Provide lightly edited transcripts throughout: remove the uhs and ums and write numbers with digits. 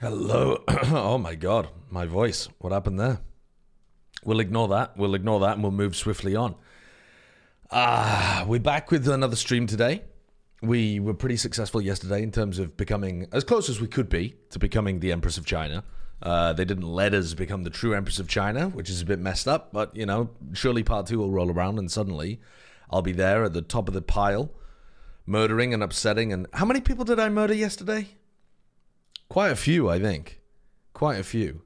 Hello. Oh my god, my voice. What happened there? We'll ignore that. We'll ignore that and we'll move swiftly on. We're back with another stream today. We were pretty successful yesterday in terms of becoming as close as we could be to becoming the Empress of China. They didn't let us become the true Empress of China, which is a bit messed up, but, you know, surely part 2 will roll around and suddenly I'll be there at the top of the pile, murdering and upsetting. And how many people did I murder yesterday? Quite a few, I think. Quite a few.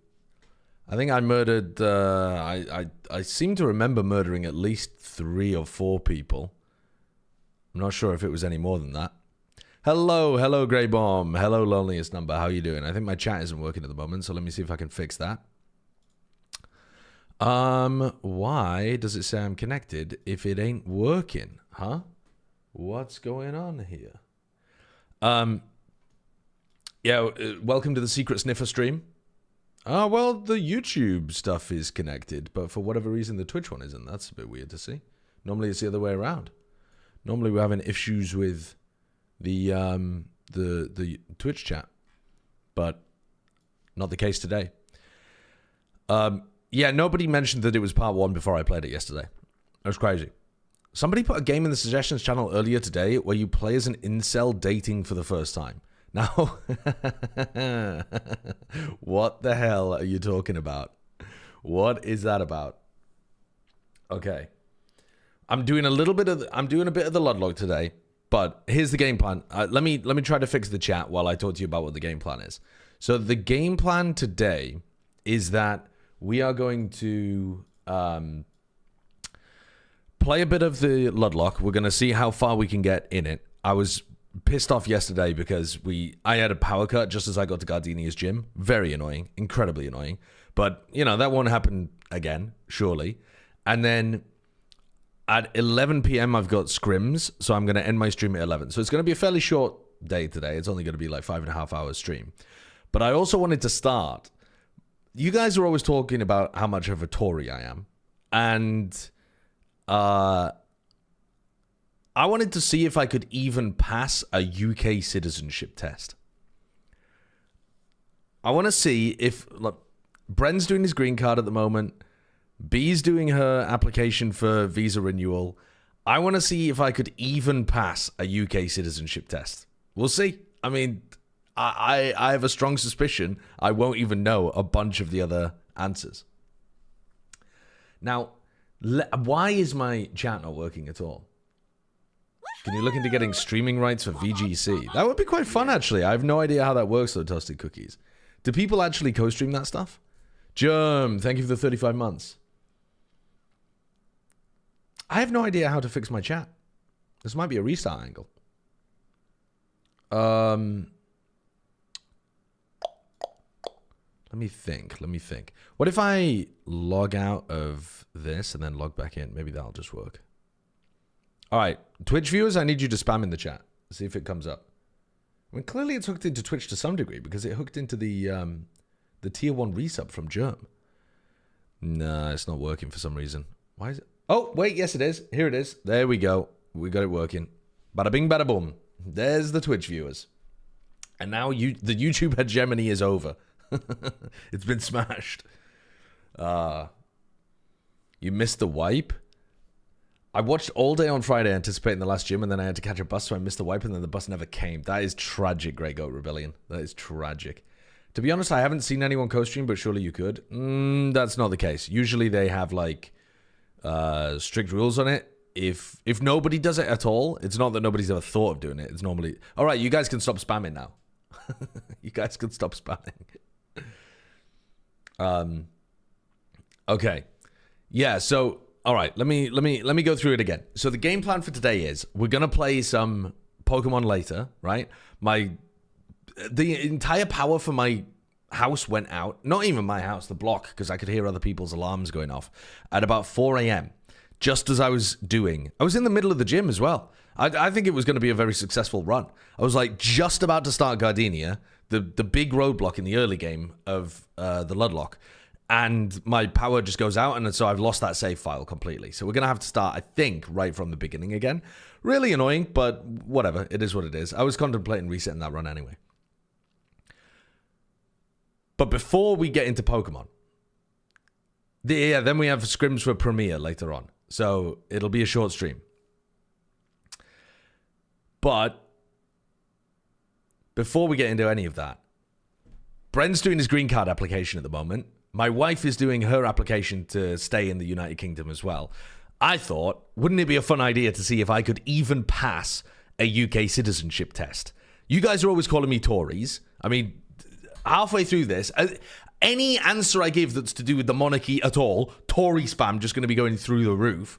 I think I murdered, I seem to remember murdering at least 3 or 4 people. I'm not sure if it was any more than that. Hello, Grey Bomb. Hello, Loneliest Number. How you doing? I think my chat isn't working at the moment, so let me see if I can fix that. Why does it say I'm connected if it ain't working? Huh? What's going on here? Yeah, welcome to the Secret Sniffer stream. Well, the YouTube stuff is connected, but for whatever reason, the Twitch one isn't. That's a bit weird to see. Normally, it's the other way around. Normally, we're having issues with the Twitch chat, but not the case today. Yeah, nobody mentioned that it was part 1 before I played it yesterday. That was crazy. Somebody put a game in the suggestions channel earlier today where you play as an incel dating for the first time. Now, what the hell are you talking about? What is that about? Okay. I'm doing a bit of the Ludlocke today, but here's the game plan. Let me try to fix the chat while I talk to you about what the game plan is. So the game plan today is that we are going to play a bit of the Ludlocke. We're going to see how far we can get in it. I was pissed off yesterday because I had a power cut just as I got to Gardenia's gym. Very annoying, incredibly annoying. But, you know, that won't happen again, surely. And then at 11 p.m. I've got scrims, so I'm going to end my stream at 11. So it's going to be a fairly short day today. It's only going to be like 5.5 hours stream. But I also wanted to start. You guys are always talking about how much of a Tory I am. And I wanted to see if I could even pass a UK citizenship test. I want to see if, look, Bren's doing his green card at the moment. B's doing her application for visa renewal. I want to see if I could even pass a UK citizenship test. We'll see. I mean, I have a strong suspicion I won't even know a bunch of the other answers. Now, why is my chat not working at all? Can you look into getting streaming rights for VGC? That would be quite fun, actually. I have no idea how that works, though, Toasted Cookies. Do people actually co-stream that stuff? Germ, thank you for the 35 months. I have no idea how to fix my chat. This might be a restart angle. Let me think. What if I log out of this and then log back in? Maybe that'll just work. All right, Twitch viewers, I need you to spam in the chat. See if it comes up. I mean, clearly it's hooked into Twitch to some degree because it hooked into the tier 1 resub from Germ. Nah, it's not working for some reason. Why is it? Oh, wait, yes it is. Here it is. There we go. We got it working. Bada bing, bada boom. There's the Twitch viewers. And now the YouTube hegemony is over. It's been smashed. You missed the wipe? I watched all day on Friday anticipating the last gym, and then I had to catch a bus, so I missed the wipe, and then the bus never came. That is tragic, Grey Goat Rebellion. That is tragic. To be honest, I haven't seen anyone co-stream, but surely you could. That's not the case. Usually they have, like, strict rules on it. If nobody does it at all, it's not that nobody's ever thought of doing it. It's normally... All right, you guys can stop spamming now. You guys can stop spamming. Okay. Yeah, so... All right, let me go through it again. So the game plan for today is we're gonna play some Pokemon later, right? The entire power for my house went out. Not even my house, the block, because I could hear other people's alarms going off at about 4 a.m. Just as I was in the middle of the gym as well. I think it was going to be a very successful run. I was like just about to start Gardenia, the big roadblock in the early game of the Ludlocke. And my power just goes out, and so I've lost that save file completely. So we're going to have to start, I think, right from the beginning again. Really annoying, but whatever. It is what it is. I was contemplating resetting that run anyway. But before we get into Pokemon, then we have scrims for Premiere later on. So it'll be a short stream. But before we get into any of that, Brent's doing his green card application at the moment. My wife is doing her application to stay in the United Kingdom as well. I thought, wouldn't it be a fun idea to see if I could even pass a UK citizenship test? You guys are always calling me Tories. I mean, halfway through this, any answer I give that's to do with the monarchy at all, Tory spam just going to be going through the roof.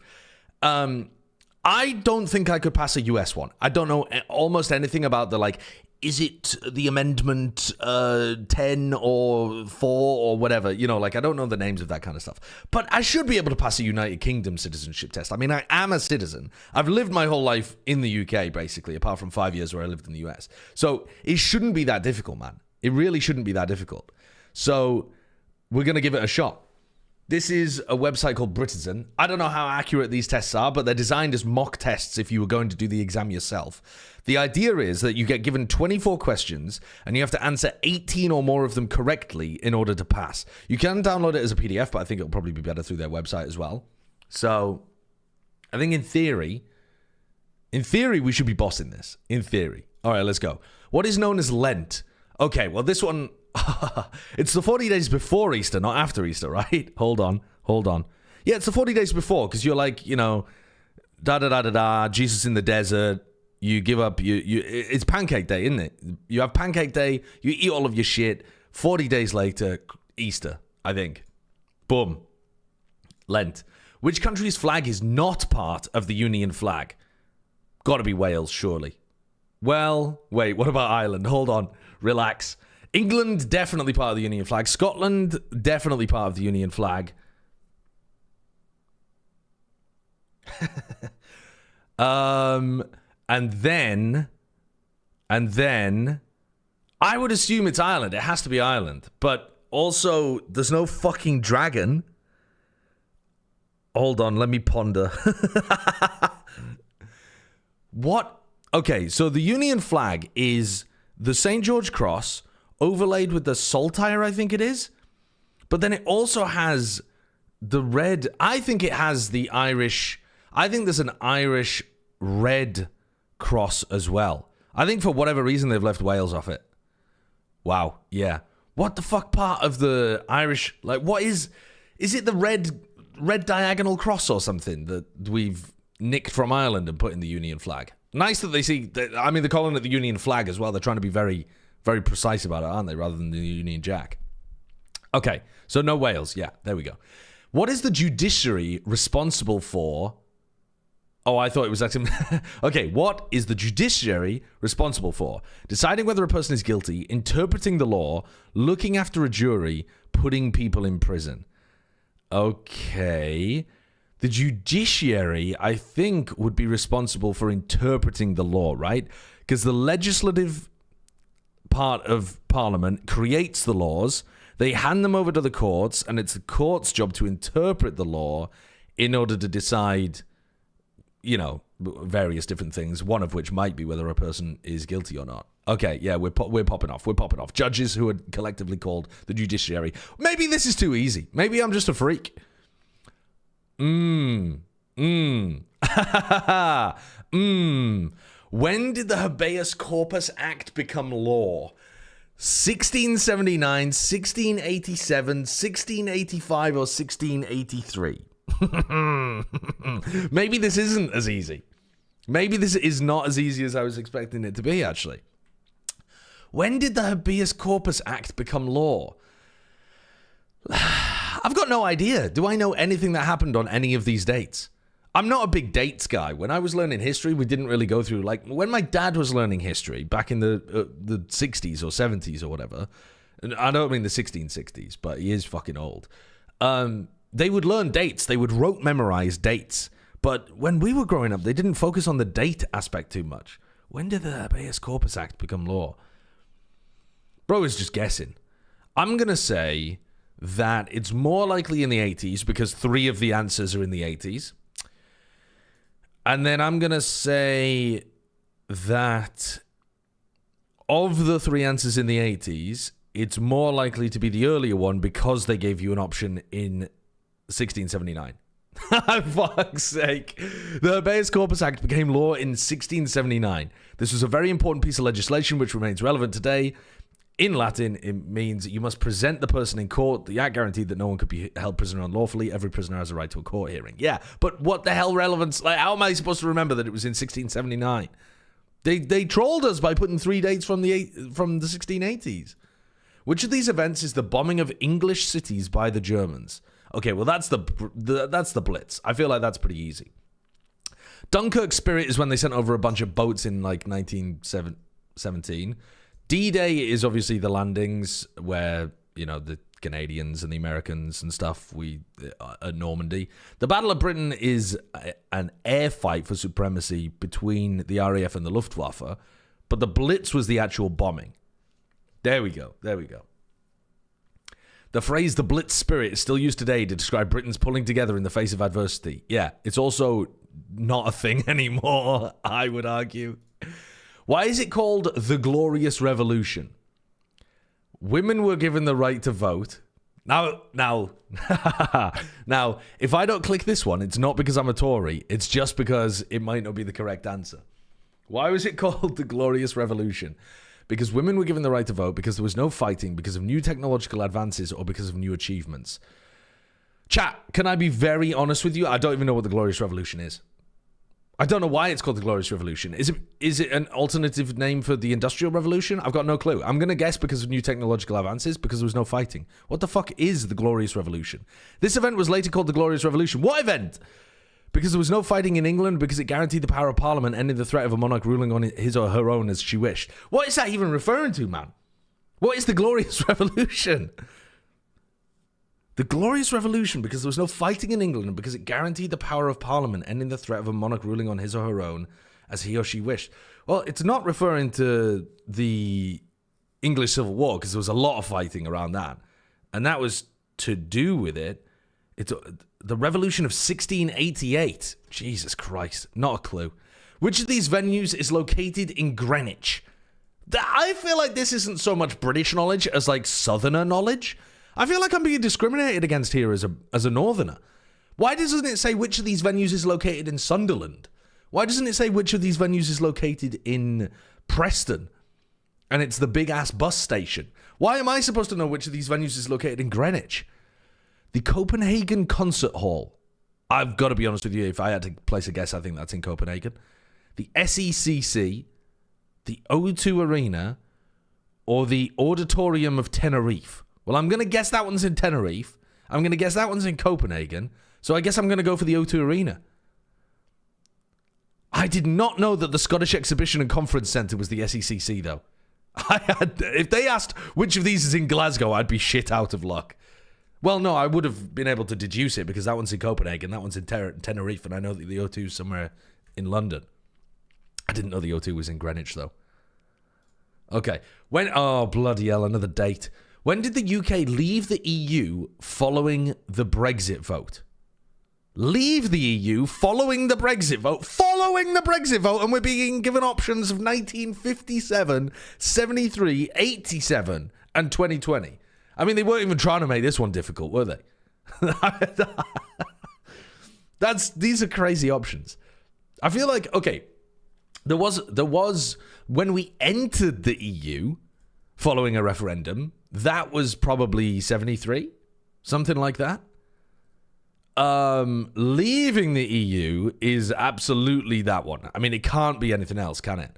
I don't think I could pass a US one. I don't know almost anything about the, like, is it the amendment 10 or 4 or whatever? You know, like, I don't know the names of that kind of stuff. But I should be able to pass a United Kingdom citizenship test. I mean, I am a citizen. I've lived my whole life in the UK, basically, apart from 5 years where I lived in the US. So it shouldn't be that difficult, man. It really shouldn't be that difficult. So we're going to give it a shot. This is a website called Britizen. I don't know how accurate these tests are, but they're designed as mock tests if you were going to do the exam yourself. The idea is that you get given 24 questions and you have to answer 18 or more of them correctly in order to pass. You can download it as a PDF, but I think it'll probably be better through their website as well. So I think in theory, we should be bossing this. In theory. All right, let's go. What is known as Lent? Okay, well, this one... it's the 40 days before Easter, not after Easter, right? Hold on. Yeah, it's the 40 days before, because you're like, you know, Jesus in the desert, you give up, it's Pancake Day, isn't it? You have Pancake Day, you eat all of your shit, 40 days later, Easter, I think. Boom. Lent. Which country's flag is not part of the Union flag? Gotta be Wales, surely. Well, wait, what about Ireland? Hold on, relax. England, definitely part of the Union flag. Scotland, definitely part of the Union flag. And then, I would assume it's Ireland. It has to be Ireland. But also, there's no fucking dragon. Hold on, let me ponder. What? Okay, so the Union flag is the St. George Cross overlaid with the saltire, I think it is. But then it also has the red. I think it has the Irish. I think there's an Irish red cross as well. I think for whatever reason they've left Wales off it. Wow, yeah. What the fuck part of the Irish, like, what is it the red diagonal cross or something that we've nicked from Ireland and put in the Union flag? Nice that they see, I mean, they're calling it the Union flag as well. They're trying to be very, very precise about it, aren't they, rather than the Union Jack. Okay, so no Wales. Yeah, there we go. What is the judiciary responsible for? Oh, I thought it was actually... Okay, what is the judiciary responsible for? Deciding whether a person is guilty, interpreting the law, looking after a jury, putting people in prison. Okay. The judiciary, I think, would be responsible for interpreting the law, right? Because the legislative part of Parliament creates the laws, they hand them over to the courts, and it's the court's job to interpret the law in order to decide, you know, various different things, one of which might be whether a person is guilty or not. Okay, yeah, we're popping off. We're popping off. Judges who are collectively called the judiciary. Maybe this is too easy. Maybe I'm just a freak. When did the Habeas Corpus Act become law? 1679, 1687, 1685, or 1683? Maybe this isn't as easy. Maybe this is not as easy as I was expecting it to be, actually. When did the Habeas Corpus Act become law? I've got no idea. Do I know anything that happened on any of these dates? I'm not a big dates guy. When I was learning history, we didn't really go through, like, when my dad was learning history back in the 60s or 70s or whatever, and I don't mean the 1660s, but he is fucking old, they would learn dates. They would rote memorize dates. But when we were growing up, they didn't focus on the date aspect too much. When did the Habeas Corpus Act become law? Bro is just guessing. I'm going to say that it's more likely in the 80s because 3 of the answers are in the 80s. And then I'm going to say that of the 3 answers in the 80s, it's more likely to be the earlier one because they gave you an option in 1679. Fuck's sake. The Habeas Corpus Act became law in 1679. This was a very important piece of legislation which remains relevant today. In Latin, it means you must present the person in court. The act guaranteed that no one could be held prisoner unlawfully. Every prisoner has a right to a court hearing. Yeah, but what the hell relevance? Like, how am I supposed to remember that it was in 1679? They trolled us by putting 3 dates from the 1680s. Which of these events is the bombing of English cities by the Germans? Okay, well that's the Blitz. I feel like that's pretty easy. Dunkirk Spirit is when they sent over a bunch of boats in like 1917. D-Day is obviously the landings where, you know, the Canadians and the Americans and stuff, at Normandy. The Battle of Britain is an air fight for supremacy between the RAF and the Luftwaffe, but the Blitz was the actual bombing. There we go. The phrase the Blitz spirit is still used today to describe Britain's pulling together in the face of adversity. Yeah, it's also not a thing anymore, I would argue. Why is it called the Glorious Revolution? Women were given the right to vote. Now, if I don't click this one, it's not because I'm a Tory. It's just because it might not be the correct answer. Why was it called the Glorious Revolution? Because women were given the right to vote, because there was no fighting, because of new technological advances, or because of new achievements. Chat, can I be very honest with you? I don't even know what the Glorious Revolution is. I don't know why it's called the Glorious Revolution. Is it an alternative name for the Industrial Revolution? I've got no clue. I'm going to guess because of new technological advances, because there was no fighting. What the fuck is the Glorious Revolution? This event was later called the Glorious Revolution. What event? Because there was no fighting in England, because it guaranteed the power of Parliament, ending the threat of a monarch ruling on his or her own as she wished. What is that even referring to, man? What is the Glorious Revolution? The Glorious Revolution, because there was no fighting in England, because it guaranteed the power of Parliament, ending the threat of a monarch ruling on his or her own as he or she wished. Well, it's not referring to the English Civil War, because there was a lot of fighting around that. And that was to do with it. It's the Revolution of 1688. Jesus Christ, not a clue. Which of these venues is located in Greenwich? I feel like this isn't so much British knowledge as like Southerner knowledge. I feel like I'm being discriminated against here as a Northerner. Why doesn't it say which of these venues is located in Sunderland? Why doesn't it say which of these venues is located in Preston? And it's the big-ass bus station. Why am I supposed to know which of these venues is located in Greenwich? The Copenhagen Concert Hall. I've got to be honest with you, if I had to place a guess, I think that's in Copenhagen. The SECC, the O2 Arena, or the Auditorium of Tenerife. Well, I'm going to guess that one's in Tenerife. I'm going to guess that one's in Copenhagen. So I guess I'm going to go for the O2 Arena. I did not know that the Scottish Exhibition and Conference Centre was the SECC, though. If they asked which of these is in Glasgow, I'd be shit out of luck. Well, no, I would have been able to deduce it because that one's in Copenhagen, that one's in Tenerife, and I know that the O2 is somewhere in London. I didn't know the O2 was in Greenwich, though. Okay. Oh, bloody hell, another date. When did the UK leave the EU following the Brexit vote? Leave the EU following the Brexit vote? Following the Brexit vote, and we're being given options of 1957, 73, 87, and 2020. I mean, they weren't even trying to make this one difficult, were they? These are crazy options. I feel like, okay, there was when we entered the EU following a referendum, that was probably 73, something like that. Leaving the EU is absolutely that one. I mean, it can't be anything else, can it?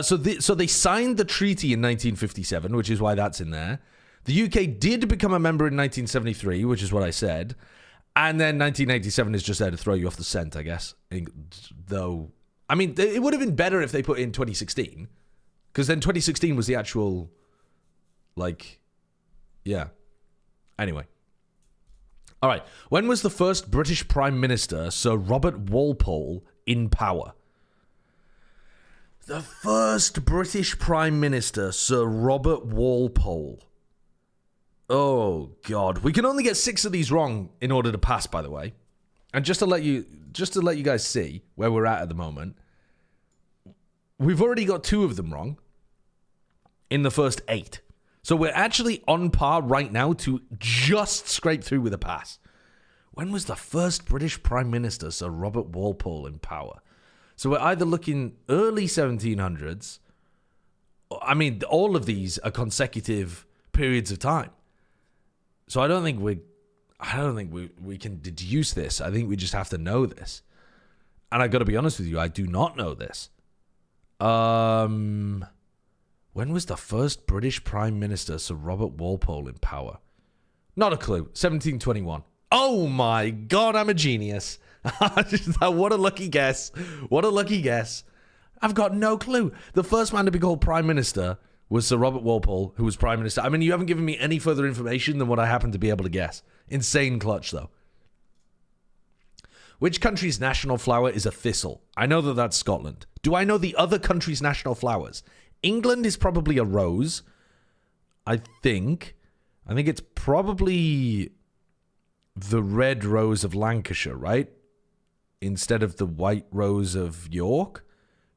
So they signed the treaty in 1957, which is why that's in there. The UK did become a member in 1973, which is what I said. And then 1987 is just there to throw you off the scent, I guess. Though, I mean, it would have been better if they put in 2016. Because then 2016 was the actual, like, yeah. Anyway. All right. When was the first British Prime Minister, Sir Robert Walpole, in power? The first British Prime Minister, Sir Robert Walpole. Oh, God. We can only get 6 of these wrong in order to pass, by the way. And just to let you guys see where we're at the moment, we've already got 2 of them wrong in the first 8. So we're actually on par right now to just scrape through with a pass. When was the first British Prime Minister, Sir Robert Walpole, in power? So we're either looking early 1700s. I mean, all of these are consecutive periods of time. So I don't think we can deduce this. I think we just have to know this. And I got to be honest with you, I do not know this. When was the first British Prime Minister, Sir Robert Walpole, in power? Not a clue. 1721. Oh my God, I'm a genius. What a lucky guess. What a lucky guess. I've got no clue. The first man to be called Prime Minister was Sir Robert Walpole, who was Prime Minister. I mean, you haven't given me any further information than what I happen to be able to guess. Insane clutch, though. Which country's national flower is a thistle? I know that that's Scotland. Do I know the other country's national flowers? England is probably a rose. I think it's probably the red rose of Lancashire, right? Instead of the white rose of York.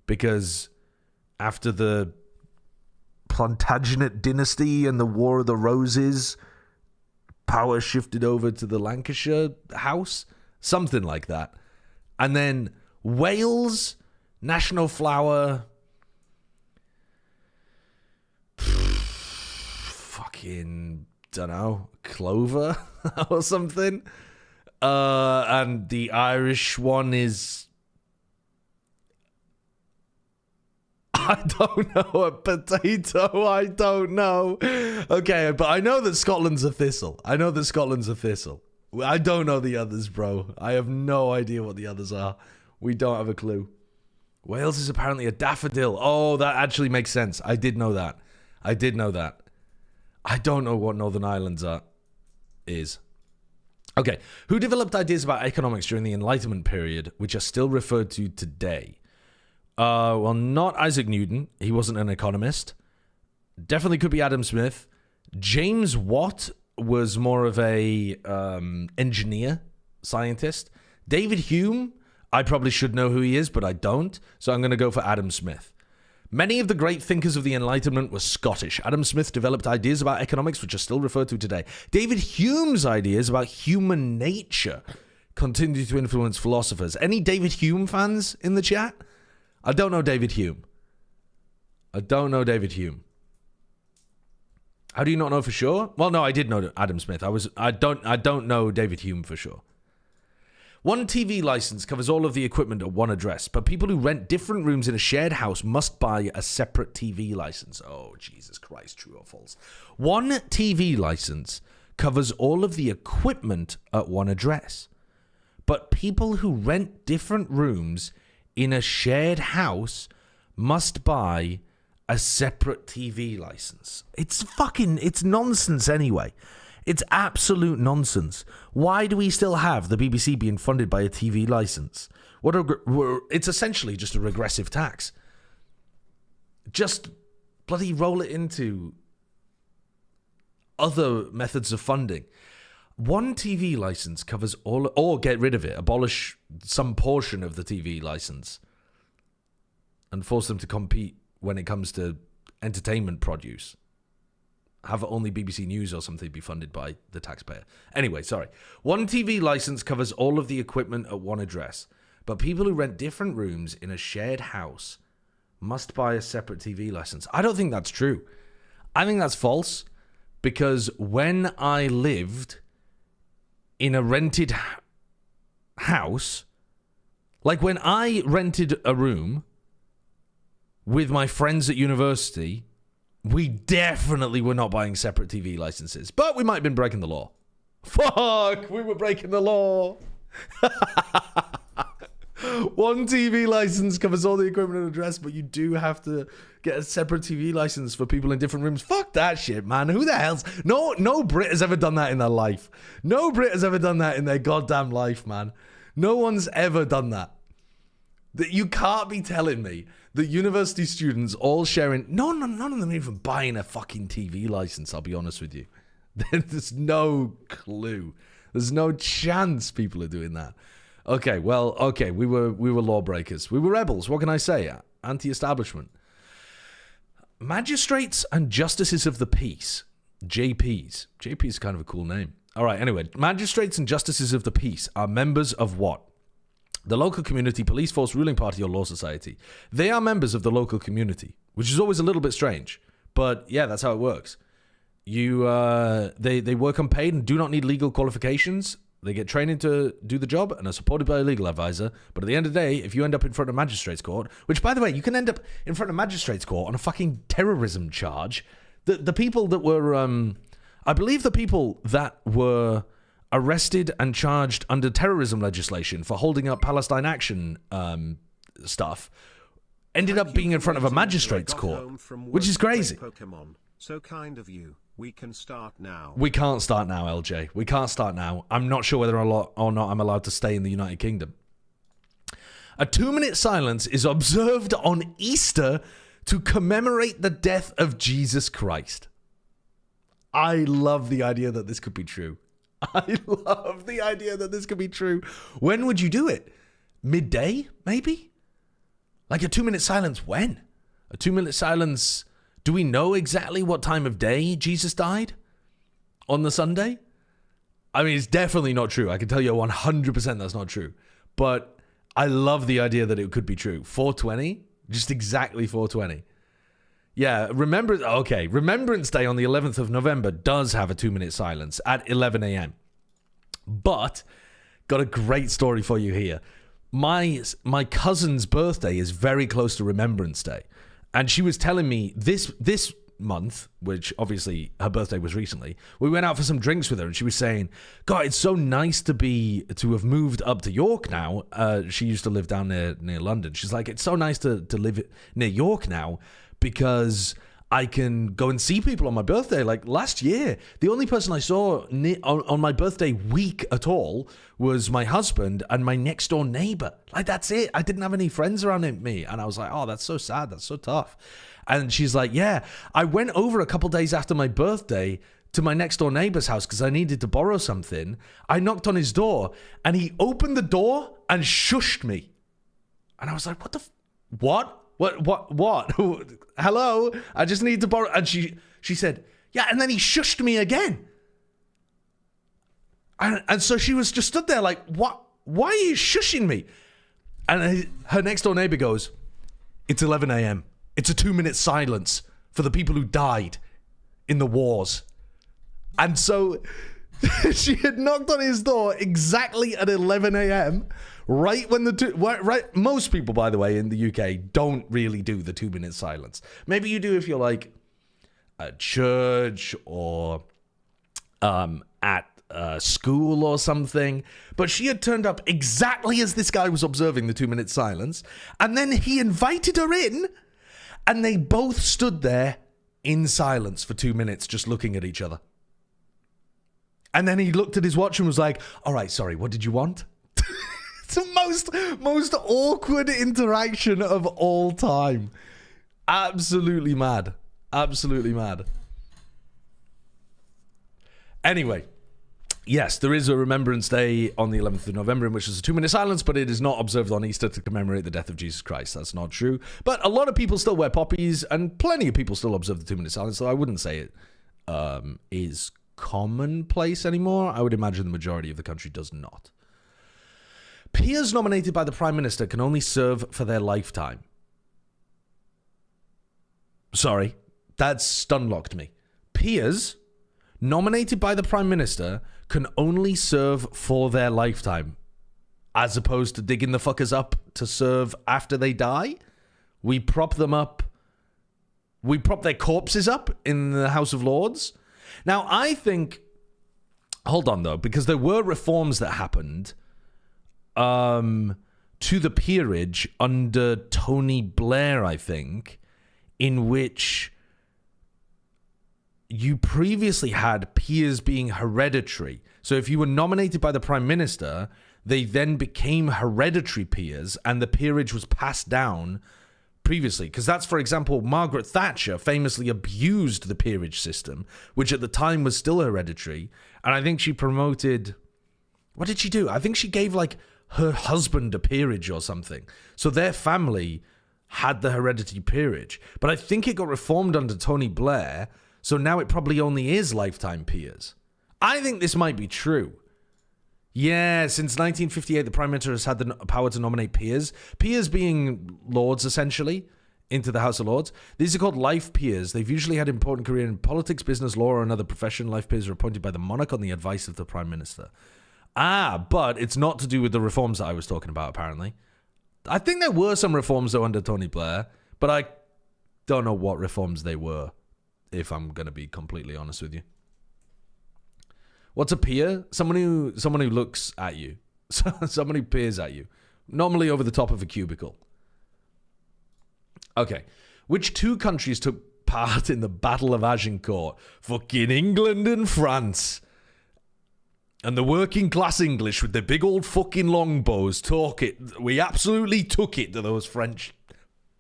Because after the Plantagenet dynasty and the War of the Roses, power shifted over to the Lancashire house. Something like that. And then Wales, national flower... fucking, dunno, clover or something. And the Irish one is... I don't know, a potato, I don't know. Okay, but I know that Scotland's a thistle. I don't know the others, bro. I have no idea what the others are. We don't have a clue. Wales is apparently a daffodil. Oh, that actually makes sense. I did know that. I don't know what Northern Ireland's is. Okay, who developed ideas about economics during the Enlightenment period, which are still referred to today? Well, not Isaac Newton. He wasn't an economist. Definitely could be Adam Smith. James Watt was more of a engineer, scientist. David Hume, I probably should know who he is, but I don't. So I'm going to go for Adam Smith. Many of the great thinkers of the Enlightenment were Scottish. Adam Smith developed ideas about economics, which are still referred to today. David Hume's ideas about human nature continue to influence philosophers. Any David Hume fans in the chat? I don't know David Hume. How do you not know for sure? Well, no, I did know Adam Smith. I don't know David Hume for sure. One TV license covers all of the equipment at one address, but people who rent different rooms in a shared house must buy a separate TV license. Oh, Jesus Christ, true or false? One TV license covers all of the equipment at one address, but people who rent different rooms in a shared house must buy a separate TV license. It's nonsense anyway. It's absolute nonsense. Why do we still have the BBC being funded by a TV license? It's essentially just a regressive tax. Just bloody roll it into other methods of funding. One TV license covers all, or get rid of it, abolish some portion of the TV license and force them to compete when it comes to entertainment produce. Have only BBC News or something be funded by the taxpayer. Anyway, sorry. One TV license covers all of the equipment at one address, but people who rent different rooms in a shared house must buy a separate TV license. I don't think that's true. I think that's false, because when I lived in a rented house, like when I rented a room with my friends at university, we definitely were not buying separate TV licenses, but we might have been breaking the law. Fuck, we were breaking the law. One TV license covers all the equipment and address, but you do have to get a separate TV license for people in different rooms. Fuck that shit, man. Who the hell's... No Brit has ever done that in their life. No Brit has ever done that in their goddamn life, man. No one's ever done that. That you can't be telling me that university students all sharing... None of them are even buying a fucking TV license, I'll be honest with you. There's no clue. There's no chance people are doing that. Okay, we were lawbreakers. We were rebels. What can I say? Anti-establishment. Magistrates and Justices of the Peace, JPs. JP is kind of a cool name. All right, anyway, Magistrates and Justices of the Peace are members of what? The local community, police force, ruling party, or law society. They are members of the local community, which is always a little bit strange. But yeah, that's how it works. They work unpaid and do not need legal qualifications. They get training to do the job and are supported by a legal advisor. But at the end of the day, if you end up in front of magistrates court, which, by the way, you can end up in front of magistrates court on a fucking terrorism charge. The people that were, I believe the people that were arrested and charged under terrorism legislation for holding up Palestine Action stuff ended up being in front of a magistrate's court, which is crazy. Pokémon. So kind of you. We can start now. We can't start now, LJ. We can't start now. I'm not sure whether or not I'm allowed to stay in the United Kingdom. A 2-minute silence is observed on Easter to commemorate the death of Jesus Christ. I love the idea that this could be true. I love the idea that this could be true. When would you do it? Midday, maybe? Like a 2-minute silence when? A 2-minute silence... Do we know exactly what time of day Jesus died? On the Sunday? I mean, it's definitely not true. I can tell you 100% that's not true. But I love the idea that it could be true. 420? Just exactly 420. Yeah, Remembrance Day on the 11th of November does have a 2-minute silence at 11 a.m. But, got a great story for you here. My cousin's birthday is very close to Remembrance Day. And she was telling me this month, which obviously her birthday was recently, we went out for some drinks with her and she was saying, God, it's so nice to have moved up to York now. She used to live down near London. She's like, it's so nice to live near York now because I can go and see people on my birthday. Like last year, the only person I saw on my birthday week at all was my husband and my next door neighbor. Like that's it. I didn't have any friends around me. And I was like, oh, that's so sad. That's so tough. And she's like, yeah, I went over a couple days after my birthday to my next door neighbor's house because I needed to borrow something. I knocked on his door and he opened the door and shushed me. And I was like, what? What? Hello? I just need to borrow. And she said, yeah. And then he shushed me again. And so she was just stood there like, what? Why are you shushing me? And her next door neighbor goes, it's 11 a.m. It's a 2-minute silence for the people who died in the wars. And so she had knocked on his door exactly at 11 a.m. Right when right. Most people, by the way, in the UK don't really do the 2-minute silence. Maybe you do if you're like at church or at school or something. But she had turned up exactly as this guy was observing the 2-minute silence, and then he invited her in, and they both stood there in silence for 2 minutes, just looking at each other. And then he looked at his watch and was like, all right, sorry, what did you want? It's the most awkward interaction of all time. Absolutely mad. Absolutely mad. Anyway, yes, there is a Remembrance Day on the 11th of November in which there's a 2-minute silence, but it is not observed on Easter to commemorate the death of Jesus Christ. That's not true. But a lot of people still wear poppies, and plenty of people still observe the 2-minute silence, so I wouldn't say it is commonplace anymore. I would imagine the majority of the country does not. Peers nominated by the Prime Minister can only serve for their lifetime. Sorry, that's stunlocked me. Peers nominated by the Prime Minister can only serve for their lifetime, as opposed to digging the fuckers up to serve after they die. We prop them up. We prop their corpses up in the House of Lords. Now, I think... Hold on, though, because there were reforms that happened to the peerage under Tony Blair, I think, in which you previously had peers being hereditary. So if you were nominated by the Prime Minister, they then became hereditary peers, and the peerage was passed down previously. Because that's, for example, Margaret Thatcher famously abused the peerage system, which at the time was still hereditary. And I think she promoted... What did she do? I think she gave, like, her husband a peerage or something. So their family had the hereditary peerage. But I think it got reformed under Tony Blair, so now it probably only is lifetime peers. I think this might be true. Yeah, since 1958, the Prime Minister has had the power to nominate peers. Peers being lords, essentially, into the House of Lords. These are called life peers. They've usually had important career in politics, business, law, or another profession. Life peers are appointed by the monarch on the advice of the Prime Minister. But it's not to do with the reforms that I was talking about, apparently. I think there were some reforms, though, under Tony Blair, but I don't know what reforms they were, if I'm going to be completely honest with you. What's a peer? Someone who looks at you. Someone who peers at you. Normally over the top of a cubicle. Okay. Which two countries took part in the Battle of Agincourt? Fucking England and France. And the working class English with their big old fucking longbows took it. We absolutely took it to those French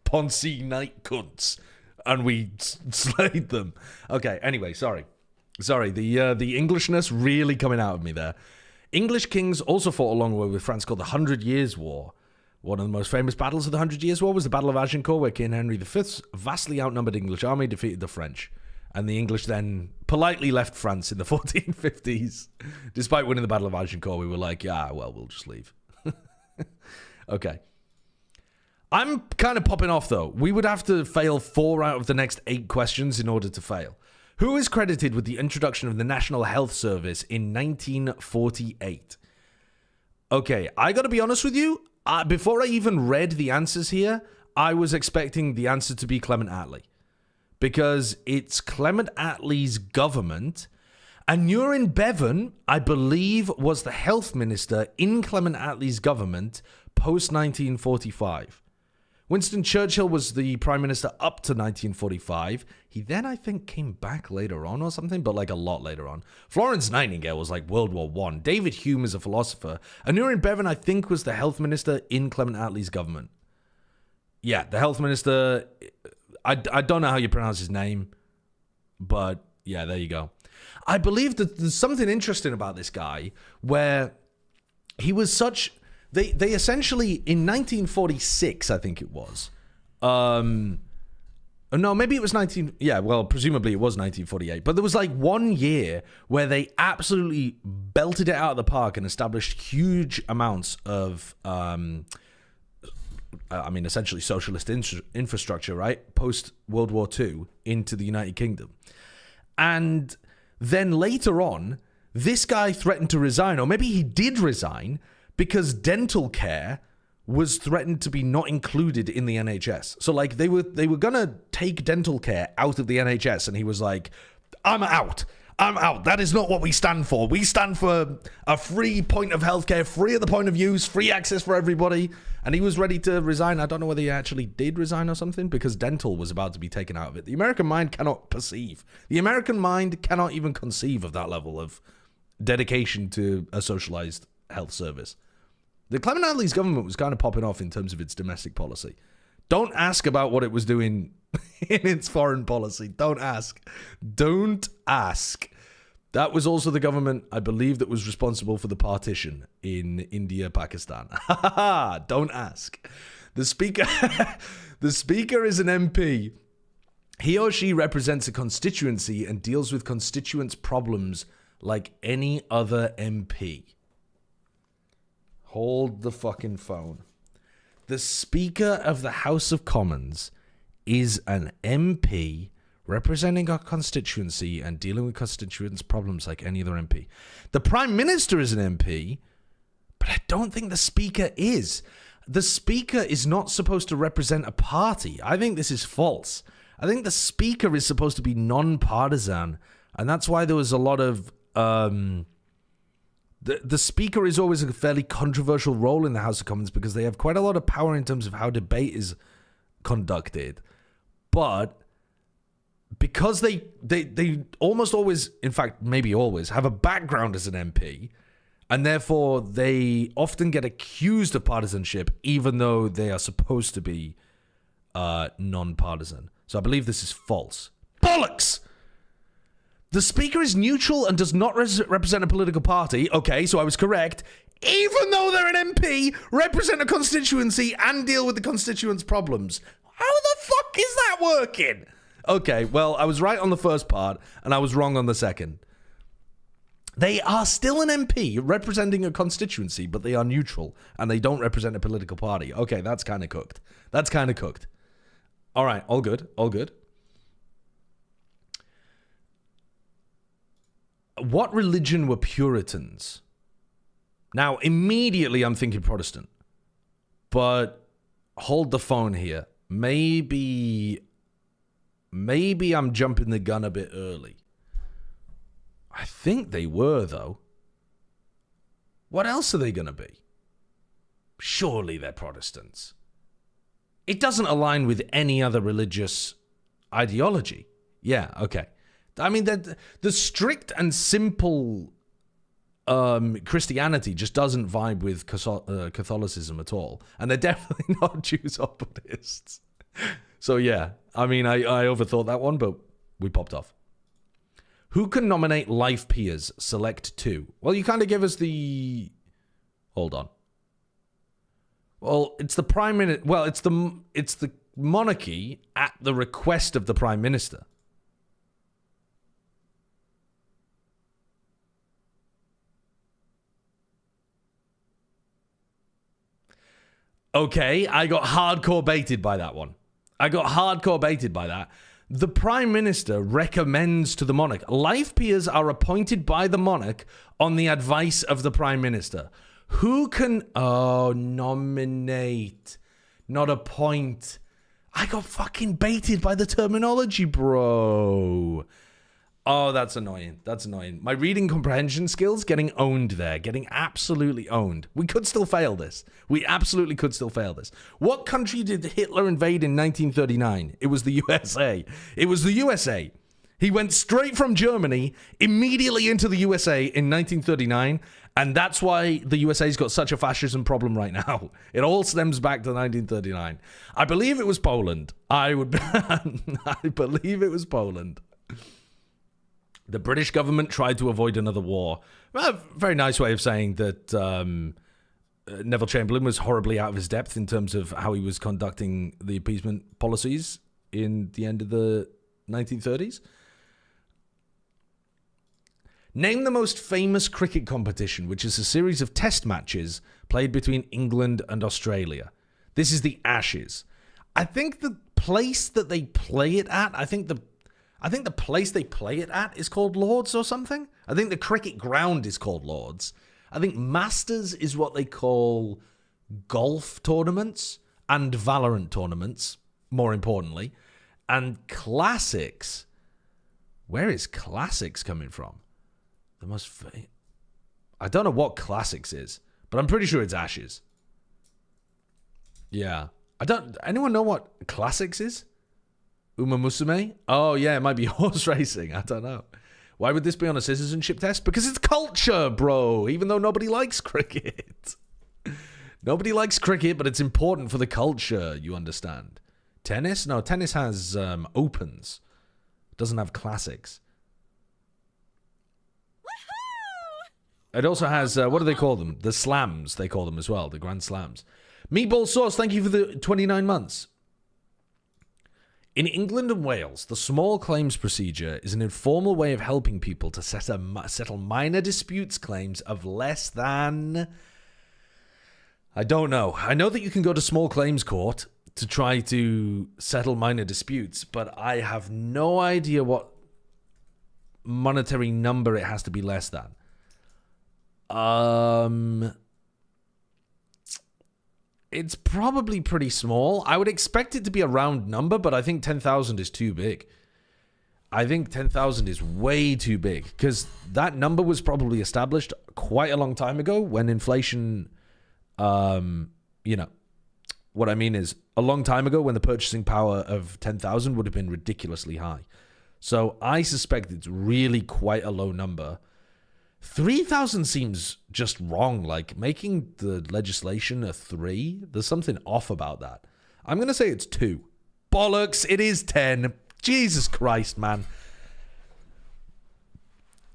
Poncy night cunts. And we slayed them. Okay, anyway, sorry. The Englishness really coming out of me there. English kings also fought a long way with France called the 100 Years' War. One of the most famous battles of the 100 Years' War was the Battle of Agincourt, where King Henry V's vastly outnumbered English army defeated the French. And the English then politely left France in the 1450s. Despite winning the Battle of Agincourt, we were like, yeah, well, we'll just leave. Okay. I'm kind of popping off, though. We would have to fail 4 out of the next 8 questions in order to fail. Who is credited with the introduction of the National Health Service in 1948? Okay, I gotta be honest with you. Before I even read the answers here, I was expecting the answer to be Clement Attlee. Because it's Clement Attlee's government. And Nurin Bevan, I believe, was the health minister in Clement Attlee's government post-1945. Winston Churchill was the prime minister up to 1945. He then, I think, came back later on or something, but like a lot later on. Florence Nightingale was like World War I. David Hume is a philosopher. And Nurin Bevan, I think, was the health minister in Clement Attlee's government. Yeah, the health minister. I don't know how you pronounce his name, but yeah, there you go. I believe that there's something interesting about this guy where he was such... They essentially, in 1946, I think it was. No, maybe it was presumably it was 1948. But there was like 1 year where they absolutely belted it out of the park and established huge amounts of, essentially socialist infrastructure, right? Post-World War II into the United Kingdom. And then later on, this guy threatened to resign, or maybe he did resign, because dental care was threatened to be not included in the NHS. So like they were gonna take dental care out of the NHS, and he was like, I'm out. That is not what we stand for. We stand for a free point of healthcare, free at the point of use, free access for everybody. And he was ready to resign. I don't know whether he actually did resign or something, because dental was about to be taken out of it. The American mind cannot perceive. The American mind cannot even conceive of that level of dedication to a socialized health service. The Clement Attlee's government was kind of popping off in terms of its domestic policy. Don't ask about what it was doing in its foreign policy. Don't ask. Don't ask. That was also the government, I believe, that was responsible for the partition in India, Pakistan. Don't ask. The speaker is an MP. He or she represents a constituency and deals with constituents' problems like any other MP. Hold the fucking phone. The Speaker of the House of Commons is an MP representing our constituency and dealing with constituents' problems like any other MP. The Prime Minister is an MP, but I don't think the Speaker is. The Speaker is not supposed to represent a party. I think this is false. I think the Speaker is supposed to be non-partisan, and that's why there was a lot of... The Speaker is always a fairly controversial role in the House of Commons because they have quite a lot of power in terms of how debate is conducted. But because they almost always, in fact, maybe always, have a background as an MP, and therefore they often get accused of partisanship even though they are supposed to be non-partisan. So I believe this is false. Bollocks! The Speaker is neutral and does not represent a political party. Okay, so I was correct. Even though they're an MP, represent a constituency and deal with the constituents' problems. How the fuck is that working? Okay, well, I was right on the first part, and I was wrong on the second. They are still an MP representing a constituency, but they are neutral, and they don't represent a political party. Okay, that's kind of cooked. That's kind of cooked. All right, all good, all good. What religion were Puritans? Now, immediately I'm thinking Protestant. But hold the phone here. Maybe I'm jumping the gun a bit early. I think they were, though. What else are they going to be? Surely they're Protestants. It doesn't align with any other religious ideology. Yeah, okay. I mean, the strict and simple Christianity just doesn't vibe with Catholicism at all. And they're definitely not Jews or Buddhists. So, yeah. I mean, I overthought that one, but we popped off. Who can nominate life peers? Select 2. Well, you kind of give us the... Hold on. Well, it's the prime minister. Well, it's the monarchy at the request of the prime minister. Okay, I got hardcore baited by that one. The Prime Minister recommends to the monarch. Life peers are appointed by the monarch on the advice of the Prime Minister. Who can... Oh, nominate. Not appoint. I got fucking baited by the terminology, bro. Oh, that's annoying. My reading comprehension skills getting owned there. Getting absolutely owned. We could still fail this. We absolutely could still fail this. What country did Hitler invade in 1939? It was the USA. He went straight from Germany immediately into the USA in 1939. And that's why the USA's got such a fascism problem right now. It all stems back to 1939. I believe it was Poland. I believe it was Poland. The British government tried to avoid another war. A very nice way of saying that Neville Chamberlain was horribly out of his depth in terms of how he was conducting the appeasement policies in the end of the 1930s. Name the most famous cricket competition, which is a series of test matches played between England and Australia. This is the Ashes. I think the place that they play it at, I think the place they play it at is called Lords or something. I think the cricket ground is called Lords. I think Masters is what they call golf tournaments and Valorant tournaments, more importantly. And Classics, where is Classics coming from? I don't know what Classics is, but I'm pretty sure it's Ashes. Yeah. Anyone know what Classics is? Uma Musume? Oh, yeah, it might be horse racing. I don't know. Why would this be on a citizenship test? Because it's culture, bro, even though nobody likes cricket. Nobody likes cricket, but it's important for the culture, you understand. Tennis? No, tennis has opens. It doesn't have classics. It also has, what do they call them? The slams, they call them as well, the grand slams. Meatball Sauce, thank you for the 29 months. In England and Wales, the small claims procedure is an informal way of helping people to settle minor disputes claims of less than... I don't know. I know that you can go to small claims court to try to settle minor disputes, but I have no idea what monetary number it has to be less than. It's probably pretty small. I would expect it to be a round number, but I think 10,000 is too big. I think 10,000 is way too big because that number was probably established quite a long time ago when inflation, what I mean is a long time ago when the purchasing power of 10,000 would have been ridiculously high. So I suspect it's really quite a low number. 3,000 seems just wrong. Like making the legislation a 3, there's something off about that. I'm going to say it's 2. Bollocks, it is 10. Jesus Christ, man.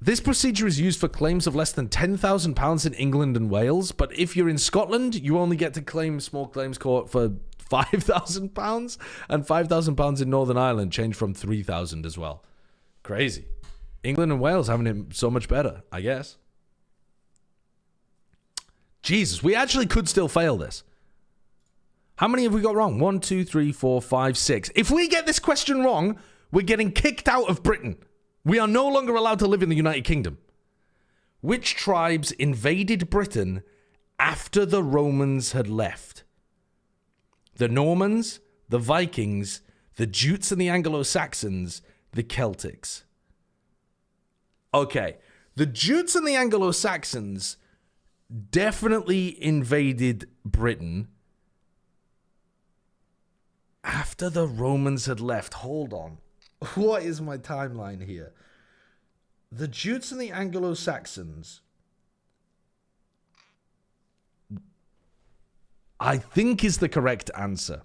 This procedure is used for claims of less than £10,000 in England and Wales, but if you're in Scotland, you only get to claim small claims court for £5,000, and £5,000 in Northern Ireland changed from 3,000 as well. Crazy. England and Wales having it so much better, I guess. Jesus, we actually could still fail this. How many have we got wrong? 1, 2, 3, 4, 5, 6. If we get this question wrong, we're getting kicked out of Britain. We are no longer allowed to live in the United Kingdom. Which tribes invaded Britain after the Romans had left? The Normans, the Vikings, the Jutes and the Anglo-Saxons, the Celtics. Okay, the Jutes and the Anglo-Saxons definitely invaded Britain after the Romans had left. Hold on. What is my timeline here? The Jutes and the Anglo-Saxons, I think, is the correct answer.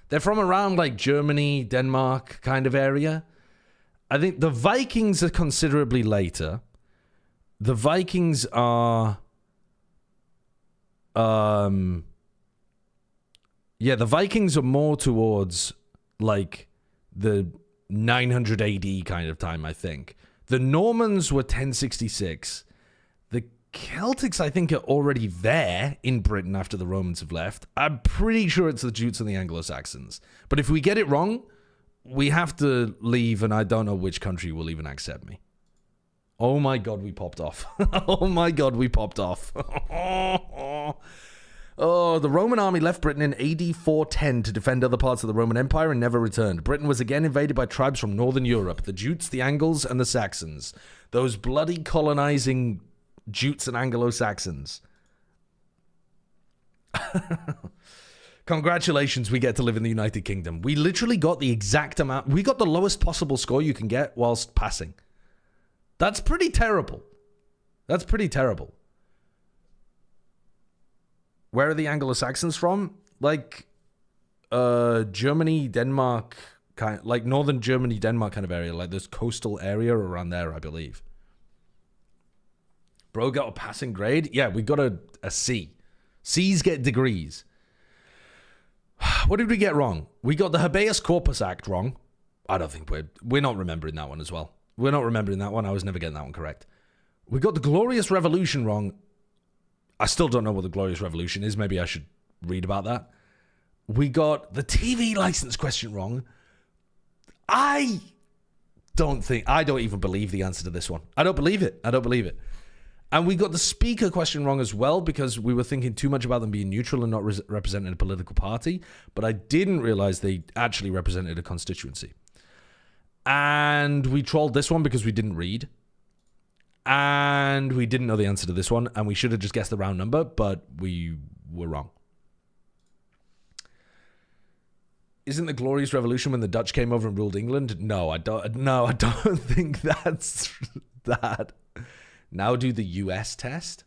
They're from around like Germany, Denmark kind of area. I think the Vikings are considerably later. The Vikings are... the Vikings are more towards like the 900 AD kind of time, I think. The Normans were 1066. The Celtics, I think, are already there in Britain after the Romans have left. I'm pretty sure it's the Jutes and the Anglo-Saxons. But if we get it wrong, we have to leave, and I don't know which country will even accept me. Oh my God, we popped off. Oh my God, we popped off. Oh, the Roman army left Britain in AD 410 to defend other parts of the Roman Empire and never returned. Britain was again invaded by tribes from northern Europe, the Jutes, the Angles, and the Saxons. Those bloody colonizing Jutes and Anglo-Saxons. Congratulations, we get to live in the United Kingdom. We literally got the exact amount. We got the lowest possible score you can get whilst passing. That's pretty terrible. That's pretty terrible. Where are the Anglo-Saxons from? Like, Germany, Denmark, like northern Germany, Denmark kind of area. Like this coastal area around there, I believe. Bro got a passing grade? Yeah, we got a C. C's get degrees. What did we get wrong? We got the Habeas Corpus Act wrong. I don't think we're not remembering that one as well. We're not remembering that one. I was never getting that one correct. We got the Glorious Revolution wrong. I still don't know what the Glorious Revolution is. Maybe I should read about that. We got the TV license question wrong. I don't even believe the answer to this one. I don't believe it. And we got the speaker question wrong as well because we were thinking too much about them being neutral and not representing a political party. But I didn't realize they actually represented a constituency. And we trolled this one because we didn't read. And we didn't know the answer to this one, and we should have just guessed the round number, but we were wrong. Isn't the Glorious Revolution when the Dutch came over and ruled England? No, I don't think that's that. Now do the US test.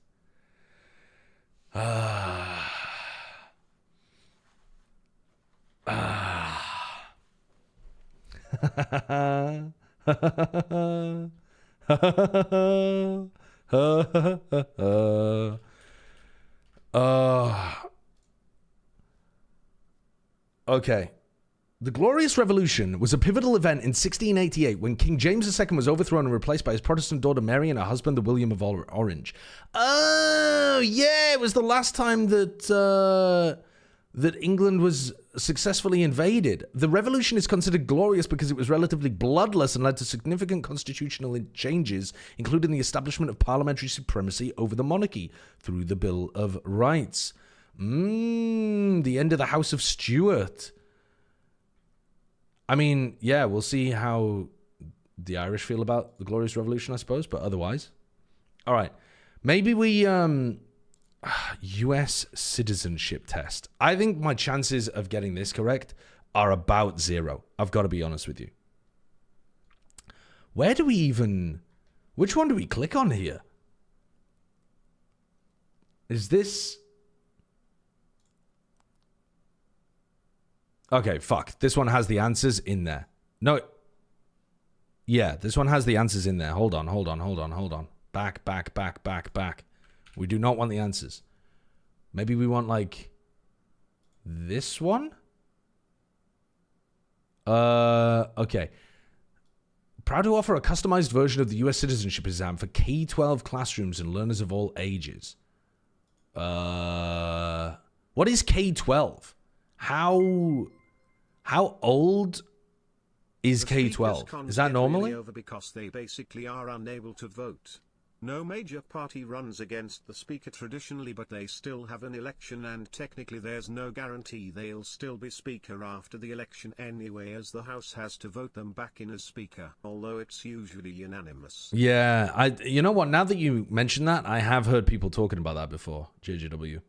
Okay. The Glorious Revolution was a pivotal event in 1688 when King James II was overthrown and replaced by his Protestant daughter Mary and her husband, the William of Orange. Oh, yeah, it was the last time that England was successfully invaded. The revolution is considered glorious because it was relatively bloodless and led to significant constitutional changes, including the establishment of parliamentary supremacy over the monarchy through the Bill of Rights. The end of the House of Stuart. I mean, yeah, we'll see how the Irish feel about the Glorious Revolution, I suppose, but otherwise. All right. Maybe we... US citizenship test. I think my chances of getting this correct are about 0. I've got to be honest with you. Where do we even... Which one do we click on here? Is this... Okay, fuck. This one has the answers in there. No. Yeah, this one has the answers in there. Hold on. Back. We do not want the answers. Maybe we want, like, This one? Okay. Proud to offer a customized version of the U.S. citizenship exam for K-12 classrooms and learners of all ages. What is K-12? How old is K-12? Is that normally? Over because they basically are unable to vote. No major party runs against the speaker traditionally, but they still have an election, and technically there's no guarantee they'll still be speaker after the election anyway, as the House has to vote them back in as speaker, although it's usually unanimous. Yeah, you know what? Now that you mention that, I have heard people talking about that before, JJW.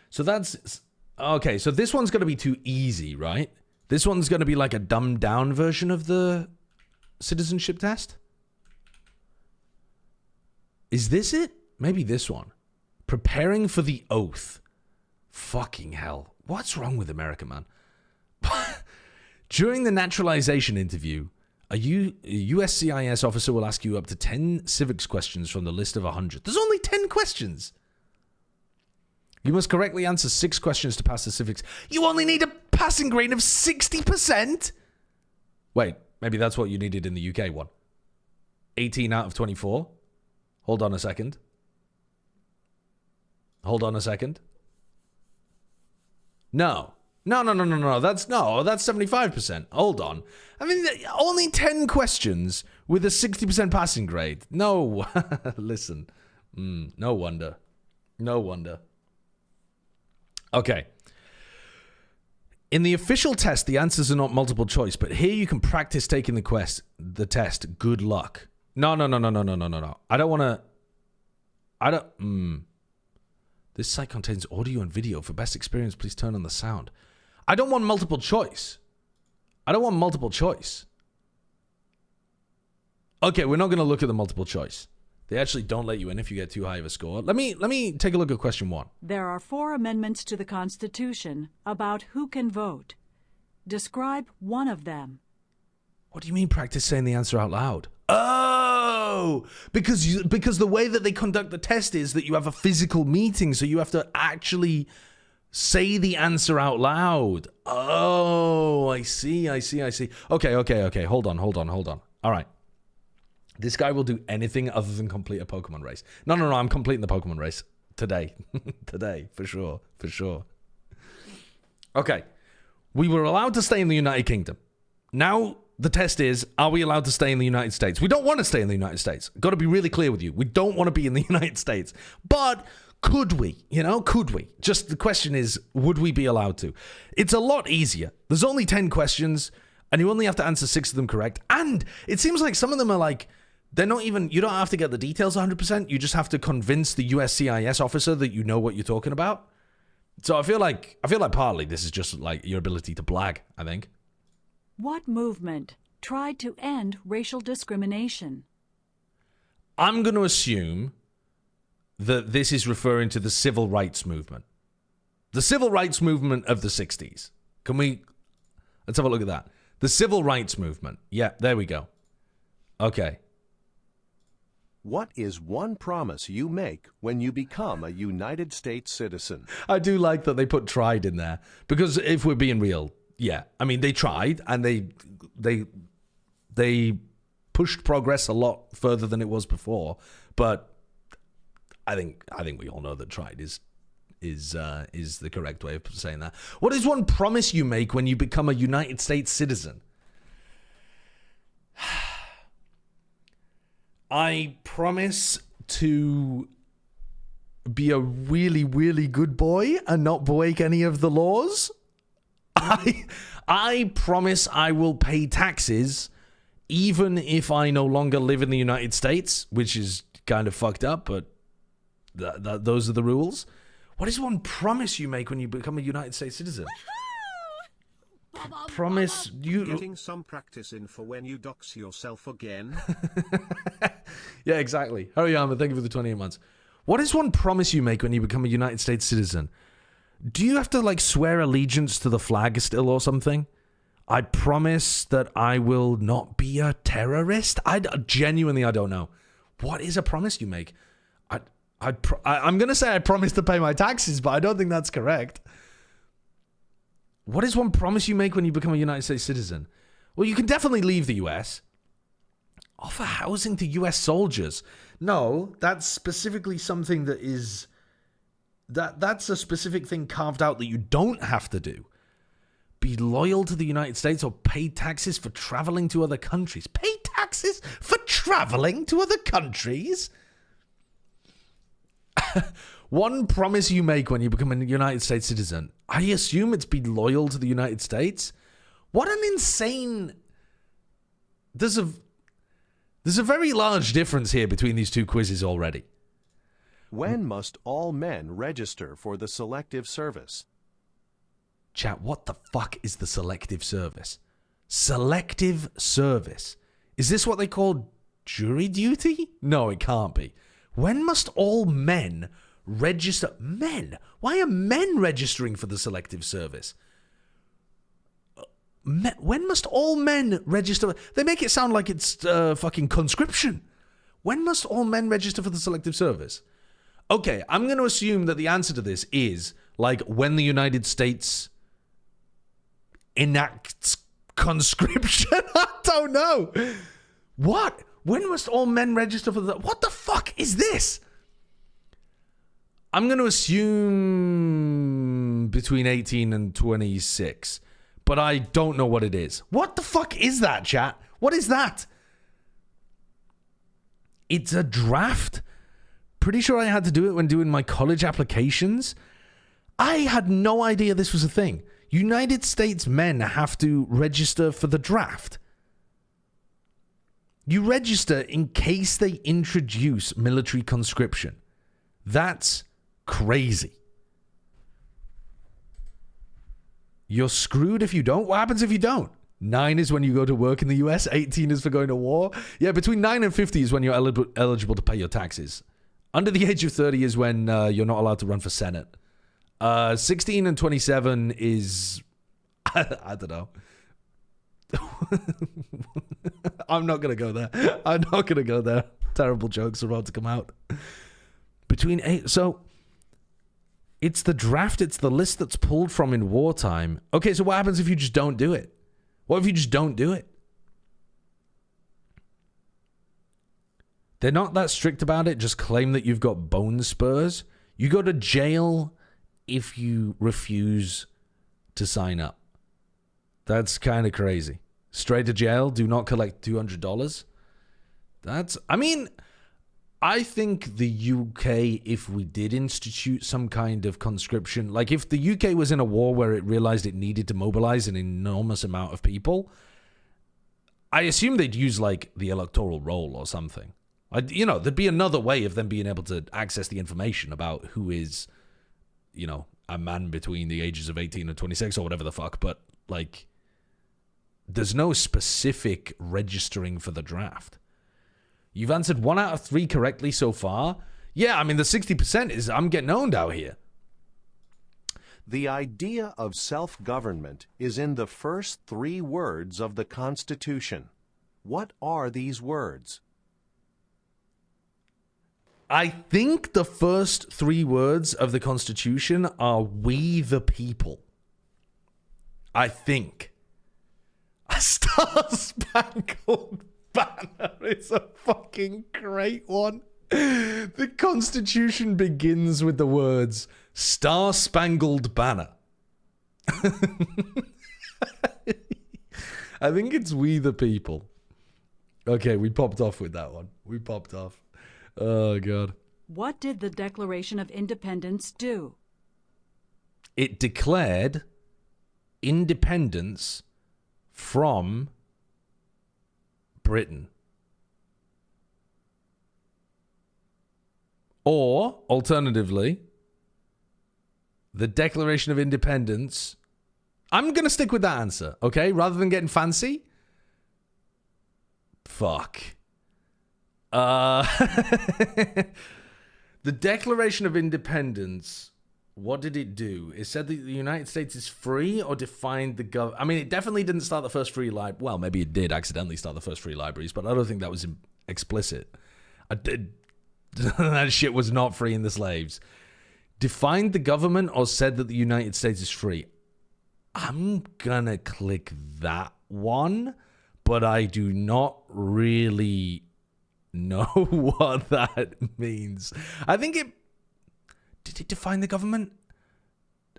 So that's... Okay, so this one's going to be too easy, right? This one's going to be like a dumbed down version of the citizenship test? Is this it? Maybe this one. Preparing for the oath. Fucking hell. What's wrong with America, man? During the naturalization interview, a USCIS officer will ask you up to 10 civics questions from the list of 100. There's only 10 questions. You must correctly answer 6 questions to pass the civics. You only need a passing grade of 60%? Wait, maybe that's what you needed in the UK one. 18 out of 24? Hold on a second. No. That's 75%. Hold on. I mean, only 10 questions with a 60% passing grade. No. Listen. No wonder. Okay. In the official test, the answers are not multiple choice, but here you can practice taking the test. Good luck. No. I don't want to... This site contains audio and video. For best experience, please turn on the sound. I don't want multiple choice. Okay, we're not going to look at the multiple choice. They actually don't let you in if you get too high of a score. Let me take a look at question 1. There are 4 amendments to the Constitution about who can vote. Describe one of them. What do you mean practice saying the answer out loud? Oh, because the way that they conduct the test is that you have a physical meeting, so you have to actually say the answer out loud. Oh, I see. Okay. Hold on. All right. This guy will do anything other than complete a Pokemon race. No, I'm completing the Pokemon race today. Today, for sure. Okay. We were allowed to stay in the United Kingdom. Now the test is, are we allowed to stay in the United States? We don't want to stay in the United States. Got to be really clear with you. We don't want to be in the United States. But could we? Could we? Just the question is, would we be allowed to? It's a lot easier. There's only 10 questions, and you only have to answer 6 of them correct. And it seems like some of them are like, they're not even, you don't have to get the details 100%. You just have to convince the USCIS officer that you know what you're talking about. So I feel like partly this is just like your ability to blag, I think. What movement tried to end racial discrimination? I'm going to assume that this is referring to the civil rights movement. The civil rights movement of the 60s. Let's have a look at that. The civil rights movement. Yeah, there we go. Okay. What is one promise you make when you become a United States citizen? I do like that they put tried in there, because if we're being real, yeah, I mean, they tried and they pushed progress a lot further than it was before, but I think we all know that tried is the correct way of saying that. What is one promise you make when you become a United States citizen? I promise to be a really, really good boy and not break any of the laws. I promise I will pay taxes even if I no longer live in the United States, which is kind of fucked up, but those are the rules. What is one promise you make when you become a United States citizen? Promise you... Getting some practice in for when you dox yourself again. Yeah, exactly. Hariyama, thank you for the 28 months. What is one promise you make when you become a United States citizen? Do you have to, swear allegiance to the flag still or something? I promise that I will not be a terrorist? Genuinely, I don't know. What is a promise you make? I'm going to say I promise to pay my taxes, but I don't think that's correct. What is one promise you make when you become a United States citizen? Well, you can definitely leave the US. Offer housing to US soldiers. No, that's specifically something that is... That's a specific thing carved out that you don't have to do. Be loyal to the United States or pay taxes for traveling to other countries. Pay taxes for traveling to other countries? One promise you make when you become a United States citizen. I assume it's be loyal to the United States. What an insane... There's a very large difference here between these two quizzes already. When must all men register for the Selective Service? Chat, what the fuck is the Selective Service? Selective Service. Is this what they call jury duty? No, it can't be. When must all men register? Men? Why are men registering for the Selective Service? When must all men register? They make it sound like it's fucking conscription. When must all men register for the Selective Service? Okay, I'm going to assume that the answer to this is like when the United States enacts conscription. I don't know. What? When must all men register for the... What the fuck is this? I'm going to assume between 18 and 26. But I don't know what it is. What the fuck is that, chat? What is that? It's a draft? Pretty sure I had to do it when doing my college applications. I had no idea this was a thing. United States men have to register for the draft. You register in case they introduce military conscription. That's crazy. You're screwed if you don't. What happens if you don't? 9 is when you go to work in the US. 18 is for going to war. Yeah, between 9 and 50 is when you're eligible to pay your taxes. Under the age of 30 is when you're not allowed to run for Senate. 16 and 27 is... I don't know. I'm not going to go there. I'm not going to go there. Terrible jokes are about to come out. Between 8... So... It's the draft, it's the list that's pulled from in wartime. Okay, so what happens if you just don't do it? What if you just don't do it? They're not that strict about it. Just claim that you've got bone spurs. You go to jail if you refuse to sign up. That's kind of crazy. Straight to jail, do not collect $200. That's... I mean... I think the UK, if we did institute some kind of conscription, like if the UK was in a war where it realized it needed to mobilize an enormous amount of people, I assume they'd use like the electoral roll or something. There'd be another way of them being able to access the information about who is, a man between the ages of 18 and 26 or whatever the fuck. But like, there's no specific registering for the draft. You've answered 1 out of 3 correctly so far. Yeah, I mean, the 60% is I'm getting owned out here. The idea of self-government is in the first 3 words of the Constitution. What are these words? I think the first 3 words of the Constitution are "We the people." I think. A star-spangled banner is a fucking great one. The Constitution begins with the words "Star-Spangled Banner." I think it's "We the people." Okay, we popped off with that one. We popped off. Oh, God. What did the Declaration of Independence do? It declared independence from Britain. Or, alternatively, the Declaration of Independence. I'm going to stick with that answer, okay? Rather than getting fancy. Fuck. The Declaration of Independence, what did it do? It said that the United States is free or defined the government. I mean, it definitely didn't start the first free library. Well, maybe it did accidentally start the first free libraries, but I don't think that was explicit. That shit was not freeing the slaves. Defined the government or said that the United States is free? I'm gonna click that one, but I do not really know what that means. I think did it define the government?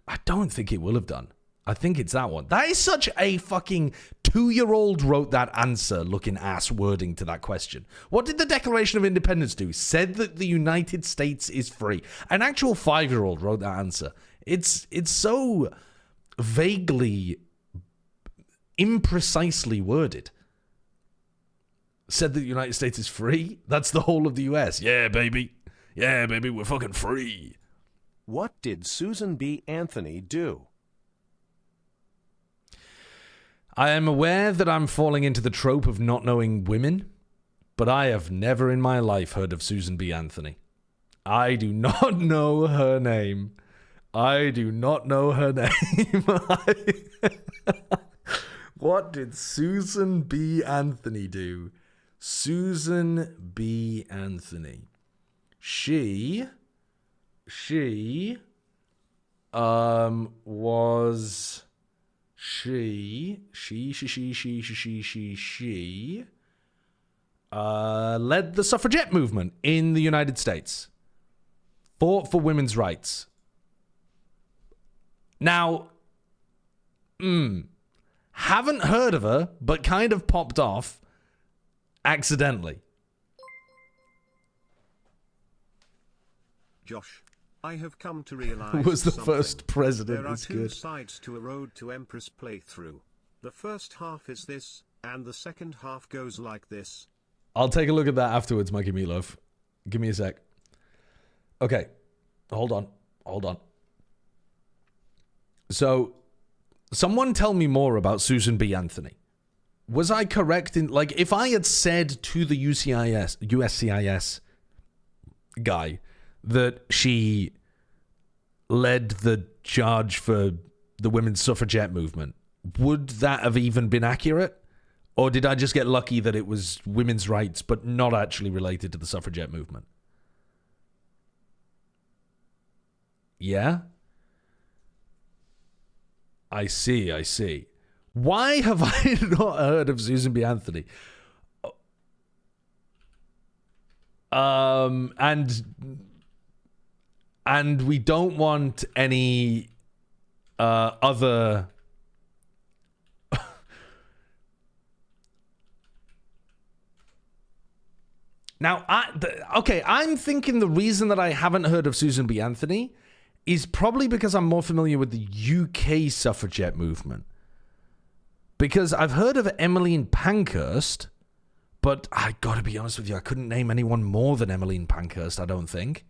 I don't think it will have done. I think it's that one. That is such a fucking 2-year-old wrote that answer looking ass wording to that question. What did the Declaration of Independence do? Said that the United States is free. An actual 5-year-old wrote that answer. It's so vaguely, imprecisely worded. Said that the United States is free? That's the whole of the US. Yeah, baby. Yeah, baby, we're fucking free. What did Susan B. Anthony do? I am aware that I'm falling into the trope of not knowing women, but I have never in my life heard of Susan B. Anthony. I do not know her name. I do not know her name. What did Susan B. Anthony do? Susan B. Anthony. She was... She led the suffragette movement in the United States. Fought for women's rights. Now, haven't heard of her, but kind of popped off accidentally. Josh, I have come to realize Who was the something. first president? There are Is two good. sides to a Road to Empress playthrough. The first half is this, and the second half goes like this. I'll take a look at that afterwards, Mikey Meatloaf. Give me a sec. Okay. Hold on. So, someone tell me more about Susan B. Anthony. Was I correct in, like, if I had said to the USCIS guy that she led the charge for the women's suffragette movement, would that have even been accurate? Or did I just get lucky that it was women's rights, but not actually related to the suffragette movement? Yeah? I see. Why have I not heard of Susan B. Anthony? And we don't want any other... Now, I'm thinking the reason that I haven't heard of Susan B. Anthony is probably because I'm more familiar with the UK suffragette movement. Because I've heard of Emmeline Pankhurst, but I gotta be honest with you, I couldn't name anyone more than Emmeline Pankhurst, I don't think.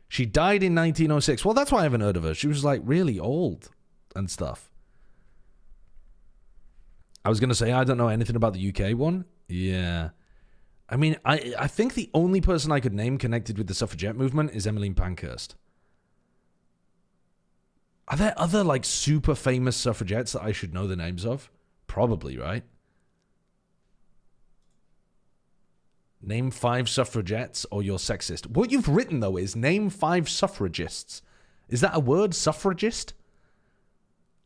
She died in 1906. Well, that's why I haven't heard of her. She was like really old and stuff. I was gonna say I don't know anything about the UK one. Yeah. I mean, I think the only person I could name connected with the suffragette movement is Emmeline Pankhurst. Are there other, like, super famous suffragettes that I should know the names of? Probably, right? Name 5 suffragettes or you're sexist. What you've written, though, is name 5 suffragists. Is that a word, suffragist?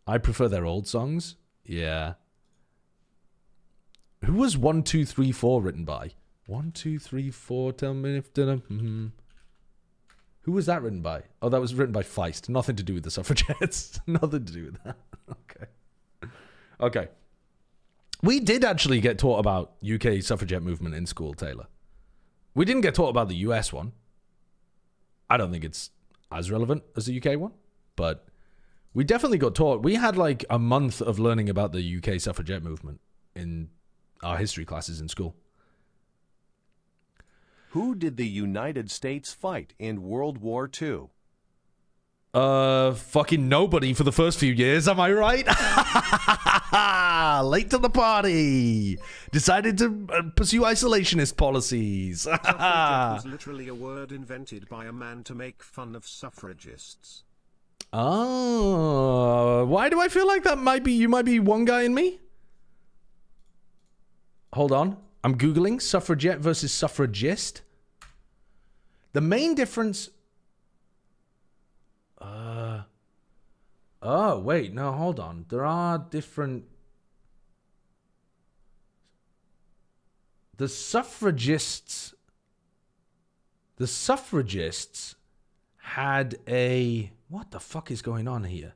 I prefer their old songs. Yeah. Who was 1, 2, 3, 4 written by? 1, 2, 3, 4, tell me if... Who was that written by? Oh, that was written by Feist. Nothing to do with the suffragettes. Nothing to do with that. Okay. We did actually get taught about UK suffragette movement in school, Taylor. We didn't get taught about the US one. I don't think it's as relevant as the UK one, but we definitely got taught. We had like a month of learning about the UK suffragette movement in our history classes in school. Who did the United States fight in World War II? Fucking nobody for the first few years, am I right? Late to the party. Decided to pursue isolationist policies. Suffragette was literally a word invented by a man to make fun of suffragists. Oh, why do I feel like that you might be one guy in me? Hold on. I'm Googling suffragette versus suffragist. The main difference... Oh, wait, no, hold on. There are different... The suffragists had a... What the fuck is going on here?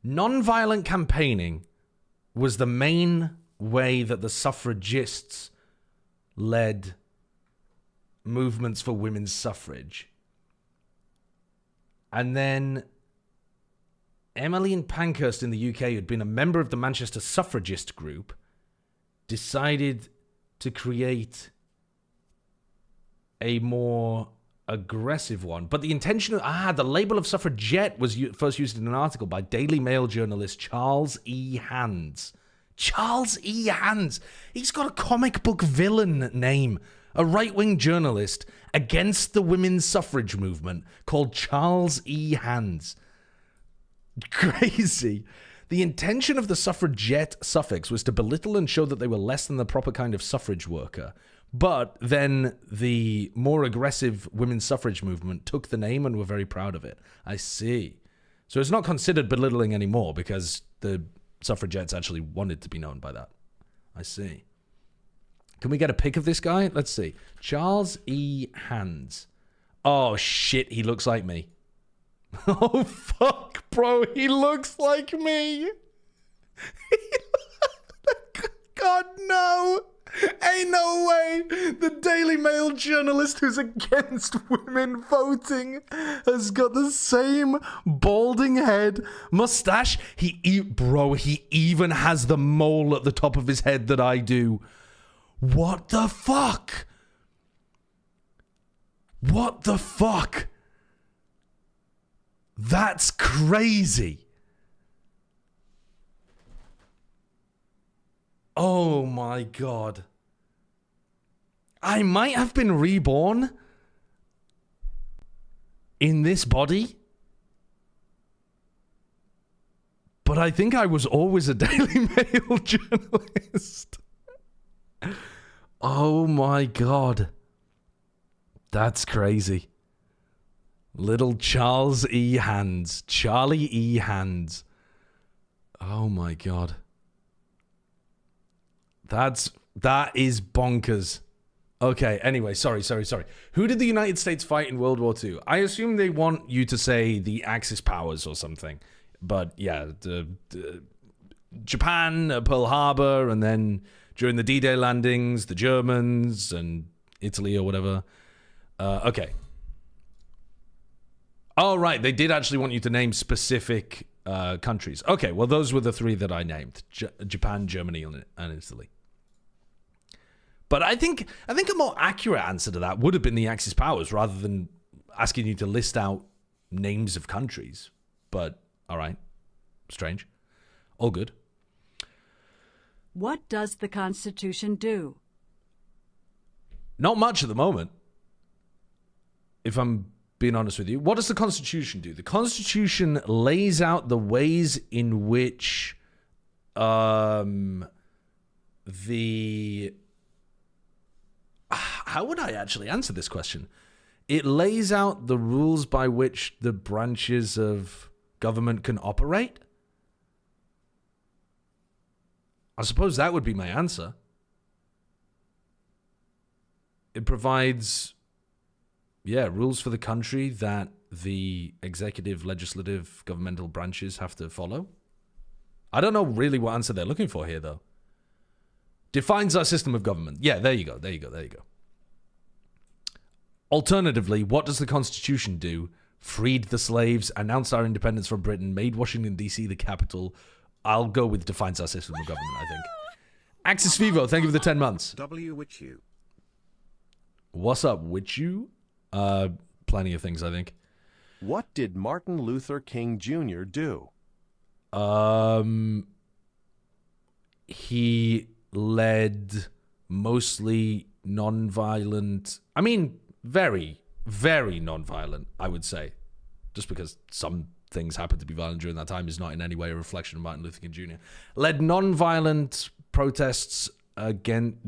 Non-violent campaigning was the main way that the suffragists led movements for women's suffrage. And then Emmeline Pankhurst in the UK, who'd been a member of the Manchester suffragist group, decided to create a more aggressive one. But the intention of... the label of suffragette was first used in an article by Daily Mail journalist Charles E. Hands. Charles E. Hands. He's got a comic book villain name. A right-wing journalist against the women's suffrage movement called Charles E. Hands. Crazy. The intention of the suffragette suffix was to belittle and show that they were less than the proper kind of suffrage worker. But then the more aggressive women's suffrage movement took the name and were very proud of it. I see. So it's not considered belittling anymore because the suffragettes actually wanted to be known by that. I see. Can we get a pic of this guy? Let's see. Charles E. Hands. Oh, shit. He looks like me. Oh, fuck, bro. He looks like me. God, no. Ain't no way. The Daily Mail journalist who's against women voting has got the same balding head, mustache. He even has the mole at the top of his head that I do. What the fuck? What the fuck? That's crazy. Oh my God. I might have been reborn in this body, but I think I was always a Daily Mail journalist. Oh my God. That's crazy. Little Charles E. Hands. Charlie E. Hands. Oh my God. That is bonkers. Okay, anyway, sorry. Who did the United States fight in World War II? I assume they want you to say the Axis powers or something. But yeah, Japan, Pearl Harbor, and then during the D-Day landings, the Germans and Italy or whatever. Okay. Oh, right, they did actually want you to name specific countries. Okay, well, those were the three that I named. Japan, Germany, and Italy. But I think a more accurate answer to that would have been the Axis powers rather than asking you to list out names of countries. But, all right. Strange. All good. What does the Constitution do? Not much at the moment, if I'm being honest with you. What does the Constitution do? The Constitution lays out the ways in which how would I actually answer this question? It lays out the rules by which the branches of government can operate. I suppose that would be my answer. It provides, rules for the country that the executive, legislative, governmental branches have to follow. I don't know really what answer they're looking for here, though. Defines our system of government. Yeah, there you go. Alternatively, what does the Constitution do? Freed the slaves, announced our independence from Britain, made Washington, D.C. the capital. I'll go with defines our system of government, I think. Axis Vivo, thank you for the 10 months. W which you. What's up, with you? Plenty of things, I think. What did Martin Luther King Jr. do? He led mostly non-violent... I mean, very, very non-violent, I would say. Just because some things happened to be violent during that time is not in any way a reflection of Martin Luther King Jr. Led non-violent protests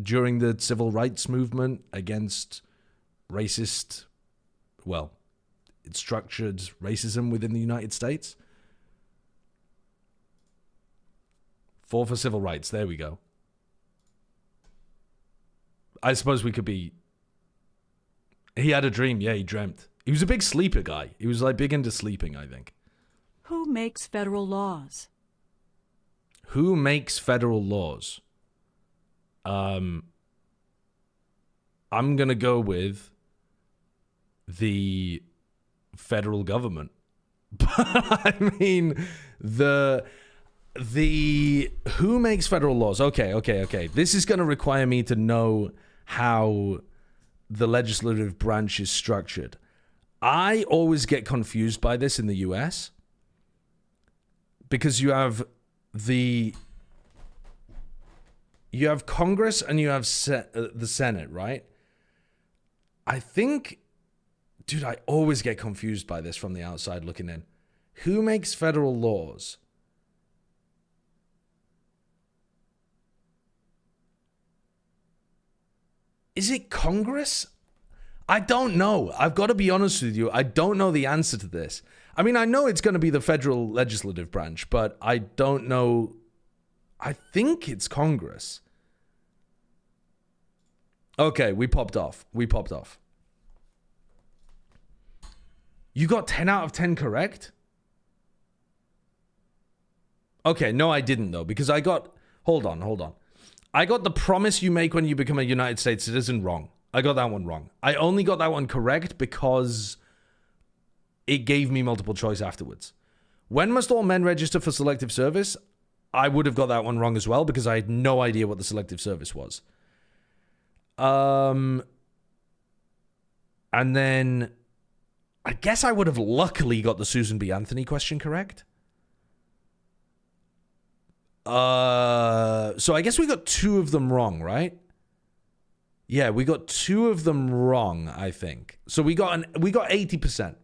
during the civil rights movement against racist, well, it's structured racism within the United States. 4 for civil rights. There we go. I suppose we could be... He had a dream. Yeah, he dreamt. He was a big sleeper guy. He was like big into sleeping, I think. Who makes federal laws? Who makes federal laws? I'm going to go with the federal government. But I mean, the who makes federal laws? Okay. This is going to require me to know how the legislative branch is structured. I always get confused by this in the US because you have Congress and you have the Senate, right? I think, dude, I always get confused by this from the outside looking in. Who makes federal laws? Is it Congress? I don't know. I've got to be honest with you. I don't know the answer to this. I mean, I know it's going to be the federal legislative branch, but I don't know. I think it's Congress. Okay, we popped off. You got 10 out of 10 correct? Okay, no, I didn't, though, because I got... Hold on. I got the promise you make when you become a United States citizen wrong. I got that one wrong. I only got that one correct because it gave me multiple choice afterwards. When must all men register for selective service? I would have got that one wrong as well because I had no idea what the selective service was. And then I guess I would have luckily got the Susan B. Anthony question correct. So I guess we got 2 of them wrong, right? Yeah, we got 2 of them wrong, I think. So we got 80%.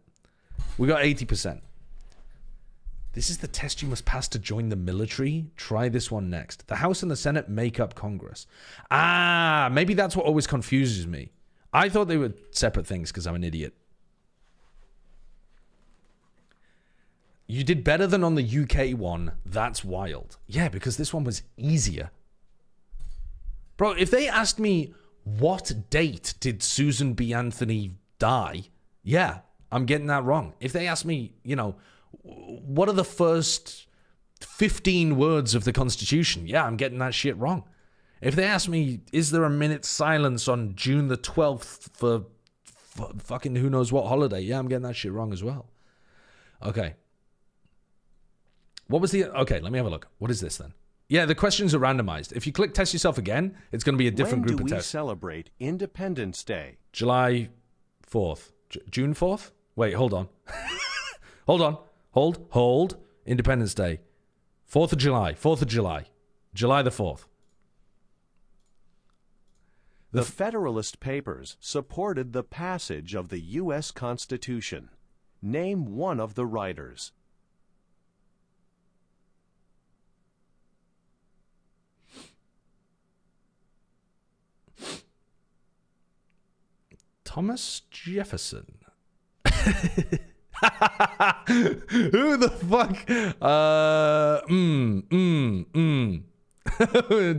We got 80%. This is the test you must pass to join the military. Try this one next. The House and the Senate make up Congress. Ah, maybe that's what always confuses me. I thought they were separate things because I'm an idiot. You did better than on the UK one. That's wild. Yeah, because this one was easier. Bro, if they asked me what date did Susan B. Anthony die, yeah, I'm getting that wrong. If they asked me, what are the first 15 words of the Constitution? Yeah, I'm getting that shit wrong. If they ask me, is there a minute's silence on June the 12th for fucking who knows what holiday? Yeah, I'm getting that shit wrong as well. Okay. What was the... Okay, let me have a look. What is this then? Yeah, the questions are randomized. If you click test yourself again, it's going to be a different group of tests. When do we celebrate Independence Day? July 4th. June 4th? Wait, hold on. Hold. Independence Day. 4th of July. July the 4th. The Federalist Papers supported the passage of the U.S. Constitution. Name one of the writers. Thomas Jefferson. Who the fuck?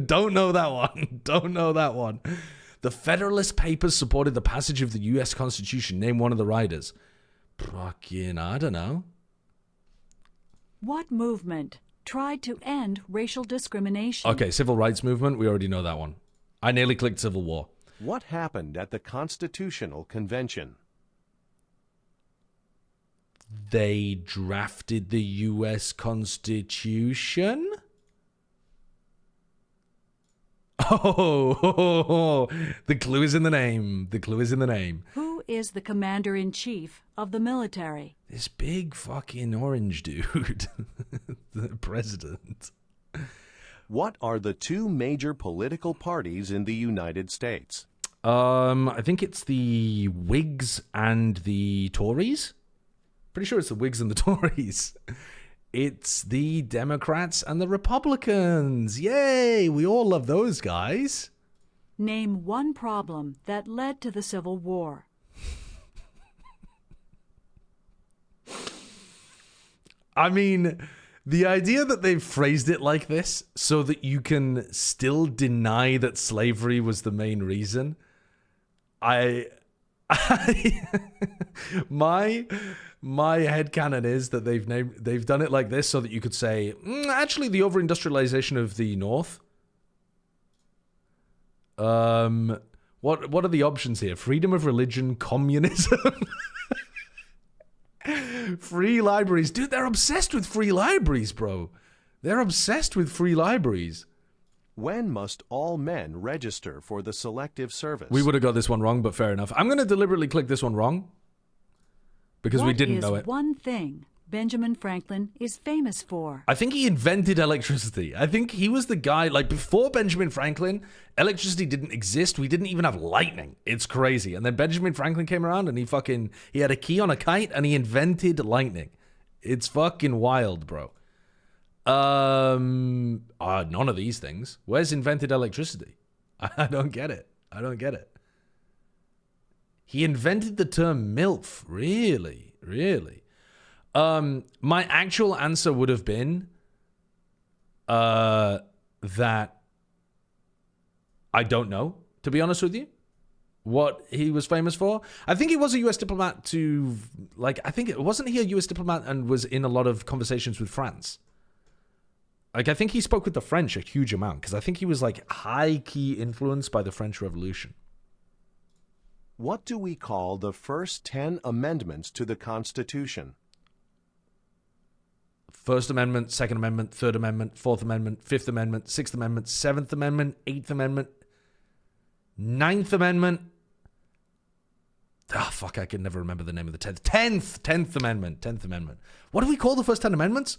Don't know that one. The Federalist Papers supported the passage of the U.S. Constitution. Name one of the writers. Fucking, I don't know. What movement tried to end racial discrimination? Okay, Civil Rights Movement. We already know that one. I nearly clicked Civil War. What happened at the Constitutional Convention? They drafted the U.S. Constitution? Oh, the clue is in the name. Who is the commander-in-chief of the military? This big fucking orange dude. The president. What are the 2 major political parties in the United States? I think it's the Whigs and the Tories. Pretty sure it's the Whigs and the Tories. It's the Democrats and the Republicans. Yay! We all love those guys. Name one problem that led to the Civil War. I mean, the idea that they've phrased it like this so that you can still deny that slavery was the main reason, my headcanon is that they've done it like this so that you could say, actually, the over-industrialization of the North. What are the options here? Freedom of religion, communism, free libraries. Dude, they're obsessed with free libraries, bro. They're obsessed with free libraries. When must all men register for the Selective Service? We would have got this one wrong, but fair enough. I'm going to deliberately click this one wrong because we didn't know it. What is one thing Benjamin Franklin is famous for? I think he invented electricity. I think he was the guy, like, before Benjamin Franklin, electricity didn't exist. We didn't even have lightning. It's crazy. And then Benjamin Franklin came around and he had a key on a kite and he invented lightning. It's fucking wild, bro. None of these things. Where's invented electricity? I don't get it. He invented the term MILF. Really? My actual answer would have been that I don't know, to be honest with you, what he was famous for. I think he was a U.S. diplomat wasn't he a U.S. diplomat and was in a lot of conversations with France? Like, I think he spoke with the French a huge amount because I think he was, like, high-key influenced by the French Revolution. What do we call the first 10 amendments to the Constitution? First Amendment, Second Amendment, Third Amendment, Fourth Amendment, Fifth Amendment, Sixth Amendment, Seventh Amendment, Eighth Amendment, Ninth Amendment. Ah, fuck, I can never remember the name of the 10th. 10th Amendment. 10th Amendment. What do we call the first 10 amendments?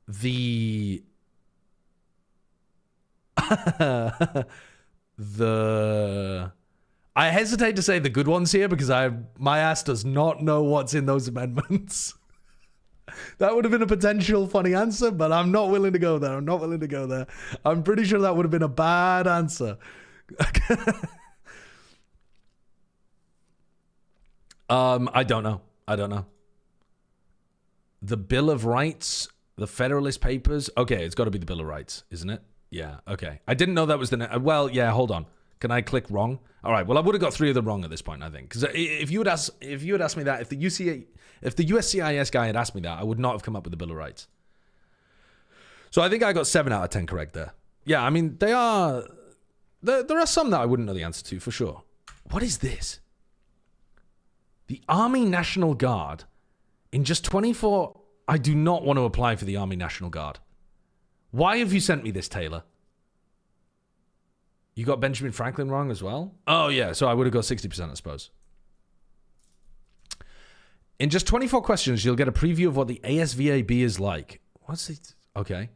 I hesitate to say the good ones here because my ass does not know what's in those amendments. That would have been a potential funny answer, but I'm not willing to go there. I'm pretty sure that would have been a bad answer. I don't know. The Bill of Rights, the Federalist Papers. Okay, it's got to be the Bill of Rights, isn't it? Yeah, okay. I didn't know that was well, yeah, hold on. Can I click wrong? All right, well, I would have got 3 of them wrong at this point, I think. Because if you had asked me that, if the USCIS guy had asked me that, I would not have come up with the Bill of Rights. So I think I got 7 out of 10 correct there. Yeah, I mean, there are some that I wouldn't know the answer to, for sure. What is this? The Army National Guard. In just 24... I do not want to apply for the Army National Guard. Why have you sent me this, Taylor? You got Benjamin Franklin wrong as well? Oh, yeah, so I would have got 60%, I suppose. In just 24 questions, you'll get a preview of what the ASVAB is like. What's it? Okay.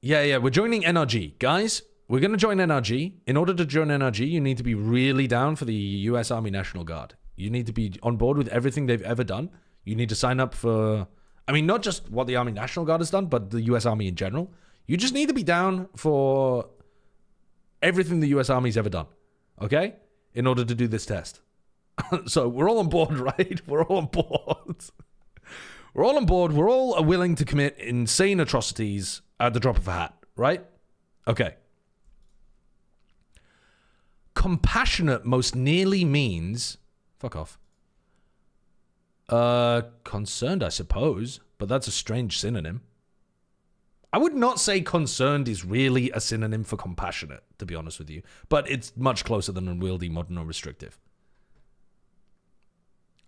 Yeah, we're joining NRG. Guys, we're going to join NRG. In order to join NRG, you need to be really down for the U.S. Army National Guard. You need to be on board with everything they've ever done. You need to sign up for... I mean, not just what the Army National Guard has done, but the U.S. Army in general. You just need to be down for everything the U.S. Army's ever done, okay? In order to do this test. So we're all on board, right? We're all on board. We're all willing to commit insane atrocities at the drop of a hat, right? Okay. Compassionate most nearly means... Fuck off. Concerned, I suppose, but that's a strange synonym. I would not say concerned is really a synonym for compassionate, to be honest with you, but it's much closer than unwieldy, modern, or restrictive.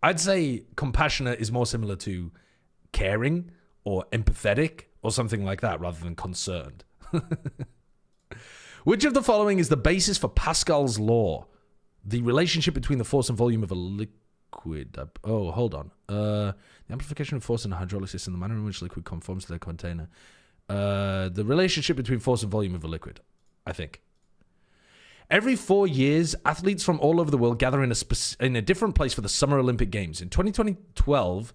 I'd say compassionate is more similar to caring or empathetic or something like that rather than concerned. Which of the following is the basis for Pascal's law? The relationship between the force and volume of a liquid. Oh, hold on. The amplification of force in a hydraulic system, the manner in which liquid conforms to their container. The relationship between force and volume of a liquid, I think. Every 4 years, athletes from all over the world gather in a different place for the Summer Olympic Games. In 2012,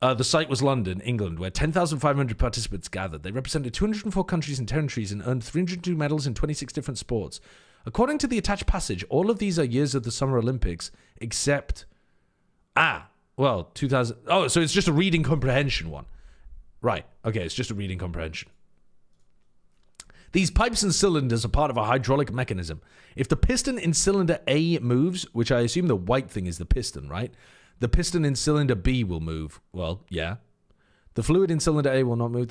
the site was London, England, where 10,500 participants gathered. They represented 204 countries and territories and earned 302 medals in 26 different sports. According to the attached passage, all of these are years of the Summer Olympics, except... 2000... Oh, so it's just a reading comprehension one. Right, okay, it's just a reading comprehension. These pipes and cylinders are part of a hydraulic mechanism. If the piston in cylinder A moves, which I assume the white thing is the piston, right? The piston in cylinder B will move. Well, yeah. The fluid in cylinder A will not move.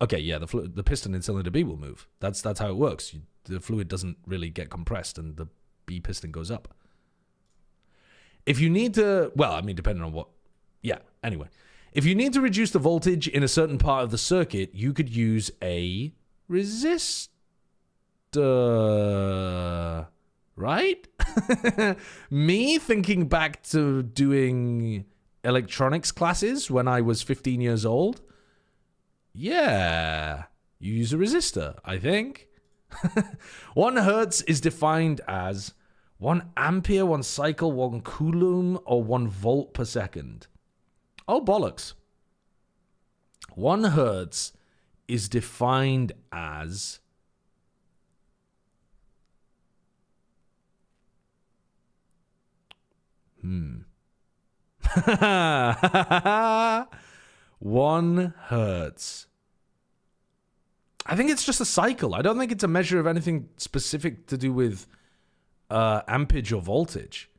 Okay, yeah, the piston in cylinder B will move. That's how it works. The fluid doesn't really get compressed and the B piston goes up. If you need to... Well, I mean, depending on what... Yeah, anyway. If you need to reduce the voltage in a certain part of the circuit, you could use a resistor. Right? Me thinking back to doing electronics classes when I was 15 years old. Yeah. You use a resistor, I think. 1 hertz is defined as 1 ampere, 1 cycle, 1 coulomb, or 1 volt per second. Oh, bollocks. 1 hertz is defined as... Hmm. 1 hertz. I think it's just a cycle. I don't think it's a measure of anything specific to do with ampage or voltage.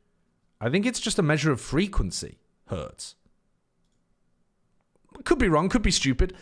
I think it's just a measure of frequency, hertz. Could be wrong, could be stupid.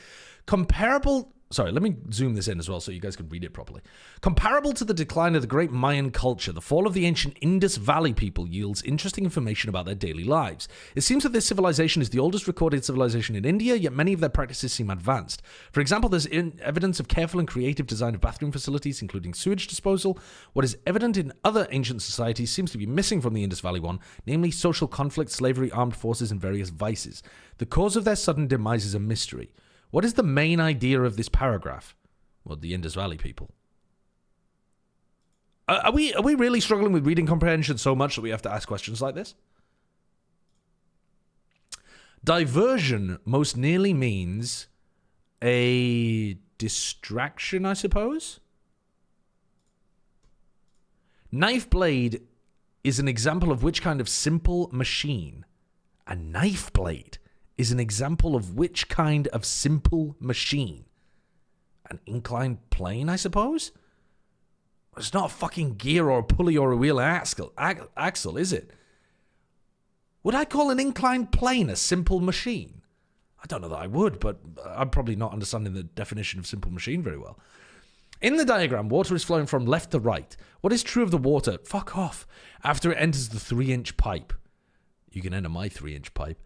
Comparable... Sorry, let me zoom this in as well so you guys can read it properly. Comparable to the decline of the great Mayan culture, the fall of the ancient Indus Valley people yields interesting information about their daily lives. It seems that this civilization is the oldest recorded civilization in India, yet many of their practices seem advanced. For example, there's evidence of careful and creative design of bathroom facilities, including sewage disposal. What is evident in other ancient societies seems to be missing from the Indus Valley one, namely social conflict, slavery, armed forces, and various vices. The cause of their sudden demise is a mystery. What is the main idea of this paragraph? Well, the Indus Valley people. Are we really struggling with reading comprehension so much that we have to ask questions like this? Diversion most nearly means a distraction, I suppose. Knife blade is an example of which kind of simple machine? A knife blade is an example of which kind of simple machine? An inclined plane, I suppose? It's not a fucking gear or a pulley or a wheel axle, is it? Would I call an inclined plane a simple machine? I don't know that I would, but I'm probably not understanding the definition of simple machine very well. In the diagram, water is flowing from left to right. What is true of the water? Fuck off. After it enters the 3-inch pipe. You can enter my 3-inch pipe.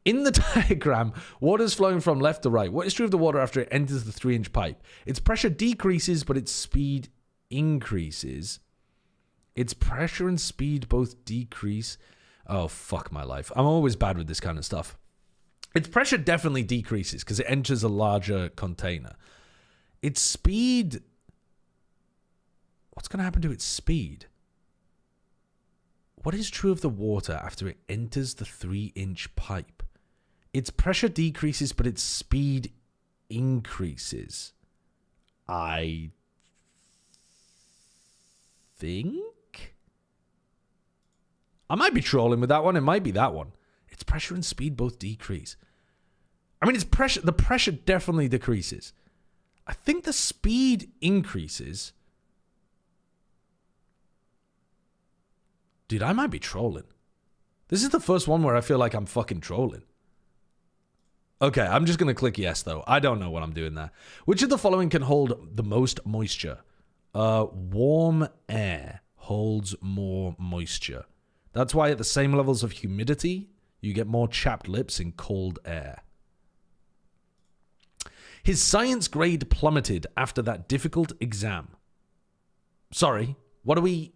In the diagram, water is flowing from left to right. What is true of the water after it enters the 3-inch pipe? Its pressure decreases, but its speed increases. Its pressure and speed both decrease. Oh, fuck my life. I'm always bad with this kind of stuff. Its pressure definitely decreases because it enters a larger container. Its speed... What's going to happen to its speed? What is true of the water after it enters the 3-inch pipe? Its pressure decreases, but its speed increases. I think? I might be trolling with that one. It might be that one. Its pressure and speed both decrease. I mean, the pressure definitely decreases. I think the speed increases. Dude, I might be trolling. This is the first one where I feel like I'm fucking trolling. Okay, I'm just going to click yes, though. I don't know what I'm doing there. Which of the following can hold the most moisture? Warm air holds more moisture. That's why at the same levels of humidity, you get more chapped lips in cold air. His science grade plummeted after that difficult exam. Sorry, what are we...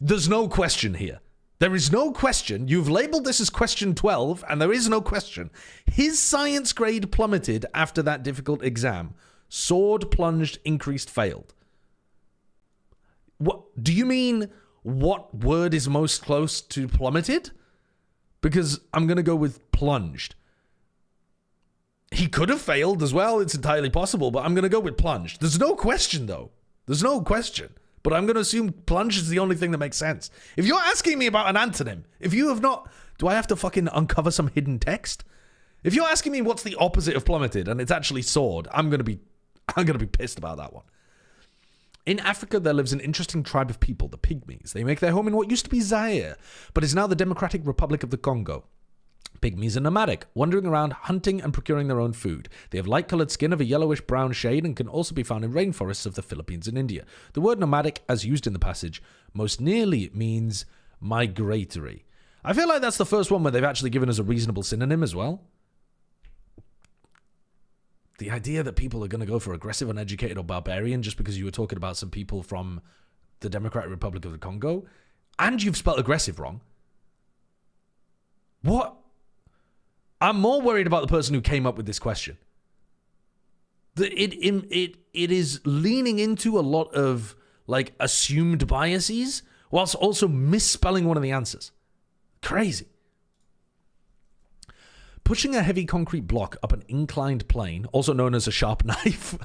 There's no question here. There is no question. You've labeled this as question 12, and there is no question. His science grade plummeted after that difficult exam. Soared, plunged, increased, failed. What do you mean? What word is most close to plummeted? Because I'm going to go with plunged. He could have failed as well. It's entirely possible, but I'm going to go with plunge. There's no question, though. There's no question. But I'm going to assume plunge is the only thing that makes sense. If you're asking me about an antonym, if you have not... Do I have to fucking uncover some hidden text? If you're asking me what's the opposite of plummeted and it's actually soared, I'm going to be pissed about that one. In Africa, there lives an interesting tribe of people, the Pygmies. They make their home in what used to be Zaire, but is now the Democratic Republic of the Congo. Pygmies are nomadic, wandering around hunting and procuring their own food. They have light-colored skin of a yellowish-brown shade and can also be found in rainforests of the Philippines and India. The word nomadic, as used in the passage, most nearly means migratory. I feel like that's the first one where they've actually given us a reasonable synonym as well. The idea that people are going to go for aggressive, uneducated, or barbarian just because you were talking about some people from the Democratic Republic of the Congo, and you've spelled aggressive wrong. What? I'm more worried about the person who came up with this question. It is leaning into a lot of like assumed biases whilst also misspelling one of the answers. Crazy. Pushing a heavy concrete block up an inclined plane, also known as a sharp knife.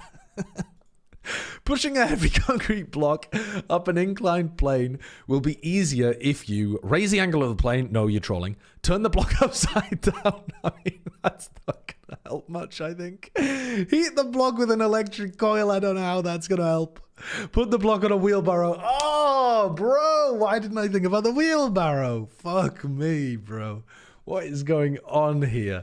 Pushing a heavy concrete block up an inclined plane will be easier if you raise the angle of the plane. No, you're trolling. Turn the block upside down. I mean, that's not going to help much, I think. Heat the block with an electric coil. I don't know how that's going to help. Put the block on a wheelbarrow. Oh, bro. Why didn't I think about the wheelbarrow? Fuck me, bro. What is going on here?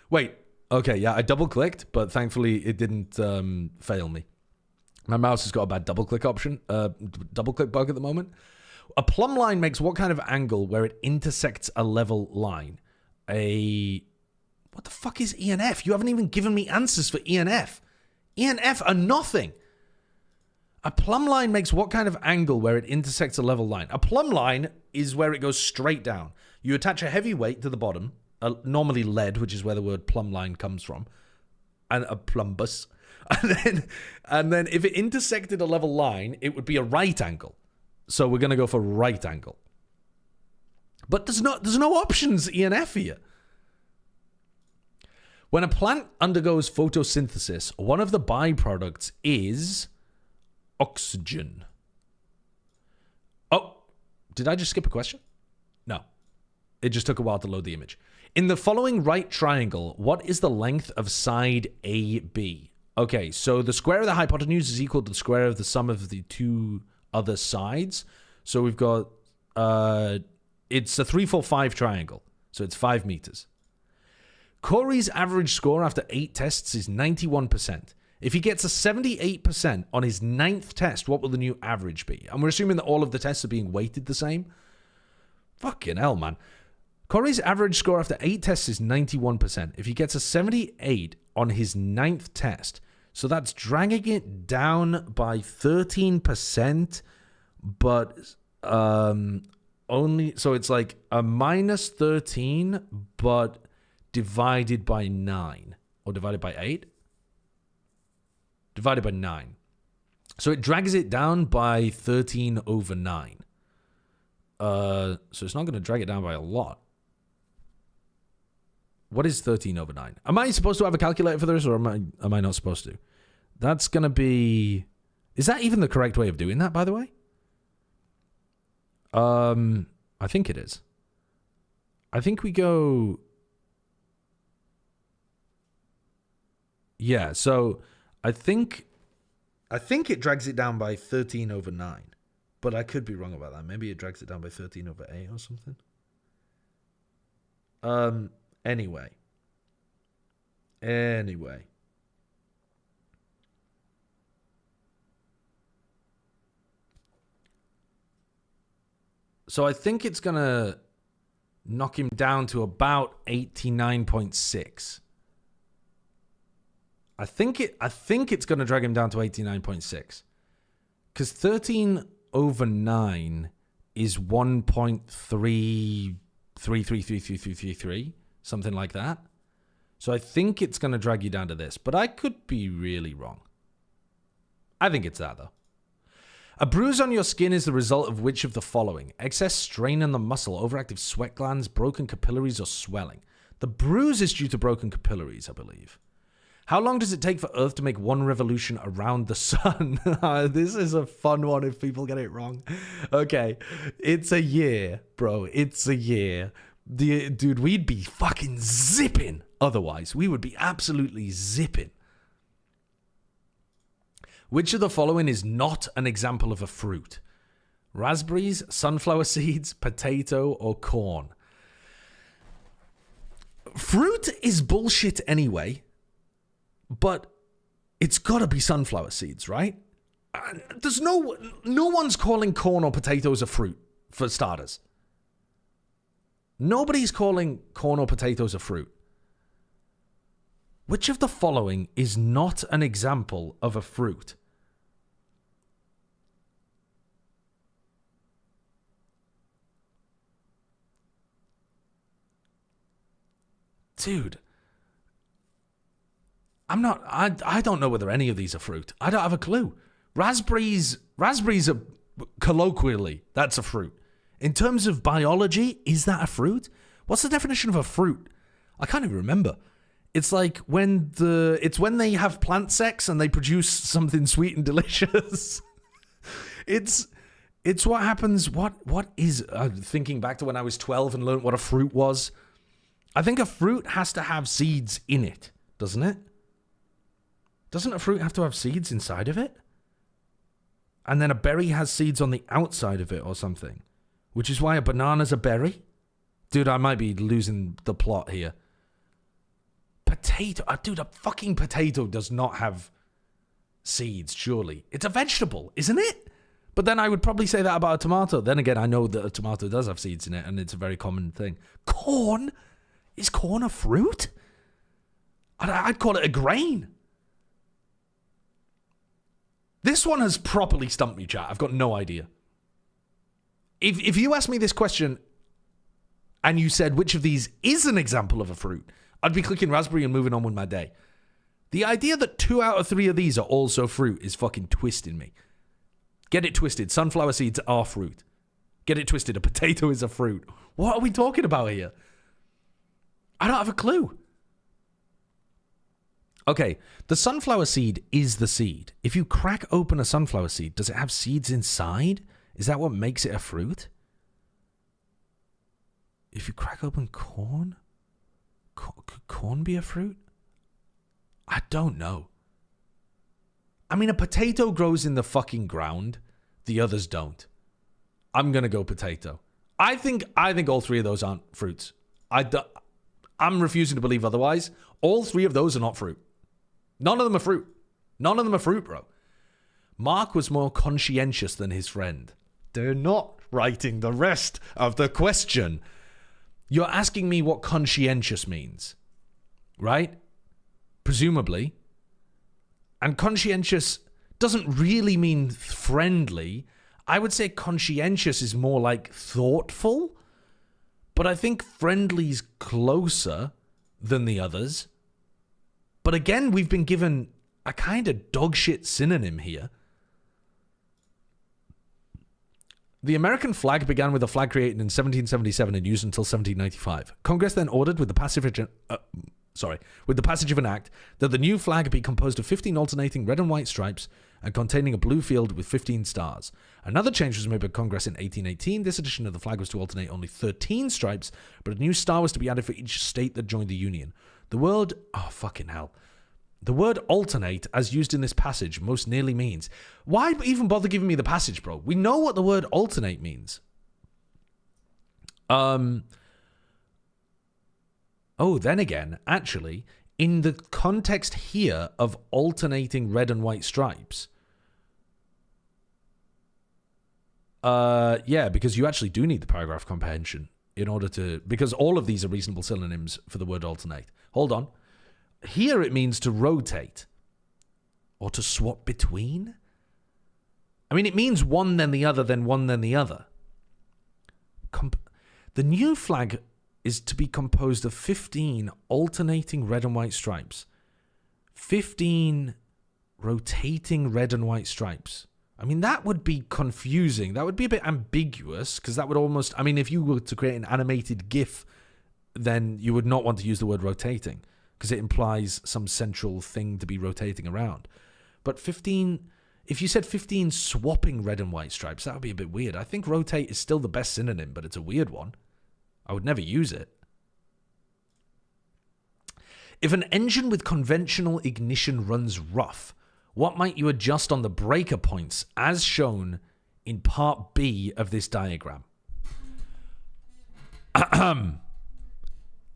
Wait. Okay, yeah, I double-clicked, but thankfully it didn't fail me. My mouse has got a bad double-click option, double-click bug at the moment. A plumb line makes what kind of angle where it intersects a level line? What the fuck is E and F? You haven't even given me answers for E and F. E and F are nothing. A plumb line makes what kind of angle where it intersects a level line? A plumb line is where it goes straight down. You attach a heavy weight to the bottom, normally lead, which is where the word plumb line comes from, and a plumbus. And then if it intersected a level line, it would be a right angle. So we're going to go for right angle. But there's no options E and F here. When a plant undergoes photosynthesis, one of the byproducts is oxygen. Oh, did I just skip a question? No. It just took a while to load the image. In the following right triangle, what is the length of side AB? Okay, so the square of the hypotenuse is equal to the square of the sum of the two other sides. So we've got, it's a 3, 4, 5 triangle. So it's 5 meters. Corey's average score after 8 tests is 91%. If he gets a 78% on his 9th test, what will the new average be? And we're assuming that all of the tests are being weighted the same. Fucking hell, man. Corey's average score after 8 tests is 91%. If he gets a 78 on his 9th test, so that's dragging it down by 13%, but only, so it's like a minus 13, but divided by 9, or divided by 8? Divided by 9. So it drags it down by 13 over 9. So it's not going to drag it down by a lot. What is 13 over 9? Am I supposed to have a calculator for this, or am I not supposed to? That's going to be... Is that even the correct way of doing that, by the way? I think it is. I think we go... Yeah, so I think it drags it down by 13 over 9. But I could be wrong about that. Maybe it drags it down by 13 over 8 or something. Anyway. So I think it's going to knock him down to about 89.6. I think it's going to drag him down to 89.6. Because 13 over 9 is 1.3333333, something like that. So I think it's going to drag you down to this, but I could be really wrong. I think it's that, though. A bruise on your skin is the result of which of the following? Excess strain on the muscle, overactive sweat glands, broken capillaries, or swelling? The bruise is due to broken capillaries, I believe. How long does it take for Earth to make one revolution around the sun? This is a fun one if people get it wrong. Okay, it's a year, bro. It's a year. Dude, we'd be fucking zipping otherwise. We would be absolutely zipping. Which of the following is not an example of a fruit? Raspberries, sunflower seeds, potato, or corn? Fruit is bullshit anyway, but it's got to be sunflower seeds, right? There's no one's calling corn or potatoes a fruit, for starters. Nobody's calling corn or potatoes a fruit. Which of the following is not an example of a fruit? Dude, I don't know whether any of these are fruit. I don't have a clue. Raspberries are, colloquially, that's a fruit. In terms of biology, is that a fruit? What's the definition of a fruit? I can't even remember. It's like when they have plant sex and they produce something sweet and delicious. It's what happens. What is thinking back to when I was 12 and learned what a fruit was. I think a fruit has to have seeds in it, doesn't it? Doesn't a fruit have to have seeds inside of it? And then a berry has seeds on the outside of it or something. Which is why a banana's a berry? Dude, I might be losing the plot here. Potato. Dude, a fucking potato does not have seeds, surely. It's a vegetable, isn't it? But then I would probably say that about a tomato. Then again, I know that a tomato does have seeds in it, and it's a very common thing. Corn? Is corn a fruit? I'd call it a grain. This one has properly stumped me, chat. I've got no idea. If you asked me this question and you said which of these is an example of a fruit, I'd be clicking raspberry and moving on with my day. The idea that 2 out of 3 of these are also fruit is fucking twisting me. Get it twisted. Sunflower seeds are fruit. Get it twisted. A potato is a fruit. What are we talking about here? I don't have a clue. Okay, the sunflower seed is the seed. If you crack open a sunflower seed, does it have seeds inside? Is that what makes it a fruit? If you crack open corn, could corn be a fruit? I don't know. I mean, a potato grows in the fucking ground. The others don't. I'm going to go potato. I think all 3 of those aren't fruits. I'm refusing to believe otherwise. All 3 of those are not fruit. None of them are fruit. None of them are fruit, bro. Mark was more conscientious than his friend. They're not writing the rest of the question. You're asking me what conscientious means, right? Presumably. And conscientious doesn't really mean friendly. I would say conscientious is more like thoughtful. But I think friendly's closer than the others. But again, we've been given a kind of dogshit synonym here. The American flag began with a flag created in 1777 and used until 1795. Congress then ordered, with the passage of an act, that the new flag be composed of 15 alternating red and white stripes and containing a blue field with 15 stars. Another change was made by Congress in 1818. This edition of the flag was to alternate only 13 stripes, but a new star was to be added for each state that joined the Union. The word... oh, fucking hell. The word alternate, as used in this passage, most nearly means... why even bother giving me the passage, bro? We know what the word alternate means. Oh, then again, actually, in the context here of alternating red and white stripes... yeah, because you actually do need the paragraph comprehension in order to... because all of these are reasonable synonyms for the word alternate. Hold on. Here it means to rotate or to swap between. I mean, it means one then the other, then one then the other. The new flag is to be composed of 15 alternating red and white stripes. 15 rotating red and white stripes. I mean, that would be confusing. That would be a bit ambiguous because that would almost... I mean, if you were to create an animated GIF then you would not want to use the word rotating because it implies some central thing to be rotating around. But 15, if you said 15 swapping red and white stripes, that would be a bit weird. I think rotate is still the best synonym, but it's a weird one. I would never use it. If an engine with conventional ignition runs rough, what might you adjust on the breaker points as shown in part B of this diagram?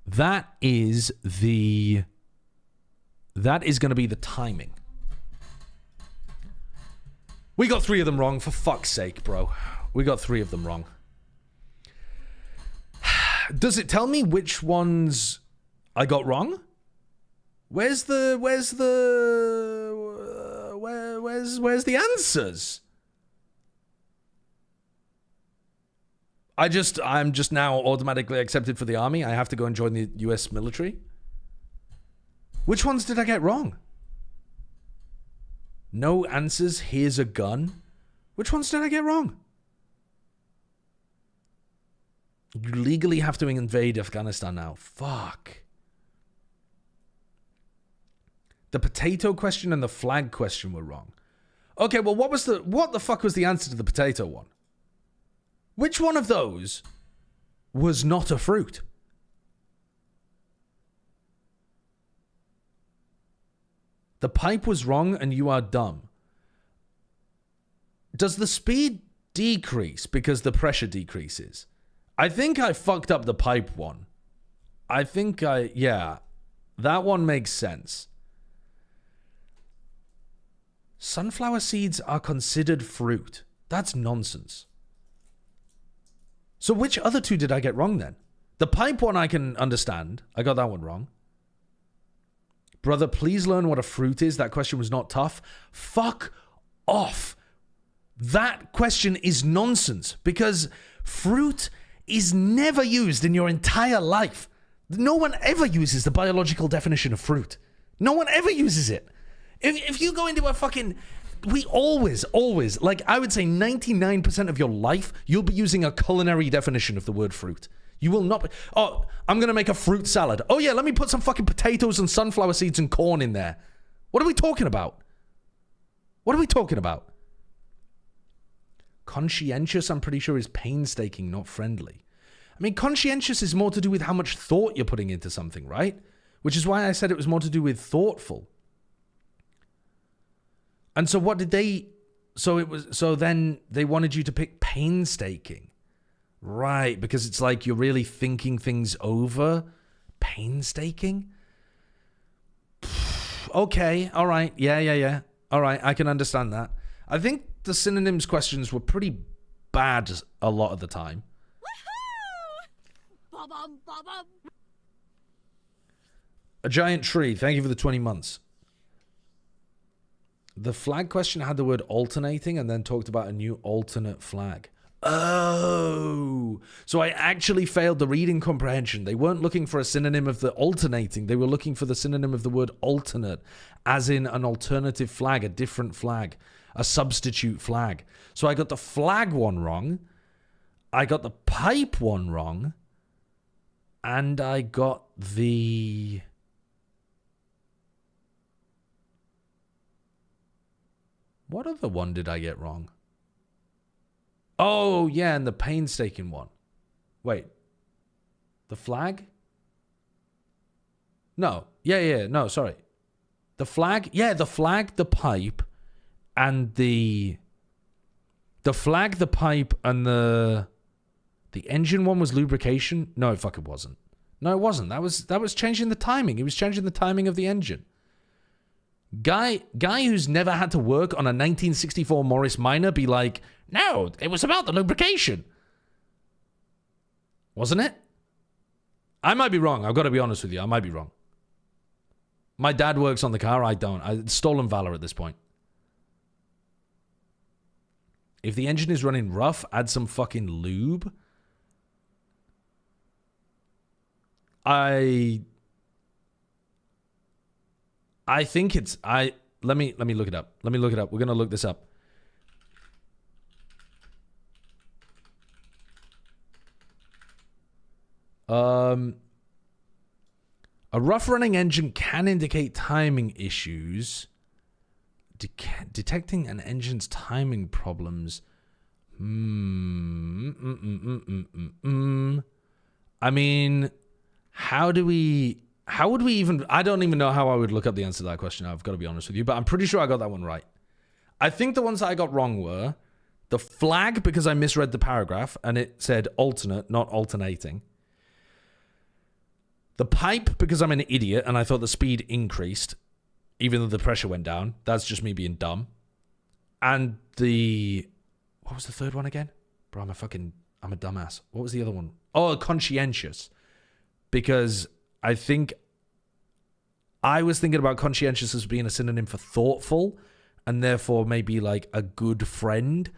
That is going to be the timing. We got 3 of them wrong, for fuck's sake, bro. We got 3 of them wrong. Does it tell me which ones I got wrong? Where's the answers? I'm just now automatically accepted for the army. I have to go and join the US military. Which ones did I get wrong? No answers, here's a gun. Which ones did I get wrong? You legally have to invade Afghanistan now. Fuck. The potato question and the flag question were wrong. Okay, well, what the fuck was the answer to the potato one? Which one of those was not a fruit? The pipe was wrong and you are dumb. Does the speed decrease because the pressure decreases? I think I fucked up the pipe one. Yeah, that one makes sense. Sunflower seeds are considered fruit. That's nonsense. So which other 2 did I get wrong then? The pipe one I can understand. I got that one wrong. Brother, please learn what a fruit is. That question was not tough. Fuck off. That question is nonsense because fruit is never used in your entire life. No one ever uses the biological definition of fruit. No one ever uses it. If you go into a fucking... We always, like I would say 99% of your life, you'll be using a culinary definition of the word fruit. You will not be... Oh, I'm going to make a fruit salad. Oh yeah, let me put some fucking potatoes and sunflower seeds and corn in there. What are we talking about? What are we talking about? Conscientious, I'm pretty sure, is painstaking, not friendly. I mean, conscientious is more to do with how much thought you're putting into something, right? Which is why I said it was more to do with thoughtful. And so what did they... So then they wanted you to pick painstaking. Right, because it's like you're really thinking things over. Painstaking? Okay, all right. Yeah. All right, I can understand that. I think the synonyms questions were pretty bad a lot of the time. A giant tree. Thank you for the 20 months. The flag question had the word alternating and then talked about a new alternate flag. Oh, so I actually failed the reading comprehension. They weren't looking for a synonym of the alternating. They were looking for the synonym of the word alternate, as in an alternative flag, a different flag, a substitute flag. So I got the flag one wrong. I got the pipe one wrong. And I got the... What other one did I get wrong? Oh, yeah, and the painstaking one. Wait. The flag? No. Yeah, no, sorry. The flag? Yeah, the flag, the pipe, and the flag, the pipe, and the engine one was lubrication? No, fuck, it wasn't. No, it wasn't. That was changing the timing. It was changing the timing of the engine. Guy who's never had to work on a 1964 Morris Minor be like, no, it was about the lubrication. Wasn't it? I might be wrong. I've got to be honest with you. I might be wrong. My dad works on the car. I don't. It's stolen valor at this point. If the engine is running rough, add some fucking lube. I think it's... Let me look it up. Let me look it up. We're going to look this up. A rough running engine can indicate timing issues. Detecting an engine's timing problems. I mean, how would we even... I don't even know how I would look up the answer to that question, I've got to be honest with you, but I'm pretty sure I got that one right. I think the ones that I got wrong were the flag, because I misread the paragraph, and it said alternate, not alternating. The pipe, because I'm an idiot, and I thought the speed increased, even though the pressure went down. That's just me being dumb. And the... What was the third one again? Bro, I'm a dumbass. What was the other one? Oh, conscientious. Because I think I was thinking about conscientious as being a synonym for thoughtful, and therefore maybe like a good friend.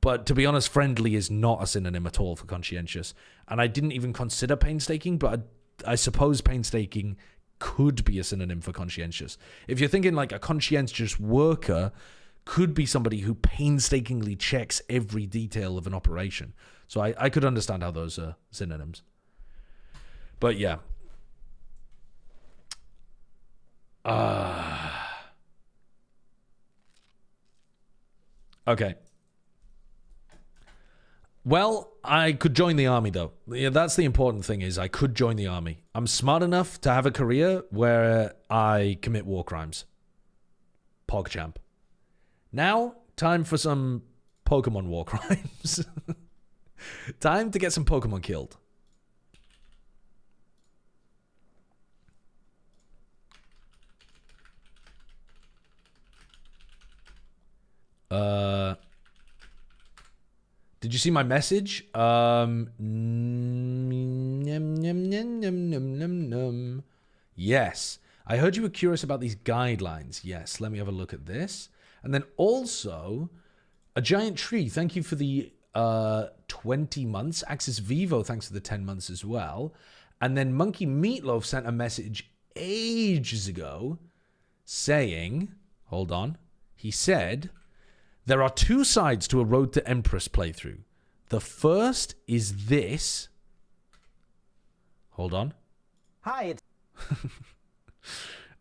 But to be honest, friendly is not a synonym at all for conscientious. And I didn't even consider painstaking, but I suppose painstaking could be a synonym for conscientious. If you're thinking like a conscientious worker could be somebody who painstakingly checks every detail of an operation. So I could understand how those are synonyms. But yeah. Okay. Well, I could join the army, though. Yeah, that's the important thing, is I could join the army. I'm smart enough to have a career where I commit war crimes. PogChamp. Now, time for some Pokemon war crimes. Time to get some Pokemon killed. Did you see my message? Yes. I heard you were curious about these guidelines. Yes, let me have a look at this. And then also, a giant tree. Thank you for the 20 months. Axis Vivo, thanks for the 10 months as well. And then Monkey Meatloaf sent a message ages ago saying, hold on, he said... There are two sides to a Road to Empress playthrough. The first is this. Hold on. Hi, it's...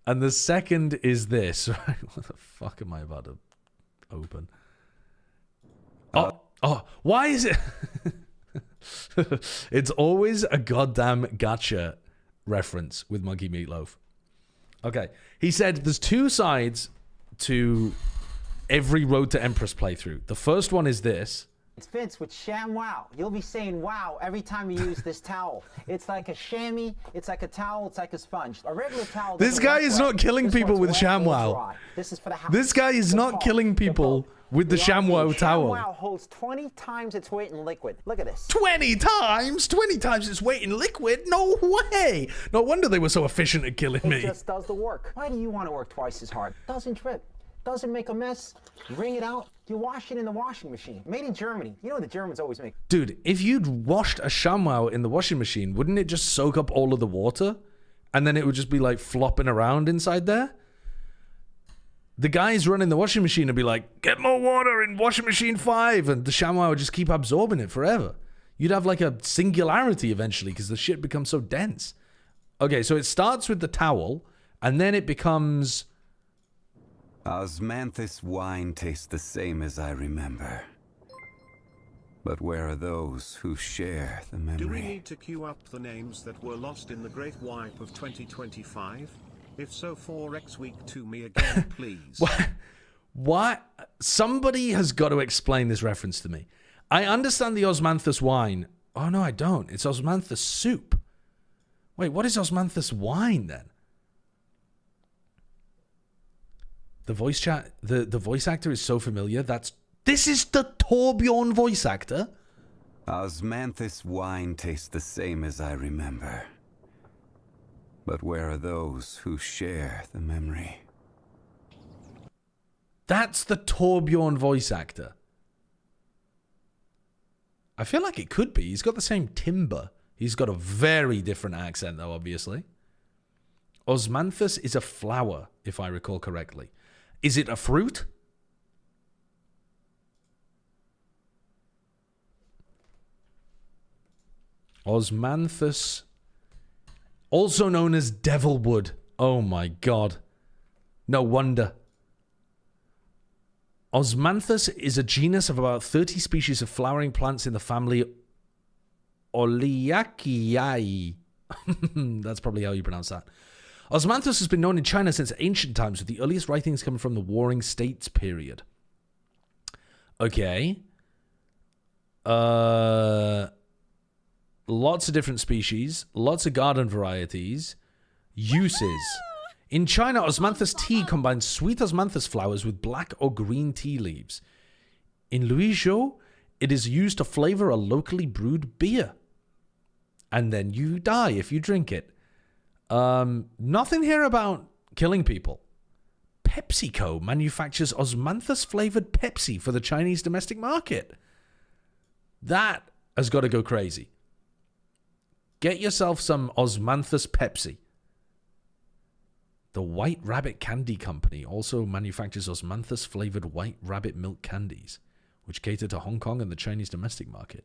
And the second is this. What the fuck am I about to open? Why is it... It's always a goddamn gotcha reference with Monkey Meatloaf. Okay. He said there's two sides to... every Road to Empress playthrough. The first one is this. It's Vince with Sham Wow. You'll be saying wow every time you use this towel. It's like a chamois, it's like a towel, it's like a sponge. A regular towel. This guy is not killing people with Sham Wow. This is for the house. This guy is not killing people with the Sham Wow towel. Sham Wow holds 20 times its weight in liquid. Look at this. 20 times? 20 times its weight in liquid? No way. No wonder they were so efficient at killing me. It just does the work. Why do you want to work twice as hard? Doesn't drip. Doesn't make a mess. Wring it out. You wash it in the washing machine. Made in Germany. You know the Germans always make. Dude, if you'd washed a ShamWow in the washing machine, wouldn't it just soak up all of the water? And then it would just be like flopping around inside there? The guys running the washing machine would be like, get more water in washing machine 5. And the ShamWow would just keep absorbing it forever. You'd have like a singularity eventually because the shit becomes so dense. Okay, so it starts with the towel and then it becomes... Osmanthus wine tastes the same as I remember. But where are those who share the memory? Do we need to queue up the names that were lost in the Great Wipe of 2025? If so, 4x week to me again, please. What? Somebody has got to explain this reference to me. I understand the Osmanthus wine. Oh, no, I don't. It's Osmanthus soup. Wait, what is Osmanthus wine then? The voice chat, the voice actor is so familiar. This is the Torbjorn voice actor. Osmanthus wine tastes the same as I remember. But where are those who share the memory? That's the Torbjorn voice actor. I feel like it could be. He's got the same timbre. He's got a very different accent, though, obviously. Osmanthus is a flower, if I recall correctly. Is it a fruit? Osmanthus Also known as devilwood. Oh my god. No wonder. Osmanthus is a genus of about 30 species of flowering plants in the family Oleaceae. That's probably how you pronounce that. Osmanthus has been known in China since ancient times, with the earliest writings coming from the Warring States period. Okay. Lots of different species, lots of garden varieties. Uses. In China, Osmanthus tea combines sweet Osmanthus flowers with black or green tea leaves. In Luizhou, it is used to flavor a locally brewed beer. And then you die if you drink it. Nothing here about killing people. PepsiCo manufactures Osmanthus-flavored Pepsi for the Chinese domestic market. That has got to go crazy. Get yourself some Osmanthus Pepsi. The White Rabbit Candy Company also manufactures Osmanthus-flavored white rabbit milk candies, which cater to Hong Kong and the Chinese domestic market.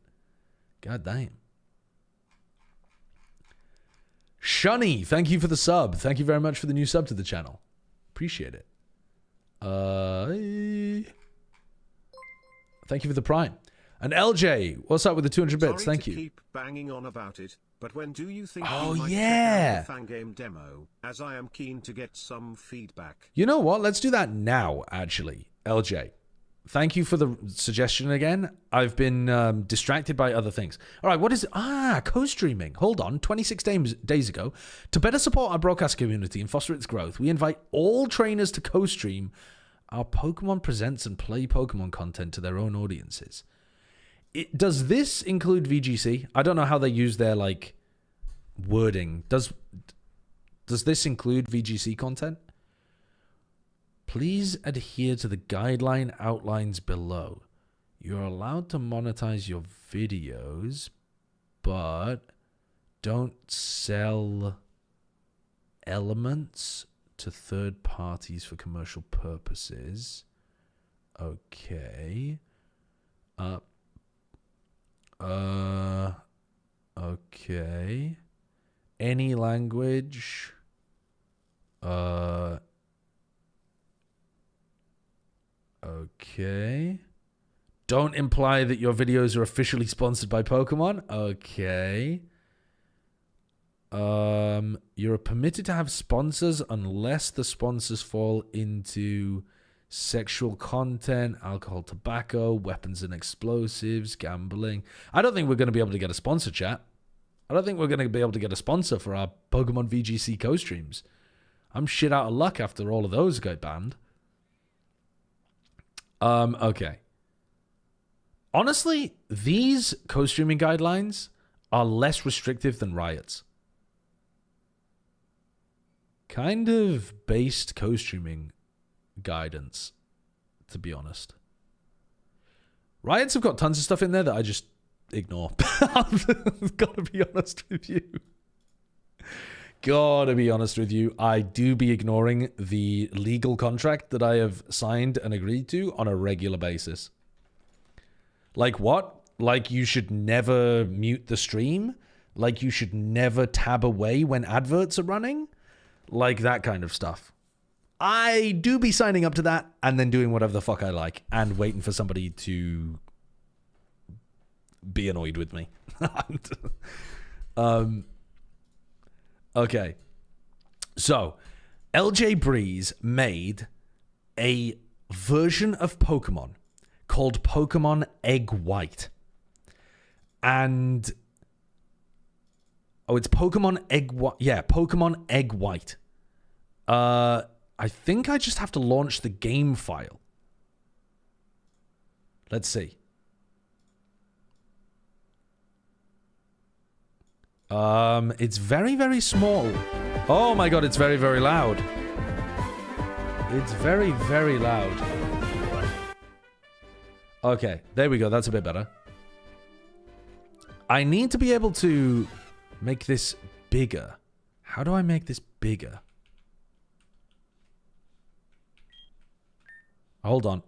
God damn. Shunny, thank you for the sub. Thank you very much for the new sub to the channel. Appreciate it. Thank you for the prime. And LJ, what's up with the 200 bits? Sorry Thank to you. Keep banging on about it, but when do you think Oh, we might yeah. check out the Fangame demo? As I am keen to get some feedback. You know what? Let's do that now, actually. LJ, thank you for the suggestion again. I've been distracted by other things. All right, what is it? Co-streaming. Hold on. 26 days ago, to better support our broadcast community and foster its growth, we invite all trainers to co-stream our Pokemon Presents and Play Pokemon content to their own audiences. Does this include VGC? I don't know how they use their, like, wording. Does this include VGC content? Please adhere to the guideline outlines below. You're allowed to monetize your videos, but don't sell elements to third parties for commercial purposes. Okay. Okay. Any language. Okay. Don't imply that your videos are officially sponsored by Pokemon. Okay. You're permitted to have sponsors unless the sponsors fall into sexual content, alcohol, tobacco, weapons and explosives, gambling. I don't think we're going to be able to get a sponsor, chat. I don't think we're going to be able to get a sponsor for our Pokemon VGC co-streams. I'm shit out of luck after all of those got banned. Okay. Honestly, these co-streaming guidelines are less restrictive than Riot's. Kind of based co-streaming guidance, to be honest. Riot's have got tons of stuff in there that I just ignore. I've got to be honest with you. Gotta be honest with you. I do be ignoring the legal contract that I have signed and agreed to on a regular basis. Like what? Like you should never mute the stream? Like you should never tab away when adverts are running? Like that kind of stuff. I do be signing up to that and then doing whatever the fuck I like and waiting for somebody to be annoyed with me. Okay. So, LJ Breeze made a version of Pokemon called Pokemon Egg White. And it's Pokemon Egg White. Yeah, Pokemon Egg White. I think I just have to launch the game file. Let's see. It's very, very small. Oh my god, it's very, very loud. It's very, very loud. Okay, there we go. That's a bit better. I need to be able to make this bigger. How do I make this bigger? Hold on.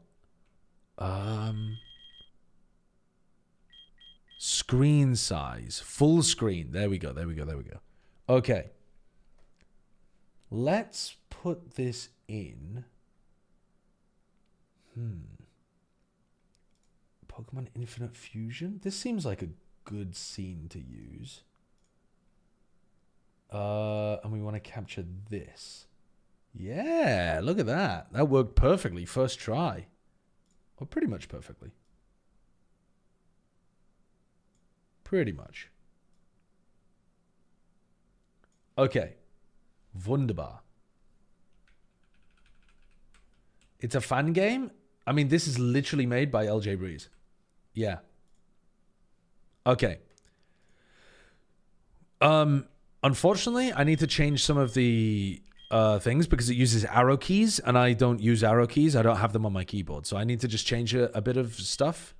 Screen size. Full screen. There we go. There we go. There we go. Okay. Let's put this in. Pokemon Infinite Fusion? This seems like a good scene to use. And we want to capture this. Yeah, look at that. That worked perfectly. First try. Or pretty much perfectly. Pretty much. Okay. Wunderbar. It's a fan game? I mean, this is literally made by LJ Breeze. Yeah. Okay. Unfortunately, I need to change some of the things because it uses arrow keys, and I don't use arrow keys. I don't have them on my keyboard, so I need to just change a bit of stuff.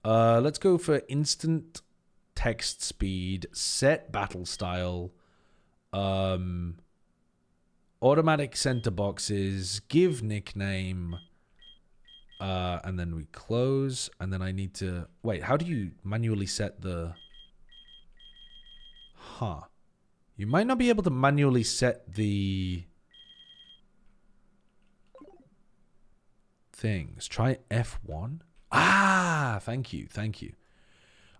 Let's go for instant text speed, set battle style, automatic center boxes, give nickname, and then we close, and then I need to... Wait, how do you manually set the... Huh. You might not be able to manually set the... things. Try F1. Ah, thank you, thank you.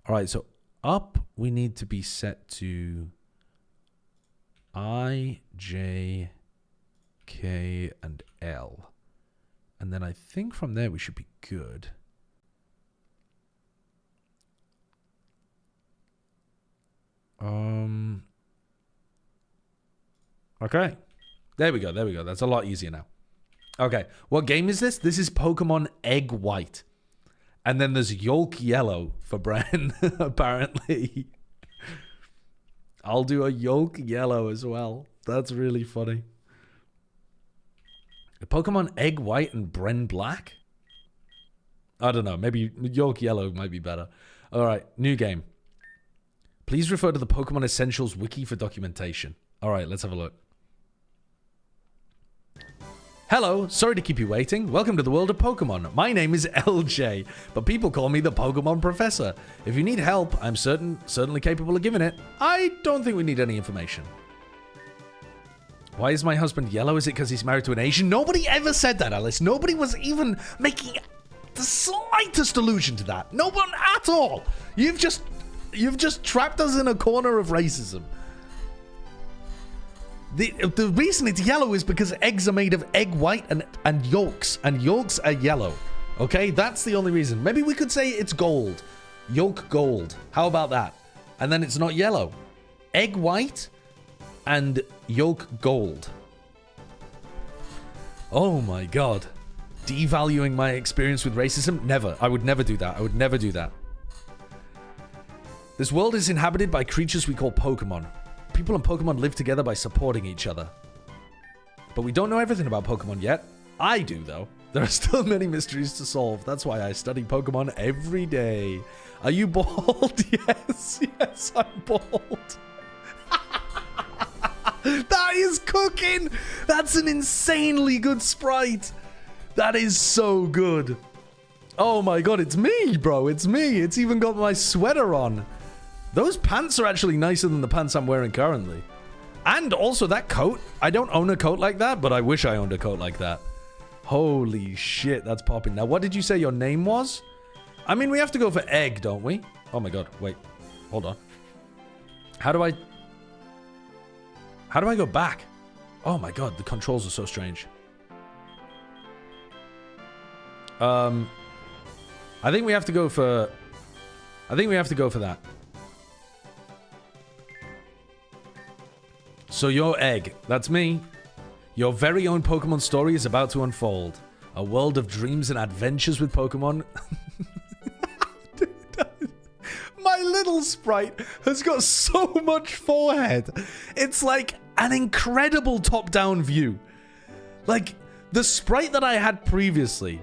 All right, so up we need to be set to I, J, K, and L. And then I think from there we should be good. Okay. There we go, there we go. That's a lot easier now. Okay, what game is this? This is Pokemon Egg White. And then there's Yolk Yellow for Bren, apparently. I'll do a Yolk Yellow as well. That's really funny. Pokemon Egg White and Bren Black? I don't know. Maybe Yolk Yellow might be better. All right, new game. Please refer to the Pokemon Essentials wiki for documentation. All right, let's have a look. Hello, sorry to keep you waiting. Welcome to the world of Pokemon. My name is LJ, but people call me the Pokemon Professor. If you need help, I'm certainly capable of giving it. I don't think we need any information. Why is my husband yellow? Is it because he's married to an Asian? Nobody ever said that, Alice. Nobody was even making the slightest allusion to that. No one at all. You've just trapped us in a corner of racism. The reason it's yellow is because eggs are made of egg white and yolks are yellow. Okay, that's the only reason. Maybe we could say it's gold. Yolk gold. How about that? And then it's not yellow. Egg white and yolk gold. Oh my god. Devaluing my experience with racism? Never. I would never do that. I would never do that. This world is inhabited by creatures we call Pokemon. People and Pokemon live together by supporting each other. But we don't know everything about Pokemon yet. I do, though. There are still many mysteries to solve. That's why I study Pokemon every day. Are you bald? Yes. Yes, I'm bald. That is cooking! That's an insanely good sprite. That is so good. Oh my god, it's me, bro. It's me. It's even got my sweater on. Those pants are actually nicer than the pants I'm wearing currently. And also that coat. I don't own a coat like that, but I wish I owned a coat like that. Holy shit, that's popping. Now, what did you say your name was? I mean, we have to go for egg, don't we? Oh my god, wait. Hold on. How do I go back? Oh my god, the controls are so strange. I think we have to go for that. So your egg, that's me. Your very own Pokemon story is about to unfold. A world of dreams and adventures with Pokemon. My little sprite has got so much forehead. It's like an incredible top-down view. Like, the sprite that I had previously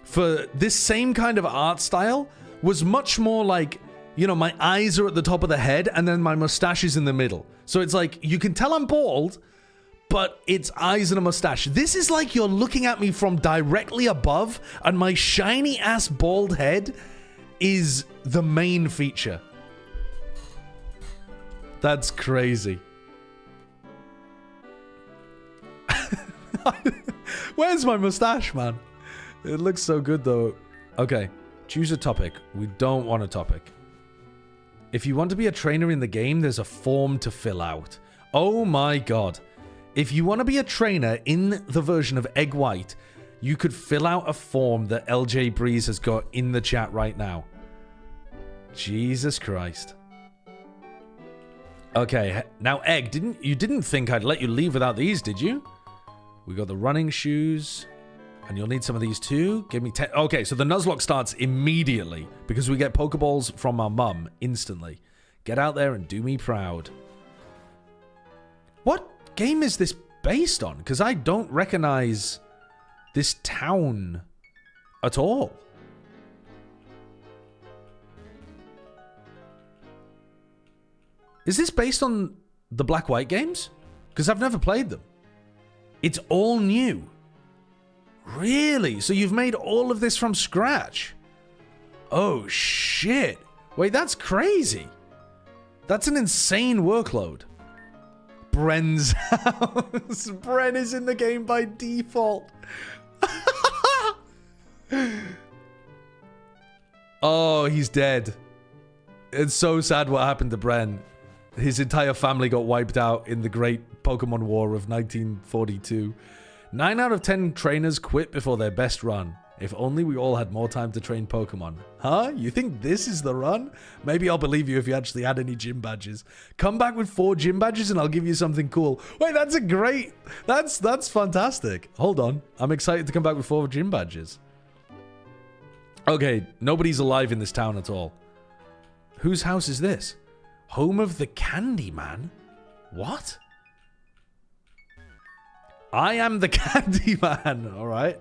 for this same kind of art style was much more like, you know, my eyes are at the top of the head and then my mustache is in the middle. So it's like, you can tell I'm bald, but it's eyes and a mustache. This is like you're looking at me from directly above and my shiny ass bald head is the main feature. That's crazy. Where's my mustache, man? It looks so good, though. Okay, choose a topic. We don't want a topic. If you want to be a trainer in the game, there's a form to fill out. Oh my god. If you want to be a trainer in the version of Egg White, you could fill out a form that LJ Breeze has got in the chat right now. Jesus Christ. Okay, now Egg, you didn't think I'd let you leave without these, did you? We got the running shoes, and you'll need some of these too. Give me 10. Okay, so the Nuzlocke starts immediately because we get Pokeballs from our mum instantly. Get out there and do me proud. What game is this based on? Because I don't recognize this town at all. Is this based on the Black White games? Because I've never played them. It's all new. Really? So you've made all of this from scratch? Oh, shit. Wait, that's crazy. That's an insane workload. Bren's house. Bren is in the game by default. Oh, he's dead. It's so sad what happened to Bren. His entire family got wiped out in the Great Pokemon War of 1942. 9 out of 10 trainers quit before their best run. If only we all had more time to train Pokemon. Huh? You think this is the run? Maybe I'll believe you if you actually had any gym badges. Come back with 4 gym badges and I'll give you something cool. Wait, that's a great... That's fantastic. Hold on. I'm excited to come back with 4 gym badges. Okay, nobody's alive in this town at all. Whose house is this? Home of the Candyman? What? I am the Candyman. All right.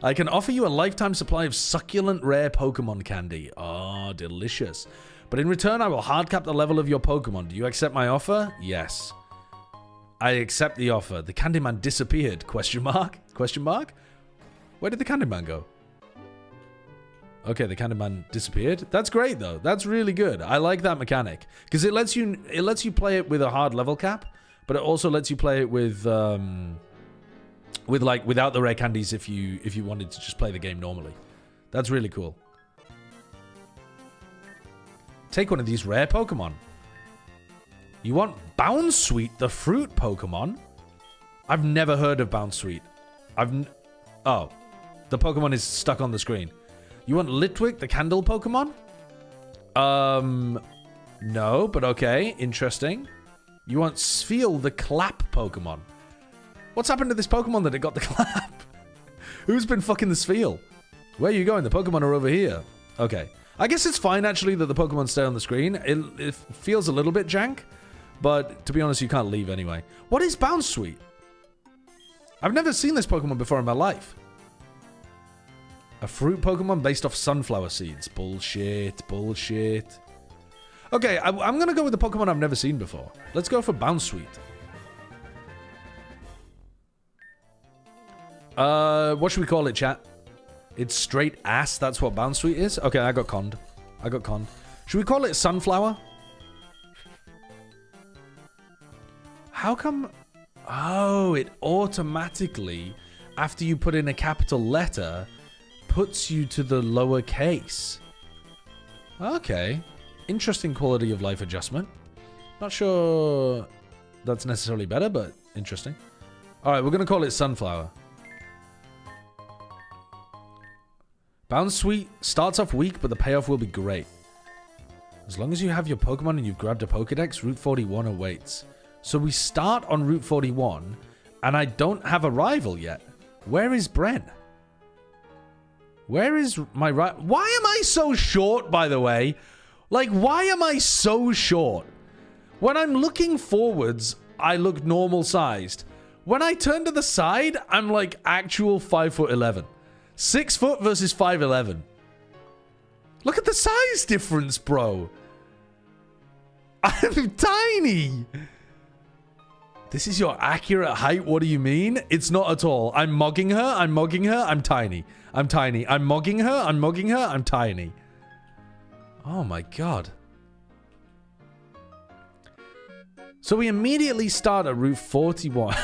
I can offer you a lifetime supply of succulent rare Pokemon candy. Oh, delicious. But in return, I will hardcap the level of your Pokemon. Do you accept my offer? Yes. I accept the offer. The Candyman disappeared. Question mark? Question mark? Where did the Candyman go? Okay, the Candyman disappeared. That's great though. That's really good. I like that mechanic because it lets you play it with a hard level cap, but it also lets you play it with like without the rare candies if you wanted to just play the game normally. That's really cool. Take one of these rare Pokemon. You want Bounsweet, the fruit Pokemon? I've never heard of Bounsweet. Oh, the Pokemon is stuck on the screen. You want Litwick, the candle Pokemon? No, but okay. Interesting. You want Spheal, the clap Pokemon? What's happened to this Pokemon that it got the clap? Who's been fucking the Spheal? Where are you going? The Pokemon are over here. Okay. I guess it's fine, actually, that the Pokemon stay on the screen. It feels a little bit jank, but to be honest, you can't leave anyway. What is Bounsweet? I've never seen this Pokemon before in my life. A fruit Pokemon based off sunflower seeds. Bullshit. Bullshit. Okay, I'm going to go with the Pokemon I've never seen before. Let's go for Bounsweet. What should we call it, chat? It's straight ass. That's what Bounsweet is? Okay, I got conned. Should we call it Sunflower? How come... Oh, it automatically, after you put in a capital letter... puts you to the lower case. Okay. Interesting quality of life adjustment. Not sure that's necessarily better, but interesting. Alright, we're going to call it Sunflower. Bounsweet starts off weak, but the payoff will be great. As long as you have your Pokemon and you've grabbed a Pokedex, Route 41 awaits. So we start on Route 41, and I don't have a rival yet. Where is Bren? Where is my right? Why am I so short, by the way? Like, why am I so short? When I'm looking forwards, I look normal sized. When I turn to the side, I'm like actual 5'11". 6 foot versus 5'11". Look at the size difference, bro. I'm tiny. This is your accurate height? What do you mean? It's not at all. I'm mogging her. I'm tiny. I'm mogging her. I'm tiny. Oh my god. So we immediately start at Route 41.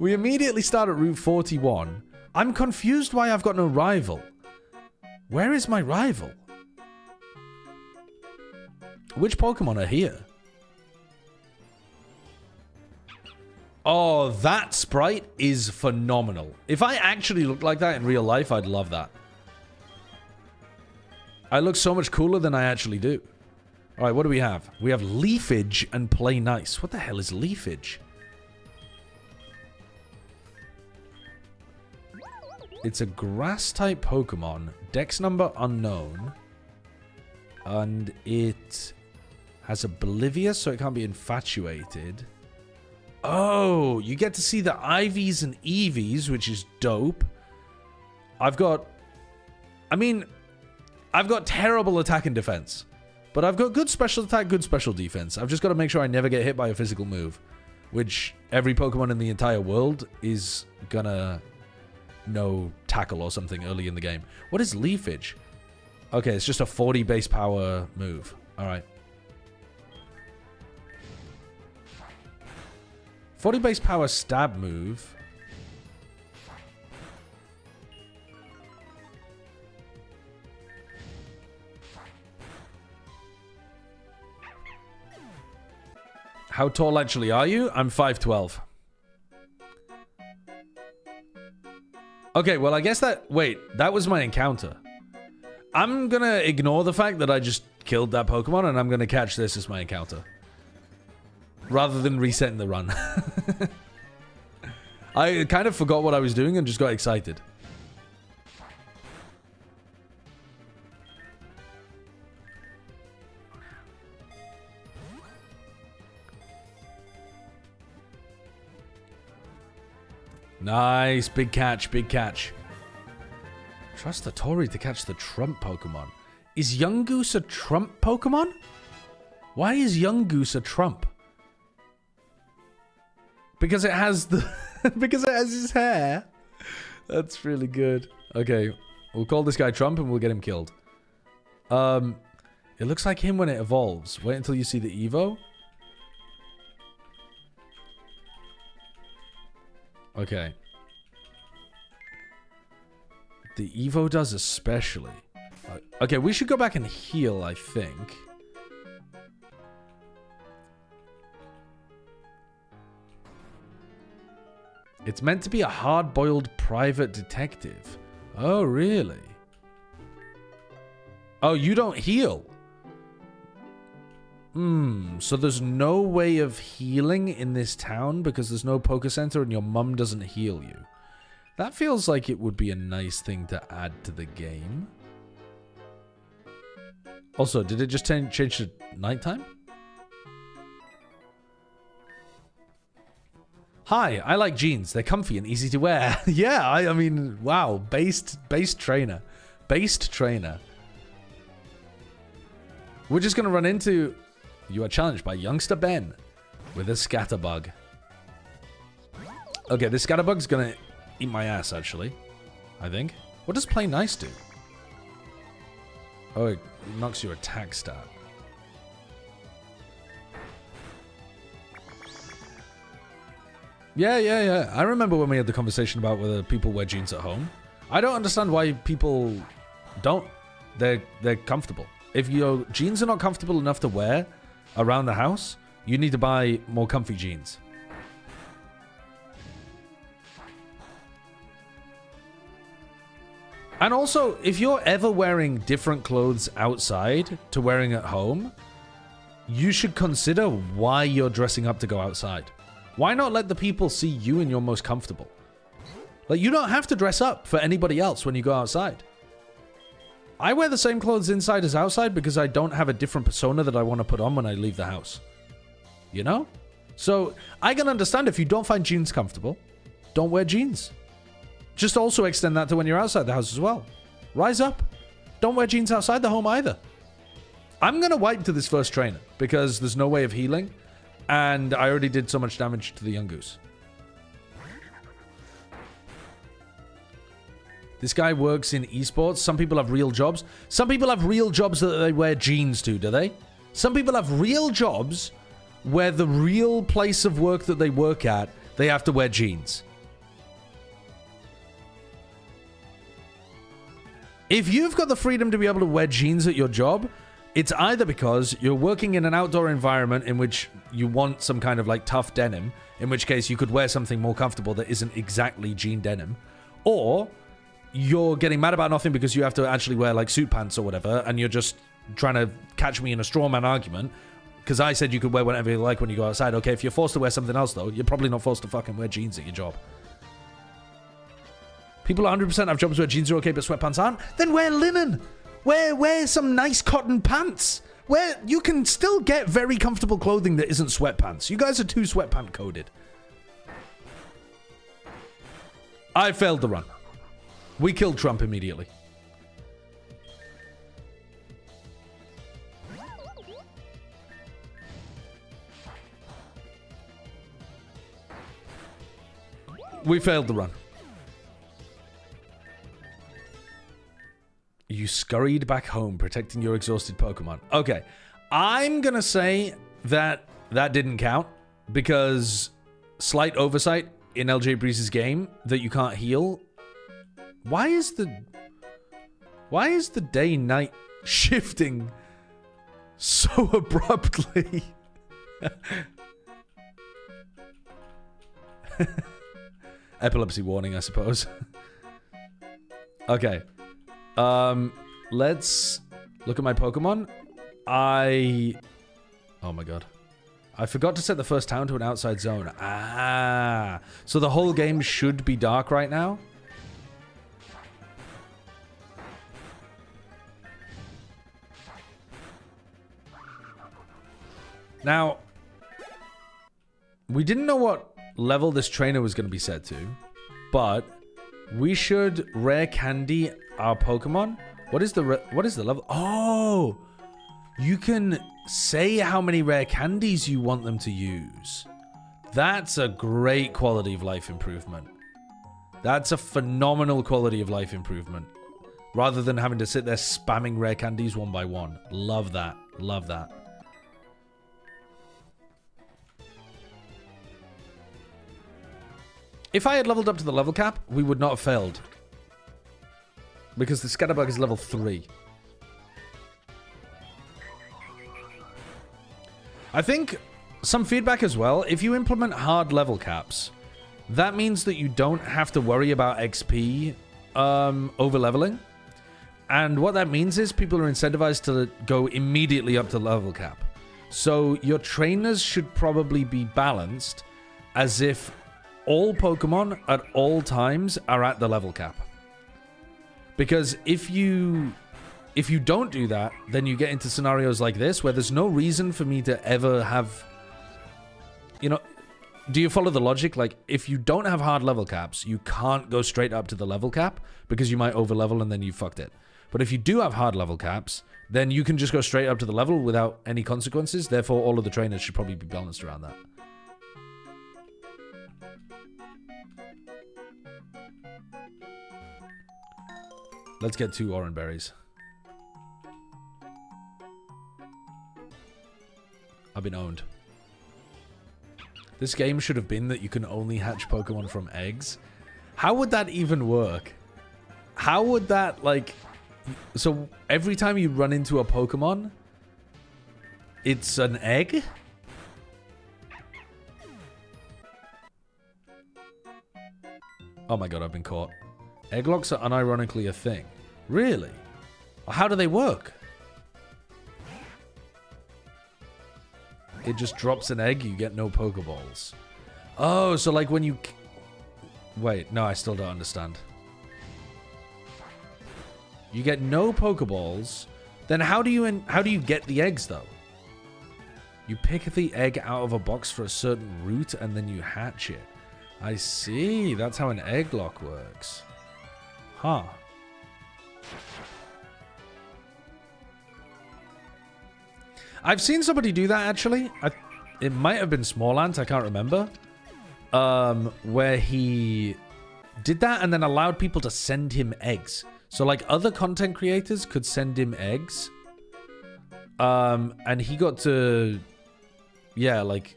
We immediately start at Route 41. I'm confused why I've got no rival. Where is my rival? Which Pokemon are here? Oh, that sprite is phenomenal. If I actually looked like that in real life, I'd love that. I look so much cooler than I actually do. Alright, what do we have? We have Leafage and Play Nice. What the hell is Leafage? It's a grass-type Pokemon. Dex number unknown. And it has Oblivious, so it can't be infatuated. Oh, you get to see the Ivies and Eevees, which is dope. I've got terrible attack and defense. But I've got good special attack, good special defense. I've just got to make sure I never get hit by a physical move. Which every Pokemon in the entire world is gonna know tackle or something early in the game. What is Leafage? Okay, it's just a 40 base power move. Alright. 40 base power stab move. How tall actually are you? I'm 5'12". Okay, well I guess that... Wait, that was my encounter. I'm gonna ignore the fact that I just killed that Pokemon and I'm gonna catch this as my encounter. Rather than resetting the run. I kind of forgot what I was doing and just got excited. Nice. Big catch, big catch. Trust the Tori to catch the Trump Pokemon. Is Young Goose a Trump Pokemon? Why is Young Goose a Trump? Because it has the... because it has his hair. That's really good. Okay. We'll call this guy Trump and we'll get him killed. It looks like him when it evolves. Wait until you see the Evo. Okay. The Evo does especially. Okay, we should go back and heal, I think. It's meant to be a hard-boiled private detective. Oh, really? Oh, you don't heal? So there's no way of healing in this town because there's no Poké Center and your mum doesn't heal you. That feels like it would be a nice thing to add to the game. Also, did it just change to nighttime? Hi, I like jeans. They're comfy and easy to wear. Yeah, I mean, wow. Based trainer. Based trainer. We're just going to run into... You are challenged by youngster Ben with a scatterbug. Okay, this scatterbug's going to eat my ass, actually. I think. What does Play Nice do? Oh, it knocks your attack stat. Yeah. I remember when we had the conversation about whether people wear jeans at home. I don't understand why people don't. They're comfortable. If your jeans are not comfortable enough to wear around the house, you need to buy more comfy jeans. And also, if you're ever wearing different clothes outside to wearing at home, you should consider why you're dressing up to go outside. Why not let the people see you in your most comfortable? Like, you don't have to dress up for anybody else when you go outside. I wear the same clothes inside as outside because I don't have a different persona that I want to put on when I leave the house. You know? So, I can understand if you don't find jeans comfortable, don't wear jeans. Just also extend that to when you're outside the house as well. Rise up. Don't wear jeans outside the home either. I'm going to wipe to this first trainer because there's no way of healing. And I already did so much damage to the young goose. This guy works in esports. Some people have real jobs. Some people have real jobs that they wear jeans to, do they? Some people have real jobs where the real place of work that they work at, they have to wear jeans. If you've got the freedom to be able to wear jeans at your job, it's either because you're working in an outdoor environment in which you want some kind of like tough denim, in which case you could wear something more comfortable that isn't exactly jean denim, or you're getting mad about nothing because you have to actually wear like suit pants or whatever, and you're just trying to catch me in a straw man argument because I said you could wear whatever you like when you go outside. Okay, if you're forced to wear something else though, you're probably not forced to fucking wear jeans at your job. People 100% have jobs where jeans are okay but sweatpants aren't. Then wear linen. Wear some nice cotton pants. Where you can still get very comfortable clothing that isn't sweatpants. You guys are too sweatpant coded. I failed the run. We killed Trump immediately. We failed the run. You scurried back home, protecting your exhausted Pokemon. Okay, I'm gonna say that that didn't count because slight oversight in LJ Breeze's game that you can't heal. Why is the day-night shifting so abruptly? Epilepsy warning, I suppose. Okay. Let's look at my Pokemon. Oh my god. I forgot to set the first town to an outside zone. Ah. So the whole game should be dark right now. Now, we didn't know what level this trainer was going to be set to, but we should rare candy our Pokemon. What is the level? Oh, you can say how many rare candies you want them to use. That's a great quality of life improvement. That's a phenomenal quality of life improvement. Rather than having to sit there spamming rare candies one by one. Love that. Love that. If I had leveled up to the level cap, we would not have failed. Because the Scatterbug is level 3. I think some feedback as well. If you implement hard level caps, that means that you don't have to worry about XP over leveling. And what that means is people are incentivized to go immediately up to level cap. So your trainers should probably be balanced as if all Pokemon at all times are at the level cap. Because if you don't do that, then you get into scenarios like this where there's no reason for me to ever have... You know, do you follow the logic? Like, if you don't have hard level caps, you can't go straight up to the level cap because you might over level and then you fucked it. But if you do have hard level caps, then you can just go straight up to the level without any consequences. Therefore, all of the trainers should probably be balanced around that. Let's get 2 orange berries. I've been owned. This game should have been that you can only hatch Pokemon from eggs. How would that even work? How would that, like... So, every time you run into a Pokemon, it's an egg? Oh my god, I've been caught. Egglocks are unironically a thing. Really? How do they work? It just drops an egg, you get no Pokeballs. Oh, so like when you... Wait, no, I still don't understand. You get no Pokeballs. Then how do you get the eggs, though? You pick the egg out of a box for a certain route, and then you hatch it. I see. That's how an Egglock works. Huh. I've seen somebody do that, actually. It might have been Smallant, I can't remember. Where he did that and then allowed people to send him eggs. So, like, other content creators could send him eggs. And he got to... Yeah, like,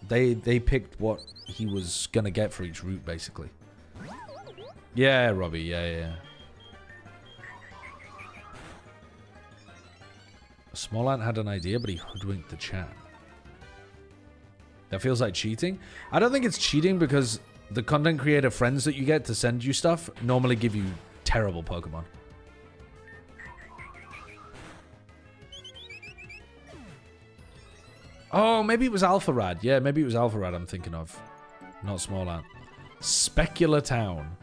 they picked what he was gonna get for each route, basically. Yeah, Robbie, yeah. Small Ant had an idea, but he hoodwinked the chat. That feels like cheating. I don't think it's cheating because the content creator friends that you get to send you stuff normally give you terrible Pokemon. Oh, maybe it was Alpharad. Yeah, maybe it was Alpharad I'm thinking of. Not Small Ant. Specular Town.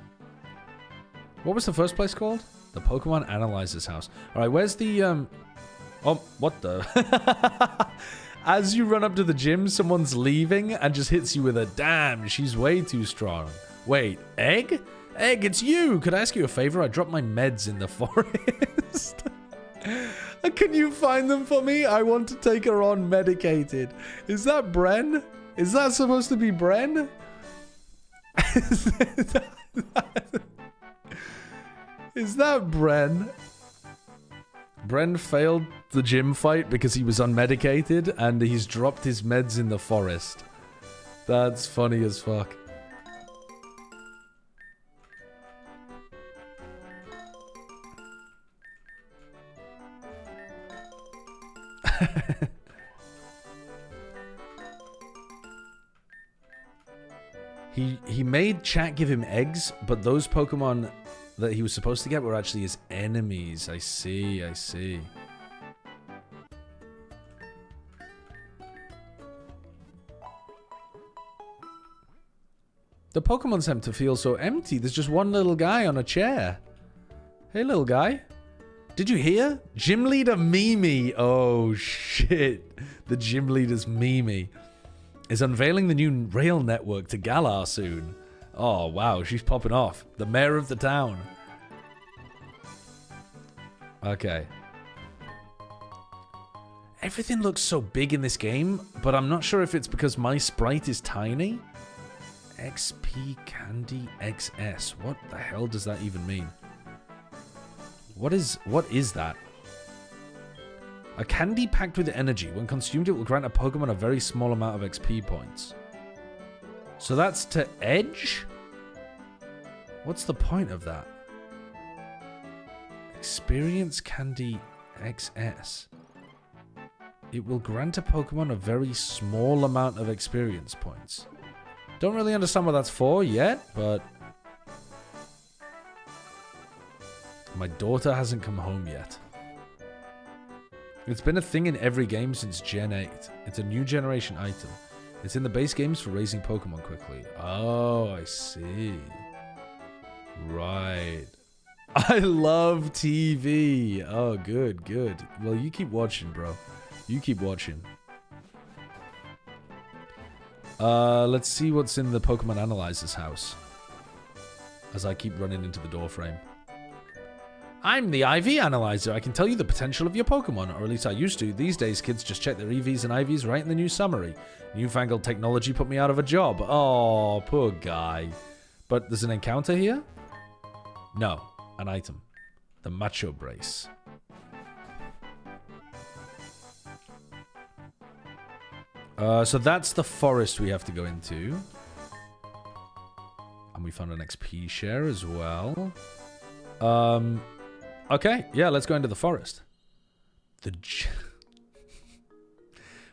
What was the first place called? The Pokemon Analyzer's House. Alright, where's the, Oh, what the? As you run up to the gym, someone's leaving and just hits you with a damn, she's way too strong. Wait, Egg? Egg, it's you! Could I ask you a favor? I dropped my meds in the forest. Can you find them for me? I want to take her on medicated. Is that Bren? Is that supposed to be Bren? Is that Bren? Bren failed the gym fight because he was unmedicated and he's dropped his meds in the forest. That's funny as fuck. He made chat give him eggs, but those Pokemon that he was supposed to get were actually his enemies. I see, I see. The Pokemon Center feels so empty. There's just one little guy on a chair. Hey, little guy. Did you hear? Gym leader Mimi. Oh, shit. The gym leader's Mimi is unveiling the new rail network to Galar soon. Oh, wow. She's popping off. The mayor of the town. Okay. Everything looks so big in this game, but I'm not sure if it's because my sprite is tiny. XP Candy XS. What the hell does that even mean? What is that? A candy packed with energy. When consumed, it will grant a Pokemon a very small amount of XP points. So that's to edge? What's the point of that? Experience Candy XS. It will grant a Pokemon a very small amount of experience points. Don't really understand what that's for yet, but... My daughter hasn't come home yet. It's been a thing in every game since Gen 8. It's a new generation item. It's in the base games for raising Pokemon quickly. Oh, I see. Right. I love TV. Oh, good, good. Well, you keep watching, bro. You keep watching. Let's see what's in the Pokemon Analyzer's house. As I keep running into the door frame. I'm the IV Analyzer. I can tell you the potential of your Pokemon, or at least I used to. These days, kids just check their EVs and IVs right in the new summary. Newfangled technology put me out of a job. Oh, poor guy. But there's an encounter here? No, an item. The Macho Brace. So that's the forest we have to go into. And we found an XP share as well. Okay, yeah, let's go into the forest.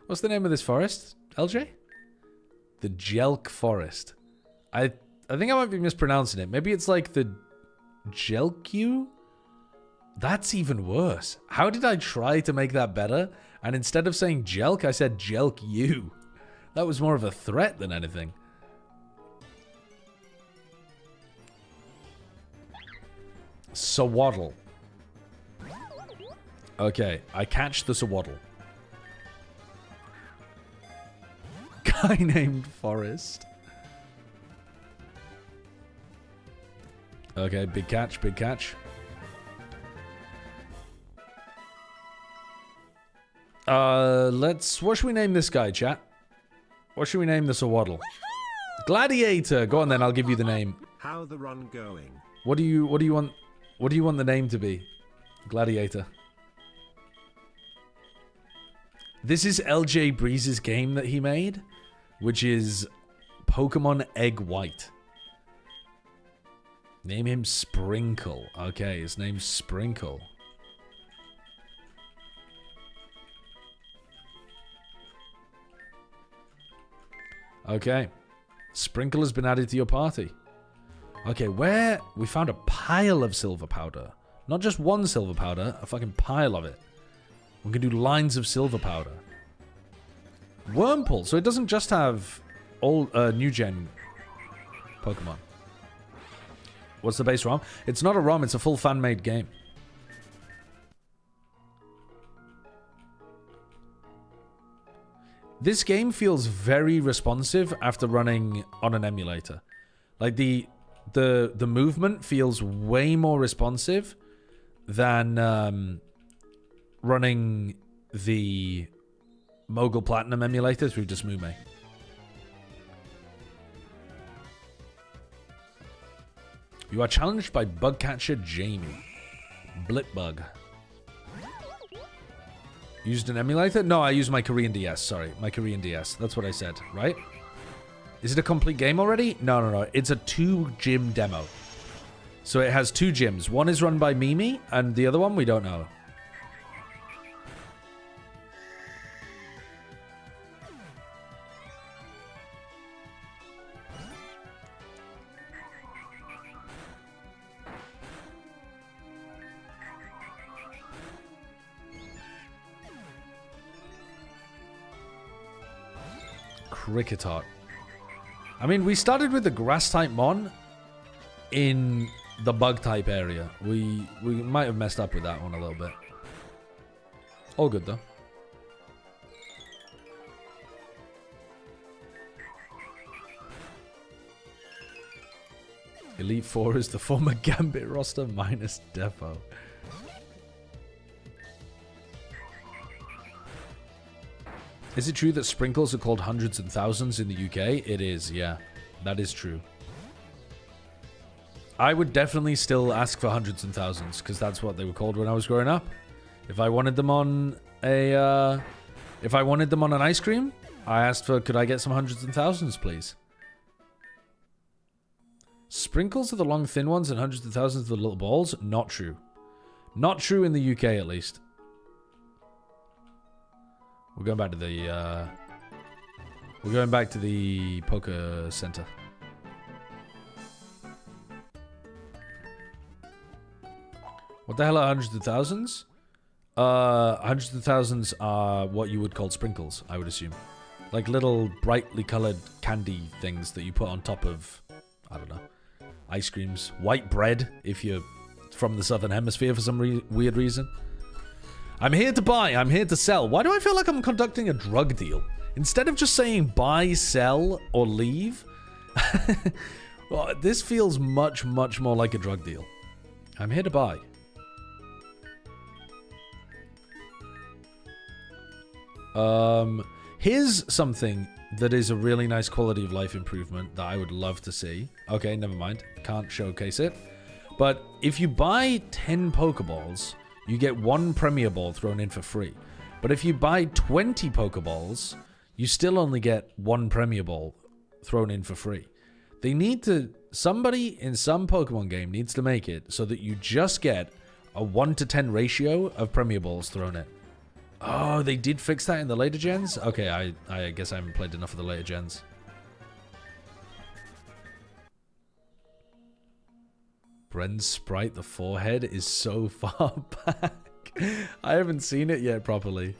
What's the name of this forest, LJ? The Jelk Forest. I think I might be mispronouncing it. Maybe it's like the Jelku? That's even worse. How did I try to make that better? And instead of saying Jelk, I said Jelk you. That was more of a threat than anything. Sawaddle. Okay, I catch the Sawaddle. Guy named Forrest. Okay, big catch, big catch. What should we name this guy, chat? What should we name the Sawaddle? Gladiator! Go on then, I'll give you the name. How the run going? What do you want the name to be? Gladiator. This is LJ Breeze's game that he made, which is Pokemon Egg White. Name him Sprinkle. Okay, his name's Sprinkle. Okay. Sprinkle has been added to your party. Okay, where... We found a pile of silver powder. Not just one silver powder, a fucking pile of it. We can do lines of silver powder. Wurmple. So it doesn't just have old, new gen Pokemon. What's the base ROM? It's not a ROM, it's a full fan-made game. This game feels very responsive after running on an emulator. Like the movement feels way more responsive than running the Mogul Platinum emulator through Dismume. You are challenged by Bugcatcher Jamie. Blipbug. Used an emulator? No, I used my Korean DS. Sorry, my Korean DS. That's what I said, right? Is it a complete game already? No. It's a 2-gym demo. So it has 2 gyms. One is run by Mimi, and the other one we don't know. Cricketot. I mean, we started with the grass-type Mon in the bug-type area. We might have messed up with that one a little bit. All good, though. Elite Four is the former Gambit roster minus Defo. Is it true that sprinkles are called hundreds and thousands in the UK? It is, yeah. That is true. I would definitely still ask for hundreds and thousands, because that's what they were called when I was growing up. If I wanted them on a... if I wanted them on an ice cream, I asked for, could I get some hundreds and thousands, please? Sprinkles are the long, thin ones, and hundreds of thousands are the little balls? Not true. Not true in the UK, at least. We're going back to the, we're going back to the Poker Center. What the hell are hundreds of thousands? Hundreds of thousands are what you would call sprinkles, I would assume. Like little brightly colored candy things that you put on top of, I don't know, ice creams. White bread, if you're from the Southern Hemisphere for some weird reason. I'm here to buy, I'm here to sell. Why do I feel like I'm conducting a drug deal? Instead of just saying buy, sell, or leave, well, this feels much, much more like a drug deal. I'm here to buy. Here's something that is a really nice quality of life improvement that I would love to see. Okay, never mind. Can't showcase it. But if you buy 10 Pokeballs, you get 1 Premier Ball thrown in for free. But if you buy 20 Pokeballs, you still only get 1 Premier Ball thrown in for free. They need to... Somebody in some Pokemon game needs to make it so that you just get a 1-to-10 ratio of Premier Balls thrown in. Oh, they did fix that in the later gens? Okay, I guess I haven't played enough of the later gens. Bren's sprite, the forehead, is so far back. I haven't seen it yet properly.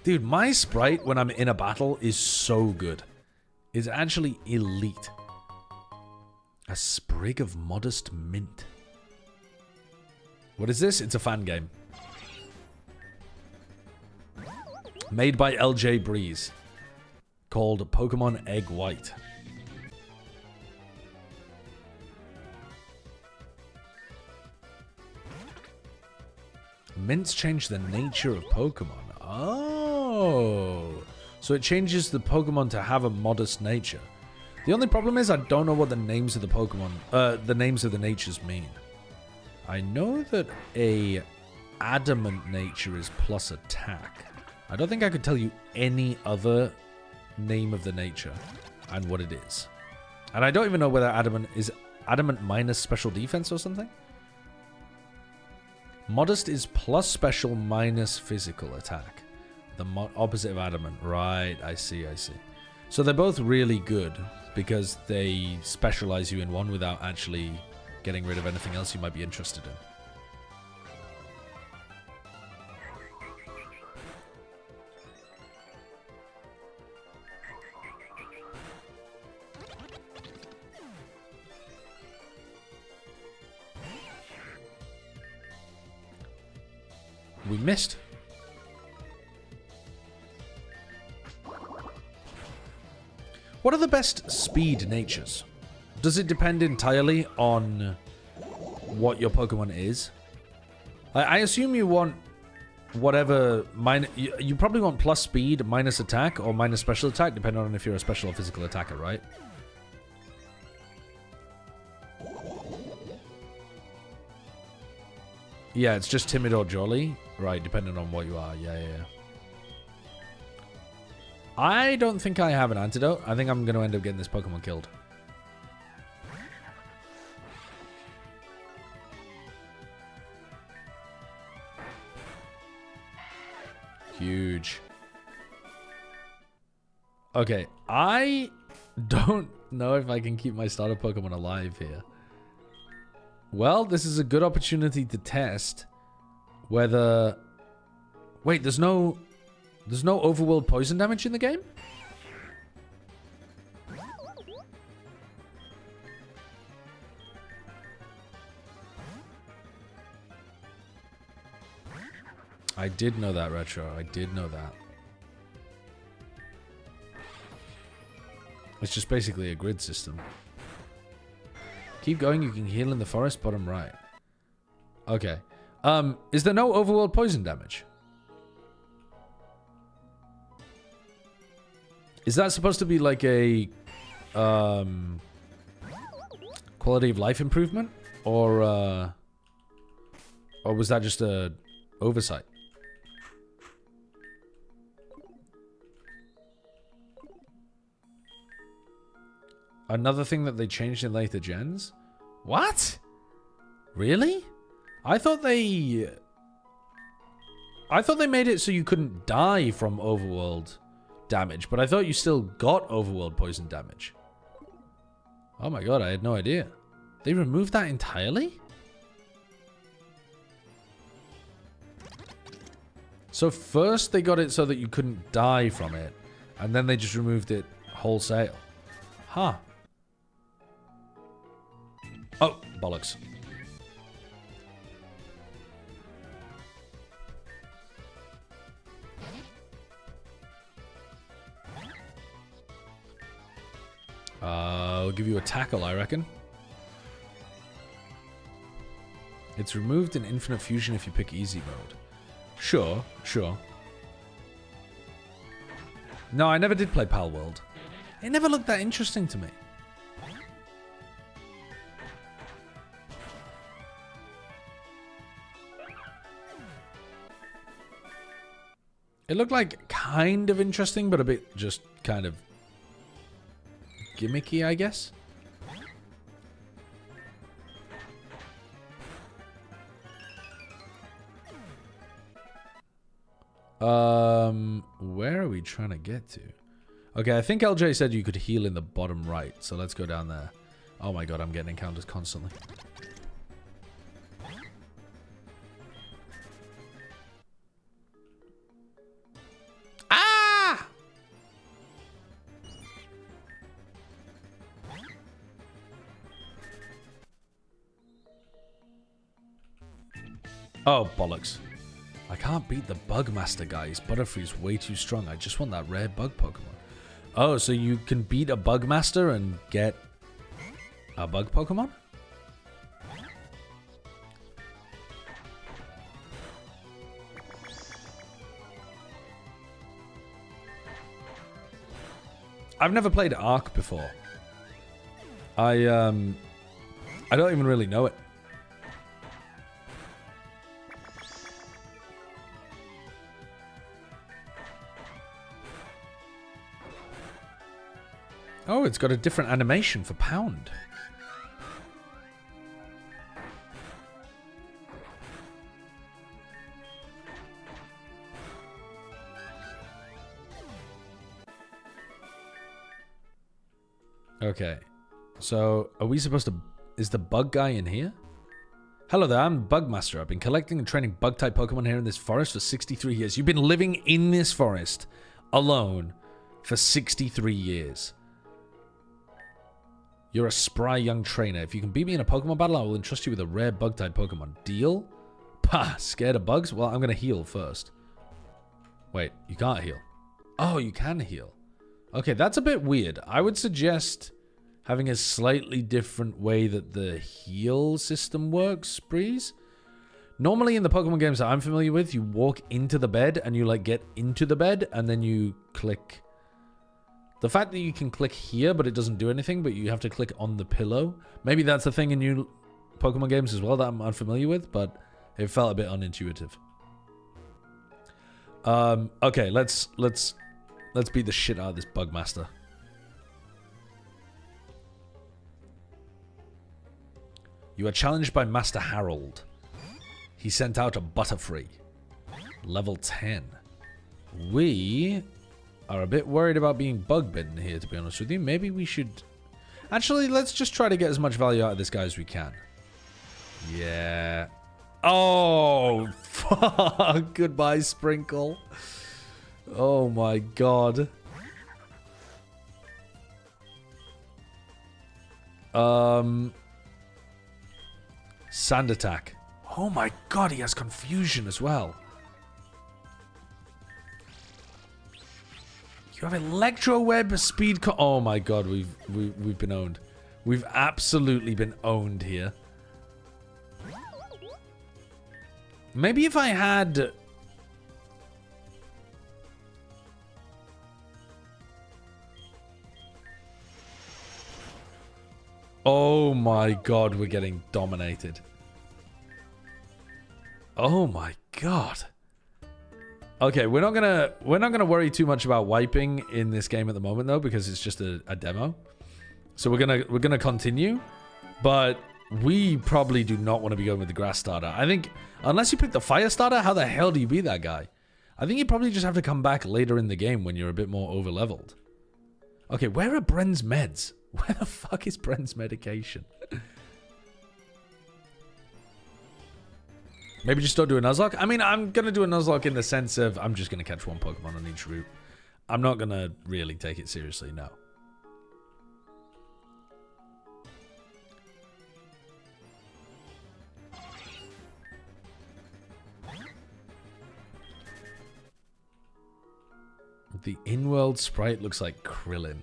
Dude, my sprite when I'm in a battle is so good. It's actually elite. A sprig of modest mint. What is this? It's a fan game. Made by LJ Breeze. Called Pokemon Egg White. Mints change the nature of Pokemon. Oh. So it changes the Pokemon to have a modest nature. The only problem is I don't know what the names of the Pokemon, the names of the natures mean. I know that a adamant nature is plus attack. I don't think I could tell you any other name of the nature and what it is. And I don't even know whether adamant is adamant minus special defense or something. Modest is plus special minus physical attack. The opposite of adamant. Right, I see, I see. So they're both really good because they specialize you in one without actually getting rid of anything else you might be interested in. We missed. What are the best speed natures? Does it depend entirely on what your Pokemon is? I assume you want whatever... You probably want plus speed, minus attack, or minus special attack, depending on if you're a special or physical attacker, right? Yeah, it's just timid or jolly. Right, depending on what you are. Yeah. I don't think I have an antidote. I think I'm going to end up getting this Pokemon killed. Huge. Okay, I don't know if I can keep my starter Pokemon alive here. Well, this is a good opportunity to test whether... Wait, there's no overworld poison damage in the game? I did know that, Retro. I did know that. It's just basically a grid system. Keep going, you can heal in the forest, bottom right. Okay. Is there no overworld poison damage? Is that supposed to be like a quality of life improvement? Or was that just a oversight? Another thing that they changed in later gens? What? Really? I thought they made it so you couldn't die from overworld damage, but I thought you still got overworld poison damage. Oh my god, I had no idea. They removed that entirely? So first they got it so that you couldn't die from it, and then they just removed it wholesale. Huh. Oh, bollocks. I'll give you a tackle, I reckon. It's removed in Infinite Fusion if you pick easy mode. Sure. No, I never did play Pal World. It never looked that interesting to me. It looked like kind of interesting, but a bit just kind of gimmicky, I guess. Where are we trying to get to? Okay, I think LJ said you could heal in the bottom right, so let's go down there. Oh my god, I'm getting encounters constantly. Ah! Oh, bollocks. I can't beat the Bugmaster, guys. Butterfree's way too strong. I just want that rare bug Pokemon. Oh, so you can beat a Bugmaster and get a bug Pokemon? I've never played Arc before. I don't even really know it. Oh, it's got a different animation for pound. Okay. So, are we supposed to... Is the bug guy in here? Hello there, I'm Bugmaster. I've been collecting and training bug-type Pokemon here in this forest for 63 years. You've been living in this forest alone for 63 years. You're a spry young trainer. If you can beat me in a Pokemon battle, I will entrust you with a rare bug-type Pokemon. Deal? Pah, scared of bugs? Well, I'm going to heal first. Wait, you can't heal. Oh, you can heal. Okay, that's a bit weird. I would suggest having a slightly different way that the heal system works, Breeze. Normally in the Pokemon games that I'm familiar with, you walk into the bed and you like get into the bed and then you click. The fact that you can click here but it doesn't do anything, but you have to click on the pillow. Maybe that's a thing in new Pokemon games as well that I'm unfamiliar with, but it felt a bit unintuitive. Okay, let's beat the shit out of this Bugmaster. You are challenged by Master Harold. He sent out a Butterfree. Level 10. We are a bit worried about being bug bitten here, to be honest with you. Maybe we should... Actually, let's just try to get as much value out of this guy as we can. Yeah. Oh, fuck. Goodbye, Sprinkle. Oh my god. Sand attack. Oh my god, he has confusion as well. You have electro web speed. Oh my god, we've been owned. We've absolutely been owned here. Maybe if I had... Oh my god, we're getting dominated. Oh my god. Okay, we're not gonna worry too much about wiping in this game at the moment though, because it's just a demo. So we're gonna continue, but we probably do not want to be going with the grass starter. I think unless you pick the fire starter, how the hell do you beat that guy? I think you probably just have to come back later in the game when you're a bit more over leveled. Okay, where are Bren's meds? Where the fuck is Bren's medication? Maybe just don't do a Nuzlocke? I mean, I'm going to do a Nuzlocke in the sense of I'm just going to catch one Pokemon on each route. I'm not going to really take it seriously, no. The in-world sprite looks like Krillin.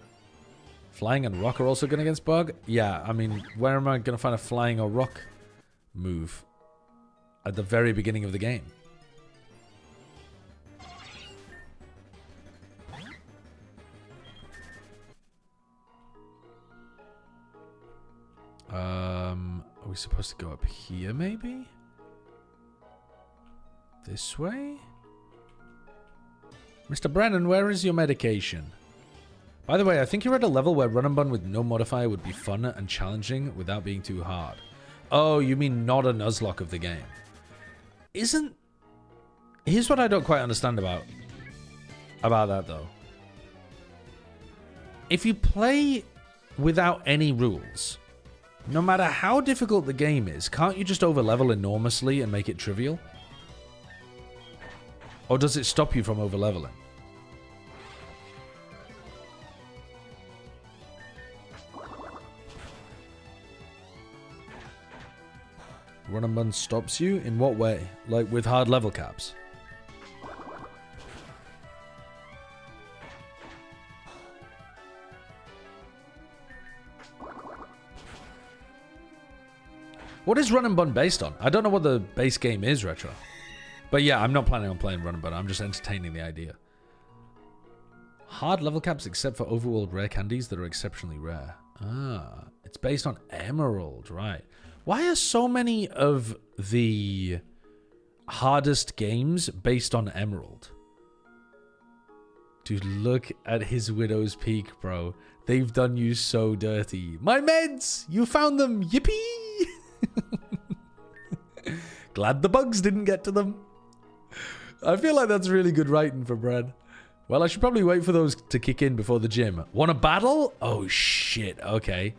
Flying and rock are also good against bug? Yeah, I mean, where am I going to find a flying or rock move? At the very beginning of the game. Are we supposed to go up here, maybe? This way? Mr. Brennan, where is your medication? By the way, I think you're at a level where run and bun with no modifier would be fun and challenging without being too hard. Oh, you mean not a Nuzlocke of the game. Here's what I don't quite understand about that though. If you play without any rules, no matter how difficult the game is, can't you just overlevel enormously and make it trivial? Or does it stop you from overleveling? Run and bun stops you? In what way? Like with hard level caps? What is Run and Bun based on? I don't know what the base game is, Retro. But yeah, I'm not planning on playing Run and Bun. I'm just entertaining the idea. Hard level caps except for overworld rare candies that are exceptionally rare. Ah, it's based on Emerald, right. Why are so many of the hardest games based on Emerald? Dude, look at his Widow's Peak, bro. They've done you so dirty. My meds! You found them! Yippee! Glad the bugs didn't get to them. I feel like that's really good writing for Brad. Well, I should probably wait for those to kick in before the gym. Want a battle? Oh, shit. Okay.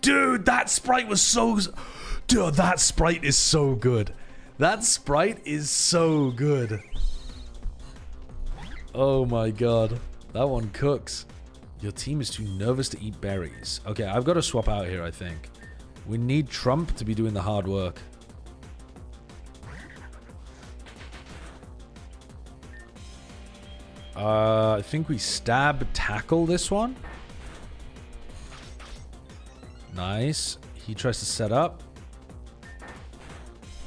Dude, that sprite was so... Dude, that sprite is so good. That sprite is so good. Oh, my God. That one cooks. Your team is too nervous to eat berries. Okay, I've got to swap out here, I think. We need Trump to be doing the hard work. I think we stab tackle this one. Nice. He tries to set up.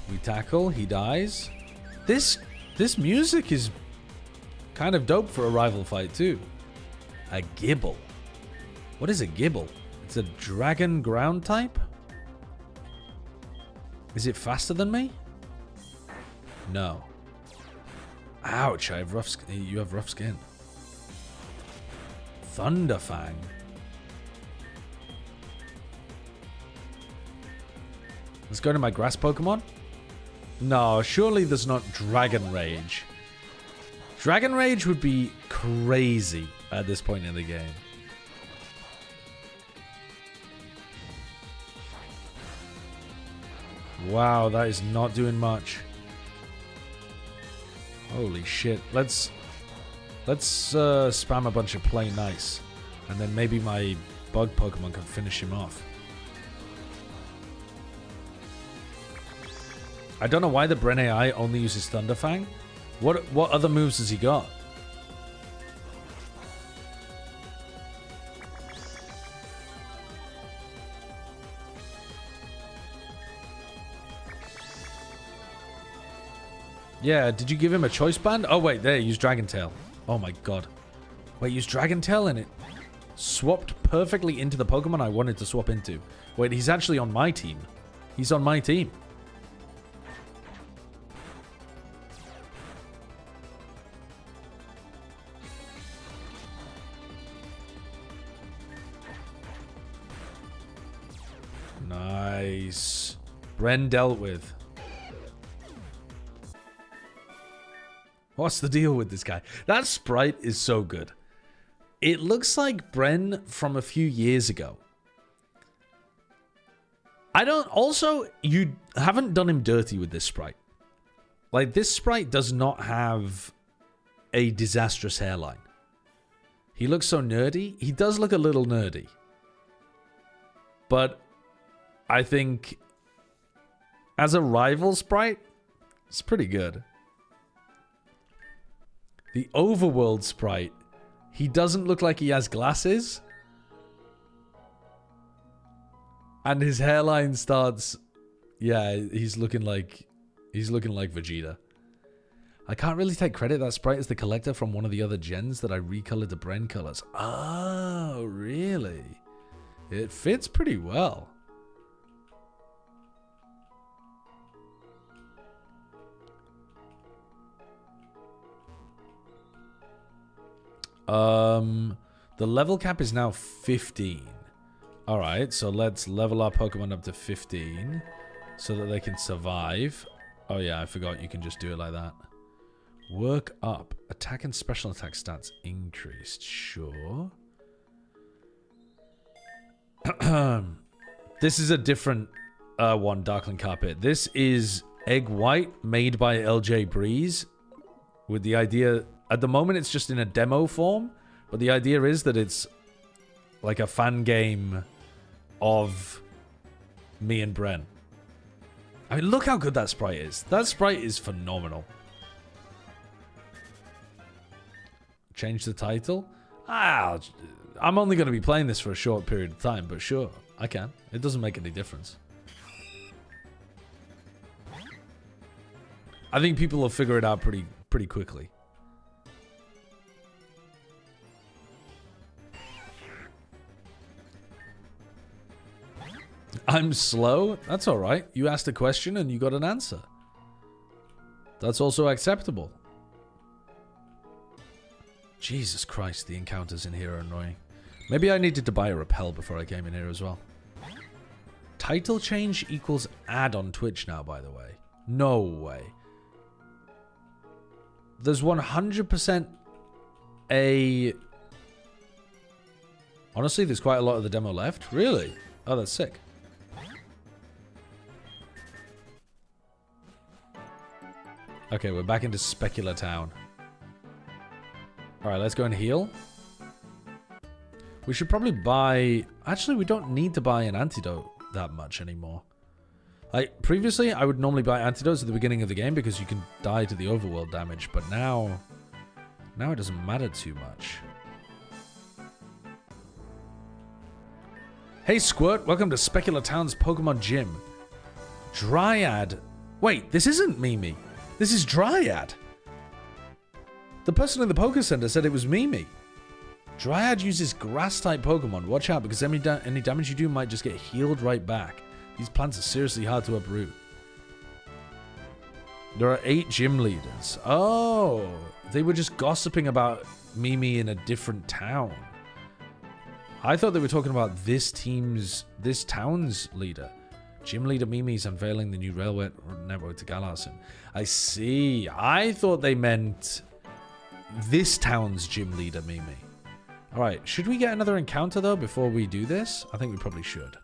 We tackle. He dies. This music is kind of dope for a rival fight too. A gibble. What is a gibble? It's a dragon ground type? Is it faster than me? No. Ouch, I have rough you have rough skin. Thunderfang. Let's go to my grass Pokemon. No, surely there's not Dragon Rage. Dragon Rage would be crazy at this point in the game. Wow, that is not doing much. Holy shit. Let's spam a bunch of play nice. And then maybe my bug Pokemon can finish him off. I don't know why the Bren AI only uses Thunderfang. What other moves has he got? Yeah, did you give him a choice band? Oh, wait, there, use Dragon Tail. Oh, my God. Wait, use Dragon Tail and it swapped perfectly into the Pokemon I wanted to swap into. Wait, he's actually on my team. He's on my team. Nice. Bren dealt with. What's the deal with this guy? That sprite is so good. It looks like Bren from a few years ago. You haven't done him dirty with this sprite. Like, this sprite does not have a disastrous hairline. He looks so nerdy. He does look a little nerdy. But I think as a rival sprite, it's pretty good. The overworld sprite, he doesn't look like he has glasses. And his hairline starts... Yeah, he's looking like Vegeta. I can't really take credit. That sprite is the collector from one of the other gens that I recolored the Bren colors. Oh, really? It fits pretty well. The level cap is now 15. Alright, so let's level our Pokemon up to 15 so that they can survive. Oh yeah, I forgot you can just do it like that. Work up. Attack and special attack stats increased. Sure. This is a different one, Darkling Carpet. This is Egg White made by LJ Breeze with the idea... At the moment, it's just in a demo form, but the idea is that it's like a fan game of me and Bren. I mean, look how good that sprite is. That sprite is phenomenal. Change the title? I'm only going to be playing this for a short period of time, but sure, I can. It doesn't make any difference. I think people will figure it out pretty quickly. I'm slow? That's alright. You asked a question and you got an answer. That's also acceptable. Jesus Christ, the encounters in here are annoying. Maybe I needed to buy a repel before I came in here as well. Title change equals ad on Twitch now, by the way. No way. There's 100% a... Honestly, there's quite a lot of the demo left. Really? Oh, that's sick. Okay, we're back into Specular Town. Alright, let's go and heal. We should probably buy... Actually, we don't need to buy an antidote that much anymore. Like, previously, I would normally buy antidotes at the beginning of the game because you can die to the overworld damage, but now... Now it doesn't matter too much. Hey, Squirt, welcome to Specular Town's Pokemon Gym. Dryad. Wait, this isn't Mimi. This is Dryad. The person in the Poké Center said it was Mimi. Dryad uses grass-type Pokemon. Watch out, because any damage you do might just get healed right back. These plants are seriously hard to uproot. There are 8 gym leaders. Oh, they were just gossiping about Mimi in a different town. I thought they were talking about this town's leader. Gym leader Mimi's unveiling the new railway network to Galarson. I see. I thought they meant this town's gym leader Mimi. Alright, should we get another encounter though before we do this? I think we probably should.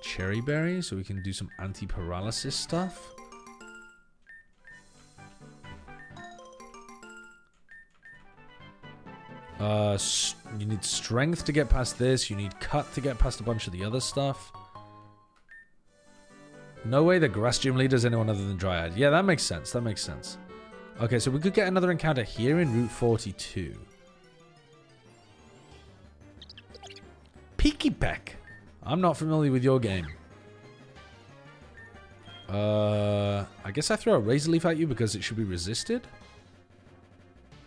Cherry berry, so we can do some anti-paralysis stuff. You need strength to get past this. You need cut to get past a bunch of the other stuff. No way the grass gym leader is anyone other than Dryad. Yeah, that makes sense. That makes sense. Okay, so we could get another encounter here in Route 42. Peaky Peck. I'm not familiar with your game. I guess I throw a Razor Leaf at you because it should be resisted.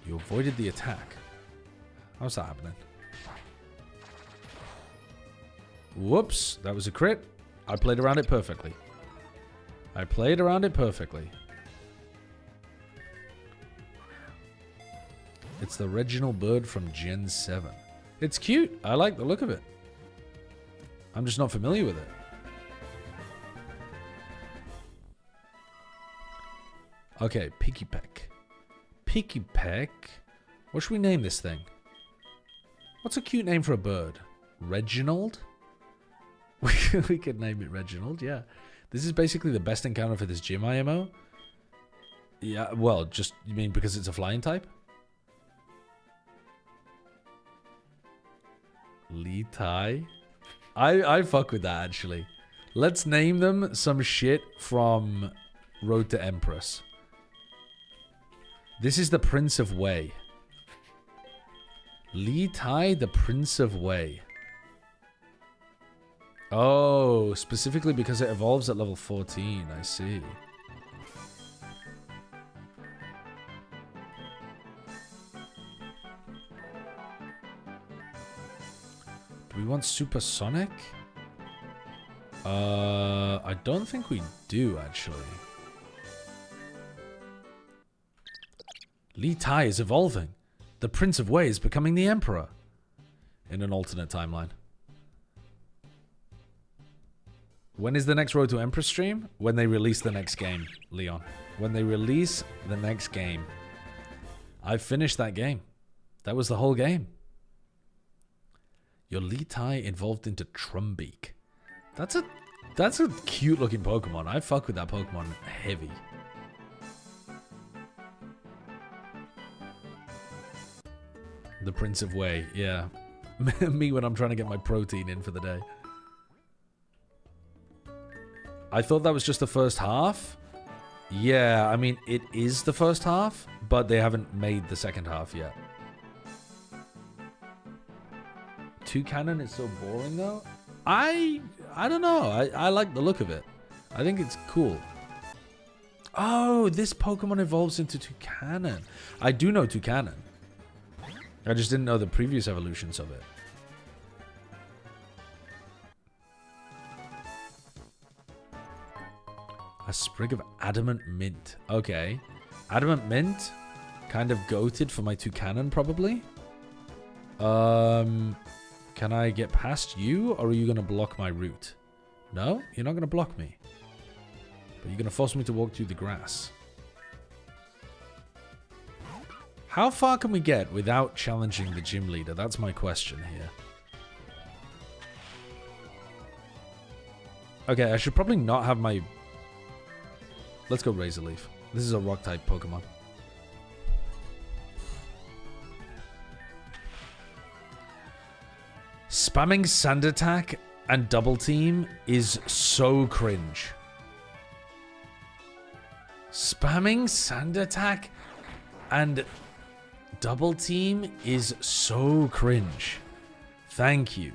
You avoided the attack. How's that happening? Whoops, that was a crit. I played around it perfectly. I played around it perfectly. It's the Reginald bird from Gen 7. It's cute. I like the look of it. I'm just not familiar with it. Okay, Peaky Peck. Peaky Peck. What should we name this thing? What's a cute name for a bird? Reginald? We could name it Reginald, yeah. This is basically the best encounter for this gym IMO. Yeah, well, just, you mean because it's a flying type? Lee Tai? I fuck with that, actually. Let's name them some shit from Road to Empress. This is the Prince of Wei. Lee Tai, the Prince of Wei. Oh, specifically because it evolves at level 14. I see. Do we want Supersonic? I don't think we do, actually. Lee Tai is evolving. The Prince of Wei is becoming the Emperor. In an alternate timeline. When is the next Road to Empress stream? When they release the next game, Leon. When they release the next game. I finished that game. That was the whole game. Your Lee Tai evolved into Trumbeak. That's a cute looking Pokemon. I fuck with that Pokemon heavy. The Prince of Wei, yeah. Me when I'm trying to get my protein in for the day. I thought that was just the first half. Yeah, I mean, it is the first half, but they haven't made the second half yet. Toucannon is so boring, though. I don't know. I like the look of it. I think it's cool. Oh, this Pokemon evolves into Toucannon. I do know Toucannon. I just didn't know the previous evolutions of it. A sprig of Adamant Mint. Okay. Adamant Mint. Kind of goated for my Toucannon, probably. Can I get past you, or are you going to block my route? No? You're not going to block me. But you're going to force me to walk through the grass. How far can we get without challenging the gym leader? That's my question here. Okay, I should probably not have my... Let's go Razor Leaf. This is a rock-type Pokemon. Spamming Sand Attack and Double Team is so cringe. Spamming Sand Attack and Double Team is so cringe. Thank you.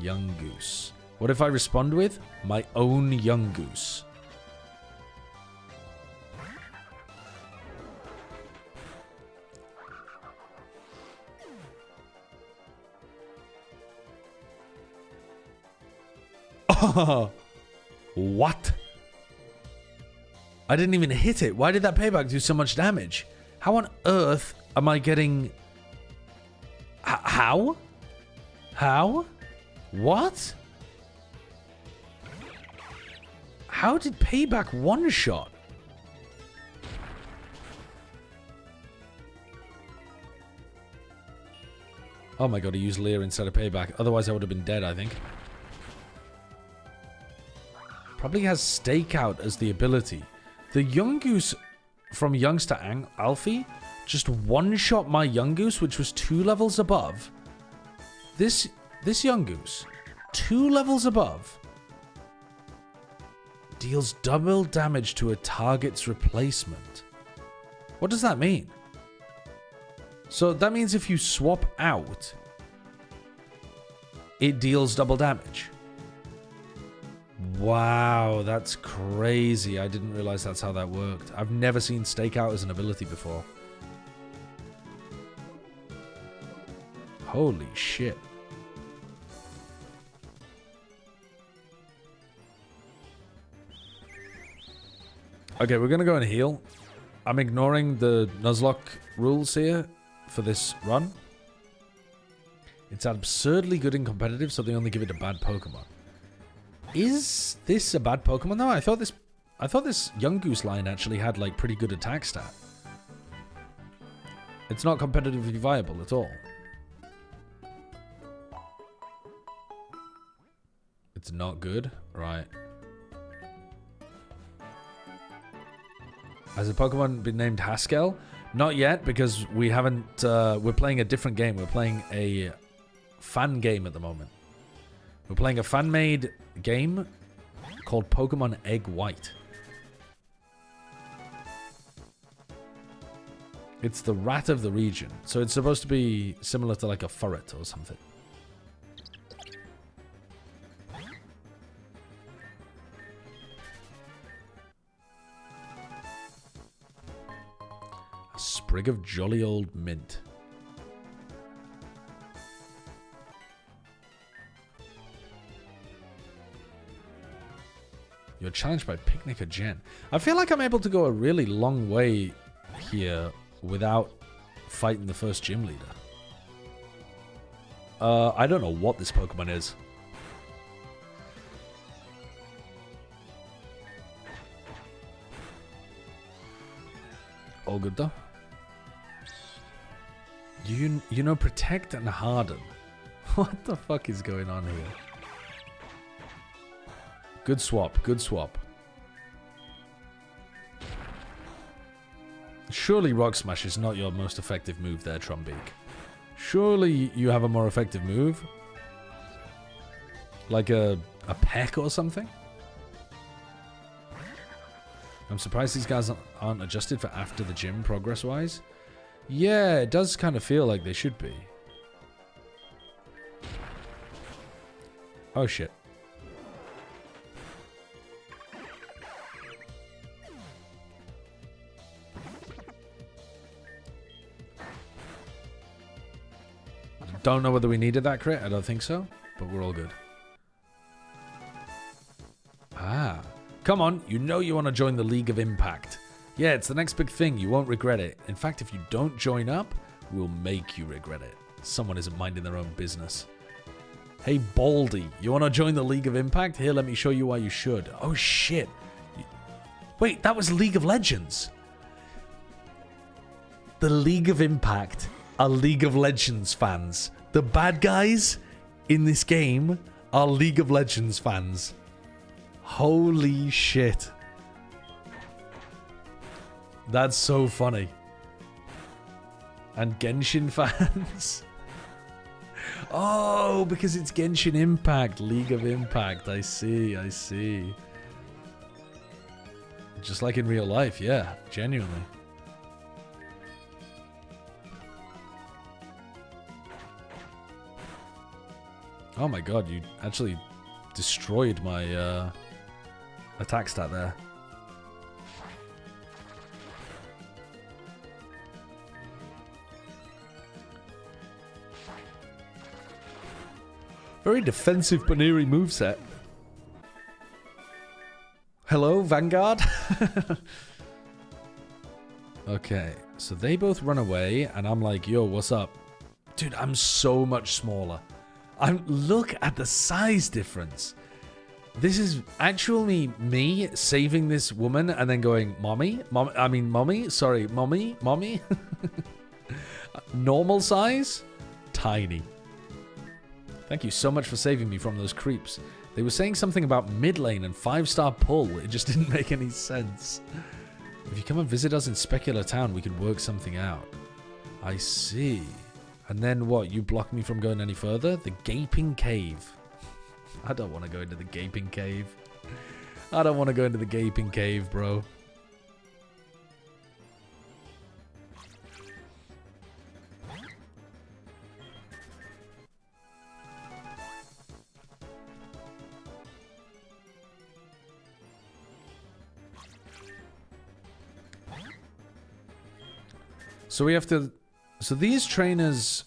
Young Goose. What if I respond with my own Young Goose? Oh, what? I didn't even hit it. Why did that payback do so much damage? How on earth am I getting... How? How? What? How did payback one-shot? Oh my god, he used Leer instead of payback. Otherwise I would have been dead, I think. Probably has Stakeout as the ability. The Young Goose from Youngster Alfie just one-shot my Young Goose, which was 2 levels above. This Young Goose, 2 levels above, deals double damage to a target's replacement. What does that mean? So that means if you swap out, it deals double damage. Wow, that's crazy. I didn't realize that's how that worked. I've never seen Stakeout as an ability before. Holy shit. Okay, we're going to go and heal. I'm ignoring the Nuzlocke rules here for this run. It's absurdly good in competitive, so they only give it a bad Pokemon. Is this a bad Pokemon though? I thought this Young Goose line actually had like pretty good attack stat. It's not competitively viable at all. It's not good, right? Has a Pokemon been named Haskell? Not yet, because we haven't... we're playing a different game. We're playing a fan game at the moment. We're playing a fan-made game called Pokemon Egg White. It's the rat of the region. So it's supposed to be similar to like a furret or something. A sprig of jolly old mint. You're challenged by Picnic or Jen. I feel like I'm able to go a really long way here without fighting the first gym leader. I don't know what this Pokemon is. All good though. You know, Protect and Harden. What the fuck is going on here? Good swap, good swap. Surely Rock Smash is not your most effective move there, Trumbeak. Surely you have a more effective move? Like a peck or something? I'm surprised these guys aren't adjusted for after the gym progress-wise. Yeah, it does kind of feel like they should be. Oh shit. Don't know whether we needed that crit. I don't think so, but we're all good. Ah. Come on, you know you want to join the League of Impact. Yeah, it's the next big thing. You won't regret it. In fact, if you don't join up, we'll make you regret it. Someone isn't minding their own business. Hey, Baldy, you want to join the League of Impact? Here, let me show you why you should. Oh, shit. Wait, that was League of Legends. The League of Impact are League of Legends fans. The bad guys in this game are League of Legends fans. Holy shit. That's so funny. And Genshin fans. Oh, because it's Genshin Impact, League of Impact. I see, I see. Just like in real life, yeah, genuinely. Oh my god, you actually destroyed my attack stat there. Very defensive Baneri moveset. Hello, Vanguard? Okay, so they both run away, and I'm like, yo, what's up? Dude, I'm so much smaller. Look at the size difference. This is actually me saving this woman and then going, mommy? Mommy? Sorry, mommy? Normal size? Tiny. Thank you so much for saving me from those creeps. They were saying something about mid lane and 5-star pull. It just didn't make any sense. If you come and visit us in Specular Town, we could work something out. I see. And then what? You block me from going any further? The Gaping Cave. I don't want to go into the Gaping Cave. I don't want to go into the Gaping Cave, bro. So we have to... So these trainers...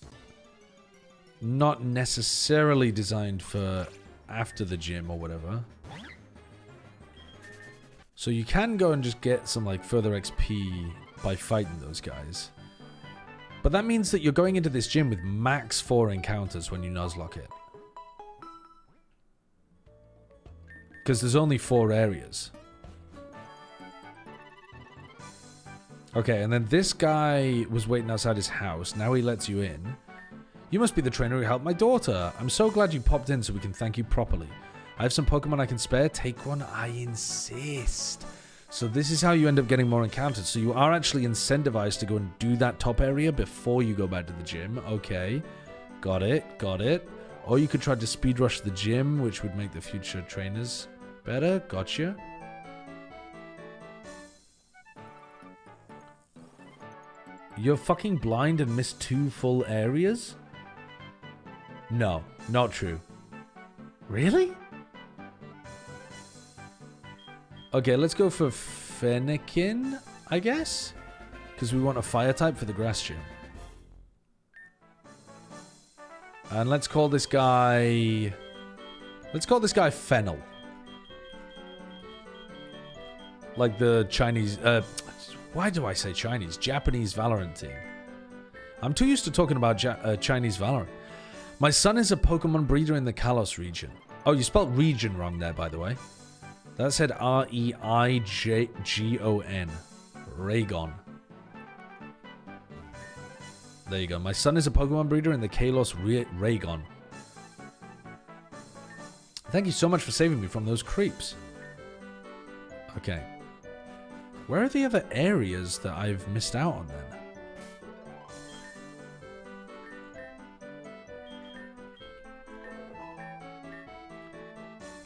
Not necessarily designed for after the gym or whatever. So you can go and just get some like further XP by fighting those guys. But that means that you're going into this gym with max 4 encounters when you Nuzlocke it. Because there's only 4 areas. Okay, and then this guy was waiting outside his house. Now he lets you in. You must be the trainer who helped my daughter. I'm so glad you popped in so we can thank you properly. I have some Pokemon I can spare. Take one, I insist. So this is how you end up getting more encounters. So you are actually incentivized to go and do that top area before you go back to the gym. Okay, got it, got it. Or you could try to speed rush the gym, which would make the future trainers better. Gotcha. You're fucking blind and missed 2 full areas? No, not true. Really? Okay, let's go for Fennekin, I guess? Because we want a fire type for the grass gym. And let's call this guy... Let's call this guy Fennel. Like the Chinese... why do I say Chinese? Japanese Valorant team. I'm too used to talking about Chinese Valorant. My son is a Pokemon breeder in the Kalos region. Oh, you spelled region wrong there, by the way. That said R-E-I-G-O-N. Raygon. There you go. My son is a Pokemon breeder in the Kalos Raygon. Thank you so much for saving me from those creeps. Okay. Where are the other areas that I've missed out on then?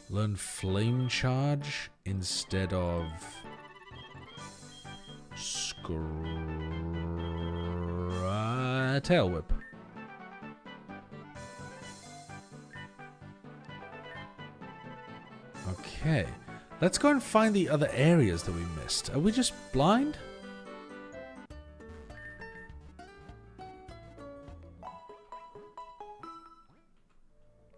Learn Flame Charge instead of Tail Whip. Okay. Let's go and find the other areas that we missed. Are we just blind?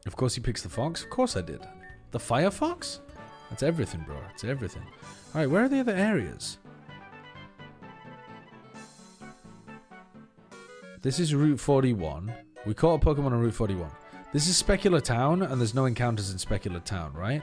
Of course he picks the fox. Of course I did. The Firefox? That's everything, bro. It's everything. Alright, where are the other areas? This is Route 41. We caught a Pokemon on Route 41. This is Specular Town, and there's no encounters in Specular Town, right?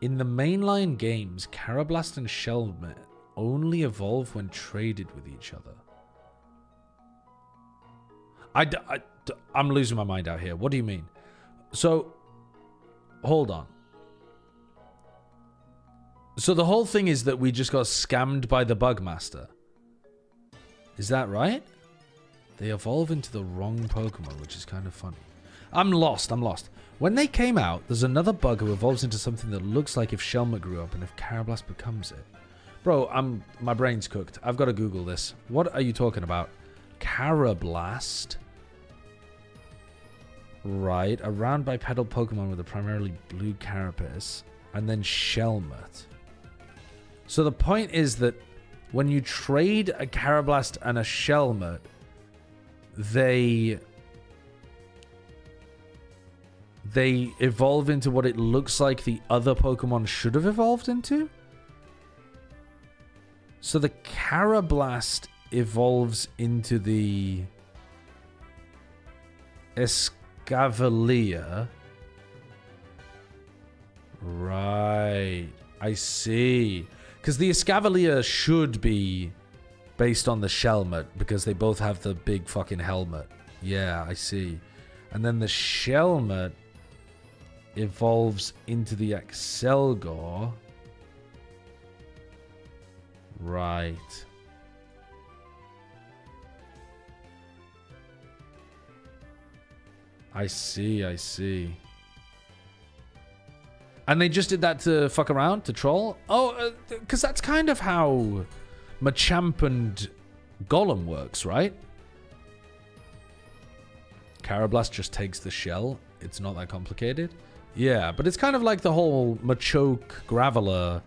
In the mainline games, Carablast and Shelmet only evolve when traded with each other. I'm losing my mind out here. What do you mean? So, hold on. So the whole thing is that we just got scammed by the Bugmaster. Is that right? They evolve into the wrong Pokemon, which is kind of funny. I'm lost. When they came out, there's another bug who evolves into something that looks like if Shelmet grew up and if Carablast becomes it. Bro, my brain's cooked. I've got to Google this. What are you talking about? Carablast. Right. A round bipedal Pokemon with a primarily blue carapace. And then Shelmet. So the point is that when you trade a Carablast and a Shelmet, they evolve into what it looks like the other Pokemon should have evolved into? So the Carablast evolves into the Escavalier. Right. I see. Because the Escavalier should be based on the Shelmet because they both have the big fucking helmet. Yeah, I see. And then the Shelmet evolves into the Excelgor. Right. I see. And they just did that to fuck around, to troll? Oh, because that's kind of how Machamp and Golem works, right? Carablast just takes the shell. It's not that complicated. Yeah, but it's kind of like the whole Machoke, Graveler.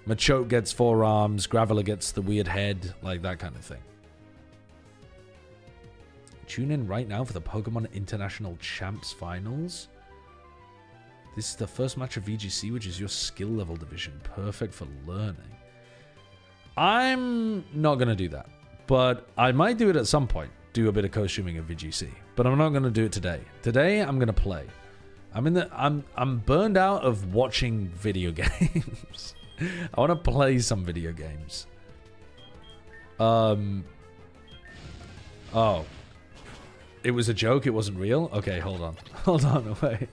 Machoke gets 4 arms, Graveler gets the weird head, like that kind of thing. Tune in right now for the Pokemon International Champs Finals. This is the first match of VGC, which is your skill level division. Perfect for learning. I'm not going to do that, but I might do it at some point. Do a bit of costuming at VGC, but I'm not going to do it today. Today, I'm going to play. I'm burned out of watching video games. I want to play some video games. Oh. It was a joke, it wasn't real? Okay, hold on. Hold on, wait.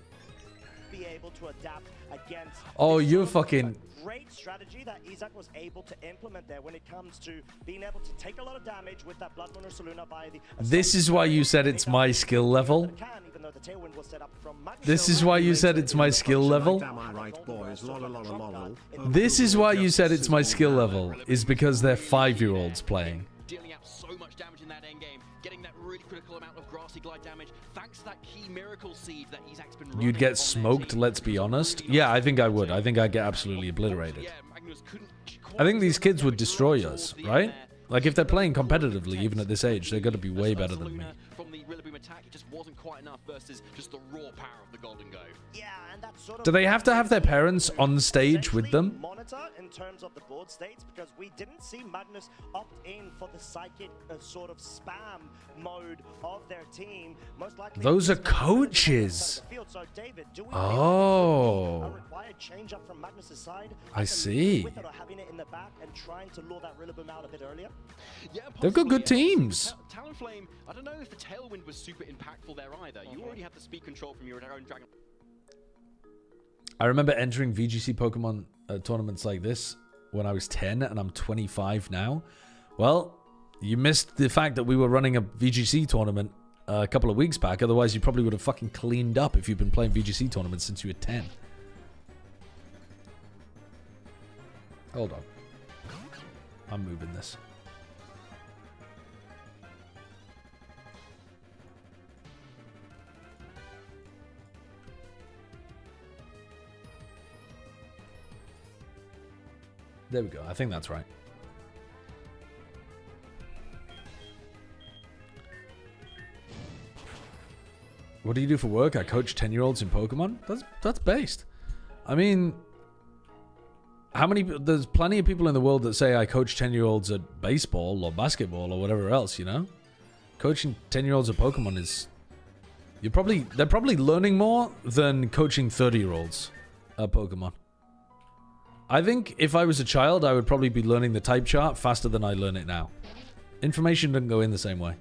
Be able to adapt against you're fucking... Great strategy that Isaac was able to implement there when it comes to being able to take a lot of damage with that Blood Moon or Saluna via the... This is why you said it's my skill level? This is why you said it's my skill level? This is why you said it's my skill level, is because they're 5-year-olds playing. Dealing out so much damage in that endgame, getting that really critical amount of grassy glide damage, thanks to that key miracle seed that Isaac's been running. You'd get smoked, let's be honest. Yeah, I think I would. I think I'd get absolutely obliterated. I think these kids would destroy us, right? Like, if they're playing competitively, even at this age, they're going to be way better than me. From the Rillaboom attack, it just wasn't quite enough versus just the raw power of the Golden Go. Yeah, and that sort of... Do they have to have their parents on stage with them? Monitor in terms of the board states, because we didn't see Magnus opt in for the psychic sort of spam mode of their team. Most likely those are coaches. So David, do we a required change up from Magnus's side? I see. With it or having it in the back and trying to lure that Rillaboom out a bit earlier? Yeah, they've got good teams. Talonflame, I don't know if the Tailwind was super impactful there either. You already have the speed control from your own Dragon. I remember entering VGC Pokemon tournaments like this when I was 10, and I'm 25 now. Well, you missed the fact that we were running a VGC tournament a couple of weeks back. Otherwise, you probably would have fucking cleaned up if you've been playing VGC tournaments since you were 10. Hold on. I'm moving this. There we go. I think that's right. What do you do for work? I coach 10-year-olds in Pokemon. That's based. I mean, how many? There's plenty of people in the world that say I coach 10-year-olds at baseball or basketball or whatever else. You know, coaching 10-year-olds at Pokemon is they're probably learning more than coaching 30-year-olds at Pokemon. I think if I was a child, I would probably be learning the type chart faster than I learn it now. Information doesn't go in the same way.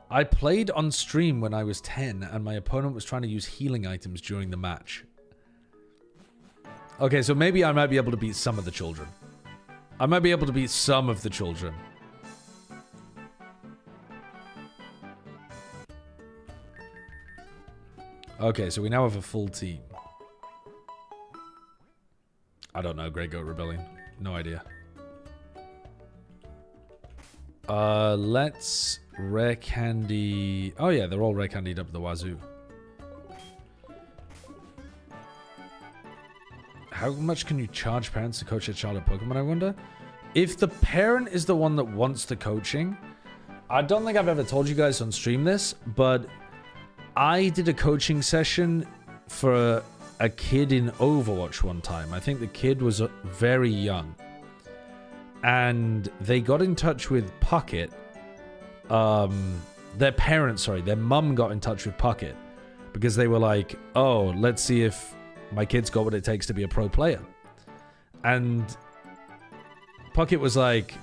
I played on stream when I was 10 and my opponent was trying to use healing items during the match. Okay, so maybe I might be able to beat some of the children. I might be able to beat some of the children. Okay, so we now have a full team. I don't know, Great Goat Rebellion. No idea. Let's rare candy. Oh yeah, they're all rare candied up the wazoo. How much can you charge parents to coach their child at Pokemon, I wonder? If the parent is the one that wants the coaching, I don't think I've ever told you guys on stream this, but I did a coaching session for a kid in Overwatch one time. I think the kid was very young. And they got in touch with Puckett. Their parents, sorry, their mum got in touch with Puckett. Because they were like, oh, let's see if my kid's got what it takes to be a pro player. And Puckett was like,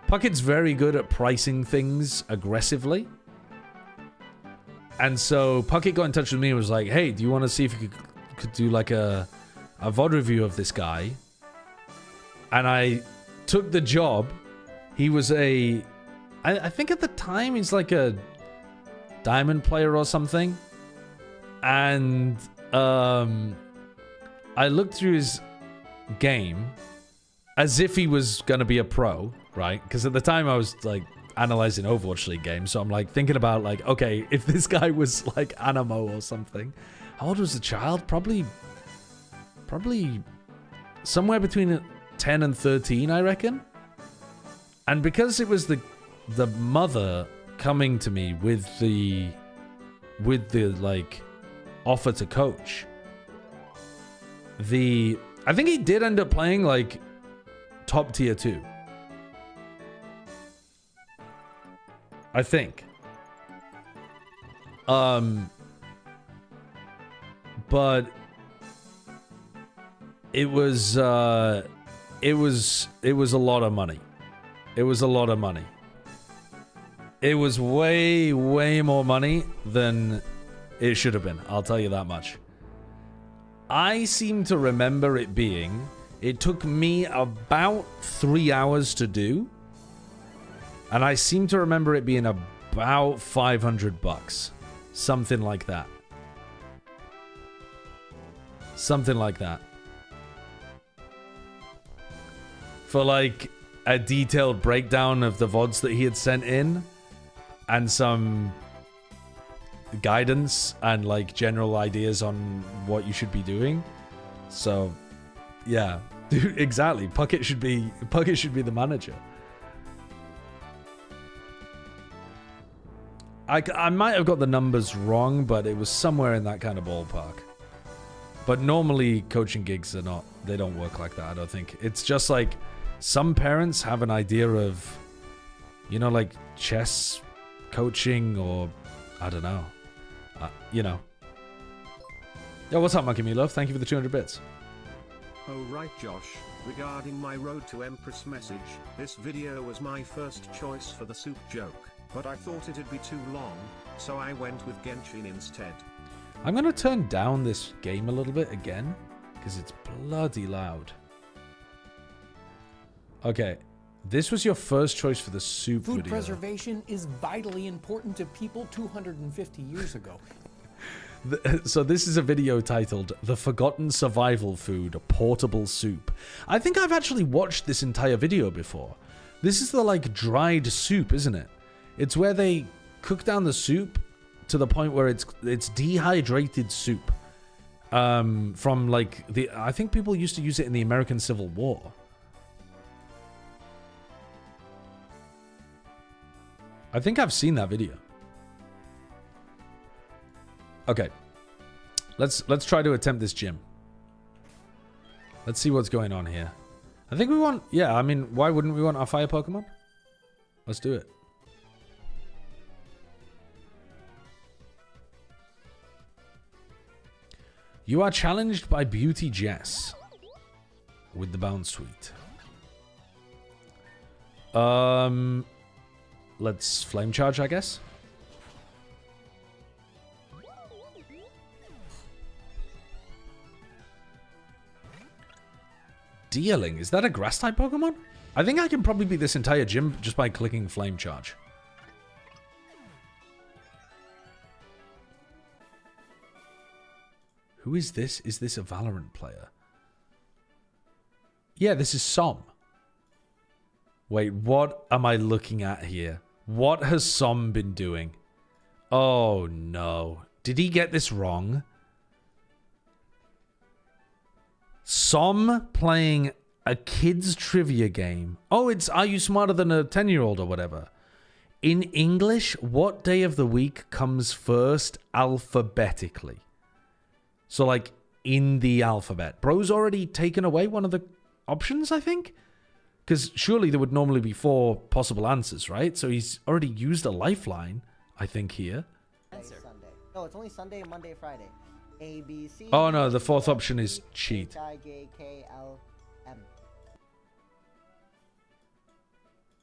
Puckett's very good at pricing things aggressively. And so Puckett got in touch with me and was like, hey, do you want to see if you could do like a VOD review of this guy? And I took the job. He was I think at the time he's like a diamond player or something. And I looked through his game as if he was going to be a pro, right? Because at the time I was like analyzing Overwatch League games. So I'm like thinking about like, okay, if this guy was like Animo or something. How old was the child? Probably somewhere between 10 and 13, I reckon. And because it was the mother coming to me with the like offer to coach, I think he did end up playing like top tier 2. I think. But it was a lot of money. It was a lot of money. It was way, way more money than it should have been. I'll tell you that much. I seem to remember it being, it took me about 3 hours to do. And I seem to remember it being about $500. Something like that. Something like that. For like a detailed breakdown of the VODs that he had sent in and some guidance and like general ideas on what you should be doing. So yeah, dude, exactly. Puckett should be the manager. I might have got the numbers wrong, but it was somewhere in that kind of ballpark. But normally coaching gigs they don't work like that, I don't think. It's just like some parents have an idea of, you know, like chess coaching or I don't know. You know. Yo, what's up, Monkey Me Love? Thank you for the 200 bits. Oh right, Josh. Regarding my Road to Empress message, this video was my first choice for the soup joke, but I thought it'd be too long, so I went with Genshin instead. I'm going to turn down this game a little bit again, because it's bloody loud. Okay, this was your first choice for the soup Food video. preservation is vitally important to people 250 years ago. So this is a video titled The Forgotten Survival Food, Portable Soup. I think I've actually watched this entire video before. This is the like dried soup, isn't it? It's where they cook down the soup to the point where it's dehydrated soup. From like I think people used to use it in the American Civil War. I think I've seen that video. Okay. Let's try to attempt this gym. Let's see what's going on here. I think we want, yeah, I mean, why wouldn't we want our fire Pokemon? Let's do it. You are challenged by Beauty Jess with the bounce suite. Let's flame charge, I guess. Dealing, is that a grass type Pokemon? I think I can probably beat this entire gym just by clicking flame charge. Who is this? Is this a Valorant player? Yeah, this is Som. Wait, what am I looking at here? What has Som been doing? Oh no. Did he get this wrong? Som playing a kid's trivia game. Oh, it's Are You Smarter Than a 10-year-old or whatever. In English, what day of the week comes first alphabetically? So, like, in the alphabet. Bro's already taken away one of the options, I think? Because surely there would normally be 4 possible answers, right? So he's already used a lifeline, I think, here. Sunday. No, it's only Sunday, Monday, Friday. A, B, C. Oh, no, the 4th option is cheat. H-I-J-K-L-M.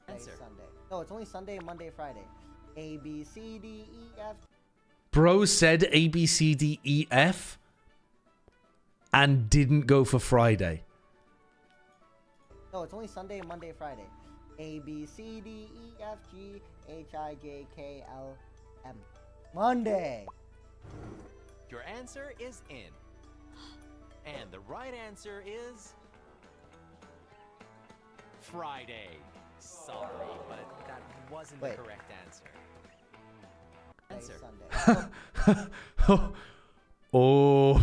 Sunday. No, it's only Sunday, Monday, Friday. A, B, C, D, E, F. Bro said A, B, C, D, E, F and didn't go for Friday. No, it's only Sunday, Monday, Friday. A, B, C, D, E, F, G, H, I, J, K, L, M. Monday. Your answer is in. And the right answer is Friday. Sorry, but that wasn't the correct answer. Sunday. Oh.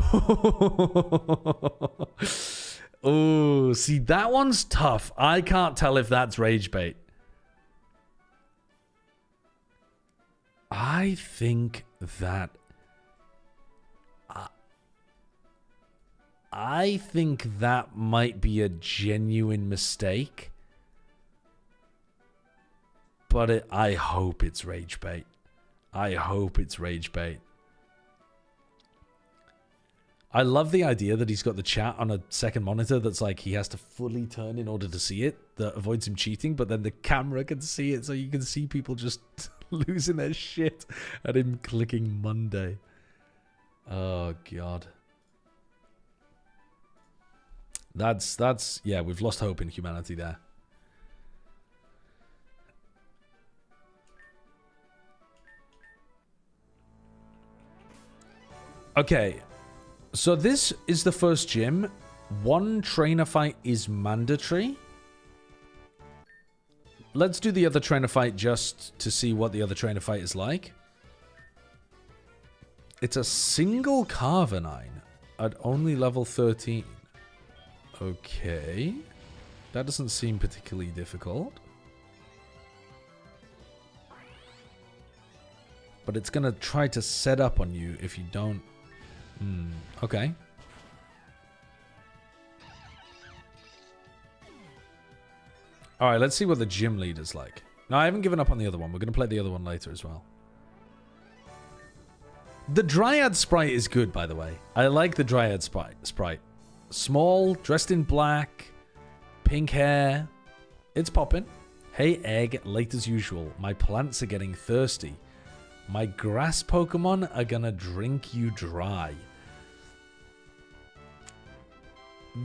Oh, see, that one's tough. I can't tell if that's rage bait. I think that... I think that might be a genuine mistake. But I hope it's rage bait. I hope it's rage bait. I love the idea that he's got the chat on a second monitor that's like he has to fully turn in order to see it. That avoids him cheating, but then the camera can see it, so you can see people just losing their shit at him clicking Monday. Oh, God. That's yeah, we've lost hope in humanity there. Okay, so this is the first gym. 1 trainer fight is mandatory. Let's do the other trainer fight just to see what the other trainer fight is like. It's a single Carvanine at only level 13. Okay. That doesn't seem particularly difficult. But it's going to try to set up on you if you don't... okay. Alright, let's see what the gym leader's like. No, I haven't given up on the other one. We're going to play the other one later as well. The Dryad sprite is good, by the way. I like the Dryad sprite. Small, dressed in black, pink hair. It's popping. Hey, egg, late as usual. My plants are getting thirsty. My grass Pokemon are gonna drink you dry.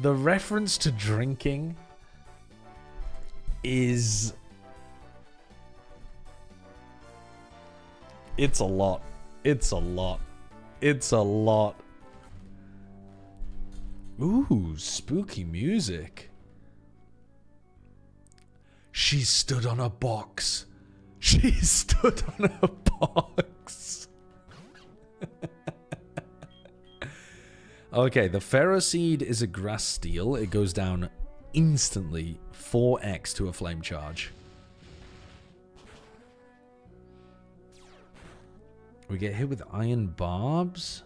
The reference to drinking is... It's a lot. It's a lot. It's a lot. Ooh, spooky music. She stood on a box. She stood on a box. Okay, the Ferroseed is a grass steel. It goes down instantly 4x to a flame charge. We get hit with iron barbs.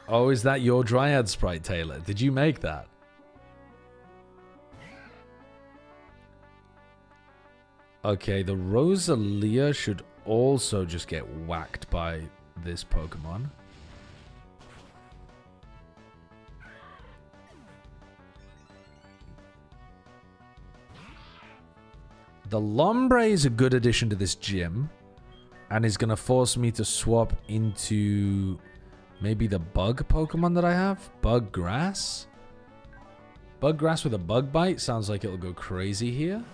Oh, is that your Dryad sprite, Taylor? Did you make that? Okay, the Rosalia should also just get whacked by this Pokemon. The Lombre is a good addition to this gym and is going to force me to swap into maybe the bug Pokemon that I have. Bug Grass. Bug Grass with a Bug Bite sounds like it'll go crazy here.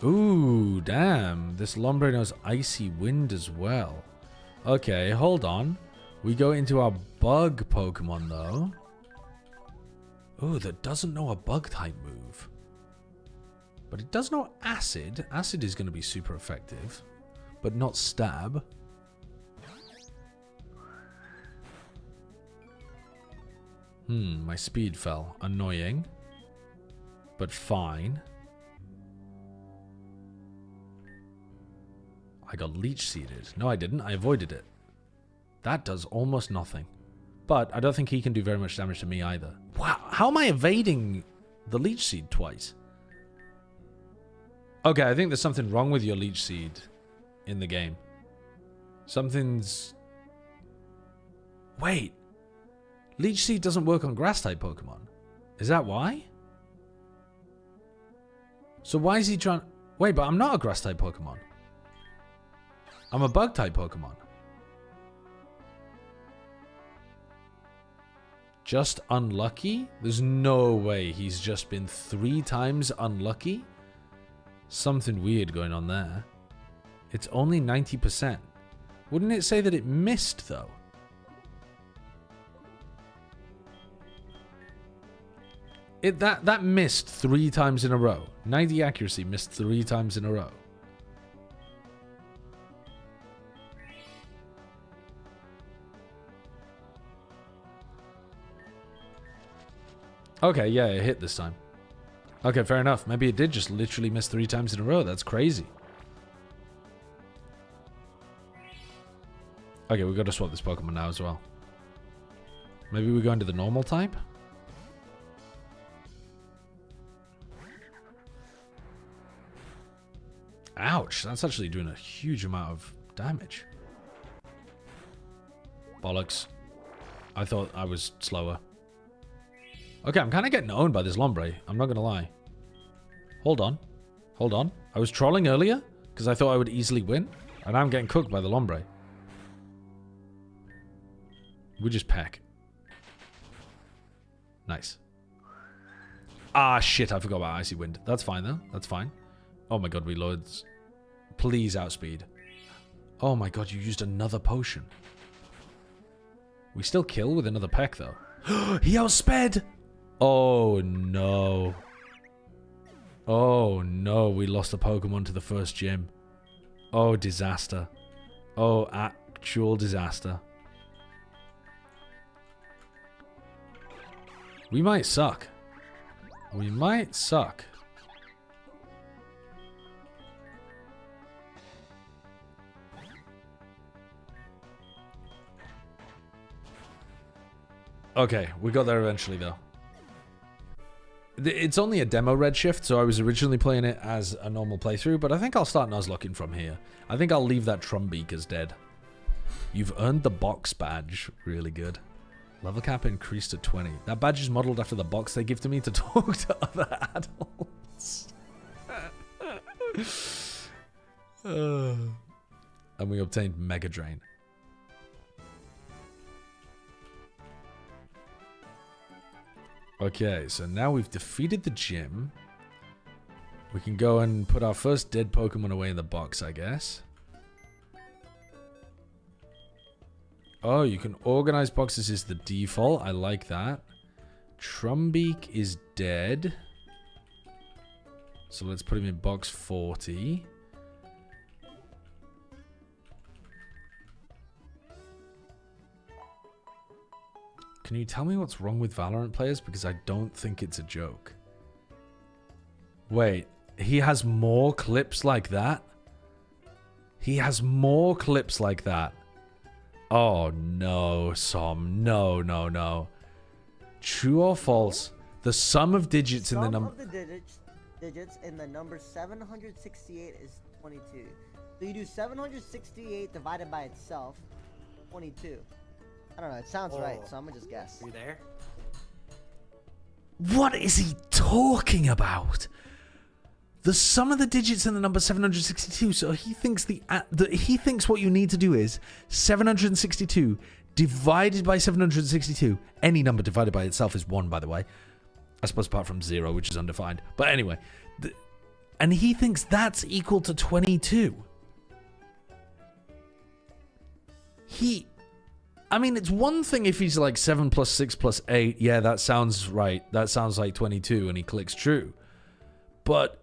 Ooh, damn. This Lombre knows Icy Wind as well. Okay, hold on. We go into our bug Pokemon, though. Ooh, that doesn't know a bug-type move. But it does know Acid. Acid is going to be super effective. But not Stab. My speed fell. Annoying. But fine. I got leech seeded. No, I didn't. I avoided it. That does almost nothing. But I don't think he can do very much damage to me either. Wow, how am I evading the leech seed twice? Okay, I think there's something wrong with your leech seed in the game. Something's... Wait. Leech seed doesn't work on grass-type Pokemon. Is that why? So why is he trying... Wait, but I'm not a grass-type Pokemon. I'm a bug-type Pokemon. Just unlucky? There's no way he's just been 3 times unlucky. Something weird going on there. It's only 90%. Wouldn't it say that it missed, though? That missed 3 times in a row. 90 accuracy missed 3 times in a row. Okay, yeah, it hit this time. Okay, fair enough. Maybe it did just literally miss 3 times in a row. That's crazy. Okay, we got to swap this Pokemon now as well. Maybe we go into the normal type? Ouch, that's actually doing a huge amount of damage. Bollocks. I thought I was slower. Okay, I'm kind of getting owned by this Lombre. I'm not going to lie. Hold on. Hold on. I was trolling earlier because I thought I would easily win. And now I'm getting cooked by the Lombre. We just peck. Nice. Ah, shit. I forgot about Icy Wind. That's fine, though. That's fine. Oh, my God. Reloads. Please outspeed. Oh, my God. You used another potion. We still kill with another peck, though. He outsped! Oh, no. Oh, no. We lost a Pokemon to the first gym. Oh, disaster. Oh, actual disaster. We might suck. We might suck. Okay, we got there eventually, though. It's only a demo redshift, so I was originally playing it as a normal playthrough, but I think I'll start Nuzlocking from here. I think I'll leave that Trumbeak as dead. You've earned the box badge. Really good. Level cap increased to 20. That badge is modeled after the box they give to me to talk to other adults. And we obtained Mega Drain. Okay, so now we've defeated the gym. We can go and put our first dead Pokemon away in the box, I guess. Oh, you can organize boxes is the default. I like that. Trumbeak is dead. So let's put him in box 40. Can you tell me what's wrong with Valorant players? Because I don't think it's a joke. Wait, he has more clips like that? He has more clips like that. Oh, no, Som. No, no, no. True or false? The sum of digits in the number... Sum of the digits in the number 768 is 22. So you do 768 divided by itself, 22. I don't know, it sounds right, so I'm gonna just guess. Are you there? What is he talking about? The sum of the digits in the number 762. So he thinks he thinks what you need to do is 762 divided by 762. Any number divided by itself is 1, by the way. I suppose apart from 0, which is undefined. But anyway, and he thinks that's equal to 22. I mean, it's one thing if he's like 7 plus 6 plus 8. Yeah, that sounds right. That sounds like 22, and he clicks true. But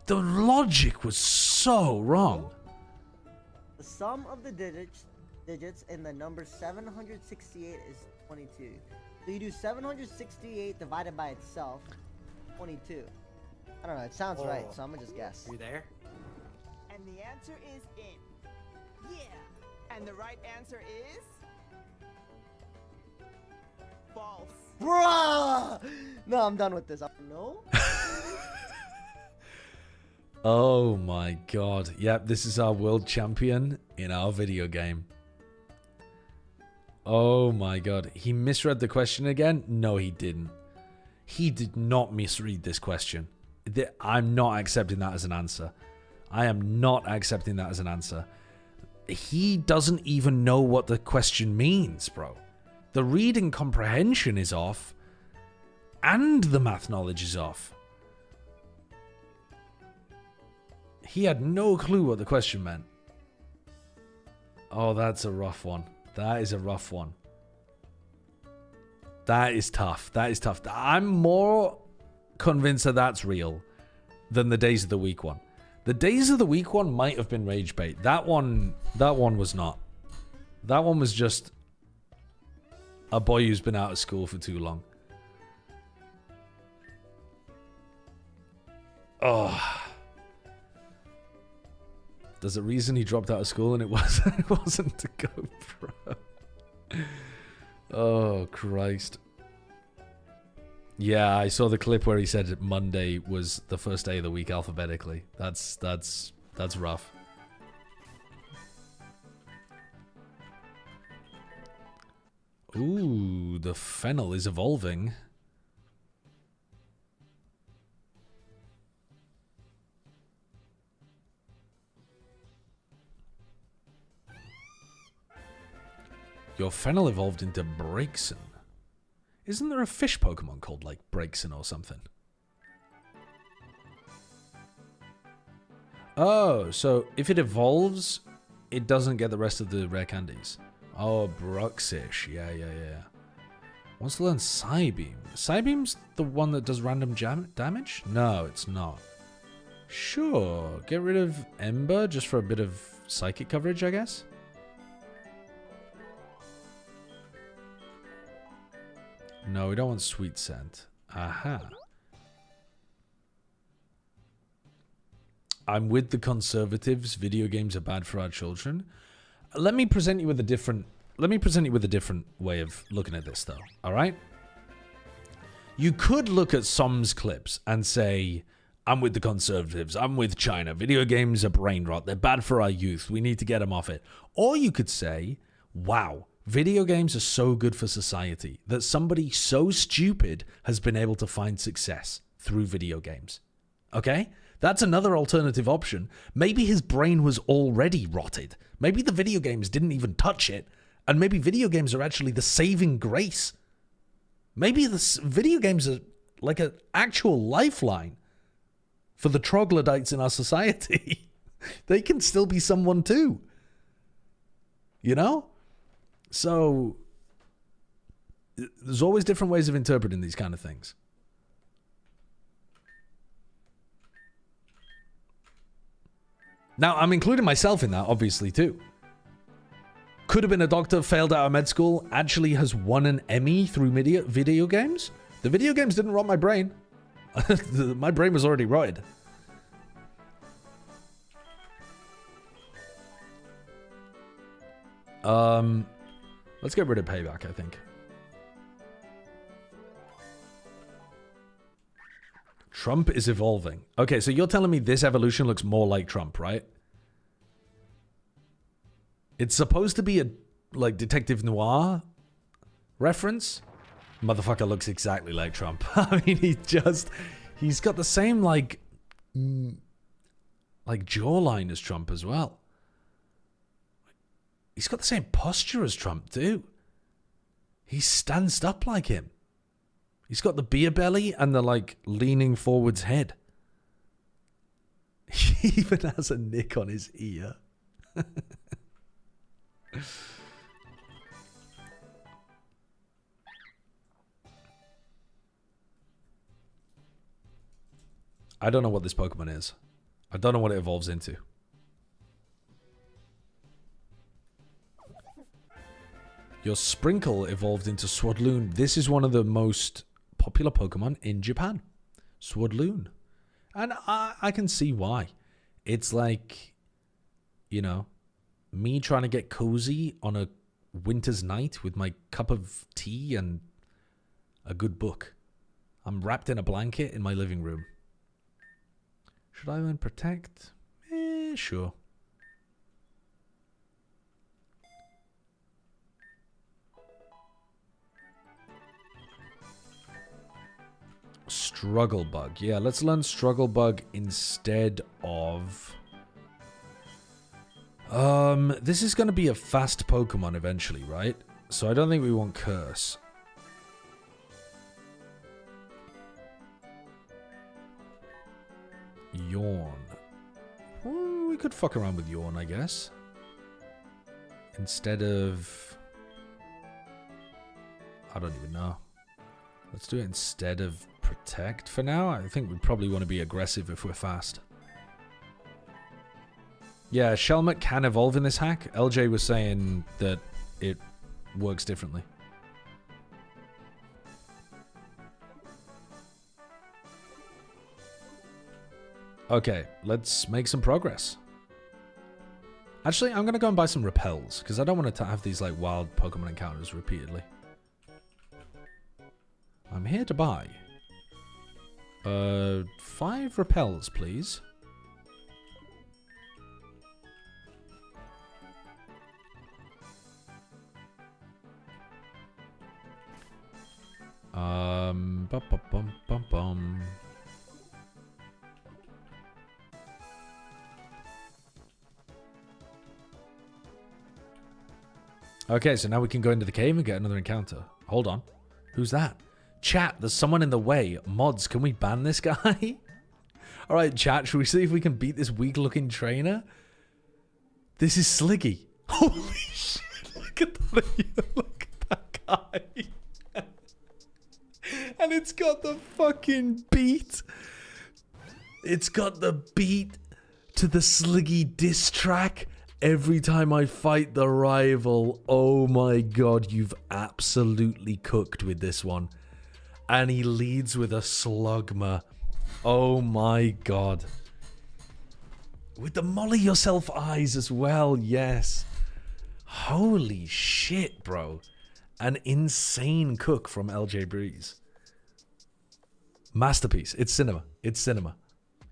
the logic was so wrong. The sum of the digits in the number 768 is 22. So you do 768 divided by itself, 22. I don't know, it sounds right, so I'm gonna just guess. Are you there? And the answer is in. Yeah. And the right answer is false. Bruh! No, I'm done with this. No? Oh my god. Yep, this is our world champion in our video game. Oh my god. He misread the question again? No, he didn't. He did not misread this question. I'm not accepting that as an answer. I am not accepting that as an answer. He doesn't even know what the question means, bro. The reading comprehension is off, and the math knowledge is off. He had no clue what the question meant. Oh, that's a rough one. That is a rough one. That is tough. That is tough. I'm more convinced that that's real than the Days of the Week one. The Days of the Week one might have been rage bait. That one was not. That one was just a boy who's been out of school for too long. Oh. There's a reason he dropped out of school and it wasn't to go pro. Oh, Christ. Yeah, I saw the clip where he said Monday was the first day of the week alphabetically. That's rough. Ooh, the fennel is evolving. Your fennel evolved into Braixen. Isn't there a fish Pokemon called, like, Braixen or something? Oh, so if it evolves, it doesn't get the rest of the rare candies. Oh, Bruxish. Yeah. Wants to learn Psybeam. Psybeam's the one that does random damage? No, it's not. Sure. Get rid of Ember just for a bit of psychic coverage, I guess? No, we don't want Sweet Scent. Aha. I'm with the conservatives. Video games are bad for our children. Let me present you with a different way of looking at this, though. All right? You could look at Som's clips and say, I'm with the conservatives. I'm with China. Video games are brain rot. They're bad for our youth. We need to get them off it. Or you could say, wow, video games are so good for society that somebody so stupid has been able to find success through video games. Okay? That's another alternative option. Maybe his brain was already rotted. Maybe the video games didn't even touch it. And maybe video games are actually the saving grace. Maybe the video games are like an actual lifeline for the troglodytes in our society. They can still be someone too. You know? So, there's always different ways of interpreting these kind of things. Now, I'm including myself in that, obviously, too. Could have been a doctor, failed out of med school, actually has won an Emmy through video games? The video games didn't rot my brain. My brain was already rotted. Let's get rid of Payback, I think. Trump is evolving. Okay, so you're telling me this evolution looks more like Trump, right? It's supposed to be a, like, Detective Noir reference. Motherfucker looks exactly like Trump. I mean, he's got the same, like jawline as Trump as well. He's got the same posture as Trump, too. He stands up like him. He's got the beer belly and the, like, leaning forwards head. He even has a nick on his ear. I don't know what this Pokemon is. I don't know what it evolves into. Your Sprinkle evolved into Swadloon. This is one of the most popular Pokemon in Japan. Swadloon. And I can see why. It's like, you know, me trying to get cozy on a winter's night with my cup of tea and a good book. I'm wrapped in a blanket in my living room. Should I learn Protect? Sure. Struggle Bug. Yeah, let's learn Struggle Bug instead of... this is going to be a fast Pokemon eventually, right? So I don't think we want Curse. Yawn. Well, we could fuck around with Yawn, I guess. Instead of... I don't even know. Let's do it instead of Protect for now. I think we probably want to be aggressive if we're fast. Yeah, Shelmet can evolve in this hack. LJ was saying that it works differently. Okay, let's make some progress. Actually, I'm going to go and buy some repels, because I don't want to have these like wild Pokemon encounters repeatedly. I'm here to buy 5 repels, please. Bum, bum, bum, bum, bum. Okay, so now we can go into the cave and get another encounter. Hold on. Who's that? Chat, there's someone in the way. Mods, can we ban this guy? Alright, chat, should we see if we can beat this weak-looking trainer? This is Sliggy. Holy shit, look at that. Look at that guy. And it's got the fucking beat. It's got the beat to the Sliggy diss track. Every time I fight the rival, oh my god, you've absolutely cooked with this one. And he leads with a Slugma. Oh my god. With the molly yourself eyes as well, yes. Holy shit, bro. An insane cook from LJ Breeze. Masterpiece. It's cinema. It's cinema.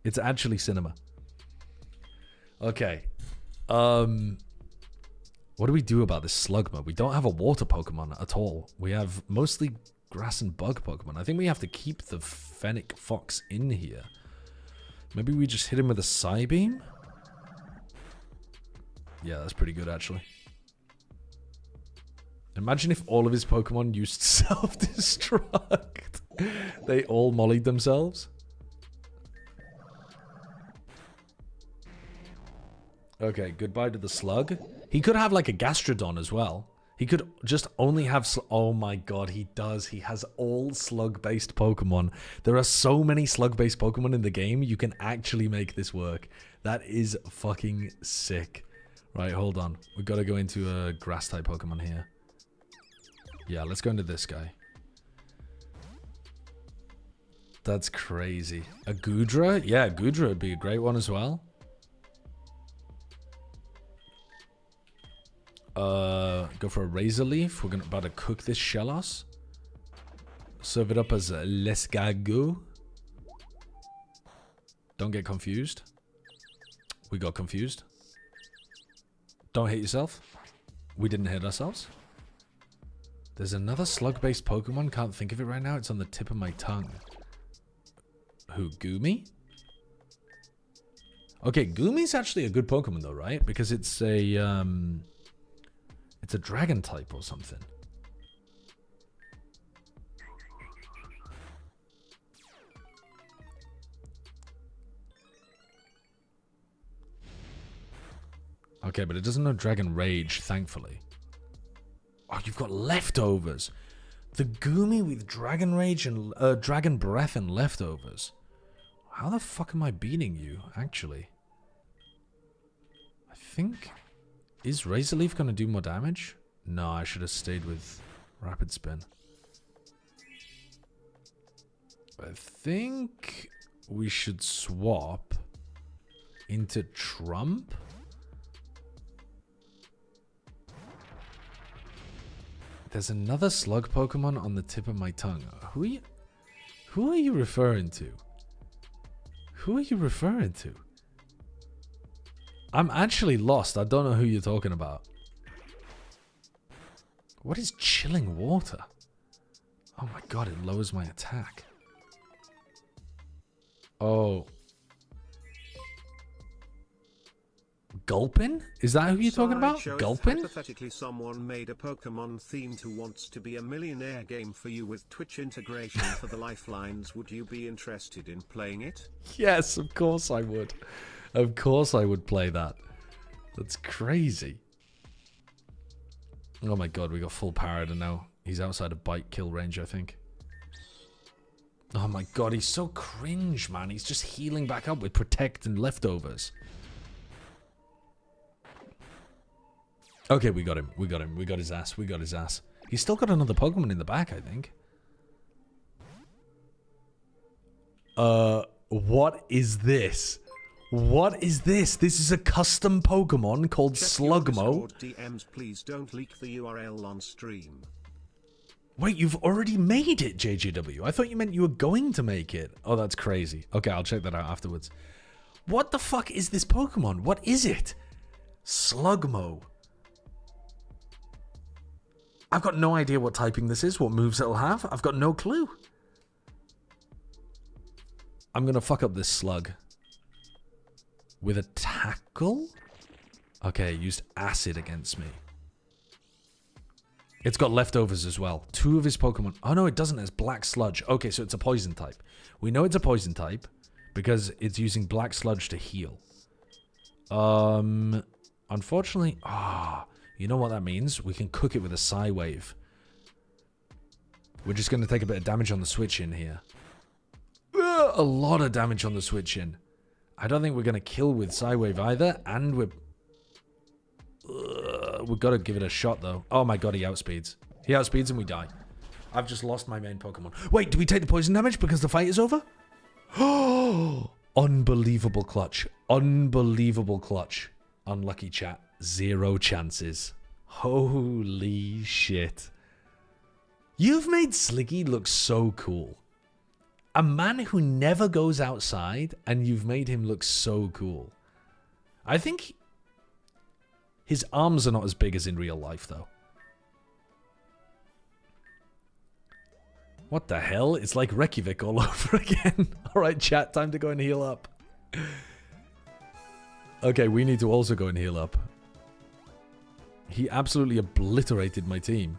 It's actually cinema. Okay. What do we do about this Slugma? We don't have a water Pokemon at all. We have mostly grass and bug Pokemon. I think we have to keep the Fennec Fox in here. Maybe we just hit him with a Psybeam? Yeah, that's pretty good, actually. Imagine if all of his Pokemon used self-destruct. They all mollied themselves. Okay, goodbye to the Slug. He could have like a Gastrodon as well. He could just only have... Oh my god, he does. He has all Slug-based Pokemon. There are so many Slug-based Pokemon in the game, you can actually make this work. That is fucking sick. Right, hold on. We've got to go into a Grass-type Pokemon here. Yeah, let's go into this guy. That's crazy. A Goodra? Yeah, Goodra would be a great one as well. Go for a razor leaf. We're about to cook this shellos. Serve it up as l'escargot. Don't get confused. We got confused. Don't hate yourself. We didn't hit ourselves. There's another slug-based Pokemon. Can't think of it right now. It's on the tip of my tongue. Who? Goomy? Okay, Goomy's actually a good Pokemon though, right? Because it's a dragon type or something. Okay, but it doesn't know Dragon Rage, thankfully. Oh, you've got leftovers. The Goomy with Dragon Rage and Dragon Breath and leftovers. How the fuck am I beating you, actually? I think... Is Razor Leaf going to do more damage? No, I should have stayed with Rapid Spin. I think we should swap into Trump. There's another slug Pokemon on the tip of my tongue. Who are you referring to? Who are you referring to? I'm actually lost. I don't know who you're talking about. What is chilling water? Oh my god, it lowers my attack. Oh. Gulpin? Is that who you're talking about? Gulpin? Hypothetically, someone made a Pokemon themed Who Wants to Be a Millionaire game for you with Twitch integration for the lifelines. Would you be interested in playing it? Yes, of course I would. Of course I would play that. That's crazy. Oh my god, we got full Parader now. He's outside of bite kill range, I think. Oh my god, he's so cringe, man. He's just healing back up with Protect and leftovers. Okay, we got him. We got him. We got his ass. We got his ass. He's still got another Pokemon in the back, I think. What is this? What is this? This is a custom Pokemon called Slugmo. DMs, please don't leak the URL on stream. Wait, you've already made it, JJW. I thought you meant you were going to make it. Oh, that's crazy. Okay, I'll check that out afterwards. What the fuck is this Pokemon? What is it? Slugmo. I've got no idea what typing this is, what moves it'll have. I've got no clue. I'm going to fuck up this slug. With a tackle? Okay, it used acid against me. It's got leftovers as well. 2 of his Pokemon. Oh no, it doesn't. It's Black Sludge. Okay, so it's a poison type. We know it's a poison type because it's using Black Sludge to heal. Unfortunately... you know what that means? We can cook it with a Psy Wave. We're just going to take a bit of damage on the switch in here. A lot of damage on the switch in. I don't think we're going to kill with Psy Wave either. And we've got to give it a shot though. Oh my god, he outspeeds. He outspeeds and we die. I've just lost my main Pokemon. Wait, do we take the poison damage because the fight is over? Oh, unbelievable clutch. Unbelievable clutch. Unlucky chat. 0 chances. Holy shit. You've made Sliggy look so cool. A man who never goes outside, and you've made him look so cool. I think his arms are not as big as in real life, though. What the hell? It's like Reykjavik all over again. Alright, chat, time to go and heal up. Okay, we need to also go and heal up. He absolutely obliterated my team.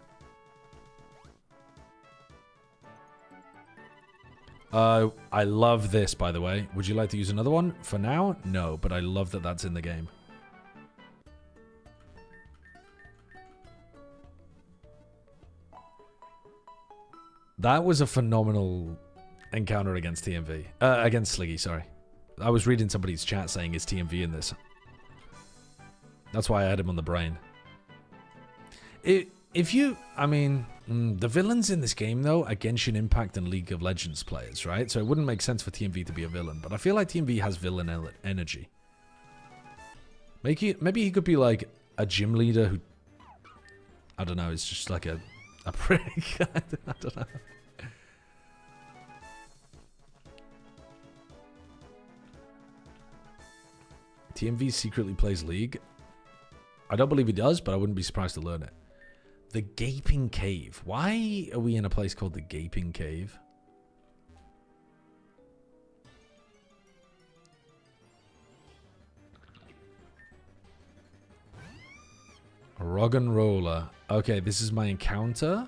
I love this, by the way. Would you like to use another one? For now, no, but I love that that's in the game. That was a phenomenal encounter against TMV. Against Sliggy, sorry. I was reading somebody's chat saying, is TMV in this? That's why I had him on the brain. If you... I mean, the villains in this game, though, are Genshin Impact and League of Legends players, right? So it wouldn't make sense for TMV to be a villain. But I feel like TMV has villain energy. Maybe he could be like a gym leader who I don't know. It's just like a prick. I don't know. TMV secretly plays League. I don't believe he does, but I wouldn't be surprised to learn it. The Gaping Cave. Why are we in a place called the Gaping Cave? Rug and Roller. Okay, this is my encounter.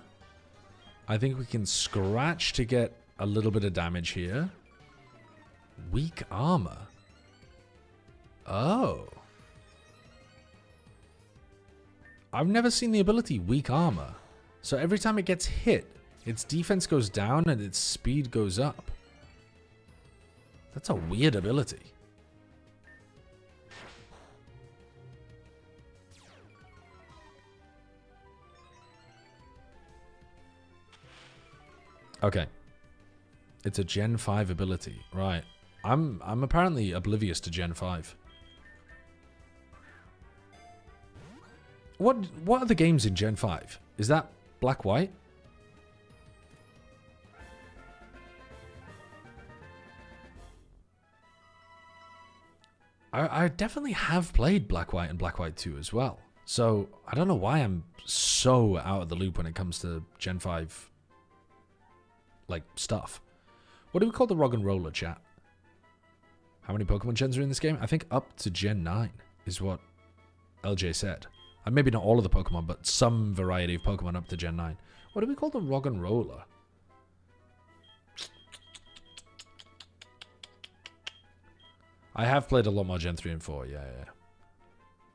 I think we can scratch to get a little bit of damage here. Weak armor. Oh. I've never seen the ability Weak Armor. So every time it gets hit, its defense goes down and its speed goes up. That's a weird ability. Okay. It's a Gen 5 ability. Right. I'm apparently oblivious to Gen 5. What are the games in Gen 5? Is that Black White? I definitely have played Black White and Black White 2 as well. So I don't know why I'm so out of the loop when it comes to Gen 5 like stuff. What do we call the Rug and Roller, chat? How many Pokemon gens are in this game? I think up to Gen 9 is what LJ said. And maybe not all of the Pokemon, but some variety of Pokemon up to Gen 9. What do we call the Rug and Roller? I have played a lot more Gen 3 and 4, yeah.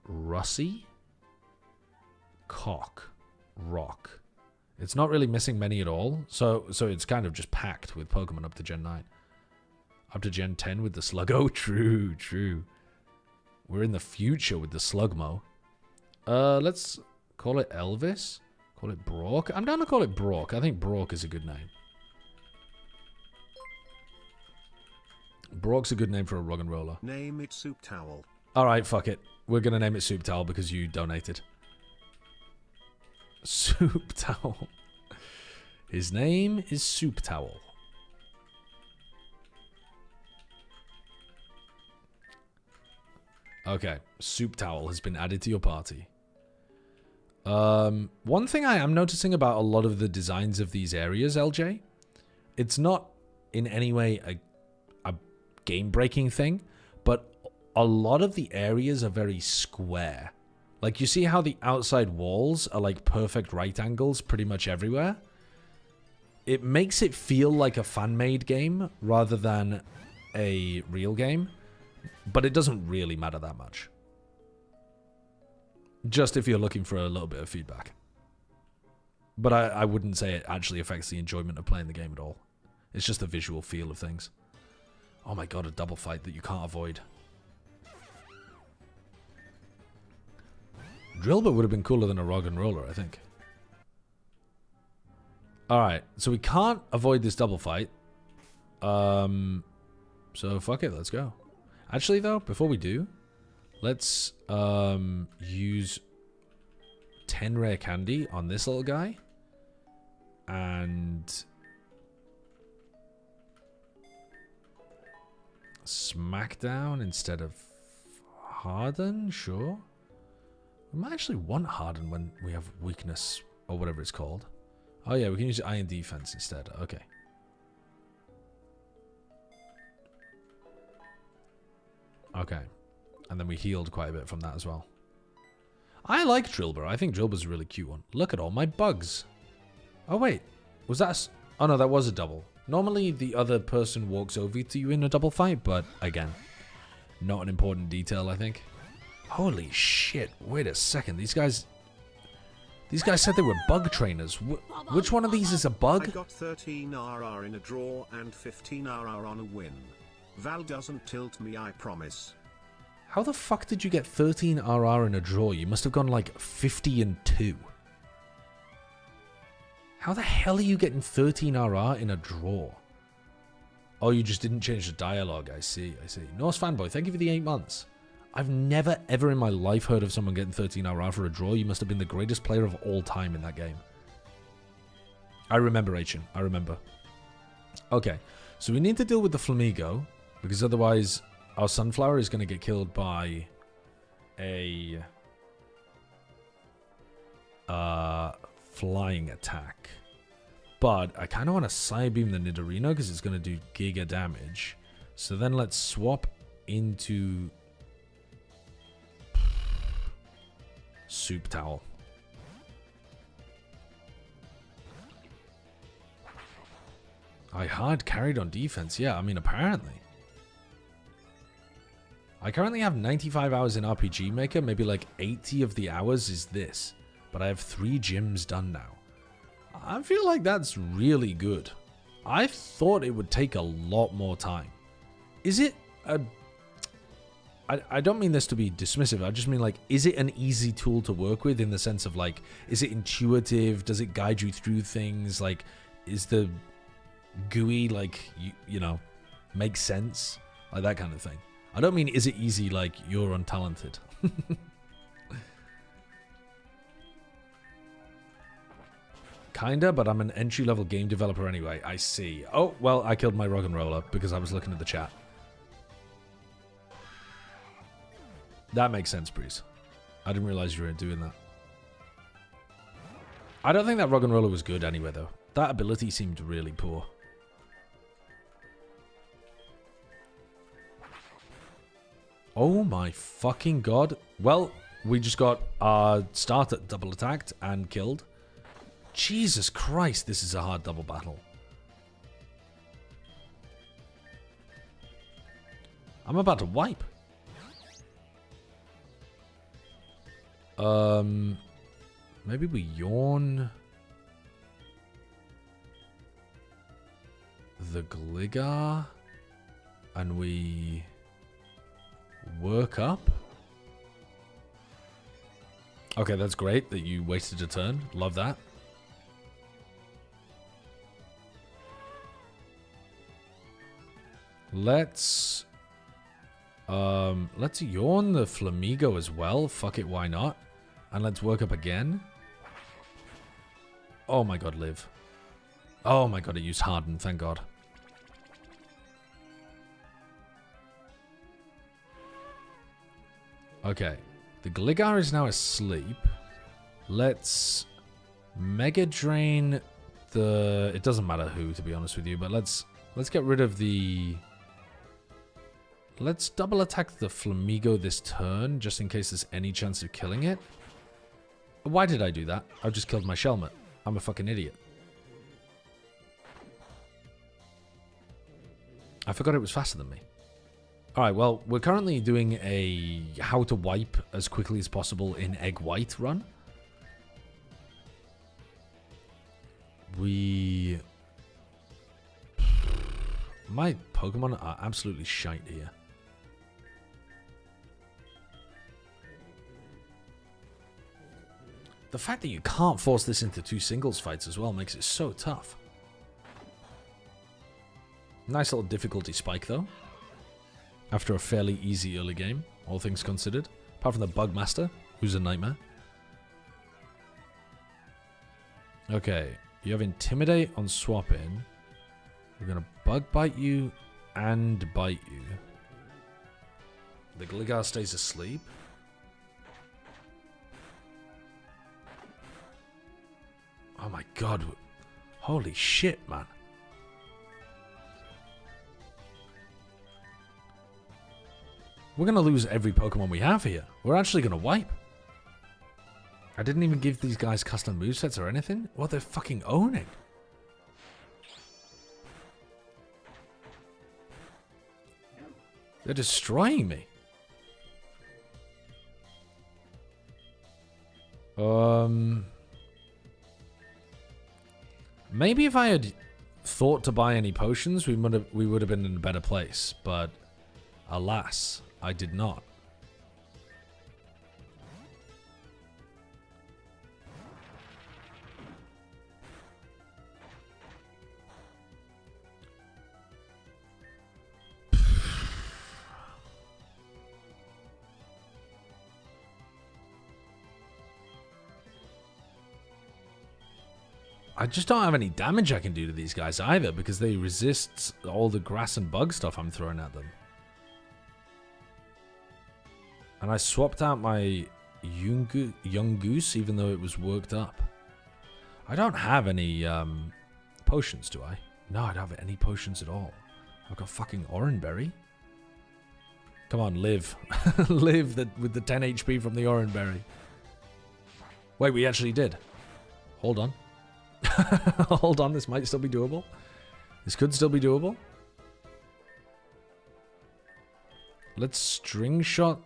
Russie? Cock. Rock. It's not really missing many at all, so it's kind of just packed with Pokemon up to Gen 9. Up to Gen 10 with the Sluggo? True. We're in the future with the Slugmo. Let's call it Elvis. Call it Brock. I'm down to call it Brock. I think Brock is a good name. Brock's a good name for a Rug and Roller. Name it Soup Towel. Alright, fuck it. We're gonna name it Soup Towel because you donated. Soup Towel. His name is Soup Towel. Okay, Soup Towel has been added to your party. One thing I am noticing about a lot of the designs of these areas, LJ, it's not in any way a game-breaking thing, but a lot of the areas are very square. Like, you see how the outside walls are like perfect right angles pretty much everywhere? It makes it feel like a fan-made game rather than a real game, but it doesn't really matter that much. Just if you're looking for a little bit of feedback. But I wouldn't say it actually affects the enjoyment of playing the game at all. It's just the visual feel of things. Oh my god, a double fight that you can't avoid. Drillbur would have been cooler than a Rug and Roller, I think. Alright, so we can't avoid this double fight. So fuck it, let's go. Actually though, before we do, let's use 10 rare candy on this little guy. And Smackdown instead of Harden, sure. We might actually want Harden when we have weakness or whatever it's called. Oh yeah, we can use Iron Defense instead. Okay. Okay. And then we healed quite a bit from that as well. I like Drillbur. I think Drillbur's a really cute one. Look at all my bugs. Oh wait. Was that oh no, that was a double. Normally the other person walks over to you in a double fight, but again, not an important detail, I think. Holy shit. Wait a second. These guys said they were bug trainers. Which one of these is a bug? I got 13 RR in a draw and 15 RR on a win. Val doesn't tilt me, I promise. How the fuck did you get 13 RR in a draw? You must have gone like 50 and 2. How the hell are you getting 13 RR in a draw? Oh, you just didn't change the dialogue. I see. Norse Fanboy, thank you for the 8 months. I've never, ever in my life heard of someone getting 13-hour hour for a draw. You must have been the greatest player of all time in that game. I remember, Achin. I remember. Okay, so we need to deal with the Flamigo, because otherwise our Sunflower is going to get killed by a flying attack. But I kind of want to Psybeam the Nidorino because it's going to do giga damage. So then let's swap into Soup Towel. I hard carried on defense. Yeah, I mean, apparently. I currently have 95 hours in RPG Maker. Maybe like 80 of the hours is this. But I have 3 gyms done now. I feel like that's really good. I thought it would take a lot more time. Is it a... I don't mean this to be dismissive. I just mean, like, is it an easy tool to work with in the sense of, like, is it intuitive? Does it guide you through things? Like, is the GUI, like, you know, make sense? Like, that kind of thing. I don't mean, is it easy, like, you're untalented. Kinda, but I'm an entry-level game developer anyway. I see. Oh, well, I killed my Rock and Roller because I was looking at the chat. That makes sense, Breeze. I didn't realize you were doing that. I don't think that Rock and Roller was good anyway, though. That ability seemed really poor. Oh my fucking god. Well, we just got our starter double attacked and killed. Jesus Christ, this is a hard double battle. I'm about to wipe. Maybe we yawn the Gligar and we work up. Okay, that's great that you wasted a turn. Love that. Let's yawn the Flamigo as well. Fuck it, why not? And let's work up again. Oh my god, live. Oh my god, it used Harden, thank god. Okay, the Gligar is now asleep. Let's Mega Drain the... It doesn't matter who, to be honest with you, but let's get rid of the... Let's double attack the Flamigo this turn, just in case there's any chance of killing it. Why did I do that? I just killed my Shelmet. I'm a fucking idiot. I forgot it was faster than me. Alright, well, we're currently doing a how to wipe as quickly as possible in Egg White run. My Pokemon are absolutely shite here. The fact that you can't force this into 2 singles fights as well makes it so tough. Nice little difficulty spike, though. After a fairly easy early game, all things considered. Apart from the Bugmaster, who's a nightmare. Okay, you have Intimidate on swap in. We're going to Bug Bite you and bite you. The Gligar stays asleep. Oh my god. Holy shit, man. We're going to lose every Pokemon we have here. We're actually going to wipe. I didn't even give these guys custom movesets or anything. What, they're fucking owning. They're destroying me. Maybe if I had thought to buy any potions, we would have been in a better place. But alas, I did not. I just don't have any damage I can do to these guys either because they resist all the grass and bug stuff I'm throwing at them. And I swapped out my young goose even though it was worked up. I don't have any potions, do I? No, I don't have any potions at all. I've got fucking Oranberry. Come on, live. Live with the 10 HP from the Oranberry. Wait, we actually did. Hold on. Hold on, this might still be doable. This could still be doable. Let's string shot.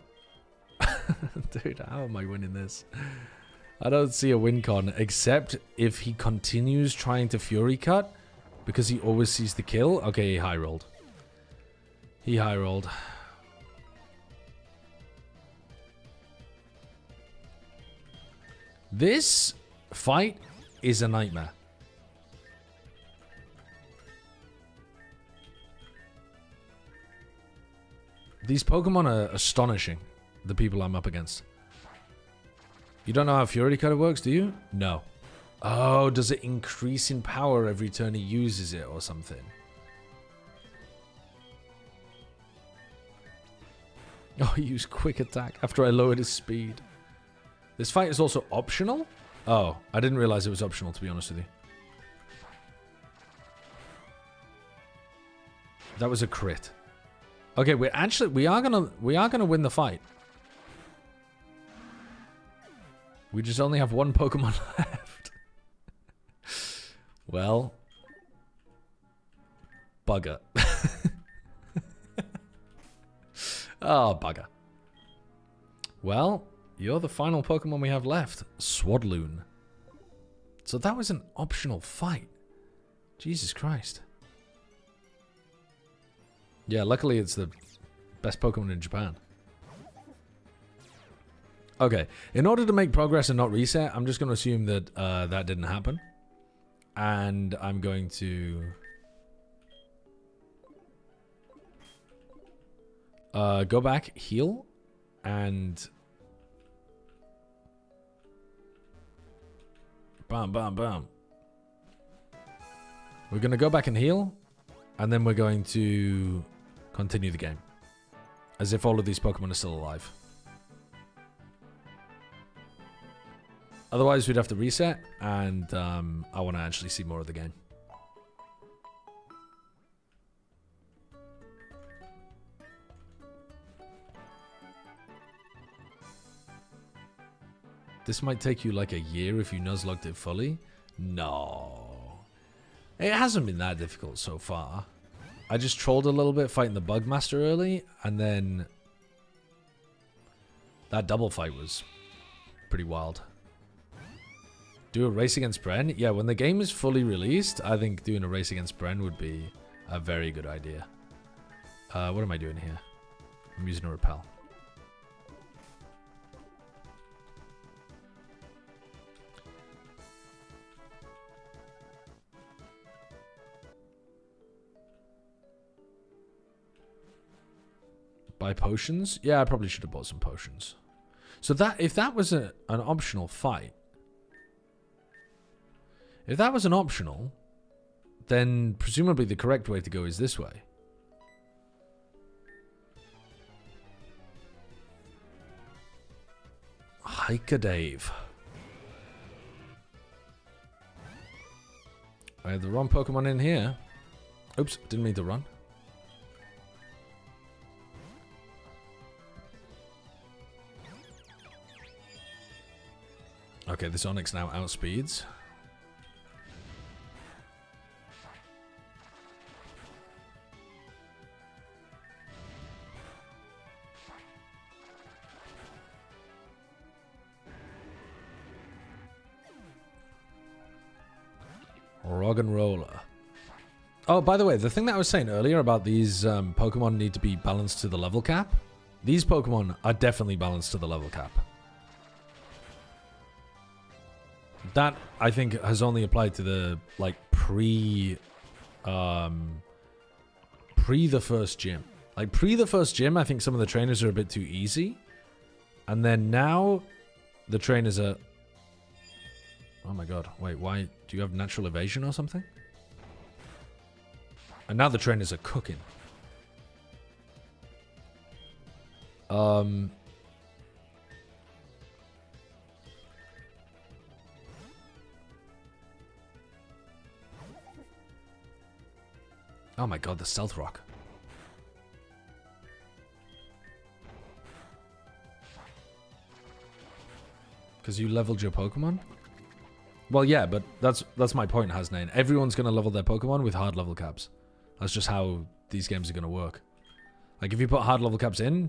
Dude, how am I winning this? I don't see a win con, except if he continues trying to Fury Cut, because he always sees the kill. Okay, he high rolled. He high rolled. This fight is a nightmare. These Pokemon are astonishing, the people I'm up against. You don't know how Fury Cutter works, do you? No. Oh, does it increase in power every turn he uses it or something? Oh, he used quick attack after I lowered his speed. This fight is also optional? Oh, I didn't realize it was optional, to be honest with you. That was a crit. Okay, we are gonna win the fight. We just only have one Pokemon left. Well, bugger. Oh, bugger. Well, you're the final Pokemon we have left. Swadloon. So that was an optional fight. Jesus Christ. Yeah, luckily it's the best Pokemon in Japan. Okay, in order to make progress and not reset, I'm just going to assume that that didn't happen. And I'm going to... go back, heal, and... Bam, bam, bam. We're going to go back and heal, and then we're going to continue the game. As if all of these Pokemon are still alive. Otherwise, we'd have to reset, and I want to actually see more of the game. This might take you like a year if you Nuzlocked it fully. No. It hasn't been that difficult so far. I just trolled a little bit fighting the Bugmaster early, and then that double fight was pretty wild. Do a race against Bren? Yeah, when the game is fully released, I think doing a race against Bren would be a very good idea. What am I doing here? I'm using a repel. Buy potions? Yeah, I probably should have bought some potions. So that if that was an optional fight, if that was an optional, then presumably the correct way to go is this way. Hike-a-Dave. I had the wrong Pokemon in here. Oops, didn't mean to run. Okay, this Onix now outspeeds. Roggenrola. Oh, by the way, the thing that I was saying earlier about these Pokemon need to be balanced to the level cap. These Pokemon are definitely balanced to the level cap. That, I think, has only applied to the, like, pre the first gym. Like, pre the first gym, I think some of the trainers are a bit too easy. And then now, the trainers are... Oh my god. Wait, why? Do you have natural evasion or something? And now the trainers are cooking. Oh my god, the stealth rock. Because you leveled your Pokemon? Well, yeah, but that's my point, Hasnain. Everyone's going to level their Pokemon with hard level caps. That's just how these games are going to work. Like, if you put hard level caps in,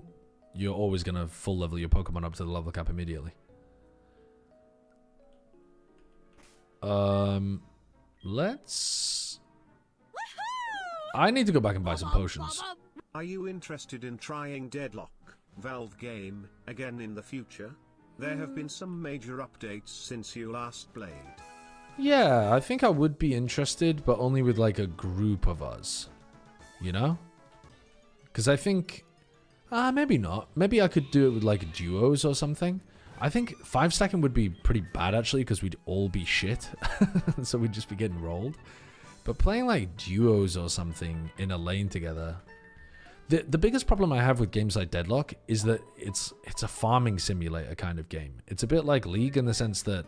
you're always going to full level your Pokemon up to the level cap immediately. Let's... I need to go back and buy some potions. Are you interested in trying Deadlock, Valve game, again in the future? There have been some major updates since you last played. Yeah, I think I would be interested, but only with like a group of us. You know? Because I think... maybe not. Maybe I could do it with like duos or something. I think 5-stacking would be pretty bad actually, because we'd all be shit. So we'd just be getting rolled. But playing like duos or something in a lane together... The biggest problem I have with games like Deadlock is that it's a farming simulator kind of game. It's a bit like League in the sense that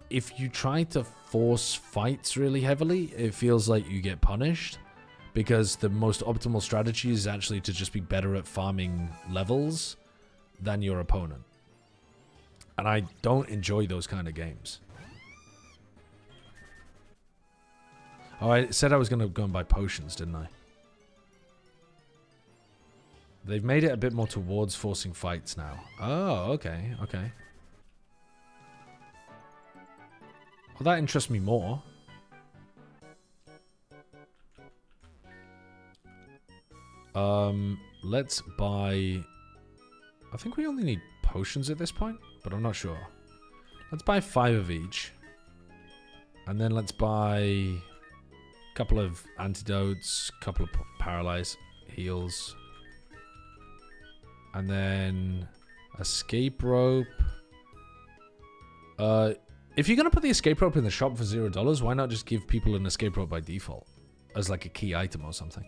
if you try to force fights really heavily, it feels like you get punished, because the most optimal strategy is actually to just be better at farming levels than your opponent. And I don't enjoy those kind of games. Oh, I said I was going to go and buy potions, didn't I? They've made it a bit more towards forcing fights now. Oh, okay, okay. Well, that interests me more. Let's buy... I think we only need potions at this point, but I'm not sure. Let's buy 5 of each. And then let's buy a couple of antidotes, a couple of paralyze heals. And then escape rope. If you're going to put the escape rope in the shop for $0, why not just give people an escape rope by default? As like a key item or something.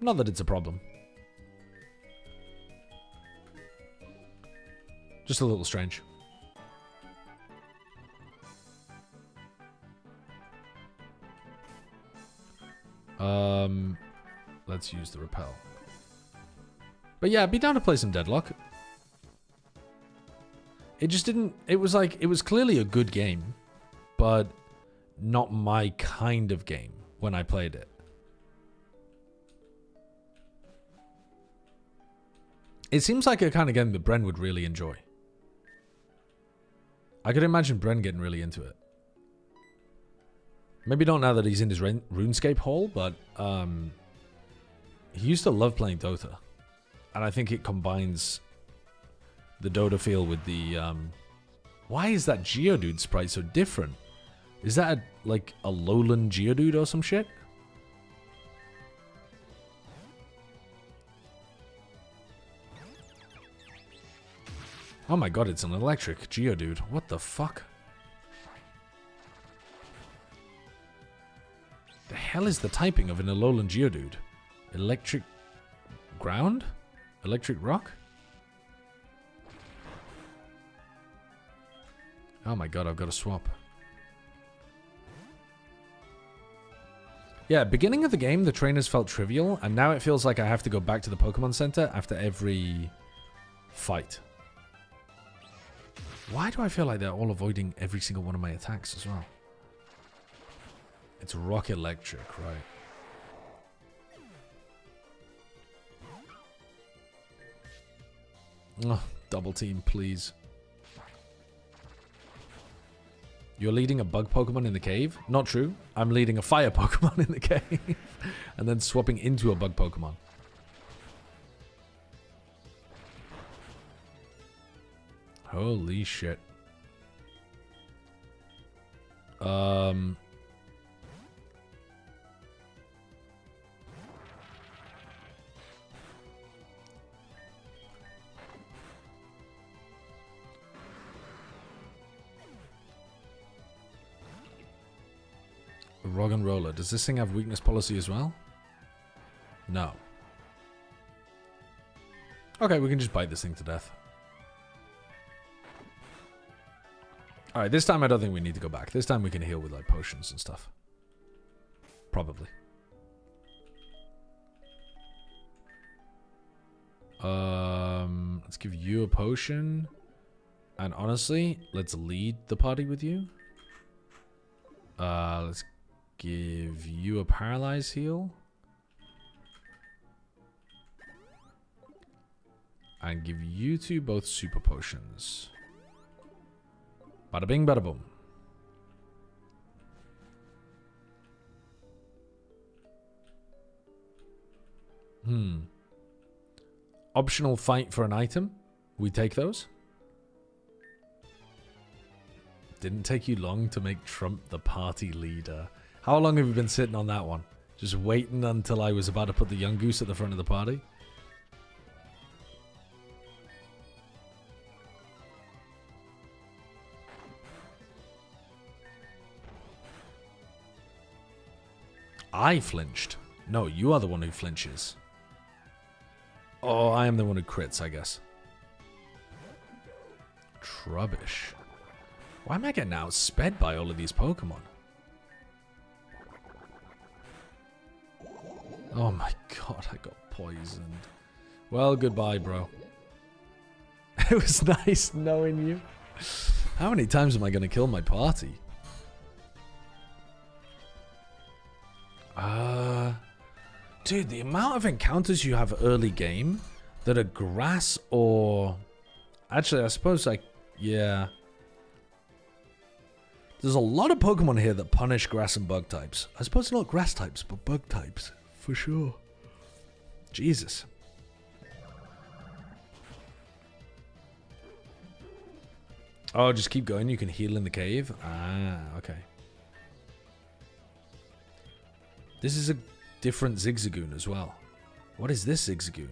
Not that it's a problem. Just a little strange. Let's use the repel. But yeah, be down to play some Deadlock. It just didn't... It was like... It was clearly a good game, but not my kind of game when I played it. It seems like a kind of game that Bren would really enjoy. I could imagine Bren getting really into it. Maybe not now that he's in his RuneScape hole, but he used to love playing Dota. And I think it combines the Dota feel with the... Why is that Geodude sprite so different? Is that like a lowland Geodude or some shit? Oh my god, it's an electric Geodude. What the fuck? The hell is the typing of an Alolan Geodude? Electric ground? Electric rock? Oh my god, I've got to swap. Yeah, beginning of the game, the trainers felt trivial, and now it feels like I have to go back to the Pokemon Center after every fight. Why do I feel like they're all avoiding every single one of my attacks as well? It's rock electric, right? Oh, double team, please. You're leading a bug Pokemon in the cave? Not true. I'm leading a fire Pokemon in the cave. And then swapping into a bug Pokemon. Holy shit. Rock and Roller. Does this thing have weakness policy as well? No. Okay, we can just bite this thing to death. Alright, this time I don't think we need to go back. This time we can heal with like potions and stuff. Probably. Let's give you a potion. And honestly, let's lead the party with you. Let's give you a paralyze heal. And give you two both super potions. Bada bing, bada boom. Optional fight for an item. We take those. Didn't take you long to make Trump the party leader. How long have you been sitting on that one? Just waiting until I was about to put the young goose at the front of the party? I flinched. No, you are the one who flinches. Oh, I am the one who crits, I guess. Trubbish. Why am I getting outsped by all of these Pokemon? Oh my god, I got poisoned. Well, goodbye, bro. It was nice knowing you. How many times am I going to kill my party? Dude, the amount of encounters you have early game that are grass or... Actually, I suppose yeah. There's a lot of Pokemon here that punish grass and bug types. I suppose not grass types, but bug types. For sure. Jesus. Oh, just keep going. You can heal in the cave. Ah, okay. This is a different Zigzagoon as well. What is this Zigzagoon?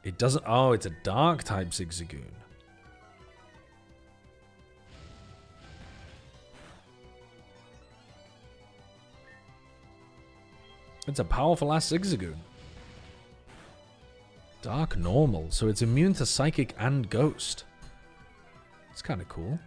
It doesn't... Oh, it's a dark type Zigzagoon. It's a powerful ass Zigzagoon. Dark normal, so it's immune to psychic and ghost. It's kind of cool.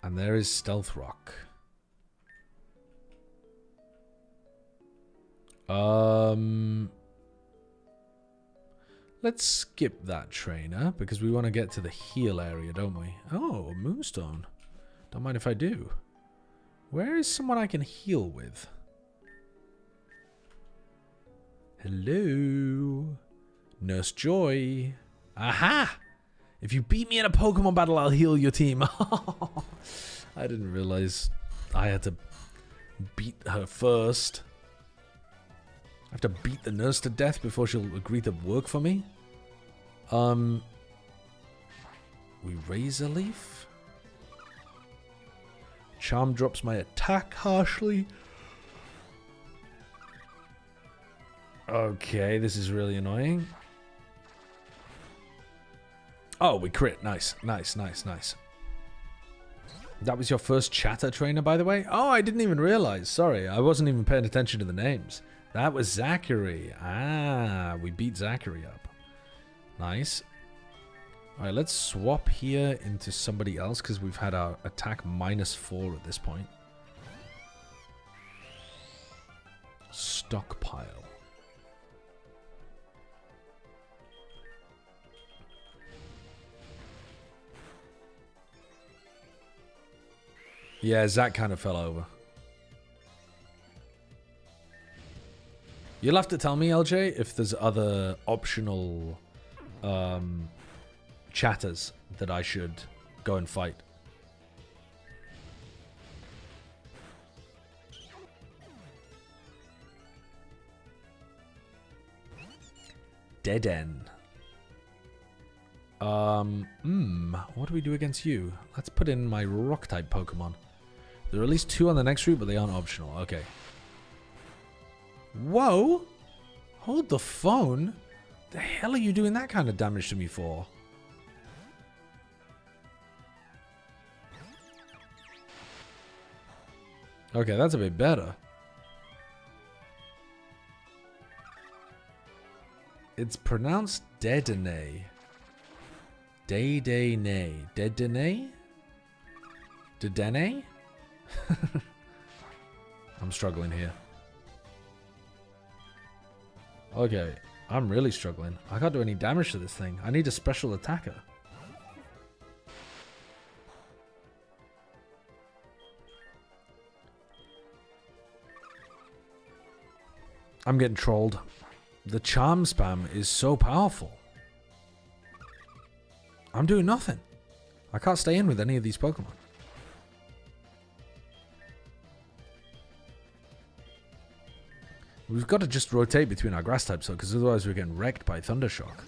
And there is Stealth Rock. Let's skip that trainer because we want to get to the heal area, don't we? Oh, a Moonstone. Don't mind if I do. Where is someone I can heal with? Hello? Nurse Joy. Aha! If you beat me in a Pokemon battle, I'll heal your team. I didn't realize I had to beat her first. I have to beat the nurse to death before she'll agree to work for me. We Razor Leaf. Charm drops my attack harshly. Okay, this is really annoying. Oh, we crit. Nice, nice, nice, nice. That was your first chatter trainer, by the way? Oh, I didn't even realize. Sorry, I wasn't even paying attention to the names. That was Zachary. Ah, we beat Zachary up. Nice. Alright, let's swap here into somebody else because we've had our attack -4 at this point. Stockpile. Yeah, Zach kind of fell over. You'll have to tell me, LJ, if there's other optional chatters that I should go and fight. Dead End. What do we do against you? Let's put in my rock-type Pokemon. There are at least 2 on the next route, but they aren't optional. Okay. Whoa! Hold the phone. The hell are you doing that kind of damage to me for? Okay, that's a bit better. It's pronounced Dedenne. Dedenne. Dedenne? Dedenne? I'm struggling here. Okay, I'm really struggling. I can't do any damage to this thing. I need a special attacker. I'm getting trolled. The charm spam is so powerful. I'm doing nothing. I can't stay in with any of these Pokemon. We've got to just rotate between our grass types, though, because otherwise we're getting wrecked by Thundershock.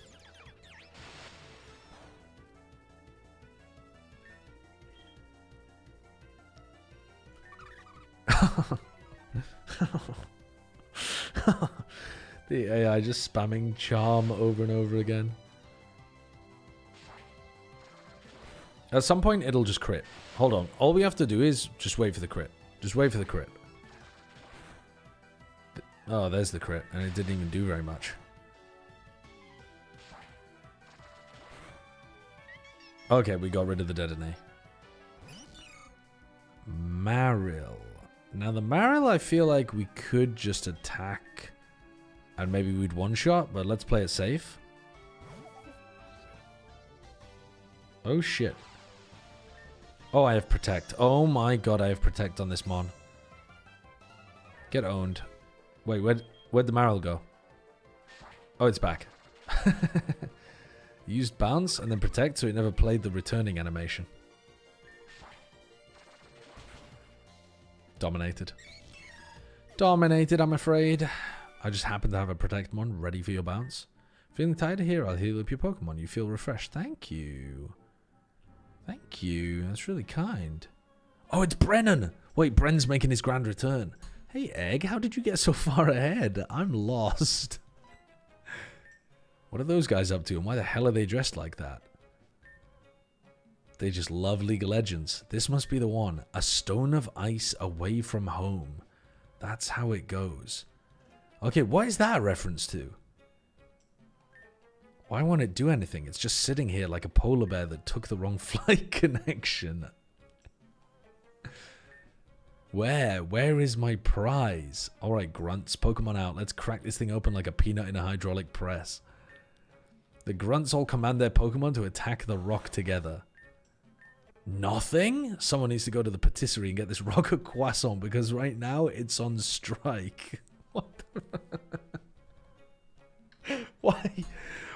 The AI just spamming charm over and over again. At some point, it'll just crit. Hold on. All we have to do is just wait for the crit. Just wait for the crit. Oh, there's the crit. And it didn't even do very much. Okay, we got rid of the Dedenne. Marill. Now, the Marill, I feel like we could just attack... and maybe we'd one-shot, but let's play it safe. Oh, shit. Oh, I have Protect. Oh my god, I have Protect on this Mon. Get owned. Wait, where'd the Marill go? Oh, it's back. Used Bounce and then Protect, so it never played the returning animation. Dominated. Dominated, I'm afraid. I just happen to have a Protect Mon ready for your bounce. Feeling tired here? I'll heal up your Pokemon. You feel refreshed. Thank you. Thank you. That's really kind. Oh, it's Brennan. Wait, Bren's making his grand return. Hey, Egg, how did you get so far ahead? I'm lost. What are those guys up to, and why the hell are they dressed like that? They just love League of Legends. This must be the one. A stone of ice away from home. That's how it goes. Okay, what is that a reference to? Why won't it do anything? It's just sitting here like a polar bear that took the wrong flight connection. Where is my prize? Alright, grunts, Pokemon out. Let's crack this thing open like a peanut in a hydraulic press. The grunts all command their Pokemon to attack the rock together. Nothing? Someone needs to go to the patisserie and get this rock a croissant, because right now it's on strike. What?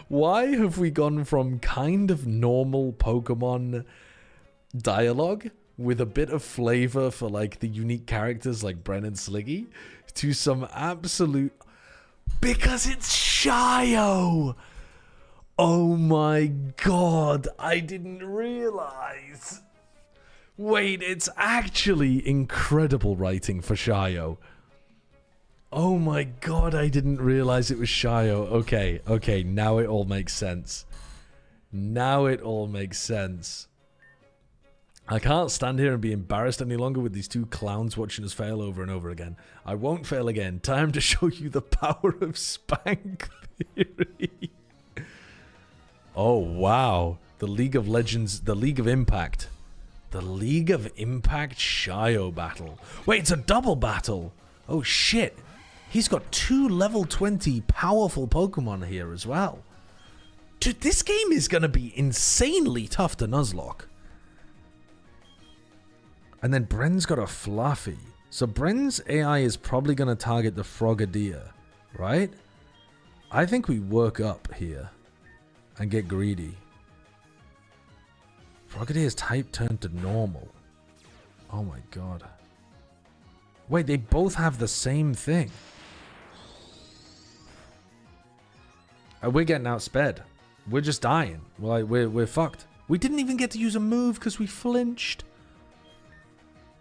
Why have we gone from kind of normal Pokemon dialogue with a bit of flavor for like the unique characters like Bren and Sliggy to some absolute... Because it's Shio! Oh my god, I didn't realize. Wait, it's actually incredible writing for Shio. Oh my god, I didn't realize it was Shio. Okay, now it all makes sense. Now it all makes sense. I can't stand here and be embarrassed any longer with these two clowns watching us fail over and over again. I won't fail again. Time to show you the power of Spank Theory. Oh, wow. The League of Legends, the League of Impact. The League of Impact Shio battle. Wait, it's a double battle. Oh, shit. He's got 2 level 20 powerful Pokemon here as well. Dude, this game is going to be insanely tough to Nuzlocke. And then Bren's got a Fluffy. So Bren's AI is probably going to target the Frogadier, right? I think we work up here and get greedy. Frogadier's type turned to normal. Oh my god. Wait, they both have the same thing. We're getting outsped. we're just dying. We're fucked. We didn't even get to use a move because we flinched.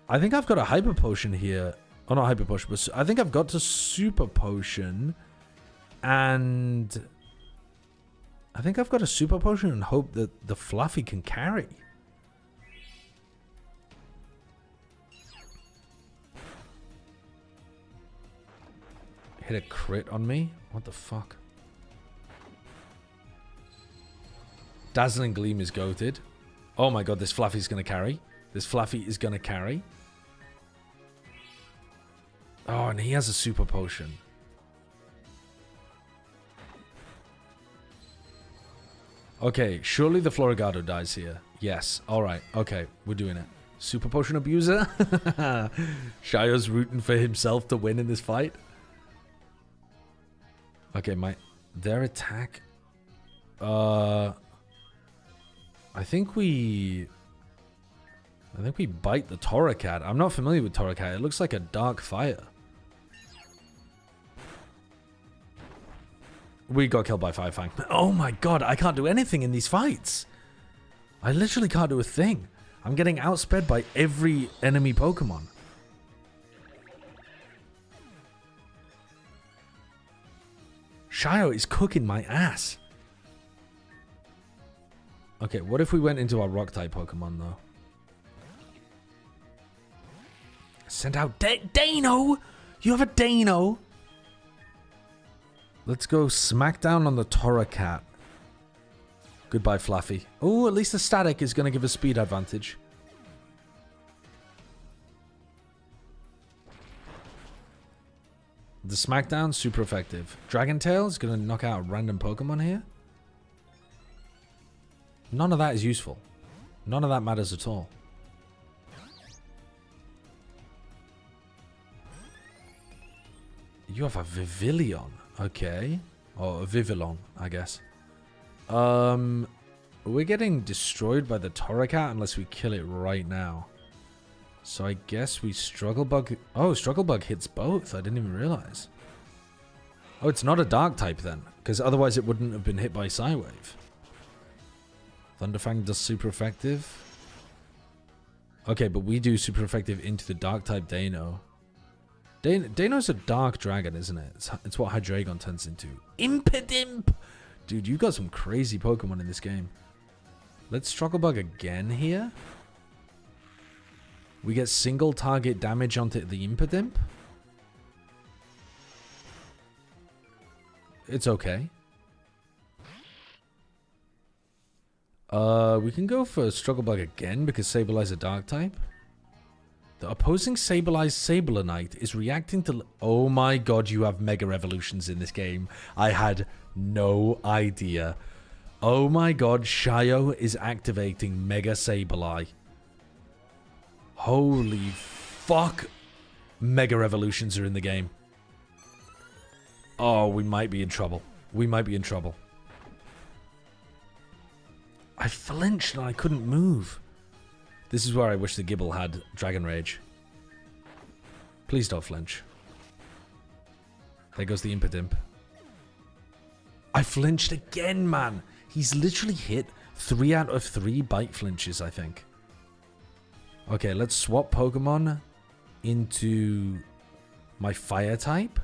I think I've got a hyper potion here. Oh, not hyper potion, but I think I've got to super potion. And I think I've got a super potion and hope that the Fluffy can carry. Hit a crit on me? What the fuck? Dazzling Gleam is goated. Oh my god, this Fluffy's gonna carry. This Fluffy is gonna carry. Oh, and he has a super potion. Okay, surely the Florigado dies here. Yes, alright, okay, we're doing it. Super potion abuser? Shio's rooting for himself to win in this fight. Okay, their attack. I think we bite the Torracat. I'm not familiar with Torracat. It looks like a dark fire. We got killed by Firefang. Oh my god, I can't do anything in these fights. I literally can't do a thing. I'm getting outsped by every enemy Pokemon. Shio is cooking my ass. Okay, what if we went into our Rock-type Pokemon, though? Send out Dano! You have a Dano! Let's go smackdown on the Torracat. Goodbye, Fluffy. Oh, at least the static is going to give us speed advantage. The smackdown, super effective. Dragon Tail is going to knock out a random Pokemon here. None of that is useful. None of that matters at all. You have a Vivillon. Okay. Or a Vivillon, I guess. We're getting destroyed by the Torracat unless we kill it right now. So I guess we Struggle Bug. Oh, Struggle Bug hits both. I didn't even realize. Oh, it's not a dark type then. Because otherwise it wouldn't have been hit by Psywave. Thunderfang does super effective. Okay, but we do super effective into the dark type Dano. Dano's a dark dragon, isn't it? It's what Hydreigon turns into. Impidimp! Dude, you got some crazy Pokemon in this game. Let's Struggle Bug again here. We get single target damage onto the Impidimp. It's okay. We can go for Struggle Bug again because Sableye is a dark type. The opposing Sableye Sablonite is reacting to... Oh my god, you have Mega Evolutions in this game. I had no idea. Oh my god, Shio is activating Mega Sableye. Holy fuck. Mega Evolutions are in the game. Oh, we might be in trouble. We might be in trouble. I flinched and I couldn't move. This is where I wish the Gibble had Dragon Rage. Please don't flinch. There goes the Impidimp. I flinched again, man. He's literally hit 3 out of 3 bite flinches, I think. Okay, let's swap Pokemon into my fire type.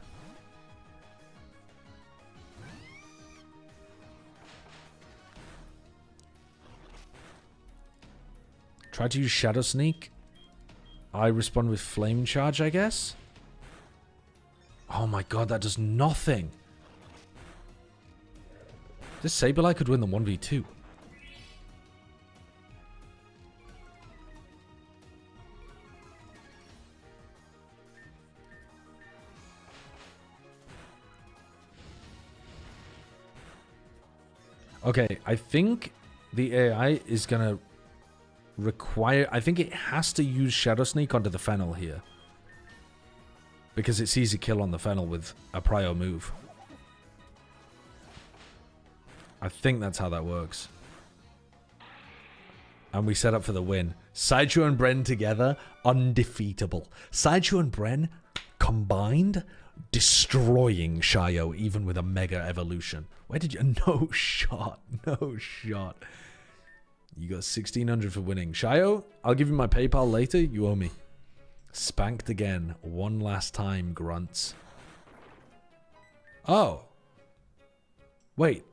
Try to use Shadow Sneak. I respond with Flame Charge, I guess. Oh my god, that does nothing. This Sableye could win the 1v2. Okay, I think the AI is gonna require... I think it has to use Shadow Sneak onto the Fennel here. Because it's easy kill on the Fennel with a Prio move. I think that's how that works. And we set up for the win. Sideshow and Bren together, undefeatable. Sideshow and Bren, combined, destroying Shio even with a mega evolution. Where did you... No shot. No shot. You got 1,600 for winning. Shio, I'll give you my PayPal later. You owe me. Spanked again. One last time, grunts. Oh. Wait.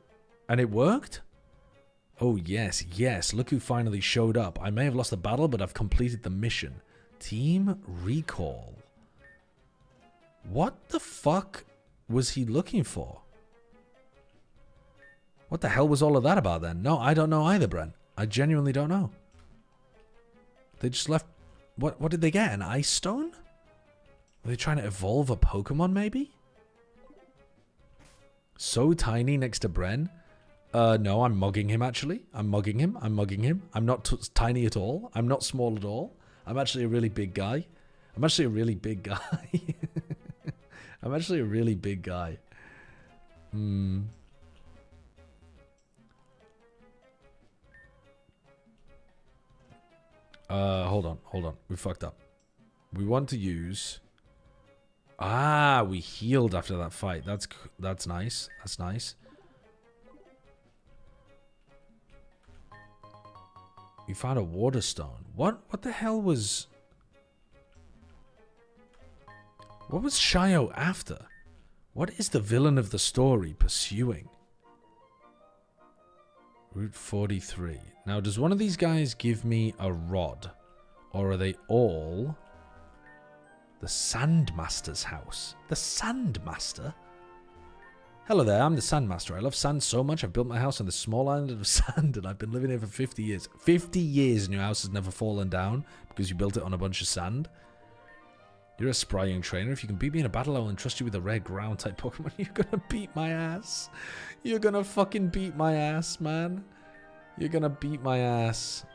And it worked? Oh, yes, yes. Look who finally showed up. I may have lost the battle, but I've completed the mission. Team Recall. What the fuck was he looking for? What the hell was all of that about then? No, I don't know either, Brent. I genuinely don't know. They just left... What did they get? An ice stone? Were they trying to evolve a Pokemon, maybe? So tiny next to Bren. No, I'm mugging him, actually. I'm mugging him. I'm mugging him. I'm not tiny at all. I'm not small at all. I'm actually a really big guy. I'm actually a really big guy. I'm actually a really big guy. Hold on. We fucked up. We want to use... Ah, we healed after that fight. That's nice. That's nice. You found a water stone. What the hell was... What was Shio after? What is the villain of the story pursuing? Route 43. Now, does one of these guys give me a rod? Or are they all... The Sandmaster's house? The Sandmaster? Hello there, I'm the Sandmaster. I love sand so much, I've built my house on this small island of sand and I've been living here for 50 years. 50 years and your house has never fallen down because you built it on a bunch of sand? You're a spry young trainer. If you can beat me in a battle, I will entrust you with a rare ground type Pokemon. You're gonna beat my ass. You're gonna fucking beat my ass, man. You're gonna beat my ass.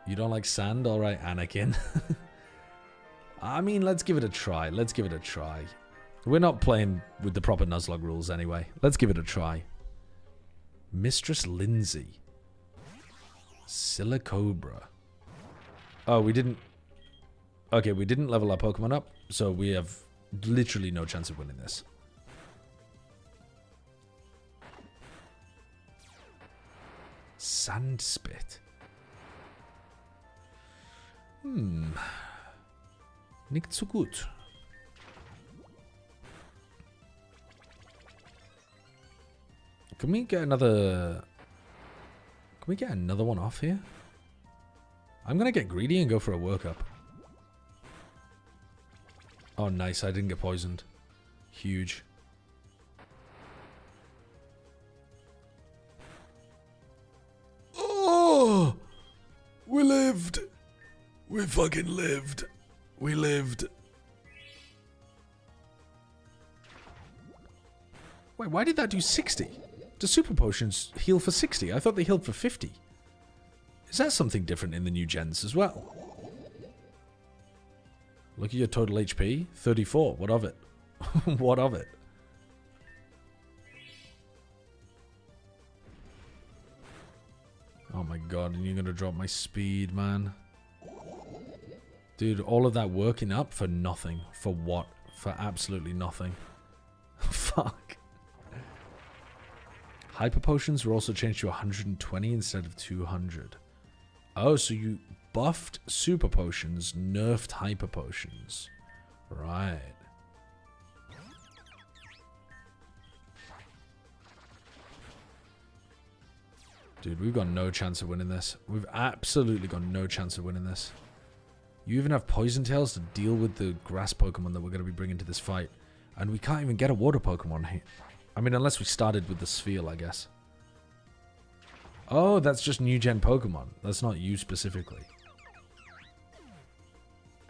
You don't like sand? Alright, Anakin. I mean, let's give it a try. Let's give it a try. We're not playing with the proper Nuzlocke rules anyway. Let's give it a try. Mistress Lindsay. Silicobra. Oh, we didn't... Okay, we didn't level our Pokemon up, so we have literally no chance of winning this. Sandspit. Nicht so gut. Can we get another... Can we get another one off here? I'm gonna get greedy and go for a workup. Oh, nice. I didn't get poisoned. Huge. Oh! We lived! We fucking lived. We lived. Wait, why did that do 60? Do super potions heal for 60? I thought they healed for 50. Is that something different in the new gens as well? Look at your total HP. 34. What of it? What of it? Oh my god, and you're gonna drop my speed, man. Dude, all of that working up for nothing. For what? For absolutely nothing. Fuck. Hyper potions were also changed to 120 instead of 200. Oh, so you buffed super potions, nerfed hyper potions. Right. Dude, we've got no chance of winning this. We've absolutely got no chance of winning this. You even have Poison Tails to deal with the grass Pokemon that we're going to be bringing to this fight. And we can't even get a water Pokemon here. I mean, unless we started with the Sphere, I guess. Oh, that's just new gen Pokemon. That's not you specifically.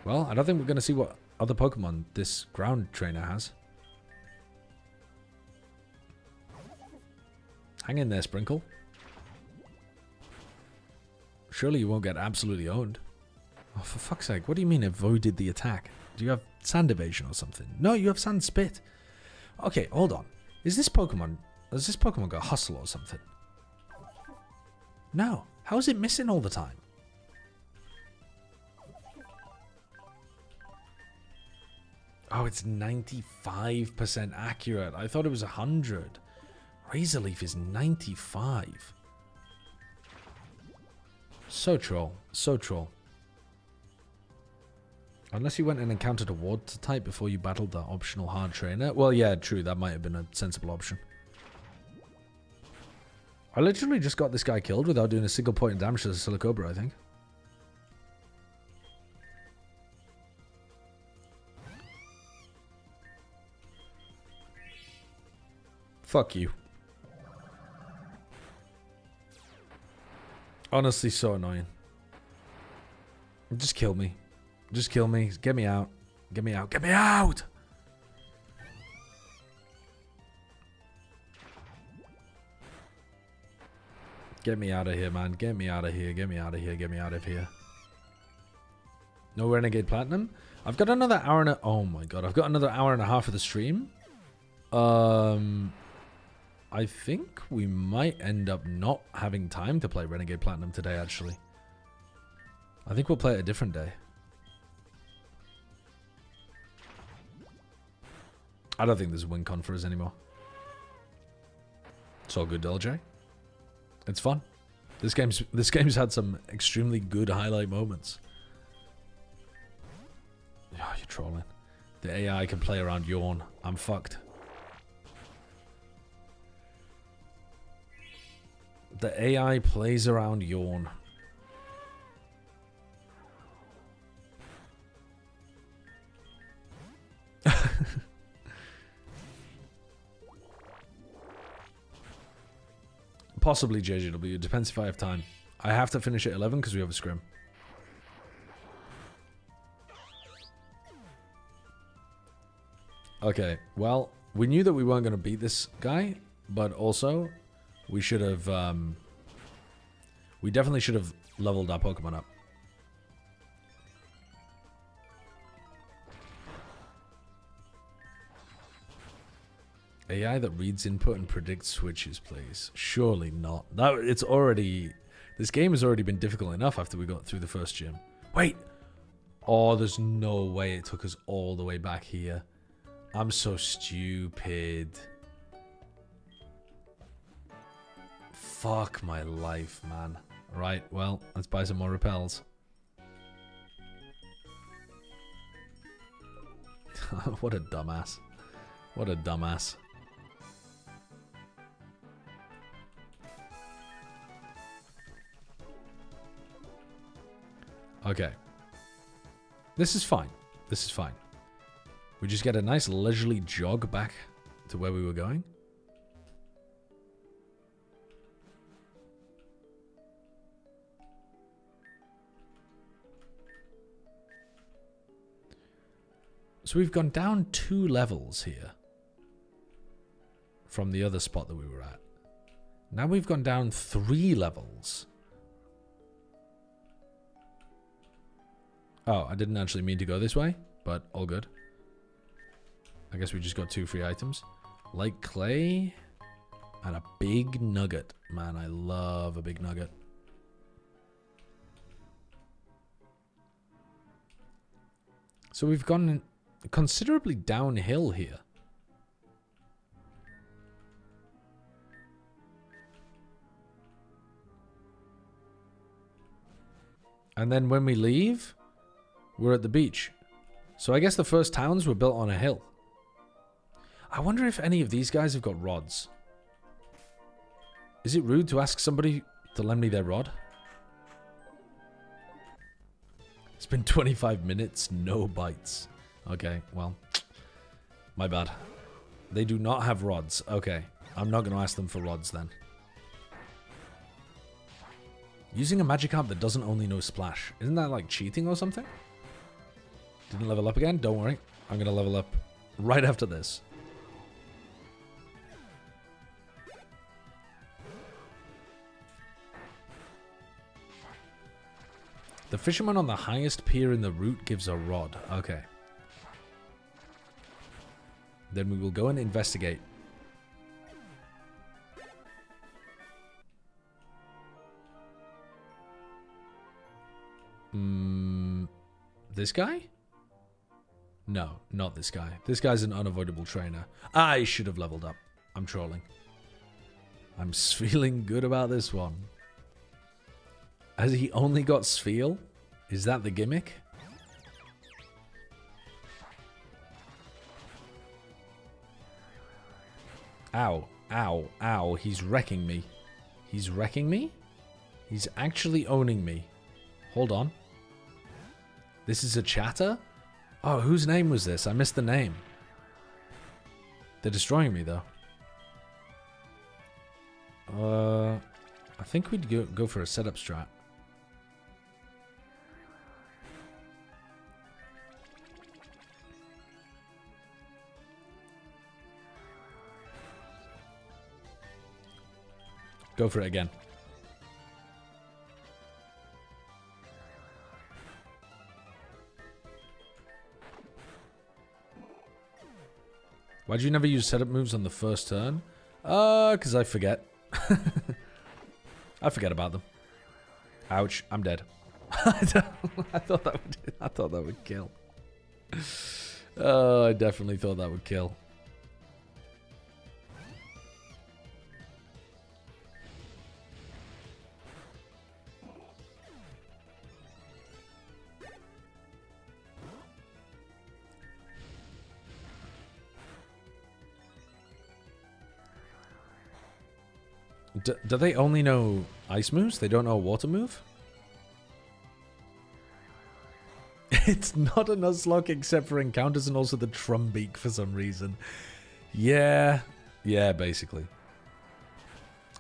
Well, I don't think we're going to see what other Pokemon this ground trainer has. Hang in there, Sprinkle. Surely you won't get absolutely owned. Oh, for fuck's sake, what do you mean avoided the attack? Do you have sand evasion or something? No, you have sand spit. Okay, hold on. Has this Pokemon got hustle or something? No. How is it missing all the time? Oh, it's 95% accurate. I thought it was 100. Razor Leaf is 95. So troll. So troll. Unless you went and encountered a water type before you battled the optional hard trainer. Well, yeah, true. That might have been a sensible option. I literally just got this guy killed without doing a single point of damage to the Silicobra, I think. Fuck you. Honestly, so annoying. Just kill me. Just kill me. Get me out. Get me out. Get me out! Get me out of here, man. Get me out of here. Get me out of here. Get me out of here. No Renegade Platinum? I've got another hour and a... Oh my god. I've got another hour and a half of the stream. I think we might end up not having time to play Renegade Platinum today, actually. I think we'll play it a different day. I don't think there's a win con for us anymore. It's all good, LJ. It's fun. This game's had some extremely good highlight moments. Oh, you're trolling. The AI can play around yawn. I'm fucked. The AI plays around yawn. Possibly JJW. It depends if I have time. I have to finish at 11 because we have a scrim. Okay, well, we knew that we weren't going to beat this guy, but also we should have... we definitely should have leveled our Pokemon up. AI that reads input and predicts switches, please. Surely not. It's already... This game has already been difficult enough after we got through the first gym. Wait! Oh, there's no way it took us all the way back here. I'm so stupid. Fuck my life, man. Right, well, let's buy some more repels. What a dumbass. What a dumbass. Okay. This is fine. This is fine. We just get a nice leisurely jog back to where we were going. So we've gone down 2 levels here from the other spot that we were at. Now we've gone down 3 levels. Oh, I didn't actually mean to go this way, but all good. I guess we just got 2 free items. Light clay and a big nugget. Man, I love a big nugget. So we've gone considerably downhill here. And then when we leave, we're at the beach. So I guess the first towns were built on a hill. I wonder if any of these guys have got rods. Is it rude to ask somebody to lend me their rod? It's been 25 minutes, no bites. Okay, well, my bad. They do not have rods. Okay, I'm not going to ask them for rods then. Using a Magikarp that doesn't only know Splash. Isn't that like cheating or something? Didn't level up again? Don't worry. I'm going to level up right after this. The fisherman on the highest pier in the route gives a rod. Okay. Then we will go and investigate. This guy? No, not this guy. This guy's an unavoidable trainer. I should have leveled up. I'm trolling. I'm feeling good about this one. Has he only got Spheal? Is that the gimmick? Ow, ow, ow. He's wrecking me. He's wrecking me? He's actually owning me. Hold on. This is a chatter? Oh, whose name was this? I missed the name. They're destroying me, though. I think we'd go for a setup strat. Go for it again. Why'd you never use setup moves on the first turn? Because I forget. I forget about them. Ouch, I'm dead. I thought that would kill. I definitely thought that would kill. Do they only know ice moves? They don't know a water move? It's not a Nuzlocke except for encounters and also the Trumbeak for some reason. Yeah. Yeah, basically.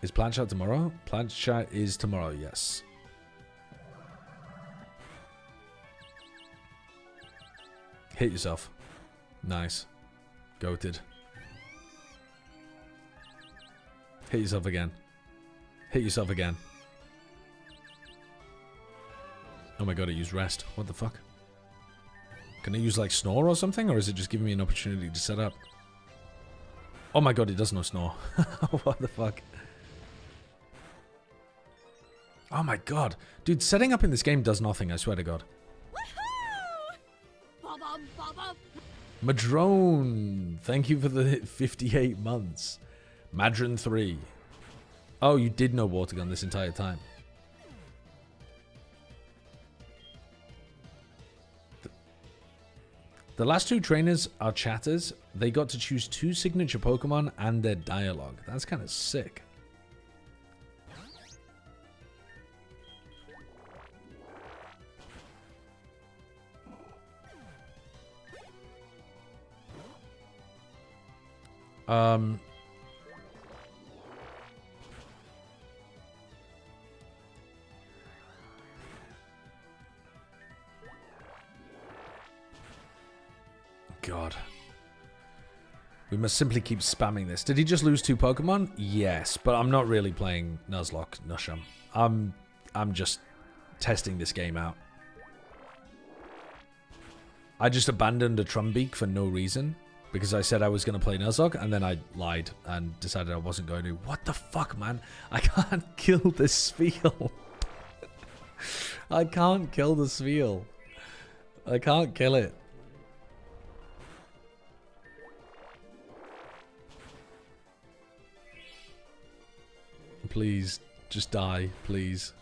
Is Plant Chat tomorrow? Plant Chat is tomorrow, yes. Hit yourself. Nice. Goated. Hit yourself again. Hit yourself again. Oh my god, I used rest. What the fuck? Can I use like snore or something? Or is it just giving me an opportunity to set up? Oh my god, it does no snore. What the fuck? Oh my god. Dude, setting up in this game does nothing, I swear to god. Madrone, thank you for the 58 months. Madron 3. Oh, you did know water gun this entire time. The last two trainers are chatters. They got to choose 2 signature Pokemon and their dialogue. That's kind of sick. God. We must simply keep spamming this. Did he just lose 2 Pokemon? Yes, but I'm not really playing Nuzlocke, Nusham. I'm just testing this game out. I just abandoned a Trumbeak for no reason because I said I was going to play Nuzlocke and then I lied and decided I wasn't going to. What the fuck, man? I can't kill this Spheal. I can't kill the Spheal. I can't kill it. Please, just die, please.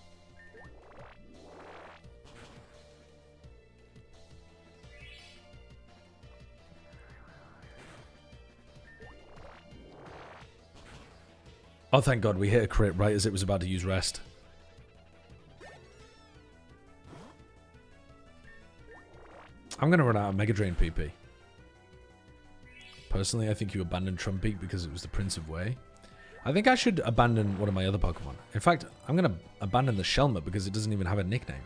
Oh, thank God, we hit a crit right as it was about to use rest. I'm going to run out of Mega Drain PP. Personally, I think you abandoned Trumbeak because it was the Prince of Way. I think I should abandon one of my other Pokemon. In fact, I'm going to abandon the Shelmet because it doesn't even have a nickname.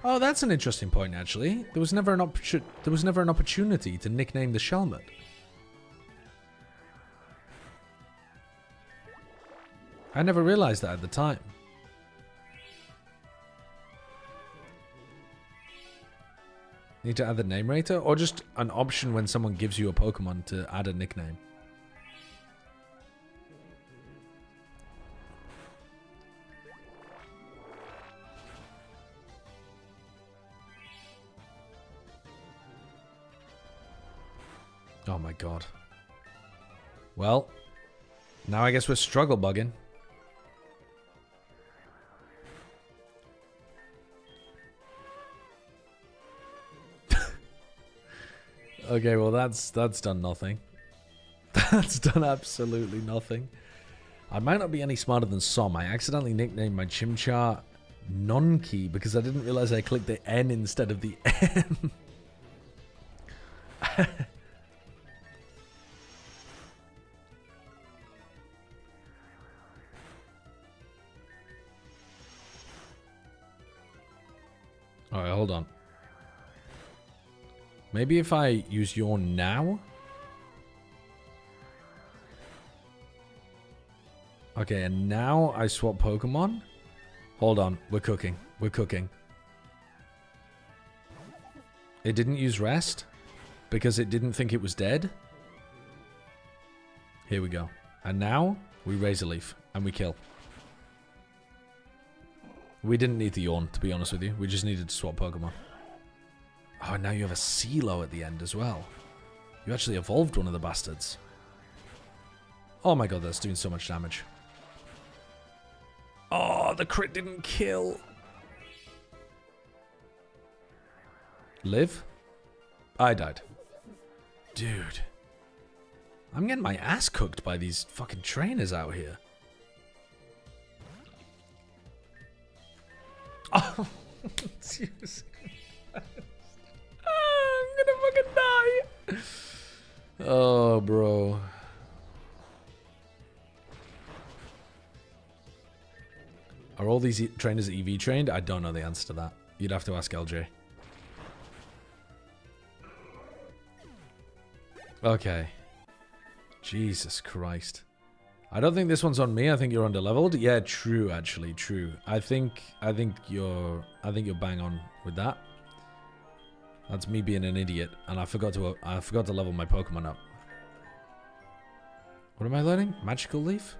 Oh, that's an interesting point, actually. There was never an opportunity to nickname the Shelmet. I never realized that at the time. Need to add the name rater? Or just an option when someone gives you a Pokemon to add a nickname? Oh my god. Well, now I guess we're struggle bugging. Okay, well that's done nothing. That's done absolutely nothing. I might not be any smarter than Som. I accidentally nicknamed my Chimchar Nonkey because I didn't realize I clicked the N instead of the M. Alright, hold on. Maybe if I use your now? Okay, and now I swap Pokemon? Hold on, we're cooking. We're cooking. It didn't use rest? Because it didn't think it was dead? Here we go. And now, we raise a leaf, and we kill. We didn't need the yawn, to be honest with you. We just needed to swap Pokemon. Oh, and now you have a CeeLo at the end as well. You actually evolved one of the bastards. Oh my god, that's doing so much damage. Oh, the crit didn't kill. Live? I died. Dude. I'm getting my ass cooked by these fucking trainers out here. Oh, seriously. I'm gonna fucking die. Oh, bro. Are all these trainers EV trained? I don't know the answer to that. You'd have to ask LJ. Okay. Jesus Christ. I don't think this one's on me. I think you're underleveled. Yeah, true. Actually, true. I think you're bang on with that. That's me being an idiot, and I forgot to level my Pokemon up. What am I learning? Magical Leaf?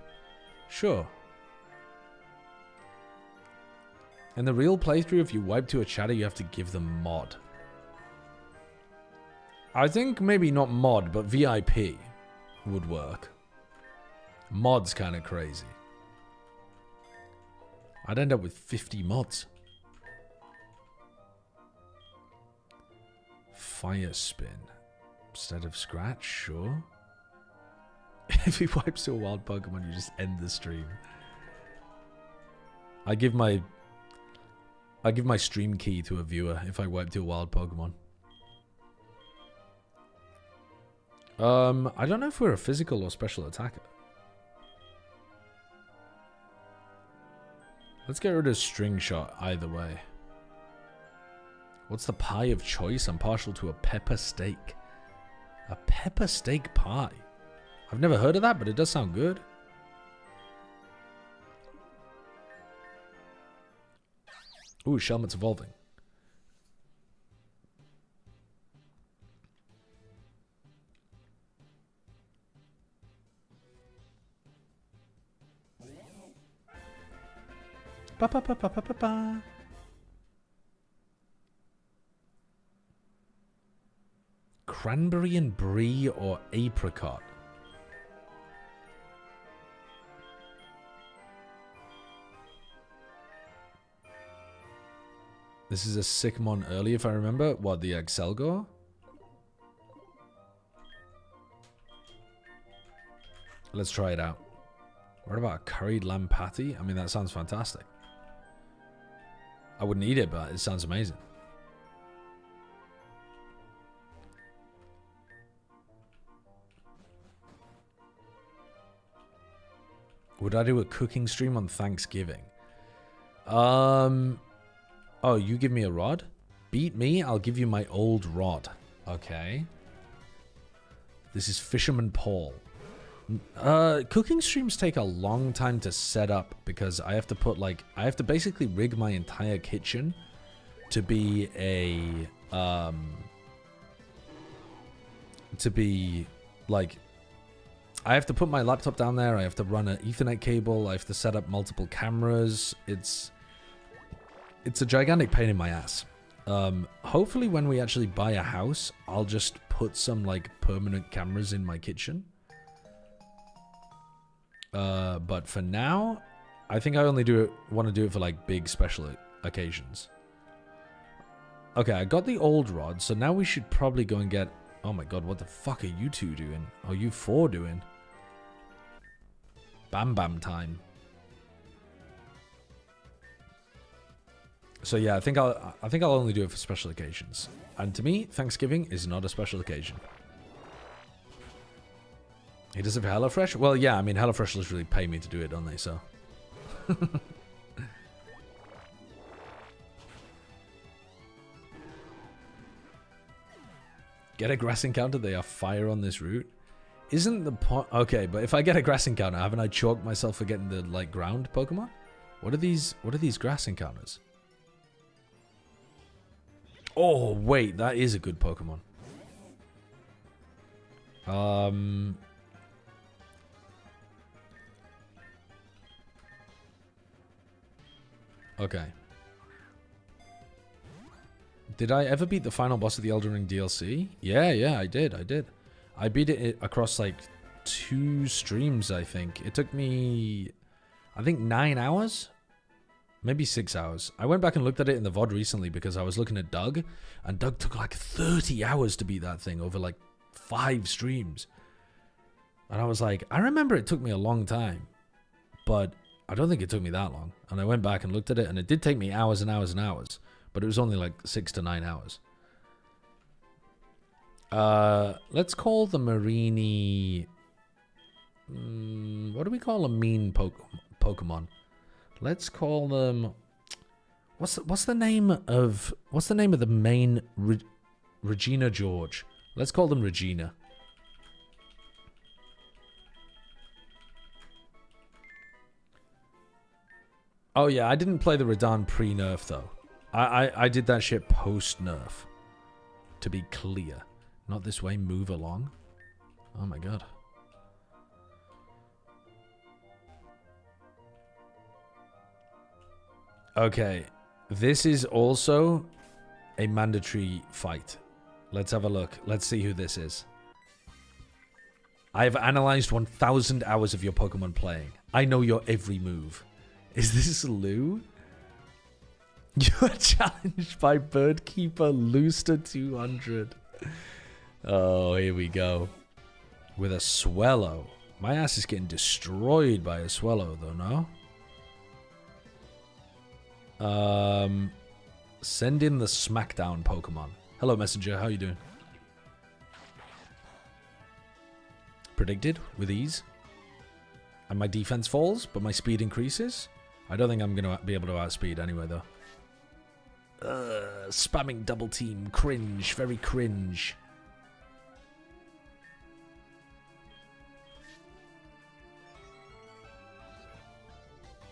Sure. In the real playthrough, if you wipe to a chatter, you have to give them mod. I think maybe not mod, but VIP would work. Mod's kind of crazy. I'd end up with 50 mods. Fire spin. Instead of scratch, sure. If he wipes to a wild Pokemon, you just end the stream. I give my stream key to a viewer if I wipe to a wild Pokemon. I don't know if we're a physical or special attacker. Let's get rid of string shot either way. What's the pie of choice? I'm partial to a pepper steak. A pepper steak pie. I've never heard of that, but it does sound good. Ooh, Shelmet's evolving. Ba ba ba ba ba ba ba. Cranberry and brie or apricot? This is a Sickmon early, if I remember. What, the Excelgor? Let's try it out. What about a curried lamb patty? I mean, that sounds fantastic. I wouldn't eat it, but it sounds amazing. Would I do a cooking stream on Thanksgiving? Oh, you give me a rod? Beat me, I'll give you my old rod. Okay. This is Fisherman Paul. Cooking streams take a long time to set up because I have to put I have to basically rig my entire kitchen to be a I have to put my laptop down there, I have to run an Ethernet cable, I have to set up multiple cameras. It's a gigantic pain in my ass. Hopefully when we actually buy a house, I'll just put some like permanent cameras in my kitchen. But for now, I think I only want to do it for like big special occasions. Okay, I got the old rod, so now we should probably go and get... Oh my god, what the fuck are you two doing? Are you four doing? Bam Bam time. So yeah, I think I'll only do it for special occasions. And to me, Thanksgiving is not a special occasion. He does it for HelloFresh? Well, yeah, I mean, HelloFresh literally pay me to do it, don't they? So. Get a grass encounter, they are fire on this route. Isn't the point... Okay, but if I get a grass encounter, haven't I chalked myself for getting the, like, ground Pokemon? What are these grass encounters? Oh, wait, that is a good Pokemon. Okay. Did I ever beat the final boss of the Elden Ring DLC? Yeah, I did. I beat it across like 2 streams, I think. It took me, I think 9 hours? Maybe 6 hours. I went back and looked at it in the VOD recently because I was looking at Doug, and Doug took like 30 hours to beat that thing over like 5 streams. And I was like, I remember it took me a long time, but I don't think it took me that long. And I went back and looked at it, and it did take me hours and hours and hours. But it was only like 6 to 9 hours. Let's call the Marini... what do we call a mean Pokemon? Let's call them... What's the name of the main... Regina George. Let's call them Regina. Oh yeah, I didn't play the Radahn pre-nerf though. I did that shit post-nerf. To be clear. Not this way, move along. Oh my god. Okay. This is also a mandatory fight. Let's have a look. Let's see who this is. I have analyzed 1,000 hours of your Pokemon playing. I know your every move. Is this Lou? You are challenged by Birdkeeper Looster 200. Oh, here we go. With a Swellow. My ass is getting destroyed by a Swellow, though, no? Send in the Smackdown Pokemon. Hello, Messenger. How you doing? Predicted with ease. And my defense falls, but my speed increases. I don't think I'm going to be able to outspeed anyway, though. Spamming double team. Cringe. Very cringe.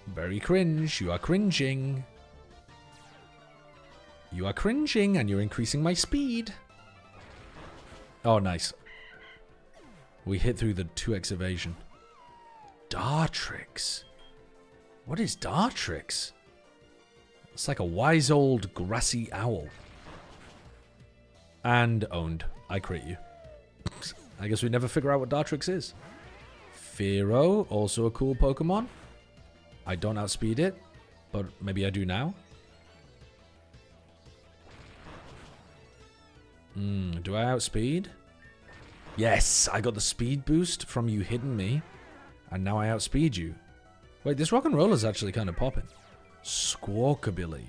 Very cringe. You are cringing. You are cringing and you're increasing my speed. Oh, nice. We hit through the 2x evasion. Dartrix. What is Dartrix? It's like a wise old grassy owl. And owned. I crit you. I guess we never figure out what Dartrix is. Fearow, also a cool Pokemon. I don't outspeed it, but maybe I do now. Do I outspeed? Yes, I got the speed boost from you hitting me, and now I outspeed you. Wait, this rock and roll is actually kind of popping. Squawkabilly.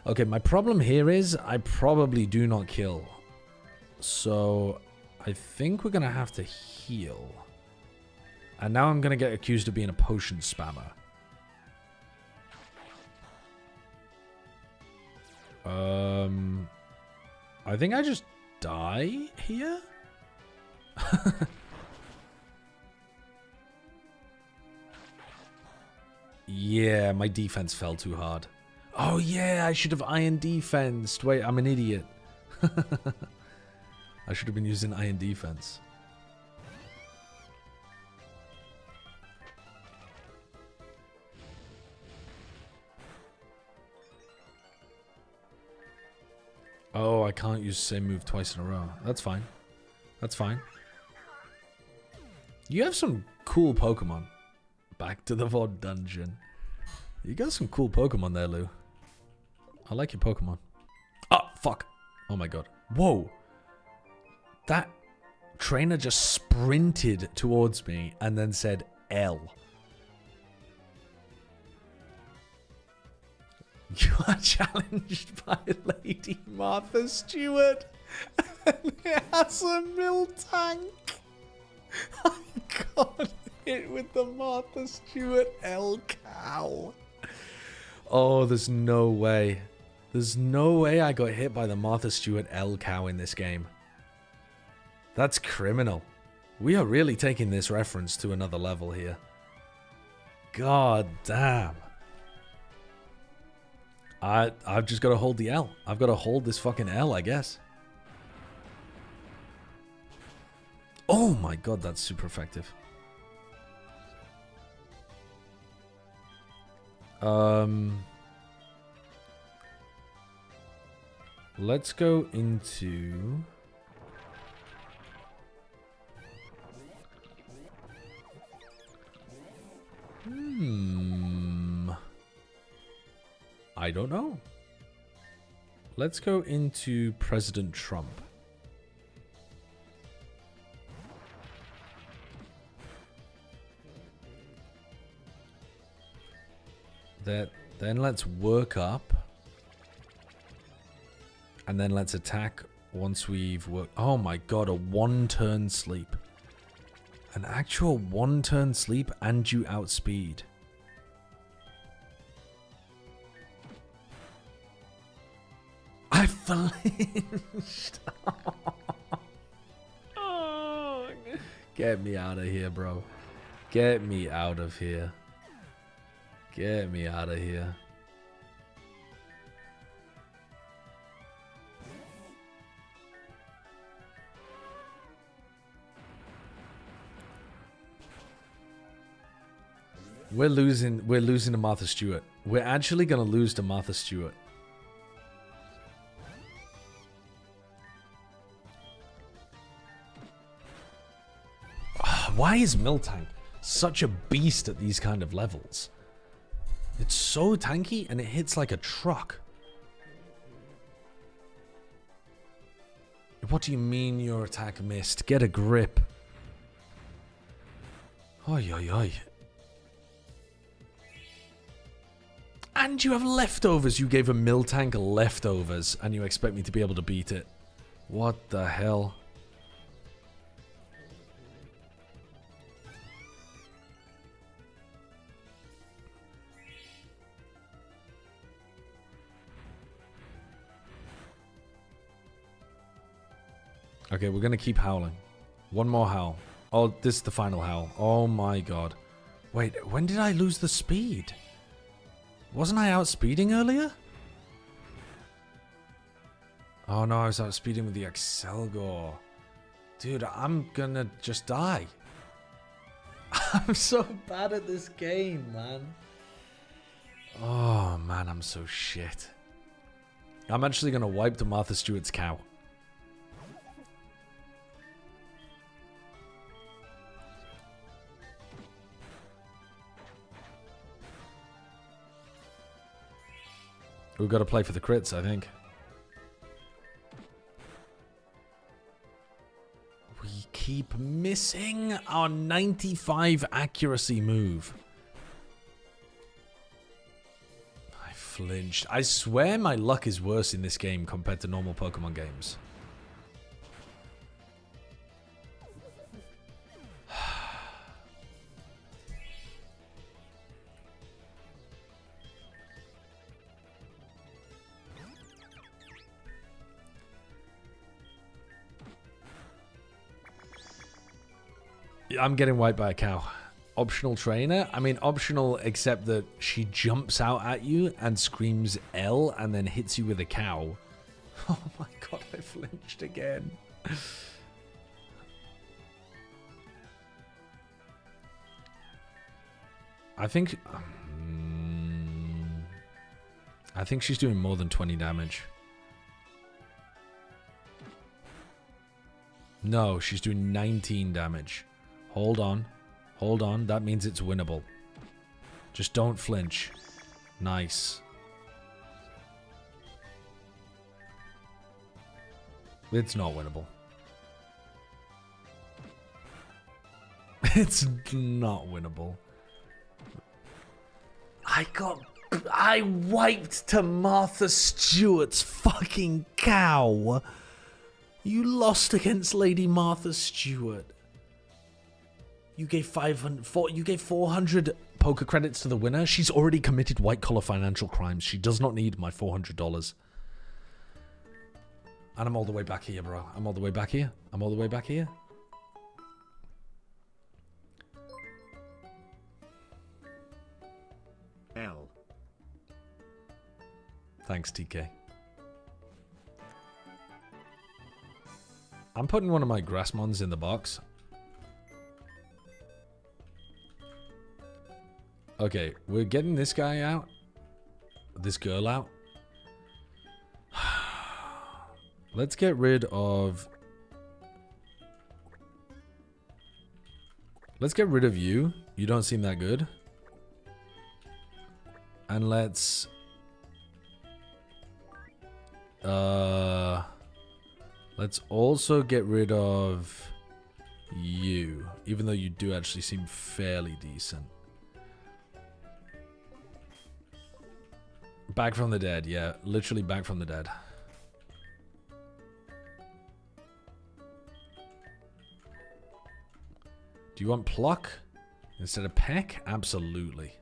Okay, my problem here is I probably do not kill. So I think we're going to have to heal. And now I'm going to get accused of being a potion spammer. I think I just die here? Yeah, my defense fell too hard. Oh yeah, I should have iron defensed. Wait, I'm an idiot. I should have been using iron defense. Oh, I can't use the same move twice in a row. That's fine. That's fine. You have some cool Pokemon. Back to the VOD dungeon. You got some cool Pokemon there, Lou. I like your Pokemon. Oh, fuck. Oh my god. Whoa. That trainer just sprinted towards me and then said L. You are challenged by Lady Martha Stewart. And it has a Miltank. Oh god. Hit with the Martha Stewart L cow. Oh, there's no way. There's no way I got hit by the Martha Stewart L cow in this game. That's criminal. We are really taking this reference to another level here. God damn. I've just got to hold the L. I've got to hold this fucking L, I guess. Oh my god, that's super effective. Let's go into... I don't know. Let's go into President Trump. Then let's work up. And then let's attack once we've worked. Oh my god, a 1-turn sleep. An actual 1-turn sleep and you outspeed. I flinched. Oh, get me out of here, bro. Get me out of here. Get me out of here. We're losing to Martha Stewart. We're actually gonna lose to Martha Stewart. Why is Miltank such a beast at these kind of levels? It's so tanky and it hits like a truck. What do you mean your attack missed? Get a grip. Oi, oi, oi. And you have leftovers. You gave a Miltank leftovers and you expect me to be able to beat it. What the hell? Okay, we're gonna keep howling. One more howl. Oh, this is the final howl. Oh my god. Wait, when did I lose the speed? Wasn't I outspeeding earlier? Oh no, I was outspeeding with the Excelgor. Dude, I'm gonna just die. I'm so bad at this game, man. Oh man, I'm so shit. I'm actually gonna wipe the Martha Stewart's cow. We've got to play for the crits, I think. We keep missing our 95 accuracy move. I flinched. I swear my luck is worse in this game compared to normal Pokemon games. I'm getting wiped by a cow. Optional trainer? I mean, optional except that she jumps out at you and screams L and then hits you with a cow. Oh my god, I flinched again. I think she's doing more than 20 damage. No, she's doing 19 damage. Hold on. Hold on. That means it's winnable. Just don't flinch. Nice. It's not winnable. It's not winnable. I wiped to Martha Stewart's fucking cow. You lost against Lady Martha Stewart. You gave 400 poker credits to the winner. She's already committed white-collar financial crimes. She does not need my $400. And I'm all the way back here, bro. I'm all the way back here. I'm all the way back here. L. Thanks, TK. I'm putting one of my Grassmons in the box. Okay, we're getting this guy out. This girl out. Let's get rid of... Let's get rid of you. You don't seem that good. And let's... Let's also get rid of you. Even though you do actually seem fairly decent. Back from the dead, yeah. Literally back from the dead. Do you want pluck instead of peck? Absolutely.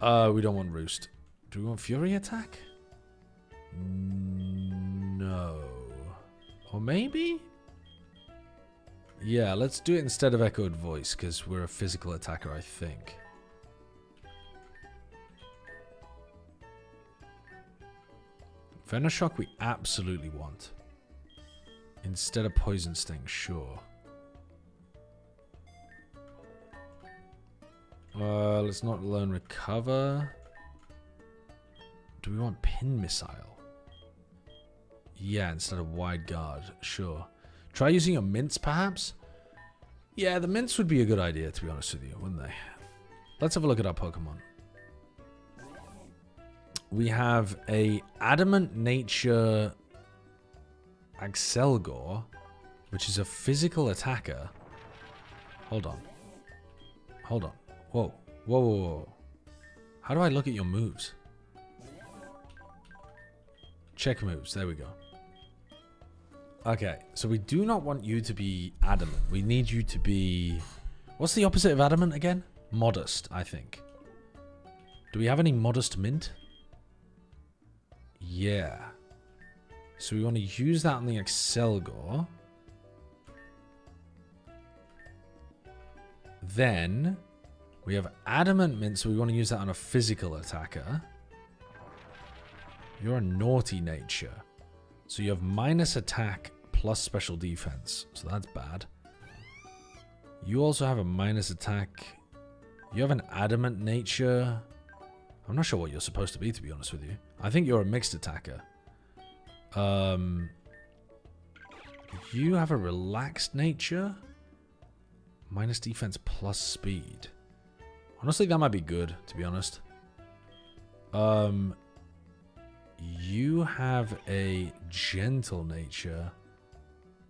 We don't want roost. Do we want fury attack? No. Or maybe? Yeah, let's do it instead of echoed voice, because we're a physical attacker, I think. Venoshock we absolutely want. Instead of poison sting, sure. Let's not learn recover. Do we want pin missile? Yeah, instead of wide guard, sure. Try using a mince, perhaps? Yeah, the mince would be a good idea, to be honest with you, wouldn't they? Let's have a look at our Pokemon. We have a Adamant Nature Axelgor, which is a physical attacker. Hold on. Hold on. Whoa. Whoa, whoa, whoa. How do I look at your moves? Check moves. There we go. Okay, so we do not want you to be adamant. We need you to be... What's the opposite of adamant again? Modest, I think. Do we have any modest mint? Yeah. So we want to use that on the Axelgor. Then we have adamant mint, so we want to use that on a physical attacker. You're a naughty nature. So you have minus attack plus special defense. So that's bad. You also have a minus attack. You have an adamant nature. I'm not sure what you're supposed to be, to be honest with you. I think you're a mixed attacker. You have a relaxed nature. Minus defense plus speed. Honestly, that might be good, to be honest. You have a gentle nature.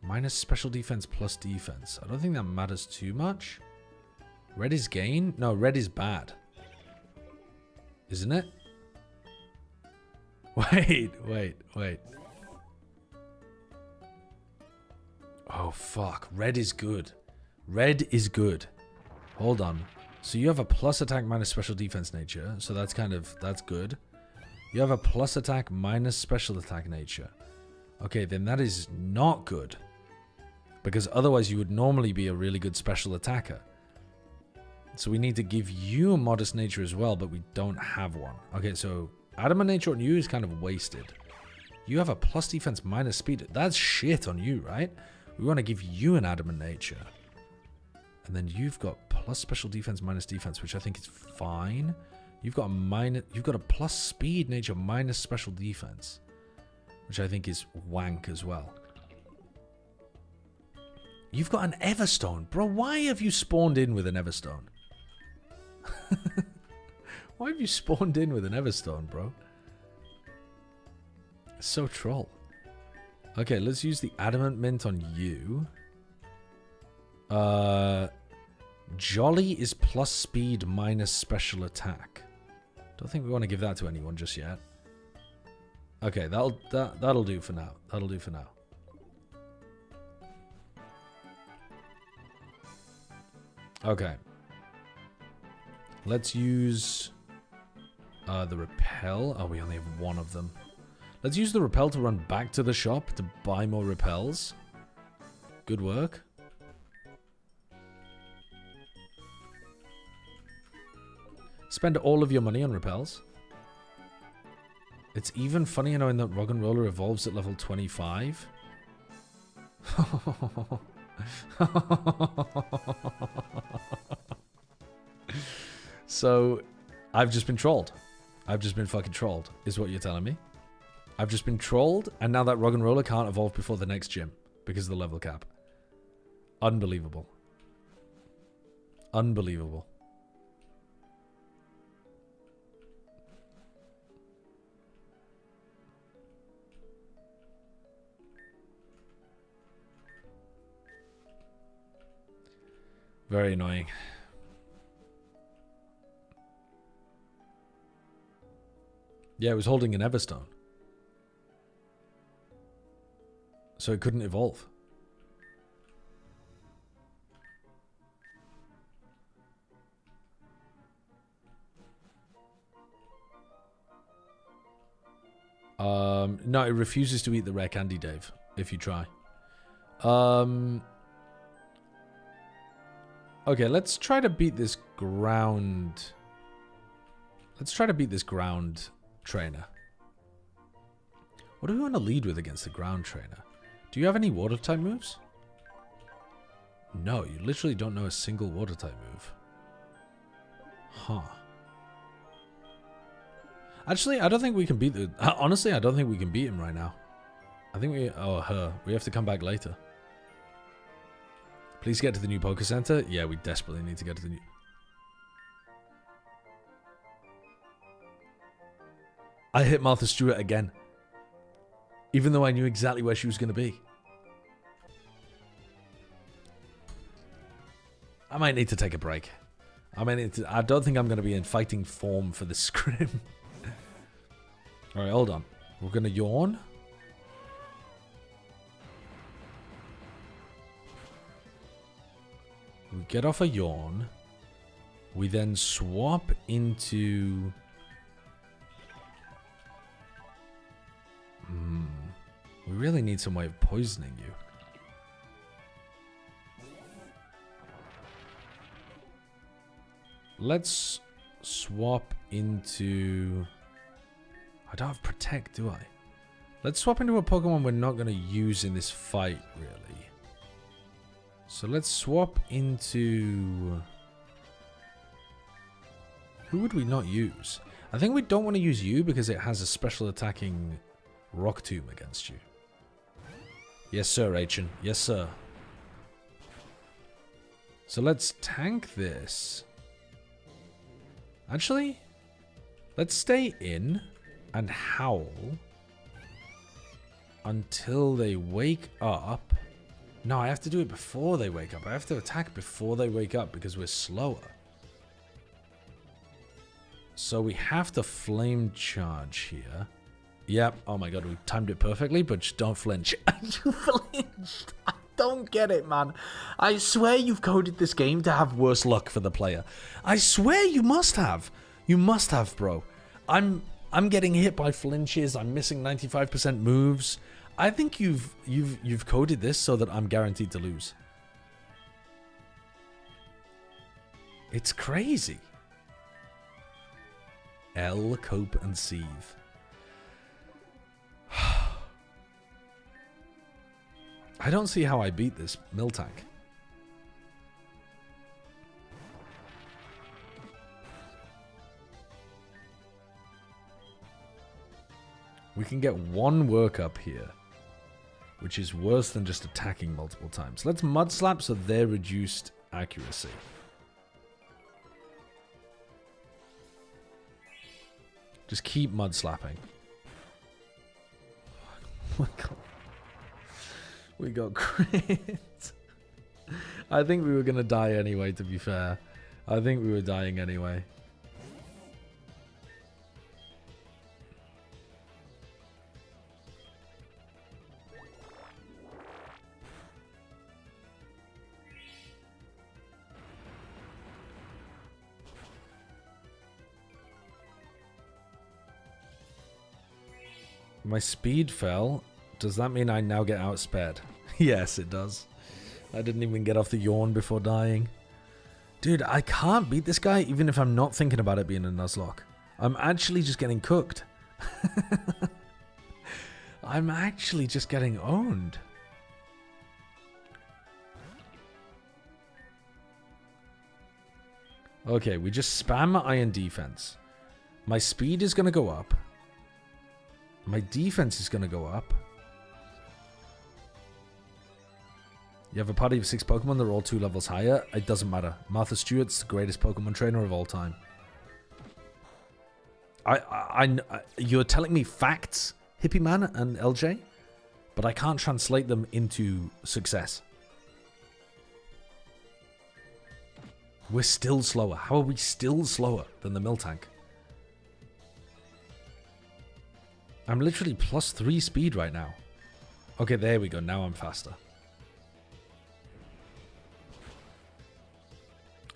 Minus special defense plus defense. I don't think that matters too much. Red is gain? No, red is bad. Isn't it? Wait. Oh, fuck. Red is good. Red is good. Hold on. So you have a plus attack minus special defense nature. So that's good. You have a plus attack minus special attack nature. Okay, then that is not good. Because otherwise you would normally be a really good special attacker. So we need to give you a modest nature as well, but we don't have one. Okay, so adamant nature on you is kind of wasted. You have a plus defense minus speed. That's shit on you, right? We want to give you an adamant nature. And then you've got plus special defense minus defense, which I think is fine. You've got a plus speed nature minus special defense. which I think is wank as well. You've got an Everstone. Bro, why have you spawned in with an Everstone? Why have you spawned in with an Everstone, bro? It's so troll. Okay, let's use the Adamant Mint on you. Jolly is plus speed minus special attack. Don't think we want to give that to anyone just yet. Okay, that'll do for now. That'll do for now. Okay. Let's use the repel. Oh, we only have one of them. Let's use the repel to run back to the shop to buy more repels. Good work. Spend all of your money on repels. It's even funnier knowing that Rock and Roller evolves at level 25. So, I've just been trolled. I've just been fucking trolled, is what you're telling me. I've just been trolled, and now that Rock and Roller can't evolve before the next gym because of the level cap. Unbelievable. Unbelievable. Very annoying. Yeah, it was holding an Everstone. So it couldn't evolve. No, it refuses to eat the rare candy, Dave, if you try. Okay, let's try to beat this ground. Let's try to beat this ground trainer. What do we want to lead with against the ground trainer? Do you have any water type moves? No, you literally don't know a single water type move. Huh. Actually, I don't think we can beat the... Honestly, I don't think we can beat him right now. I think we... Oh, her. We have to come back later. Please get to the new Poké Center. Yeah, we desperately need to get to the new... I hit Martha Stewart again. Even though I knew exactly where she was going to be. I might need to take a break. I don't think I'm going to be in fighting form for this scrim. Alright, hold on. We're going to yawn. We get off a yawn. We then swap into... We really need some way of poisoning you. Let's swap into... I don't have Protect, do I? Let's swap into a Pokemon we're not going to use in this fight, really. So let's swap into... Who would we not use? I think we don't want to use you because it has a special attacking Rock Tomb against you. Yes, sir, Achen. Yes, sir. So let's tank this. Actually, let's stay in and howl until they wake up. No, I have to do it before they wake up. I have to attack before they wake up because we're slower. So we have to flame charge here. Yep. Oh my god, we timed it perfectly, but just don't flinch. You flinched. I don't get it, man. I swear you've coded this game to have worse luck for the player. I swear you must have. You must have, bro. I'm getting hit by flinches. I'm missing 95% moves. I think you've coded this so that I'm guaranteed to lose. It's crazy. L, cope, and seethe. I don't see how I beat this Miltank. We can get one work up here, which is worse than just attacking multiple times. Let's Mud Slap so they're reduced accuracy. Just keep Mud Slapping. Oh my god. We got crit. I think we were going to die anyway, to be fair. I think we were dying anyway. My speed fell. Does that mean I now get outsped? Yes, it does. I didn't even get off the yawn before dying. Dude, I can't beat this guy even if I'm not thinking about it being a Nuzlocke. I'm actually just getting cooked. I'm actually just getting owned. Okay, we just spam iron defense. My speed is going to go up. My defense is going to go up. You have a party of 6 Pokemon, they're all 2 levels higher. It doesn't matter. Martha Stewart's the greatest Pokemon trainer of all time. You're telling me facts, Hippie Man and LJ, but I can't translate them into success. We're still slower. How are we still slower than the Miltank? I'm literally +3 speed right now. Okay, there we go. Now I'm faster.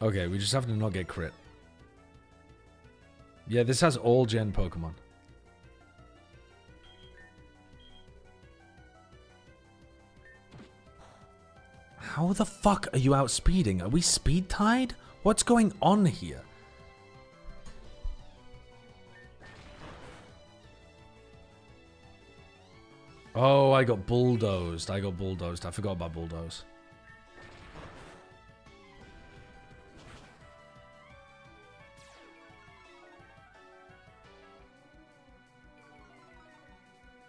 Okay, we just have to not get crit. Yeah, this has all gen Pokemon. How the fuck are you outspeeding? Are we speed tied? What's going on here? Oh, I got bulldozed. I forgot about bulldoze.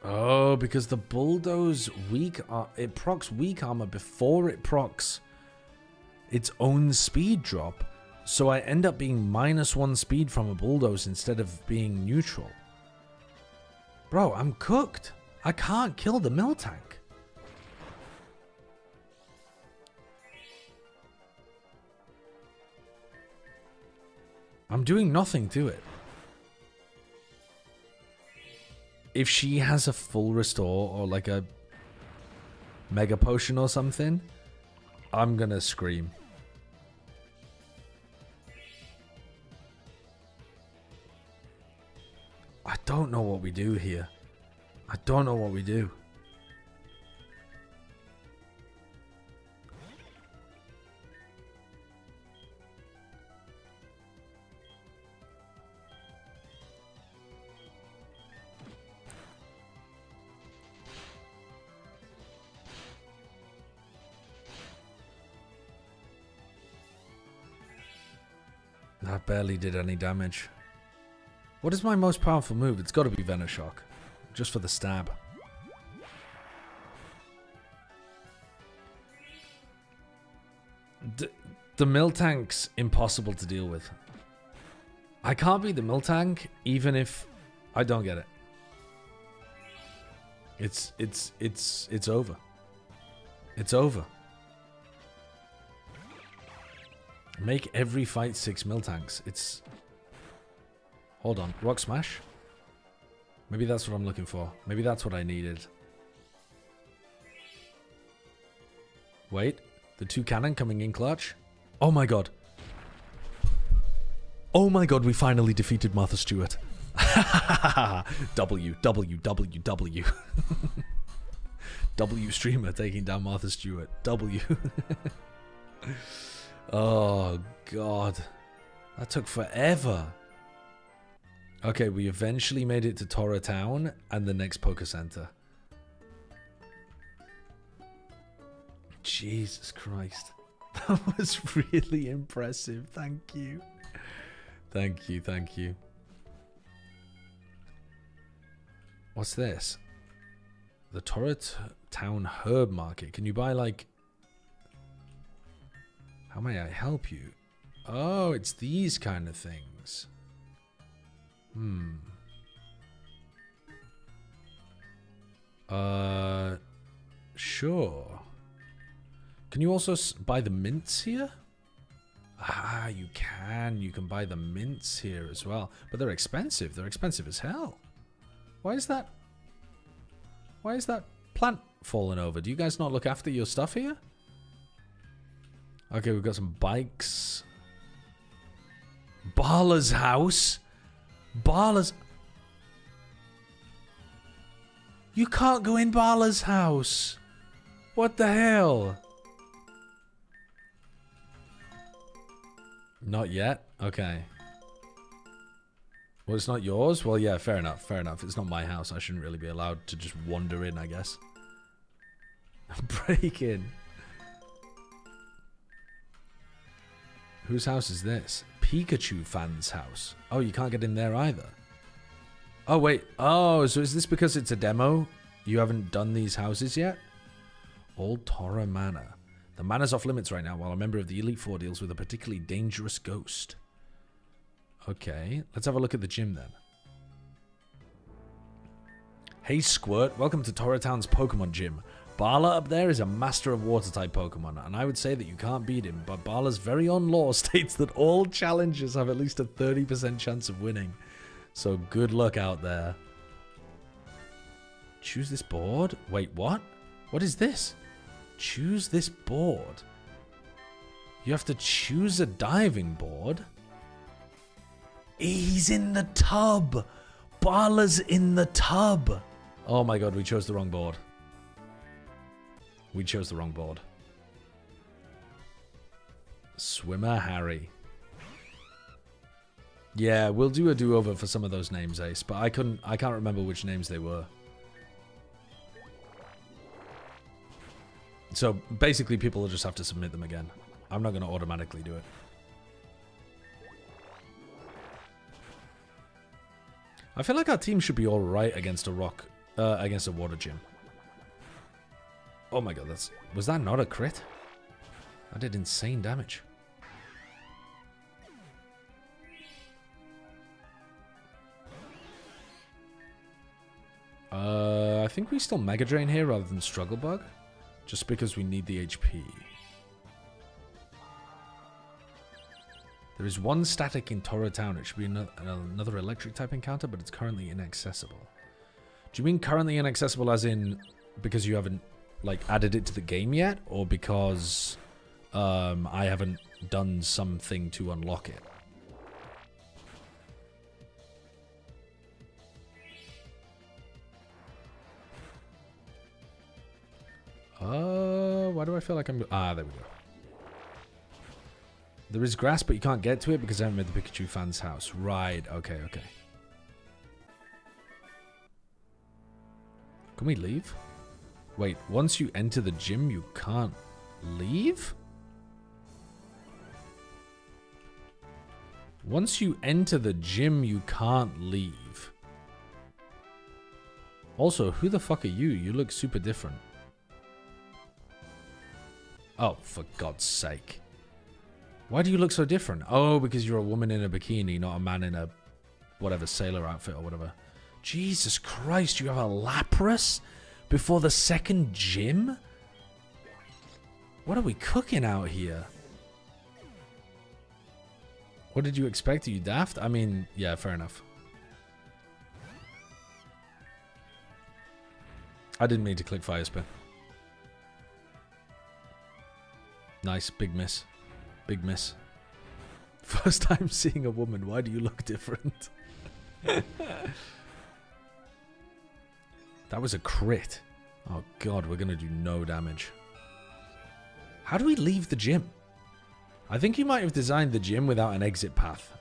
Oh, because the bulldoze it procs weak armor before it procs its own speed drop. So I end up being -1 speed from a bulldoze instead of being neutral. Bro, I'm cooked. I can't kill the Miltank. I'm doing nothing to it. If she has a full restore or like a mega potion or something, I'm gonna scream. I don't know what we do here. I don't know what we do. That barely did any damage. What is my most powerful move? It's got to be Venoshock. Just for the stab. The Miltank's impossible to deal with. I can't beat the Miltank even if I don't get it. It's over. It's over. Make every fight 6 Miltanks. It's... Hold on. Rock Smash? Maybe that's what I'm looking for. Maybe that's what I needed. Wait. The 2 cannon coming in clutch? Oh my god. Oh my god, we finally defeated Martha Stewart. W. W streamer taking down Martha Stewart. W. Oh, God. That took forever. Okay, we eventually made it to Tora Town and the next Poké Center. Jesus Christ. That was really impressive. Thank you. Thank you, thank you. What's this? The Torret Town Herb Market. Can you buy, like... How may I help you? Oh, it's these kind of things. Sure. Can you also buy the mints here? Ah, you can. You can buy the mints here as well. But they're expensive. They're expensive as hell. Why is that? Why is that plant falling over? Do you guys not look after your stuff here? Okay, we've got some bikes. Barla's house? Barla's... You can't go in Barla's house. What the hell? Not yet? Okay. Well, it's not yours? Well, yeah, fair enough, fair enough. It's not my house. I shouldn't really be allowed to just wander in, I guess. Break in. Whose house is this? Pikachu fan's house. Oh, you can't get in there either. Oh, wait. Oh, so is this because it's a demo? You haven't done these houses yet? Old Torra Manor. The manor's off limits right now while a member of the Elite Four deals with a particularly dangerous ghost. Okay, let's have a look at the gym then. Hey Squirt, welcome to Torra Town's Pokemon Gym. Barla up there is a master of water-type Pokemon, and I would say that you can't beat him, but Barla's very own law states that all challengers have at least a 30% chance of winning. So good luck out there. Choose this board? Wait, what? What is this? Choose this board. You have to choose a diving board? He's in the tub! Barla's in the tub! Oh my god, we chose the wrong board. We chose the wrong board. Swimmer Harry. Yeah, we'll do a do-over for some of those names, Ace, but I can't remember which names they were. So basically people will just have to submit them again. I'm not going to automatically do it. I feel like our team should be alright against a water gym. Oh my god, was that not a crit? I did insane damage. I think we still Mega Drain here rather than Struggle Bug. Just because we need the HP. There is one static in Torra Town. It should be another electric type encounter, but it's currently inaccessible. Do you mean currently inaccessible as in because you haven't like added it to the game yet, or because I haven't done something to unlock it? Why do I feel like I'm... Ah, there we go. There is grass, but you can't get to it because I haven't made the Pikachu fan's house. Right, okay, okay. Can we leave? Wait, once you enter the gym, you can't leave? Once you enter the gym, you can't leave. Also, who the fuck are you? You look super different. Oh, for God's sake. Why do you look so different? Oh, because you're a woman in a bikini, not a man in a whatever sailor outfit or whatever. Jesus Christ, you have a Lapras before the second gym? What are we cooking out here? What did you expect? Are you daft? I mean, yeah, fair enough. I didn't mean to click Fire Spin. Nice, big miss. Big miss. First time seeing a woman, why do you look different? That was a crit. Oh god, we're gonna do no damage. How do we leave the gym? I think you might have designed the gym without an exit path.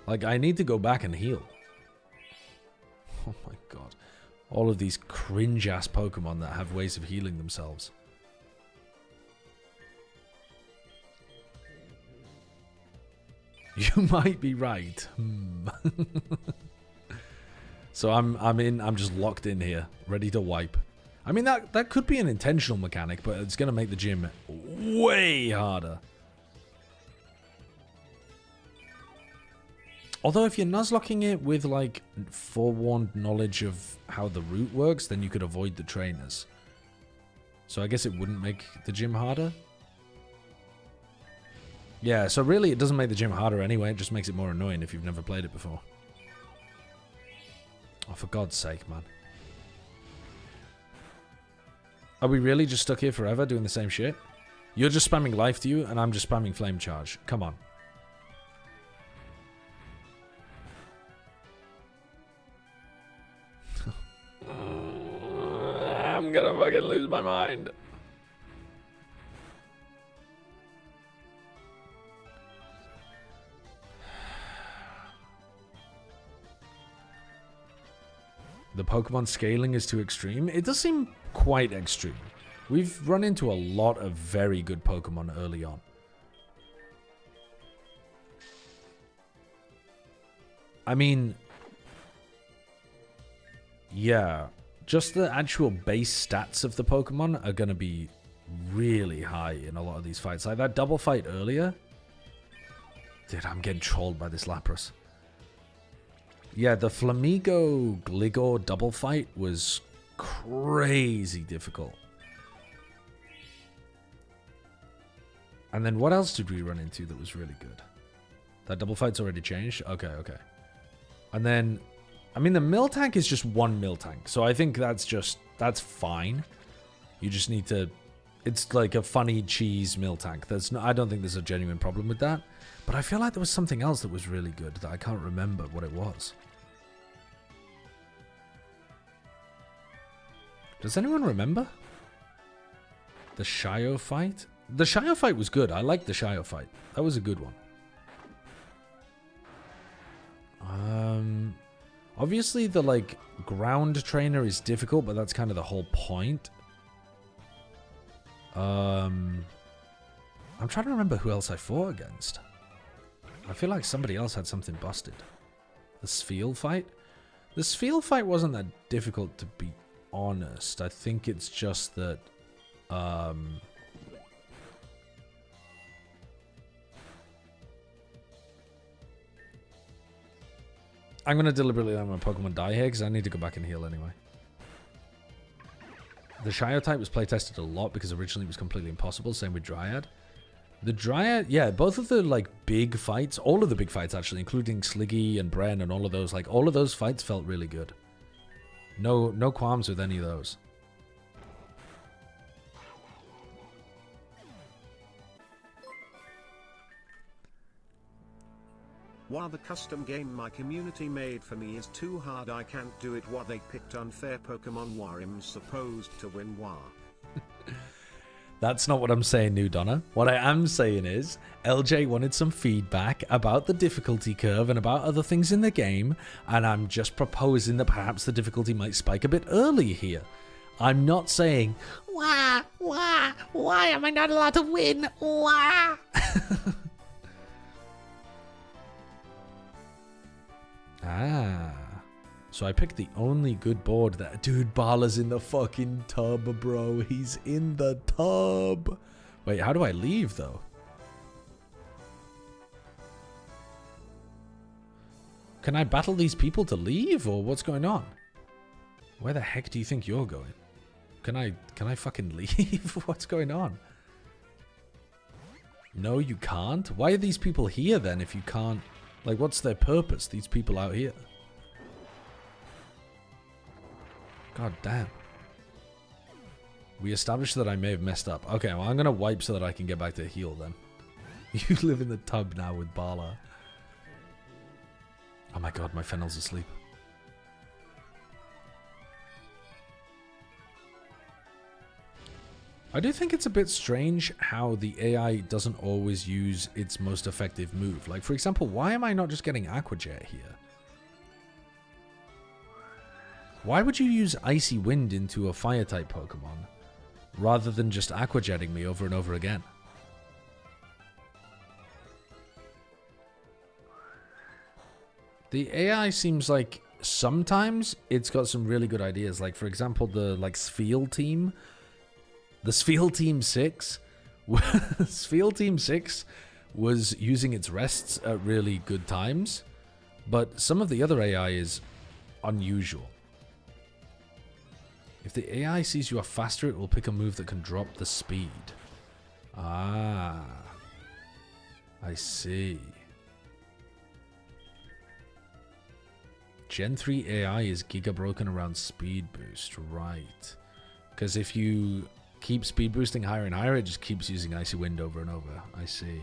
Like, I need to go back and heal. Oh my god. All of these cringe-ass Pokemon that have ways of healing themselves. You might be right. So I'm just locked in here, ready to wipe. I mean, that could be an intentional mechanic, but it's going to make the gym way harder. Although if you're nuzlocking it with, like, forewarned knowledge of how the route works, then you could avoid the trainers. So I guess it wouldn't make the gym harder. Yeah, so really it doesn't make the gym harder anyway, it just makes it more annoying if you've never played it before. Oh, for God's sake, man. Are we really just stuck here forever doing the same shit? You're just spamming life to you, and I'm just spamming flame charge. Come on. I'm gonna fucking lose my mind. The Pokemon scaling is too extreme. It does seem quite extreme. We've run into a lot of very good Pokemon early on. I mean, yeah, just the actual base stats of the Pokemon are going to be really high in a lot of these fights. Like that double fight earlier. Dude, I'm getting trolled by this Lapras. Yeah, the Flamigo Gligor double fight was crazy difficult. And then what else did we run into that was really good? That double fight's already changed? Okay, okay. And then, I mean, the Miltank is just one Miltank. So I think that's fine. You just need to, it's like a funny cheese Miltank. There's no, I don't think there's a genuine problem with that. But I feel like there was something else that was really good that I can't remember what it was. Does anyone remember? The Shio fight? The Shio fight was good. I liked the Shio fight. That was a good one. Obviously the, like, ground trainer is difficult, but that's kind of the whole point. I'm trying to remember who else I fought against. I feel like somebody else had something busted. The Spheal fight? The Spheal fight wasn't that difficult, to be honest. I think it's just that... I'm going to deliberately let my Pokemon die here because I need to go back and heal anyway. The Shio type was playtested a lot because originally it was completely impossible. Same with Dryad. The Dryad, yeah, both of the, like, big fights, all of the big fights actually, including Sliggy and Bren and all of those, like, all of those fights felt really good. No qualms with any of those. While the custom game my community made for me is too hard, I can't do it. What they picked unfair. Pokemon War am supposed to win War. That's not what I'm saying, New Donna. What I am saying is, LJ wanted some feedback about the difficulty curve and about other things in the game, and I'm just proposing that perhaps the difficulty might spike a bit early here. I'm not saying, why am I not allowed to win? Why? Ah. So I picked the only good board that... Dude, Bala's in the fucking tub, bro. He's in the tub. Wait, how do I leave, though? Can I battle these people to leave, or what's going on? Where the heck do you think you're going? Can I fucking leave? What's going on? No, you can't? Why are these people here, then, if you can't... Like, what's their purpose, these people out here? God damn. We established that I may have messed up. Okay, well, I'm going to wipe so that I can get back to heal then. You live in the tub now with Bala. Oh my god, my Fennel's asleep. I do think it's a bit strange how the AI doesn't always use its most effective move. Like, for example, why am I not just getting Aqua Jet here? Why would you use Icy Wind into a Fire-type Pokemon rather than just Aqua Jetting me over and over again? The AI seems like sometimes it's got some really good ideas. Like, for example, the Sfiel team. The Sfiel Team 6. Sfiel Team 6 was using its rests at really good times. But some of the other AI is unusual. If the AI sees you are faster, it will pick a move that can drop the speed. Ah. I see. Gen 3 AI is giga broken around speed boost, right? Because if you keep speed boosting higher and higher, it just keeps using Icy Wind over and over. I see.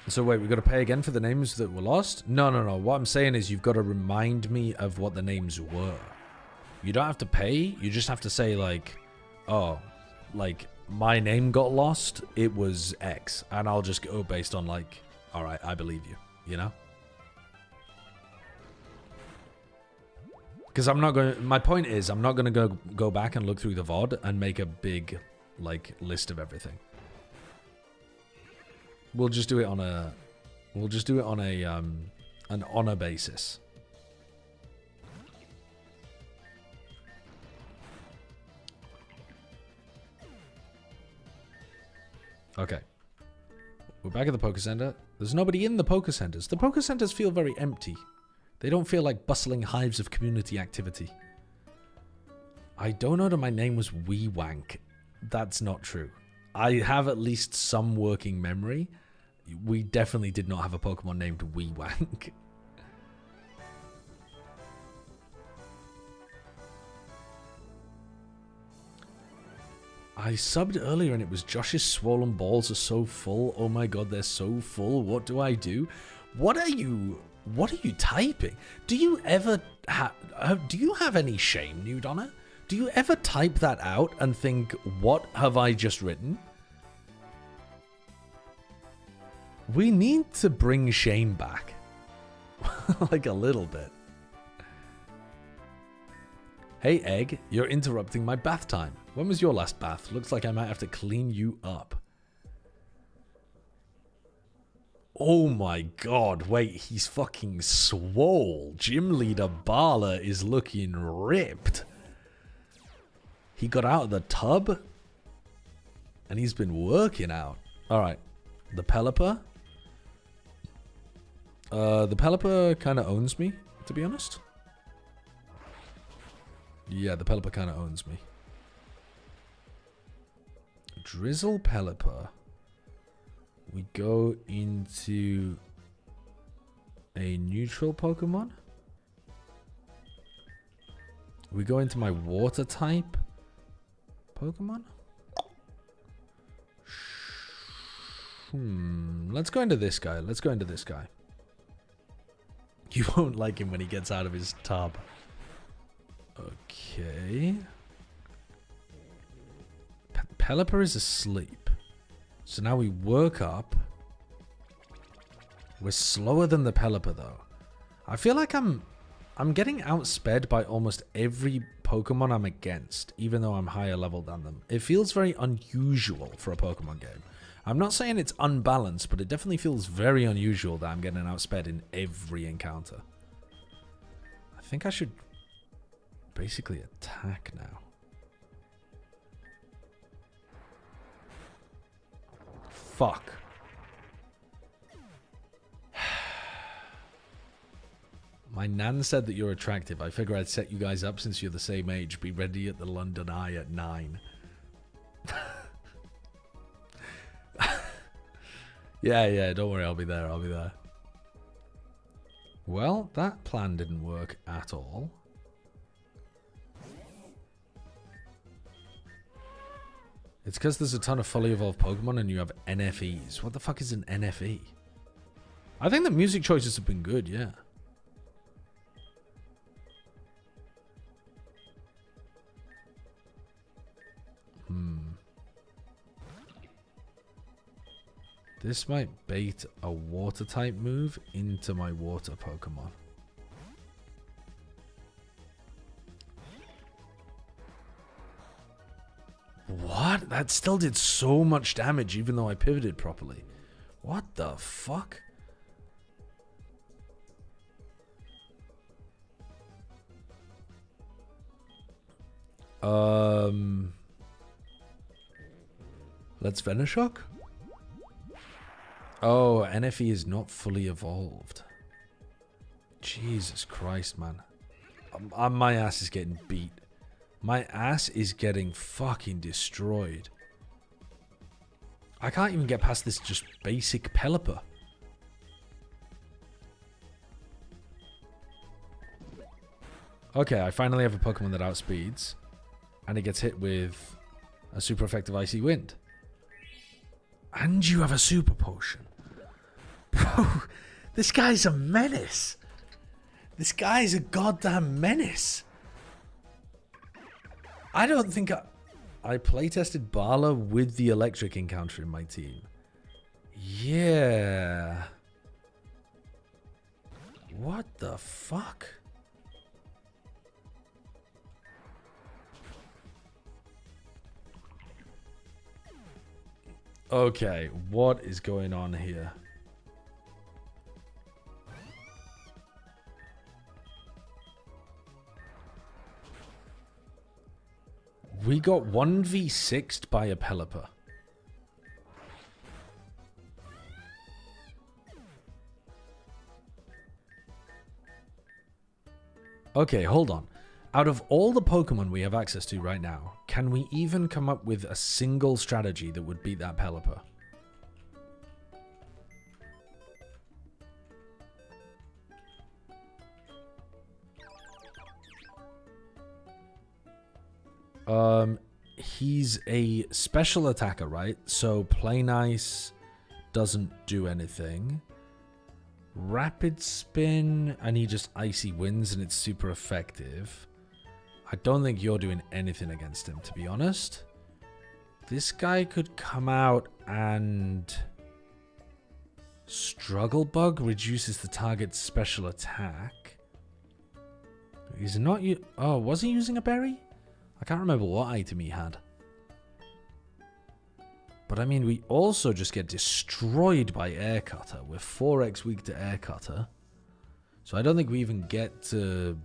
So wait, we got to pay again for the names that were lost? No. What I'm saying is you've got to remind me of what the names were. You don't have to pay. You just have to say like, oh, like my name got lost. It was X. And I'll just go based on like, all right, I believe you, you know? Because I'm not going to, my point is I'm not going to go back and look through the VOD and make a big like list of everything. We'll just do it on a an honor basis. Okay. We're back at the Poké Center. There's nobody in the Poké Centers. The Poké Centers feel very empty. They don't feel like bustling hives of community activity. I don't know that my name was Wee Wank. That's not true. I have at least some working memory. We definitely did not have a Pokemon named Wee Wank. I subbed earlier and it was Josh's swollen balls are so full. Oh my god, they're so full. What do I do? What are you typing? Do you ever do you have any shame, New Donna? Do you ever type that out and think, what have I just written? We need to bring shame back. Like a little bit. Hey, Egg, you're interrupting my bath time. When was your last bath? Looks like I might have to clean you up. Oh my god, wait, he's fucking swole. Gym leader Bala is looking ripped. He got out of the tub and he's been working out. Alright, the Pelipper. The Pelipper kind of owns me, to be honest. Yeah, the Pelipper kind of owns me. Drizzle Pelipper. We go into a neutral Pokemon. We go into my water type Pokemon. Let's go into this guy. Let's go into this guy. You won't like him when he gets out of his tub. Okay. Pelipper is asleep. So now we work up. We're slower than the Pelipper though. I feel like I'm getting outsped by almost every Pokemon I'm against, even though I'm higher level than them. It feels very unusual for a Pokemon game. I'm not saying it's unbalanced, but it definitely feels very unusual that I'm getting outsped in every encounter. I think I should basically attack now. Fuck. My nan said that you're attractive. I figure I'd set you guys up since you're the same age. Be ready at the London Eye at 9. Yeah, don't worry, I'll be there, Well, that plan didn't work at all. It's because there's a ton of fully evolved Pokemon and you have NFEs. What the fuck is an NFE? I think the music choices have been good, yeah. This might bait a water type move into my water Pokemon. What? That still did so much damage even though I pivoted properly. What the fuck? Let's Venoshock? Oh, NFE is not fully evolved. Jesus Christ, man. My ass is getting beat. My ass is getting fucking destroyed. I can't even get past this just basic Pelipper. Okay, I finally have a Pokemon that outspeeds. And it gets hit with a super effective Icy Wind. And you have a Super Potion. Bro, this guy's a menace. This guy's a goddamn menace. I don't think I playtested Barla with the electric encounter in my team. Yeah. What the fuck? Okay, what is going on here? We got 1v6'd by a Pelipper. Okay, hold on. Out of all the Pokemon we have access to right now, can we even come up with a single strategy that would beat that Pelipper? He's a special attacker, right? So Plain Ice doesn't do anything. Rapid Spin, and he just Icy Winds, and it's super effective. I don't think you're doing anything against him, to be honest. This guy could come out and... Struggle Bug reduces the target's special attack. He's not... Oh, was he using a berry? I can't remember what item he had. But I mean, we also just get destroyed by Air Cutter. We're 4x weak to Air Cutter. So I don't think we even get to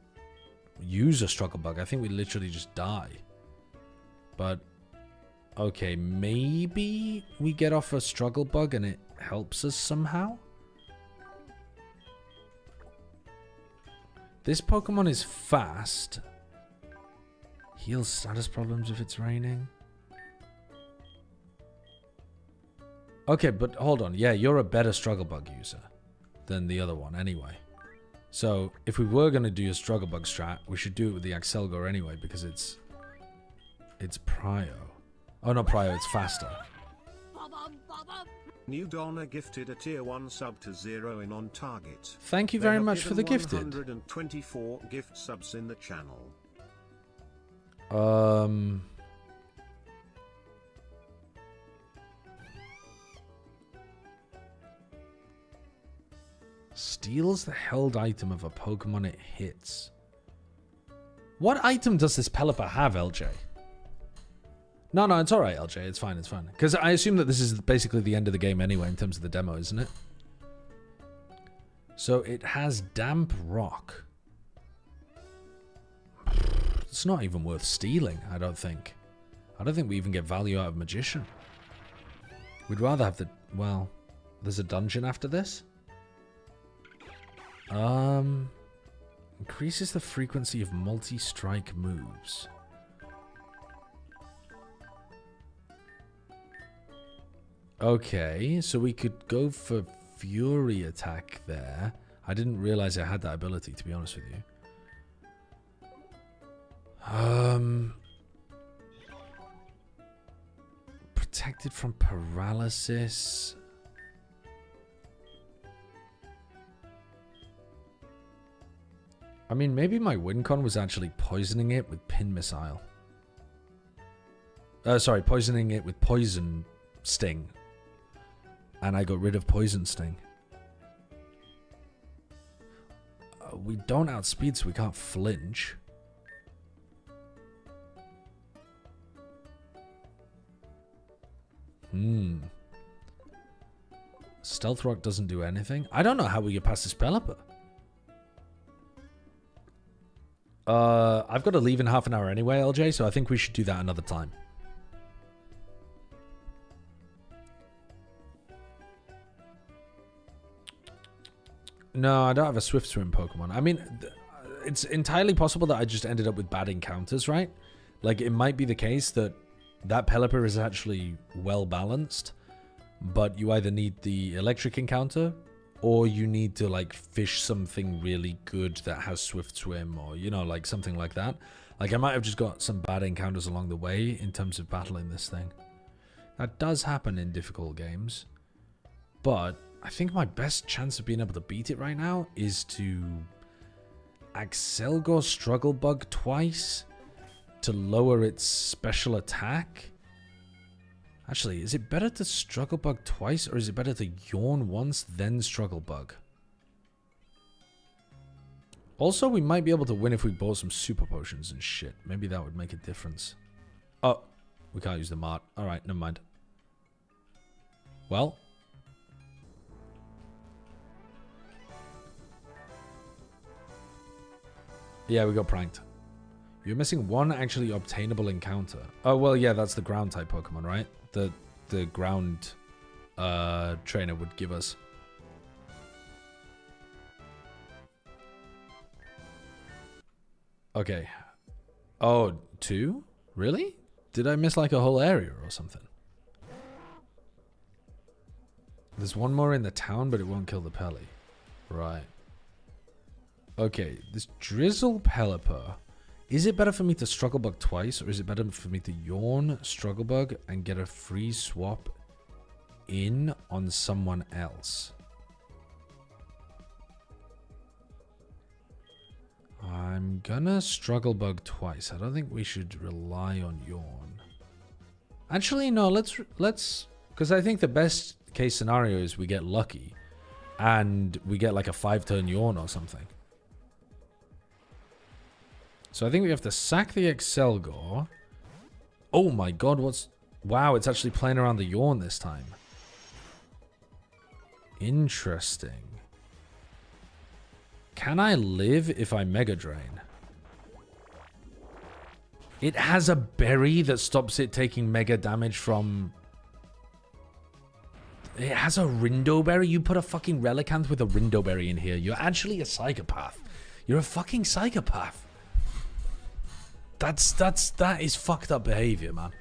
use a Struggle Bug. I think we literally just die. But, okay, maybe we get off a Struggle Bug and it helps us somehow? This Pokemon is fast. Heals status problems if it's raining. Okay, but hold on. Yeah, you're a better Struggle Bug user than the other one anyway. So, if we were going to do a Struggle Bug strat, we should do it with the Axelgor anyway, because it's Prio. Oh, not Prio, it's faster. New Donna gifted a tier 1 sub to 0 in on target. Thank you very much for the gifted. 124 gift subs in the channel. Steals the held item of a Pokemon it hits. What item does this Pelipper have, LJ? No, it's alright, LJ. It's fine, it's fine. Because I assume that this is basically the end of the game anyway in terms of the demo, isn't it? So it has Damp Rock. It's not even worth stealing, I don't think. I don't think we even get value out of Magician. We'd rather have the... Well, there's a dungeon after this? Increases the frequency of multi-strike moves. Okay, so we could go for Fury Attack there. I didn't realize I had that ability, to be honest with you. Protected from paralysis. I mean, maybe my Wincon was actually poisoning it with Pin Missile. Sorry, poisoning it with Poison Sting. And I got rid of Poison Sting. We don't outspeed, so we can't flinch. Stealth Rock doesn't do anything. I don't know how we get past this Pelipper. I've got to leave in half an hour anyway, LJ, so I think we should do that another time. No, I don't have a Swift Swim Pokemon. I mean, it's entirely possible that I just ended up with bad encounters, right? Like, it might be the case that that Pelipper is actually well balanced, but you either need the electric encounter or you need to, like, fish something really good that has Swift Swim or, you know, like, something like that. Like, I might have just got some bad encounters along the way in terms of battling this thing. That does happen in difficult games, but I think my best chance of being able to beat it right now is to Axelgor Struggle Bug twice to lower its special attack. Actually, is it better to Struggle Bug twice or is it better to Yawn once then Struggle Bug? Also, we might be able to win if we bought some super potions and shit. Maybe that would make a difference. Oh, we can't use the mart. Alright, never mind. Well. Yeah, we got pranked. You're missing one actually obtainable encounter. Oh, well, yeah, that's the ground type Pokemon, right? The ground trainer would give us. Okay. Oh, 2? Really? Did I miss like a whole area or something? There's one more in the town, but it won't kill the Pelly. Right. Okay, this Drizzle Pelipper. Is it better for me to Struggle Bug twice, or is it better for me to Yawn Struggle Bug and get a free swap in on someone else? I'm gonna Struggle Bug twice. I don't think we should rely on Yawn. Actually, no, let's because I think the best case scenario is we get lucky and we get like a 5-turn Yawn or something. So I think we have to sack the Axelgor. Oh my god, what's... Wow, it's actually playing around the Yawn this time. Interesting. Can I live if I Mega Drain? It has a berry that stops it taking mega damage from... It has a Rindo Berry? You put a fucking Relicanth with a Rindo Berry in here. You're actually a psychopath. You're a fucking psychopath. That is fucked up behavior, man.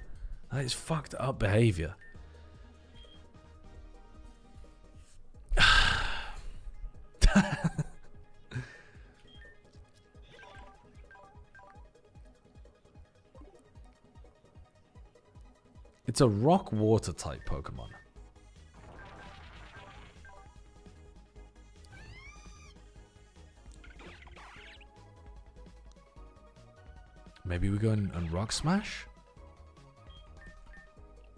That is fucked up behavior. It's a rock water type Pokemon. Maybe we go and Rock Smash?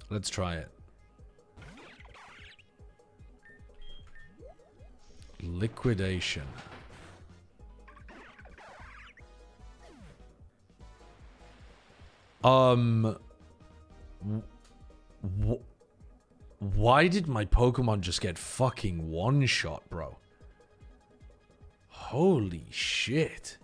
Let's try it. Liquidation. Why did my Pokemon just get fucking one-shot, bro? Holy shit.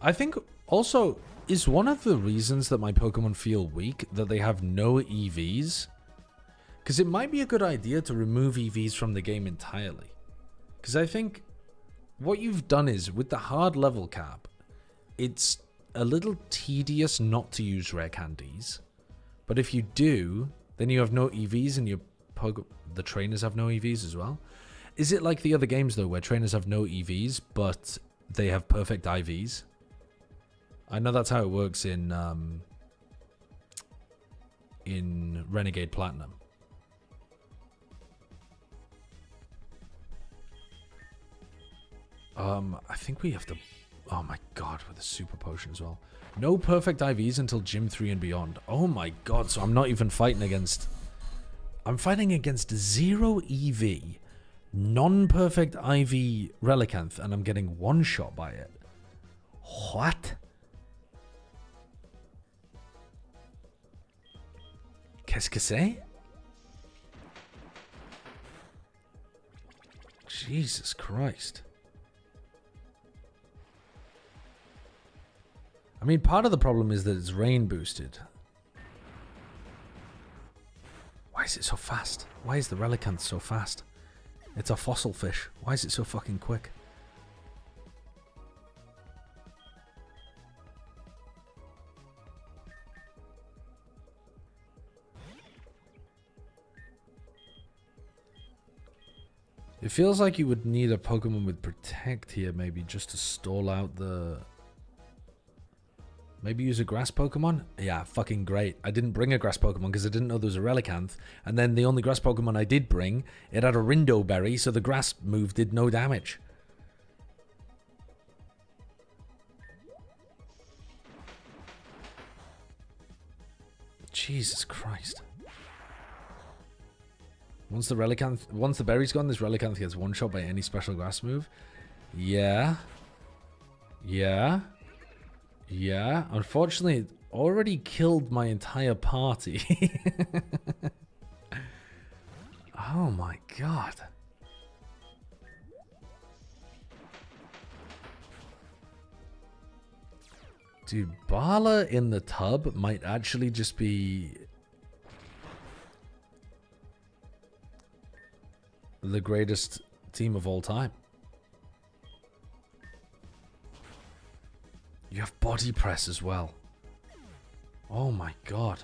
I think also is one of the reasons that my Pokemon feel weak that they have no EVs. Because it might be a good idea to remove EVs from the game entirely. Because I think what you've done is with the hard level cap, it's a little tedious not to use rare candies. But if you do, then you have no EVs and the trainers have no EVs as well. Is it like the other games though where trainers have no EVs but they have perfect IVs? I know that's how it works in Renegade Platinum. I think we have to... Oh my god, with a super potion as well. No perfect IVs until Gym 3 and beyond. Oh my god, so I'm not even fighting against... I'm fighting against 0 EV, non-perfect IV Relicanth, and I'm getting one-shot by it. What? Qu'est-ce que c'est? Jesus Christ. I mean, part of the problem is that it's rain boosted. Why is it so fast? Why is the Relicanth so fast? It's a fossil fish. Why is it so fucking quick? It feels like you would need a Pokemon with Protect here, maybe, just to stall out the... Maybe use a Grass Pokemon? Yeah, fucking great. I didn't bring a Grass Pokemon because I didn't know there was a Relicanth. And then the only Grass Pokemon I did bring, it had a Rindo Berry, so the Grass move did no damage. Jesus Christ. Once the berry's gone, this Relicanth gets one shot by any special grass move. Yeah. Yeah. Yeah. Unfortunately, it already killed my entire party. Oh my god. Dude, Bala in the tub might actually just be... the greatest team of all time. You have body press as well. Oh my god.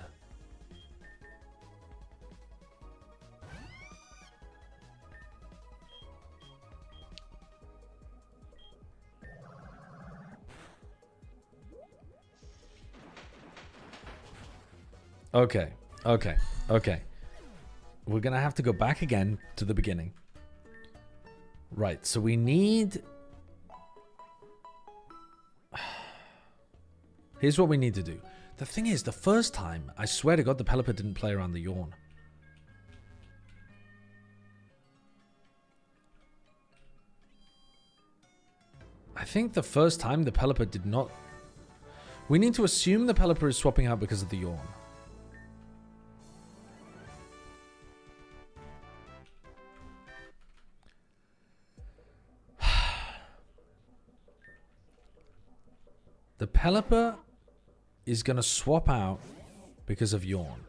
Okay, okay, okay. We're gonna have to go back again to the beginning. Right, so we need... Here's what we need to do. The thing is, the first time, I swear to God, the Pelipper didn't play around the yawn. I think the first time the Pelipper did not... We need to assume the Pelipper is swapping out because of the yawn. The Pelipper is going to swap out because of yawn.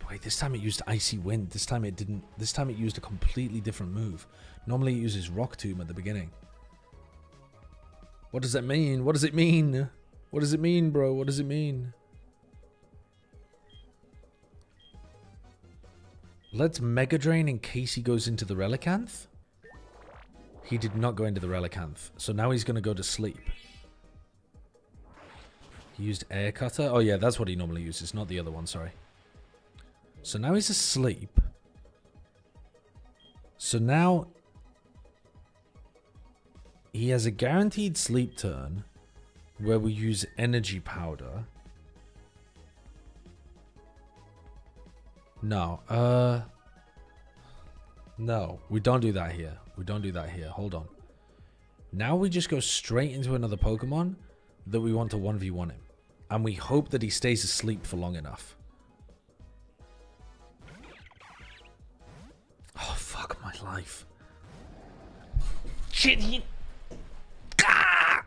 Wait, this time it used Icy Wind. This time it didn't. This time it used a completely different move. Normally it uses Rock Tomb at the beginning. What does that mean? What does it mean? What does it mean, bro? What does it mean? Let's Mega Drain in case he goes into the Relicanth. He did not go into the Relicanth. So now he's going to go to sleep. He used Air Cutter. Oh yeah, that's what he normally uses. Not the other one, sorry. So now he's asleep. So now he has a guaranteed sleep turn where we use Energy Powder. No, no, we don't do that here. We don't do that here. Hold on. Now we just go straight into another Pokemon that we want to 1v1 him. And we hope that he stays asleep for long enough. Oh, fuck my life. Shit, he... Ah!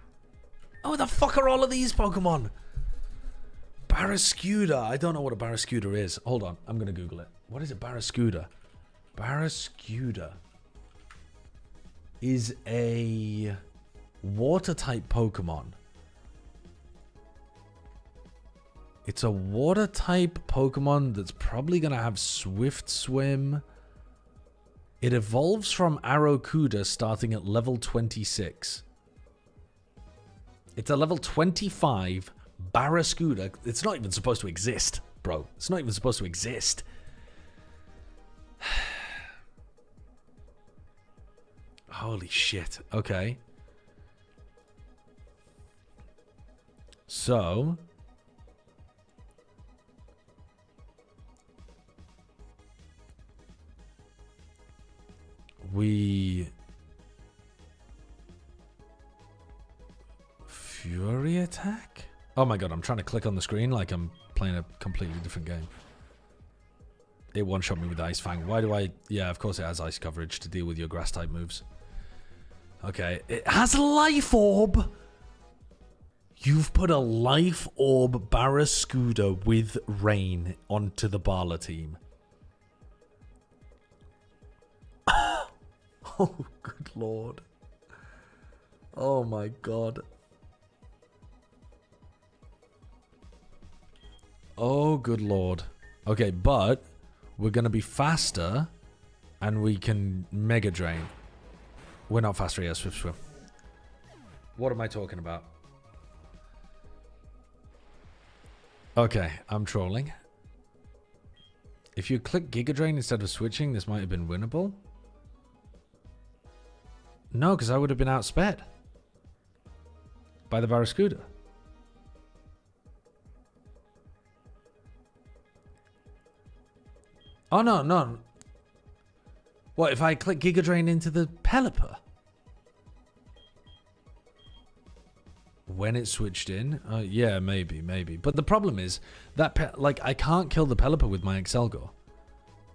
Oh, the fuck are all of these Pokemon? Barraskewda. I don't know what a Barraskewda is. Hold on. I'm going to Google it. What is a Barraskewda? Barraskewda is a water-type Pokemon. It's a water-type Pokemon that's probably going to have Swift Swim. It evolves from Arrokuda starting at level 26. It's a level 25 Barraskewda. It's not even supposed to exist, bro. It's not even supposed to exist. Holy shit. Okay. So... we... Fury attack? Oh my god, I'm trying to click on the screen like I'm playing a completely different game. It one-shot me with Ice Fang. Why do I... Yeah, of course it has ice coverage to deal with your grass-type moves. Okay, it has a Life Orb! You've put a Life Orb Barraskewda with Rain onto the Bala team. Oh, good lord. Oh my god. Oh, good lord. Okay, but we're going to be faster and we can Mega Drain. We're not faster, yeah, Swift Swim. What am I talking about? Okay, I'm trolling. If you click Giga Drain instead of switching, this might have been winnable. No, because I would have been outsped by the Barraskewda. Oh, no, no. What, if I click Giga Drain into the Pelipper? When it switched in? Yeah, maybe. But the problem is, that like, I can't kill the Pelipper with my Excelgor.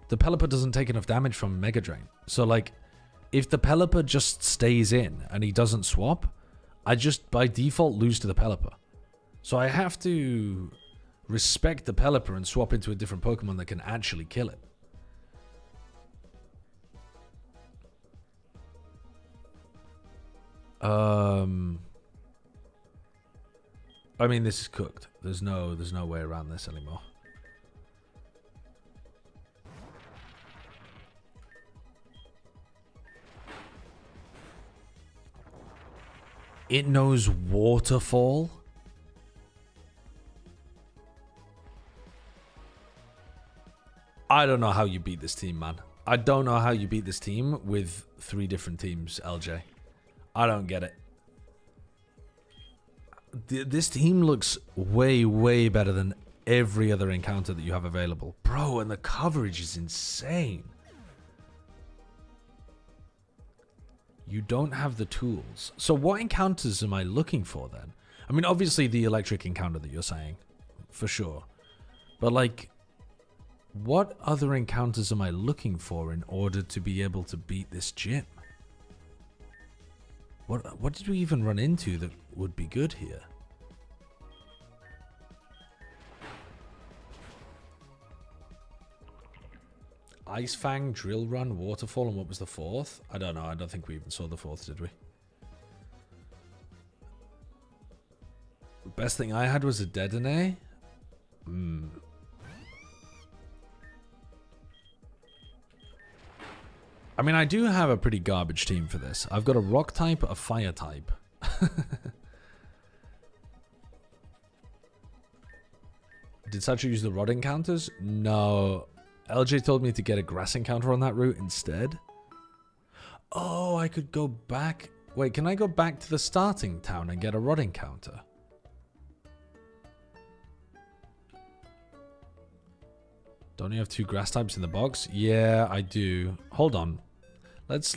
The Pelipper doesn't take enough damage from Mega Drain. So, like, if the Pelipper just stays in and he doesn't swap, I just, by default, lose to the Pelipper. So I have to respect the Pelipper and swap into a different Pokemon that can actually kill it. I mean, this is cooked. There's no way around this anymore. It knows Waterfall. I don't know how you beat this team, man. I don't know how you beat this team with 3 different teams, LJ. I don't get it. This team looks way, way better than every other encounter that you have available. Bro, and the coverage is insane. You don't have the tools. So what encounters am I looking for then? I mean, obviously the electric encounter that you're saying. For sure. But like, what other encounters am I looking for in order to be able to beat this gym? What did we even run into that would be good here? Ice Fang, Drill Run, Waterfall, and what was the 4th? I don't know. I don't think we even saw the 4th, did we? Best thing I had was a Dedenne. I mean, I do have a pretty garbage team for this. I've got a Rock type, a Fire type. Did Sacha use the Rod encounters? No. LJ told me to get a Grass encounter on that route instead. Oh, I could go back. Wait, can I go back to the starting town and get a Rod encounter? Don't you have 2 Grass types in the box? Yeah, I do. Hold on. Let's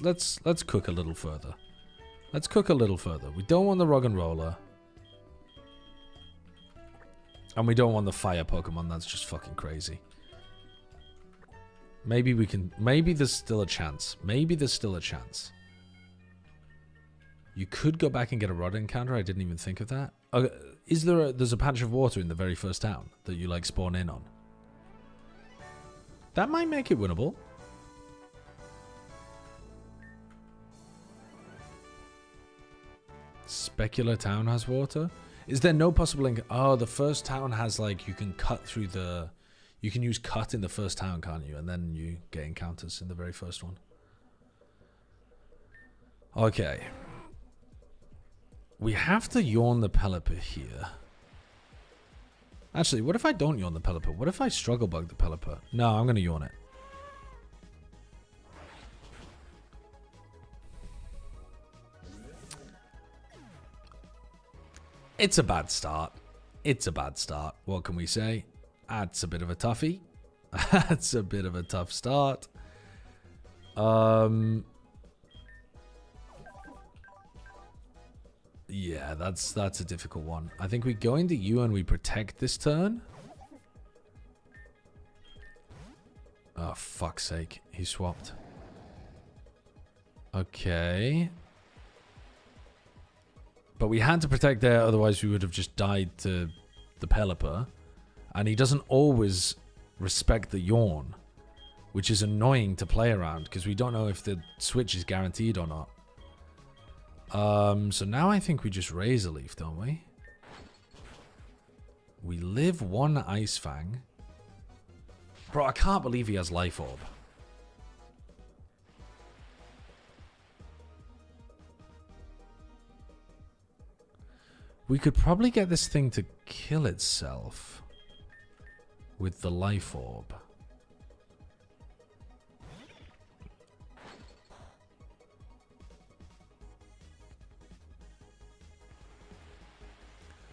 cook a little further. Let's cook a little further. We don't want the Rog and Roller. And we don't want the Fire Pokemon. That's just fucking crazy. Maybe we can... Maybe there's still a chance. Maybe there's still a chance. You could go back and get a Rod encounter. I didn't even think of that. Is there there's a patch of water in the very first town that you like spawn in on? That might make it winnable. Specular Town has water? Is there no possible... Oh, the first town has like... You can cut through the... You can use cut in the first town, can't you? And then you get encounters in the very first one. Okay. We have to yawn the Pelipper here. Actually, what if I don't yawn the Pelipper? What if I struggle bug the Pelipper? No, I'm going to yawn it. It's a bad start. It's a bad start. What can we say? That's a bit of a toughie. That's a bit of a tough start. Yeah, that's a difficult one. I think we go into you and we protect this turn. Oh, fuck's sake. He swapped. Okay. But we had to protect there, otherwise we would have just died to the Pelipper. And he doesn't always respect the yawn, which is annoying to play around because we don't know if the switch is guaranteed or not. So now I think we just Razor Leaf, don't we? We live one Ice Fang. Bro, I can't believe he has Life Orb. We could probably get this thing to kill itself with the Life Orb.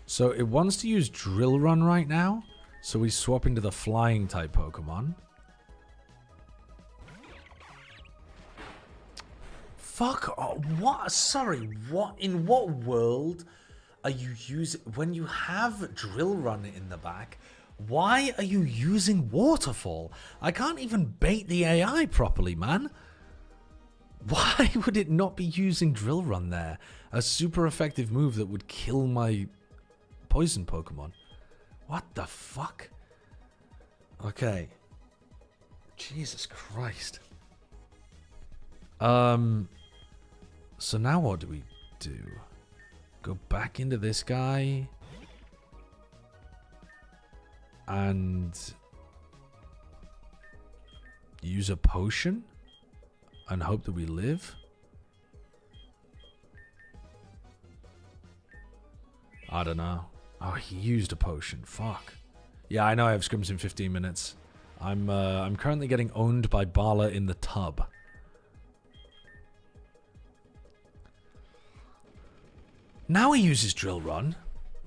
So it wants to use Drill Run right now. So we swap into the flying type Pokemon. Fuck. Oh, what? Sorry. What? In what world are you using? When you have Drill Run in the back, why are you using Waterfall? I can't even bait the AI properly, man. Why would it not be using Drill Run there? A super effective move that would kill my poison Pokemon. What the fuck? Okay. Jesus Christ. So now what do we do? Go back into this guy. And use a potion and hope that we live. I don't know. Oh, he used a potion. Fuck. Yeah, I know I have scrims in 15 minutes. I'm currently getting owned by Bala in the tub. Now he uses Drill Run.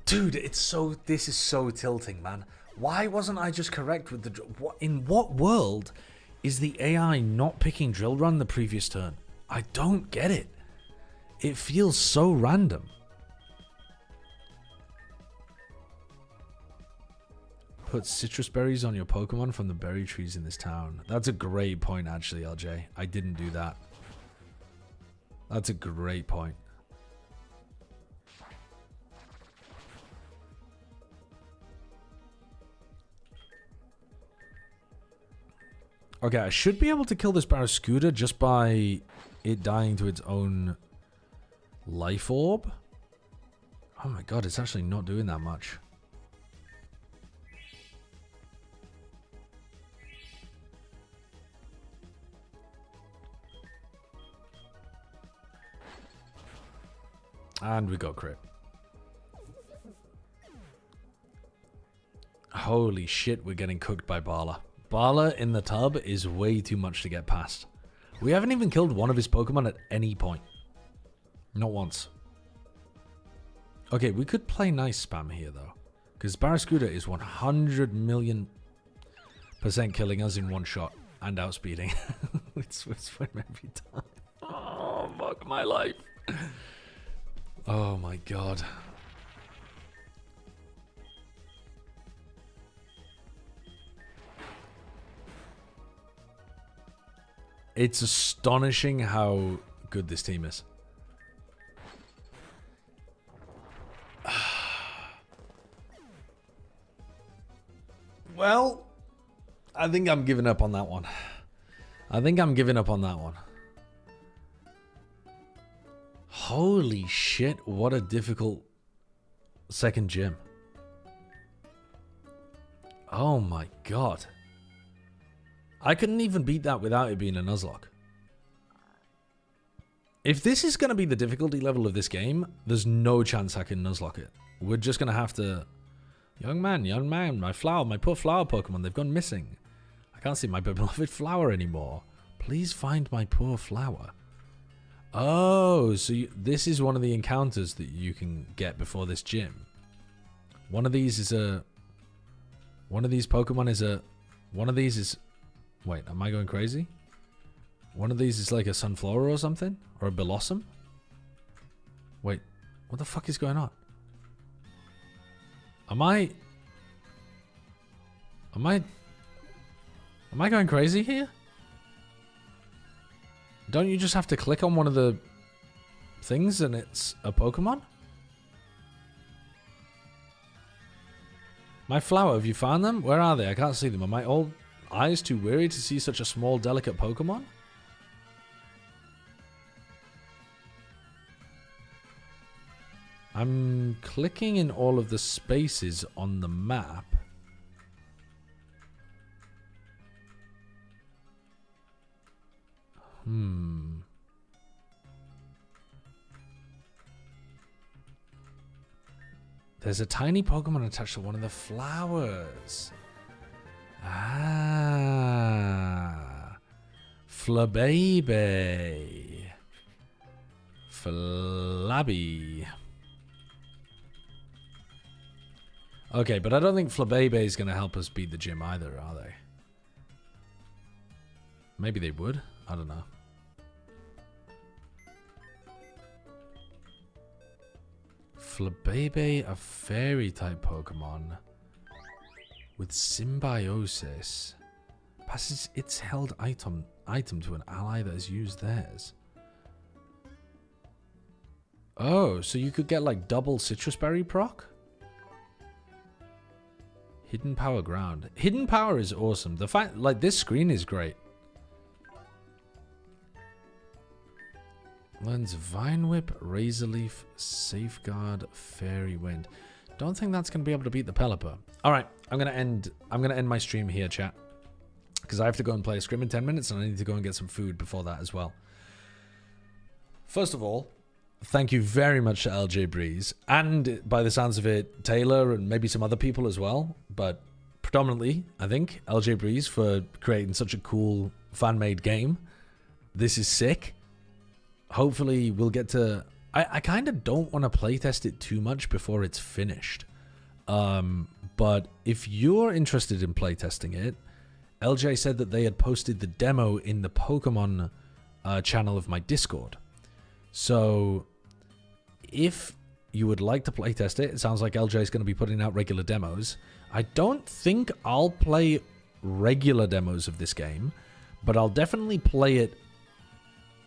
Dude, this is so tilting, man. Why wasn't I just correct with the... In what world is the AI not picking Drill Run the previous turn? I don't get it. It feels so random. Put citrus berries on your Pokemon from the berry trees in this town. That's a great point, actually, LJ. I didn't do that. That's a great point. Okay, I should be able to kill this Barraskewda just by it dying to its own Life Orb. Oh my god, it's actually not doing that much. And we got crit. Holy shit, we're getting cooked by Bala. Bala in the tub is way too much to get past. We haven't even killed one of his Pokemon at any point. Not once. Okay, we could play nice spam here, though. Because Barraskewda is 100 million% killing us in one shot. And outspeeding. It's swim every time. Oh, fuck my life. Oh my god. It's astonishing how good this team is. Well, I think I'm giving up on that one. Holy shit, what a difficult second gym. Oh my god. I couldn't even beat that without it being a Nuzlocke. If this is going to be the difficulty level of this game, there's no chance I can Nuzlocke it. We're just going to have to... Young man, my flower, my poor flower Pokemon, they've gone missing. I can't see my beloved flower anymore. Please find my poor flower. Oh, so this is one of the encounters that you can get before this gym. One of these is a... One of these Pokemon is a... One of these is... Wait, am I going crazy? One of these is like a Sunflora or something? Or a Blossom? Wait, what the fuck is going on? Am I going crazy here? Don't you just have to click on one of the things and it's a Pokemon? My flower, have you found them? Where are they? I can't see them. Are my old eyes too weary to see such a small, delicate Pokemon? I'm clicking in all of the spaces on the map. There's a tiny Pokemon attached to one of the flowers. Ah. Flabébé. Flabby. Okay, but I don't think Flabébé is going to help us beat the gym either, are they? Maybe they would. I don't know. Flabébé, a fairy-type Pokemon with symbiosis, passes its held item to an ally that has used theirs. Oh, so you could get like double Citrus Berry proc? Hidden Power Ground. Hidden Power is awesome. The fact, like, this screen is great. Learns Vine Whip, Razor Leaf, Safeguard, Fairy Wind. Don't think that's gonna be able to beat the Pelipper. Alright, I'm gonna end my stream here, chat. Because I have to go and play a scrim in 10 minutes and I need to go and get some food before that as well. First of all, thank you very much to LJ Breeze, and by the sounds of it, Taylor and maybe some other people as well, but predominantly, I think, LJ Breeze for creating such a cool fan-made game. This is sick. Hopefully we'll get to... I kind of don't want to playtest it too much before it's finished. But if you're interested in playtesting it, LJ said that they had posted the demo in the Pokemon channel of my Discord. So if you would like to playtest it, it sounds like LJ is going to be putting out regular demos. I don't think I'll play regular demos of this game, but I'll definitely play it.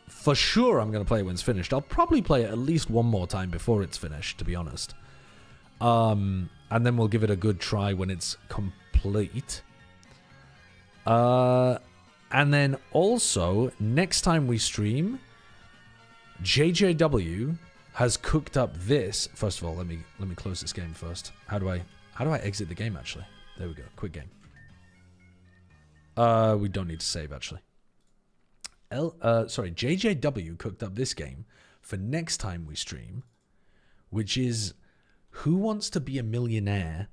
For sure, I'm going to play it when it's finished. I'll probably play it at least one more time before it's finished, to be honest. And then we'll give it a good try when it's complete. And then also, next time we stream, JJW has cooked up this. First of all, let me close this game first. How do I exit the game, actually? There we go. Quick game. We don't need to save, actually. JJW cooked up this game for next time we stream, which is Who Wants to Be a Millionaire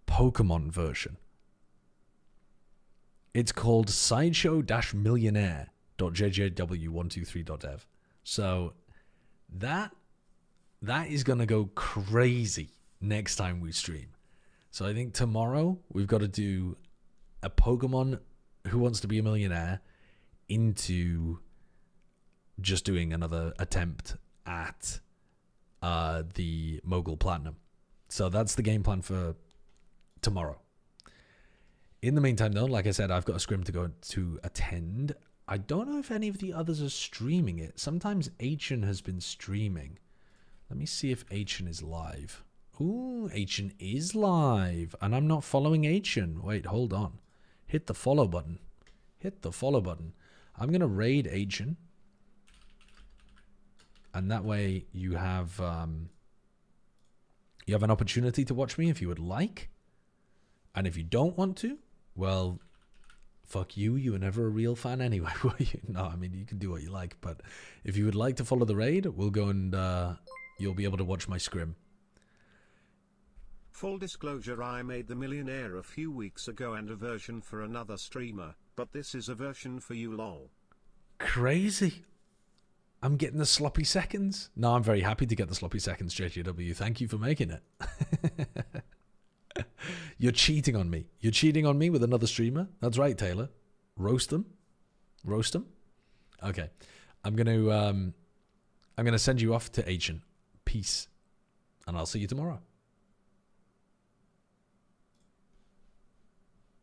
Pokemon version. It's called sideshow-millionaire.jjw123.dev. So that is going to go crazy next time we stream. So I think tomorrow we've got to do a Pokemon Who Wants to Be a Millionaire into just doing another attempt at the Mogul Platinum. So that's the game plan for tomorrow. In the meantime, though, like I said, I've got a scrim to go to attend. I don't know if any of the others are streaming it. Sometimes Achen has been streaming. Let me see if Achen is live. Ooh, Achen is live. And I'm not following Achen. Wait, hold on. Hit the follow button. Hit the follow button. I'm going to raid Achen. And that way you have an opportunity to watch me if you would like. And if you don't want to, well, fuck you. You were never a real fan anyway, were you? No, I mean, you can do what you like. But if you would like to follow the raid, we'll go and you'll be able to watch my scrim. Full disclosure, I made the Millionaire a few weeks ago and a version for another streamer, but this is a version for you, lol. Crazy. I'm getting the sloppy seconds. No, I'm very happy to get the sloppy seconds, JJW. Thank you for making it. You're cheating on me. You're cheating on me with another streamer. That's right, Taylor. Roast them. Roast them. Okay. I'm gonna send you off to Ancient. Peace. And I'll see you tomorrow.